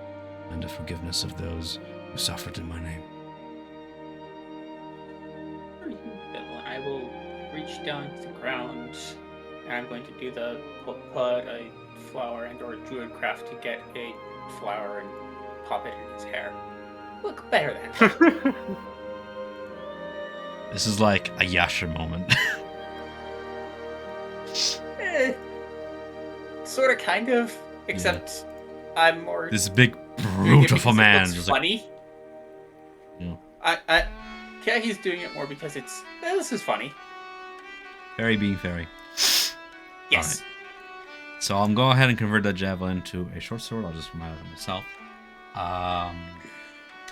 and the forgiveness of those who suffered in my name. I will reach down to the ground, and I'm going to do the put a flower and or druid craft to get a flower and pop it in his hair. Look better than. This is like a Yasha moment. Sort of, kind of, except I'm more. This big doing brute it of a because it man. looks just like, funny. Yeah. Yeah, he's doing it more because it's. This is funny. fairy being fairy. Yes. So I'll go ahead and convert that javelin to a short sword. I'll just remind it myself.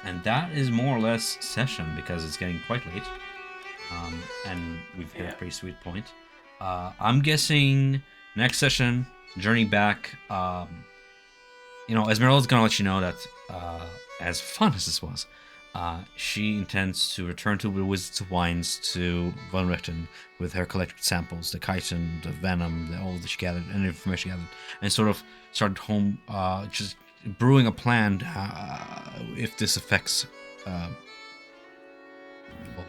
And that is more or less session because it's getting quite late. And we've hit a pretty sweet point. I'm guessing next session, journey back. Esmeralda's gonna let you know that as fun as this was, She intends to return to the Wizards of Wines to Von Richten with her collected samples, the chitin, the venom, all that she gathered, and information she gathered, and sort of started home, just brewing a plan if this affects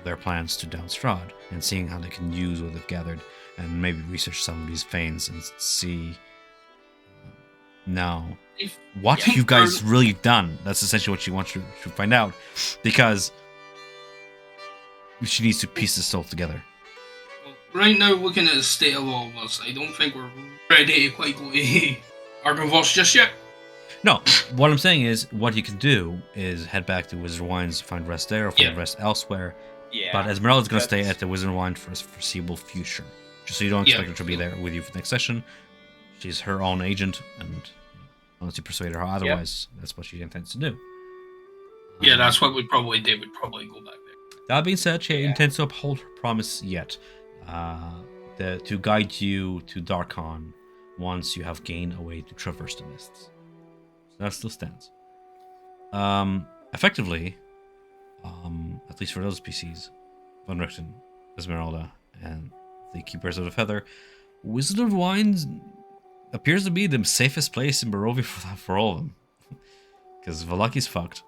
their plans to down Strahd, and seeing how they can use what they've gathered, and maybe research some of these Fanes and see now what you guys really done. That's essentially what she wants to find out, because she needs to piece this all together. Well, right now, looking at the state of all of us, I don't think we're ready to quite go to Argonvost just yet. No, what I'm saying is, what you can do is head back to Wizard Wines, find rest there, or find rest elsewhere. Yeah. But Esmeralda's going to stay at the Wizard Wine for a foreseeable future, just so you don't expect her to be there with you for the next session. She's her own agent, and unless you persuade her otherwise, that's what she intends to do. Yeah, that's what we'd probably do. We'd probably go back there. That being said, she intends to uphold her promise yet, to guide you to Darkon once you have gained a way to traverse the mists. So that still stands. Effectively, at least for those PCs, Von Richten, Esmeralda, and the Keepers of the Feather, Wizard of Wines appears to be the safest place in Barovia for all of them. Because Valaki's fucked.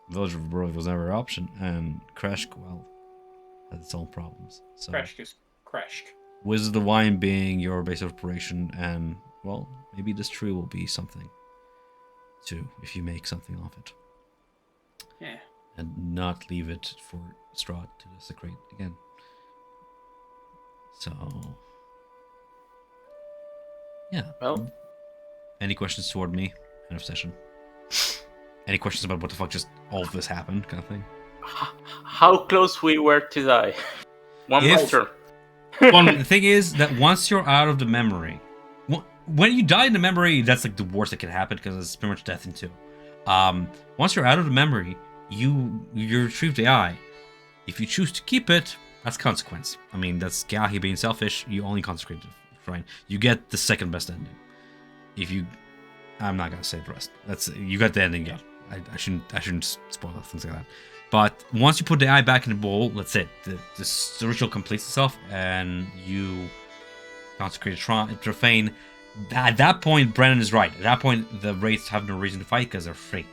Village of Barovia was never an option, and Kreshk, well, has its own problems. So Kreshk is Kreshk. Wizard of Wine being your base of operation, and, well, maybe this tree will be something, too, if you make something of it. Yeah. And not leave it for Strahd to desecrate again. So, yeah. Well, Any questions toward me? End of session. Any questions about what the fuck just all of this happened, kind of thing? how close we were to die. One If- monster. The thing is that once you're out of the memory, when you die in the memory, that's like the worst that can happen because it's pretty much death in two. Once you're out of the memory, you retrieve the eye. If you choose to keep it, that's consequence. I mean, that's Gahi being selfish. You only consecrate the shrine. You get the second best ending. If you, I'm not gonna say the rest. That's you got the ending. Yeah, I shouldn't spoil things like that. But once you put the eye back in the bowl, that's it. The ritual completes itself, and you consecrate the Fane. At that point, Brennan is right. At that point, the Wraiths have no reason to fight because they're free.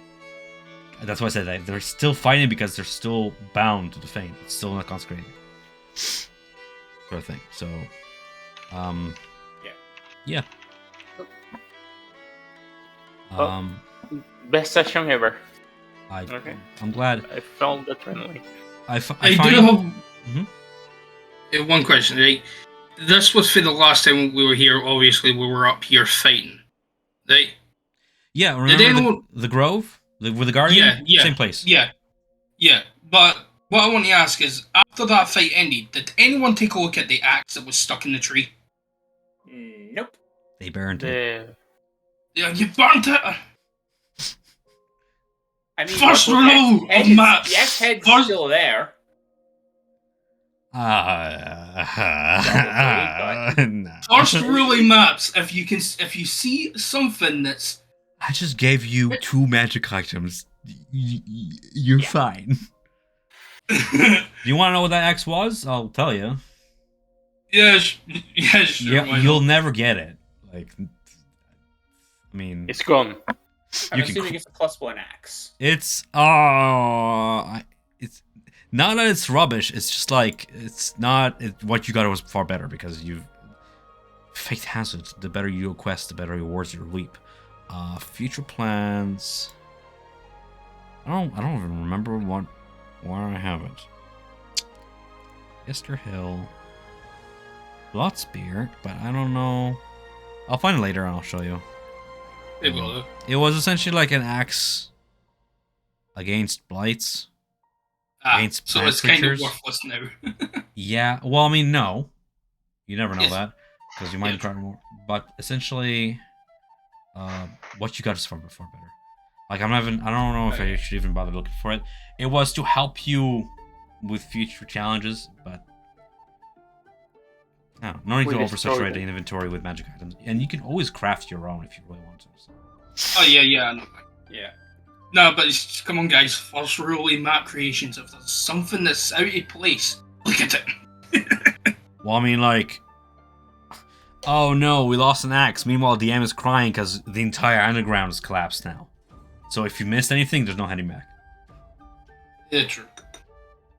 That's why I said that they're still fighting because they're still bound to the Fane. It's still not consecrating. Sort of thing. So, yeah. Best session ever. I'm glad. I felt that friendly. I do have one question, right? This was for the last time we were here. Obviously, we were up here fighting, right? Yeah, remember the Grove? With the Guardian? Yeah. Same place. Yeah. But what I want to ask is, after that fight ended, did anyone take a look at the axe that was stuck in the tree? Nope. They burned it. Yeah, you burnt it! I mean, First the row of maps. The X-head's First- still there. No. First ruling maps. If you see something that's, I just gave you 2 magic items. You're fine. Do you want to know what that X was? I'll tell you. yes, sure, why You'll not? never get it. Like, I mean, It's gone. I'm You can assuming it's a +1 axe. it's it's not that it's rubbish. It's just like it's not. What you got was far better because fate has it. The better you quest, the better rewards you reap. Future plans. I don't even remember where I have it. Esther Hill. Blood Spear, but I don't know. I'll find it later and I'll show you. It will. It was essentially like an axe against blights. Against So plant it's kind of creatures. worthless now. Yeah, well, I mean, no. You never know Yes. that. Because you might Yes. try more. But essentially, what you got is far better. Like, I don't know if I should even bother looking for it. It was to help you with future challenges, but no need We to destroyed oversaturate the it. inventory with magic items. And you can always craft your own if you really want to. So. Oh yeah. I know. Yeah. No, but come on, guys. First rule in map creations: if there's something that's out of place, look at it. Well, I mean, like, oh no, we lost an axe. Meanwhile, DM is crying because the entire underground has collapsed now. So if you missed anything, there's no heading back. Yeah, true.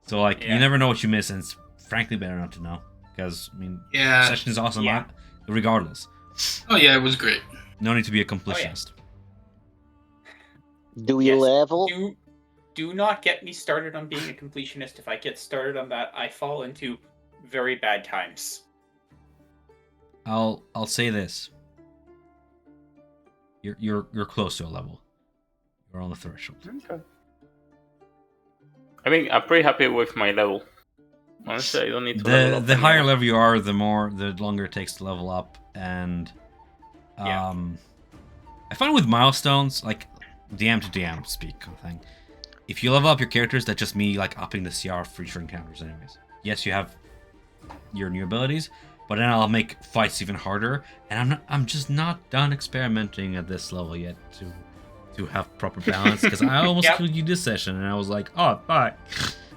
So like, Yeah. you never know what you miss, and it's frankly better not to know. Because I mean, Yeah. session is awesome, Yeah. regardless. Oh yeah, it was great. No need to be a completionist. Do we Yes. level? Do not get me started on being a completionist. If I get started on that, I fall into very bad times. I'll say this. You're close to a level. You're on the threshold. Okay. I mean, I'm pretty happy with my level. Honestly, I don't need to level up The higher anymore. level you are, the longer it takes to level up, and Yeah. I find with milestones, like DM to DM speak kind of thing. If you level up your characters, that's just me like upping the CR for future encounters. Anyways, yes, you have your new abilities, but then I'll make fights even harder, and I'm just not done experimenting at this level yet to have proper balance, because I almost Yep. killed you this session, and I was like, oh fuck,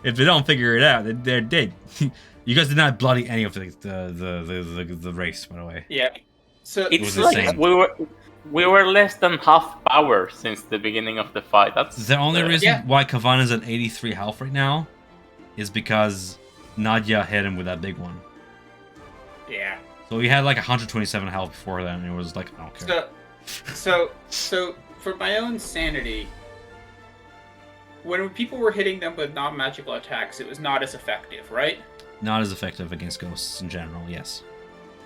if they don't figure it out, they're dead. You guys did not bloody any of the race, by the way. Yeah. So was It's insane. like we were less than half power since the beginning of the fight. That's The only reason Yeah. why Kavan is at 83 health right now is because Nadia hit him with that big one. yeah. So he had like 127 health before then, and it was like, I don't care. So for my own sanity, when people were hitting them with non-magical attacks, it was not as effective, right? Not as effective against ghosts in general, yes.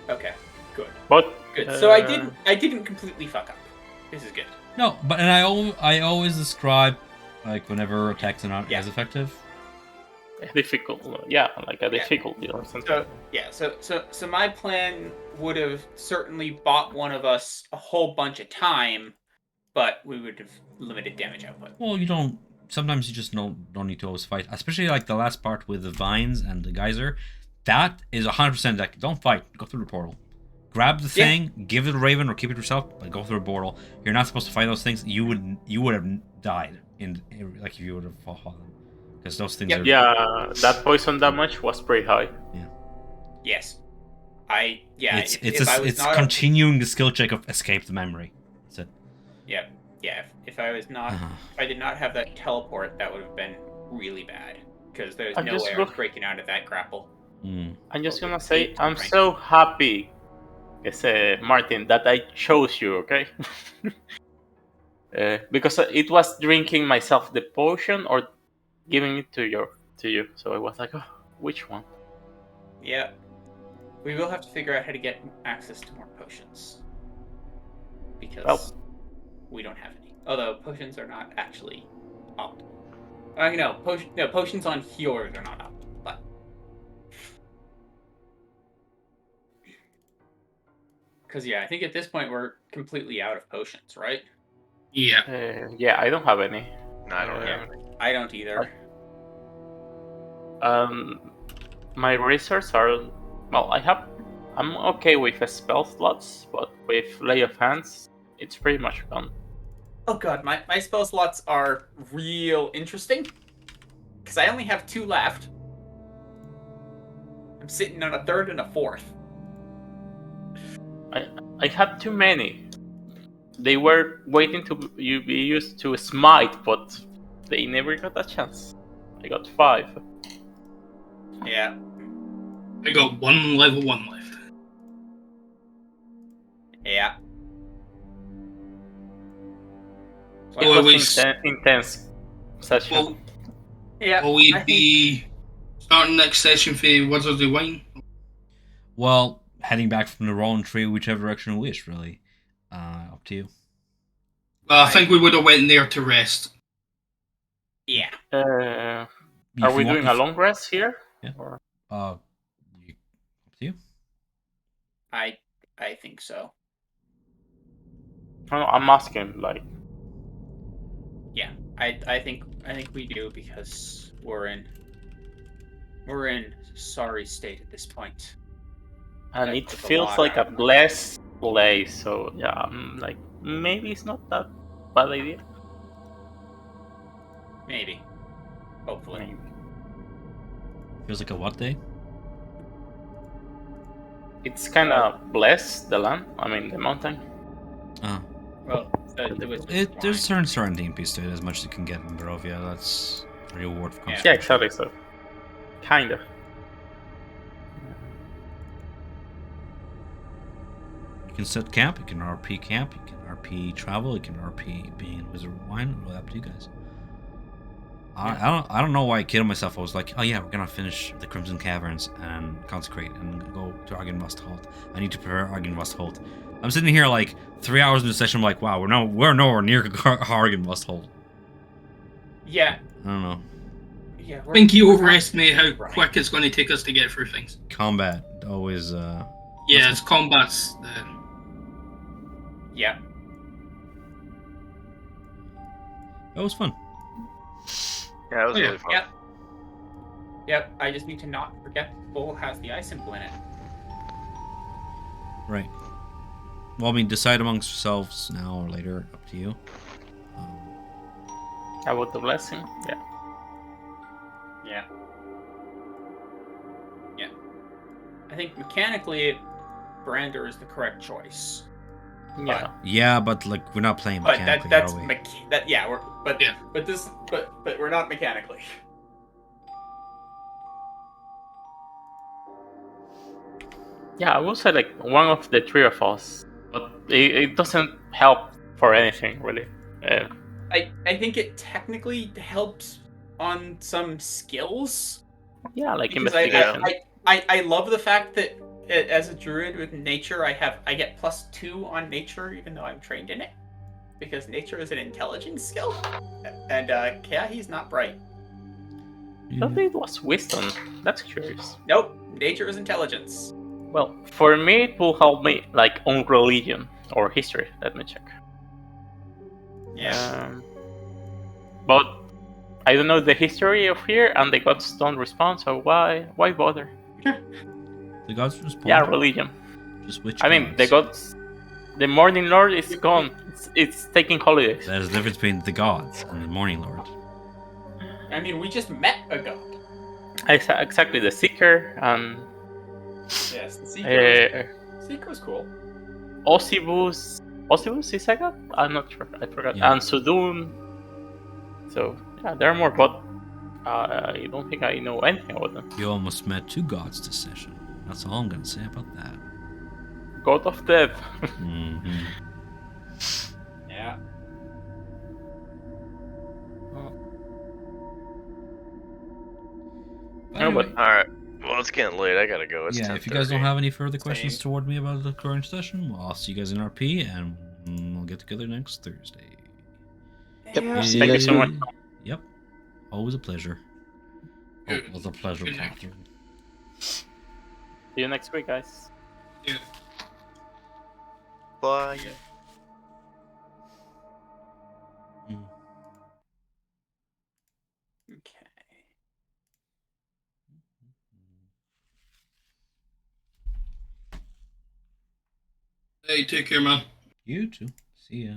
Okay, good. but Good. So I didn't completely fuck up. This is good. No, but and I always describe like whenever attacks are not Yeah. as effective. difficult. Yeah, like a difficulty or something. So yeah, so my plan would have certainly bought one of us a whole bunch of time, but we would have limited damage output. Well, you don't. Sometimes you just don't need to always fight, especially like the last part with the vines and the geyser. That is 100% like don't fight, go through the portal. Grab the Yeah. thing, give it to Raven or keep it yourself, but go through a portal. You're not supposed to fight those things. You would have died in like if you would have fought them, because those things Yep. are Yeah, that poison damage was pretty high. Yes. It's continuing the skill check of escape the memory. That's it. If I was not, Uh-huh. if I did not have that teleport, that would have been really bad because there's I'm no just way I was look- breaking out of that grapple. Mm. I'm just Okay. gonna say I'm Right. so happy, Martin, that I chose you. Okay. Because it was drinking myself the potion or giving it to you. So I was like, oh, which one? Yeah. We will have to figure out how to get access to more potions because Well. we don't have any. Although potions are not actually optimal. Potions on healers are not optimal, but because I think at this point we're completely out of potions, right? Yeah. Yeah, I don't have any. No, I don't Yeah. have any. I don't either. My resources are well. I'm okay with spell slots, but with lay of hands, it's pretty much gone. Oh god, my spell slots are real interesting. Because I only have 2 left. I'm sitting on a 3rd and a 4th. I had too many. They were waiting to be used to smite, but they never got a chance. I got 5. Yeah. I got one level 1 left. Yeah. It Well, was we- intense session. Well, Yeah. will we I think- be starting next session for Wizards of the Wine? Well, heading back from the rolling tree, whichever direction we wish, really. Up to you. Well, I think we would have went there to rest. Yeah. Are If we you want- doing a long rest here? Yeah. Or- Up to you. I think so. No, I'm asking, like, Yeah. I think we do because we're in sorry state at this point. and That it took a feels lot like a out of my- blessed place. So yeah, I'm like, maybe it's not that bad idea. Maybe. Hopefully. Maybe. Feels like a what day? It's kind of blessed, the land. I mean, the mountain. Oh. Well, the wizard's There's flying. certain DMPs to it, as much as you can get in Barovia. That's a reward for Yeah. Yeah, concentration. exactly. So, kind of. You can set camp, you can RP camp, you can RP travel, you can RP being in Wizard of Wine. It'll up to you guys. I don't know why I kidded myself. I was like, oh yeah, we're gonna finish the Crimson Caverns and consecrate and go to Argen Must Halt. I need to prepare Argen Must Halt. I'm sitting here like 3 hours into the session. I'm like, wow, we're nowhere near Argen Must Halt. Yeah. I don't know. Yeah. I think you we're overestimate how right. quick it's going to take us to get through things. Combat always. Yeah, it's combat's. Yeah. That was fun. Yeah, it was Oh, yeah. really fun. Yep. Yep. I just need to not forget the bowl has the ice symbol in it. Right. Well, I mean, decide amongst yourselves now or later. Up to you. How about the blessing? Yeah. Yeah. Yeah. I think mechanically, Brander is the correct choice. Yeah. Yeah, but like we're not playing But mechanically, that's are we? yeah, we're but Yeah. but we're not mechanically. Yeah, I will say like one of the three of us, but it doesn't help for anything really. I think it technically helps on some skills. Yeah, like Because investigation. I love the fact that as a druid with nature, I get +2 on nature even though I'm trained in it, because nature is an intelligence skill, and yeah, he's not bright. I thought it was wisdom. That's curious. Nope, nature is intelligence. Well, for me, it will help me like on religion or history. Let me check. Yeah. But I don't know the history of here, and the gods don't respond. So why bother? The gods respond. Yeah, religion. Just which I mean, the gods. The Morning Lord is gone. It's taking holidays. There's a difference between the gods and the Morning Lord. I mean, we just met a god. Exactly, the Seeker and Yes, the Seeker. uh, Seeker was cool. Ossibus. Ossibus is a god? I'm not sure. I forgot. Yeah. And Sudun. So yeah, there are more, but I don't think I know anything about them. You almost met two gods this session. That's all I'm gonna say about that. God of Death. Mm-hmm. Yeah. No, but Alright. Well, it's getting late. I gotta go. It's Yeah, if you guys don't 10:30. have any further questions Same. toward me about the current session, well, I'll see you guys in RP, and we'll get together next Thursday. Yep. Yeah. See Thank you guys so soon. much. Yep. Always a pleasure. Good. Always a pleasure, Good night. Catherine. See you next week, guys. Yeah. Bye. Okay. Hey, take care, man. You too. See ya.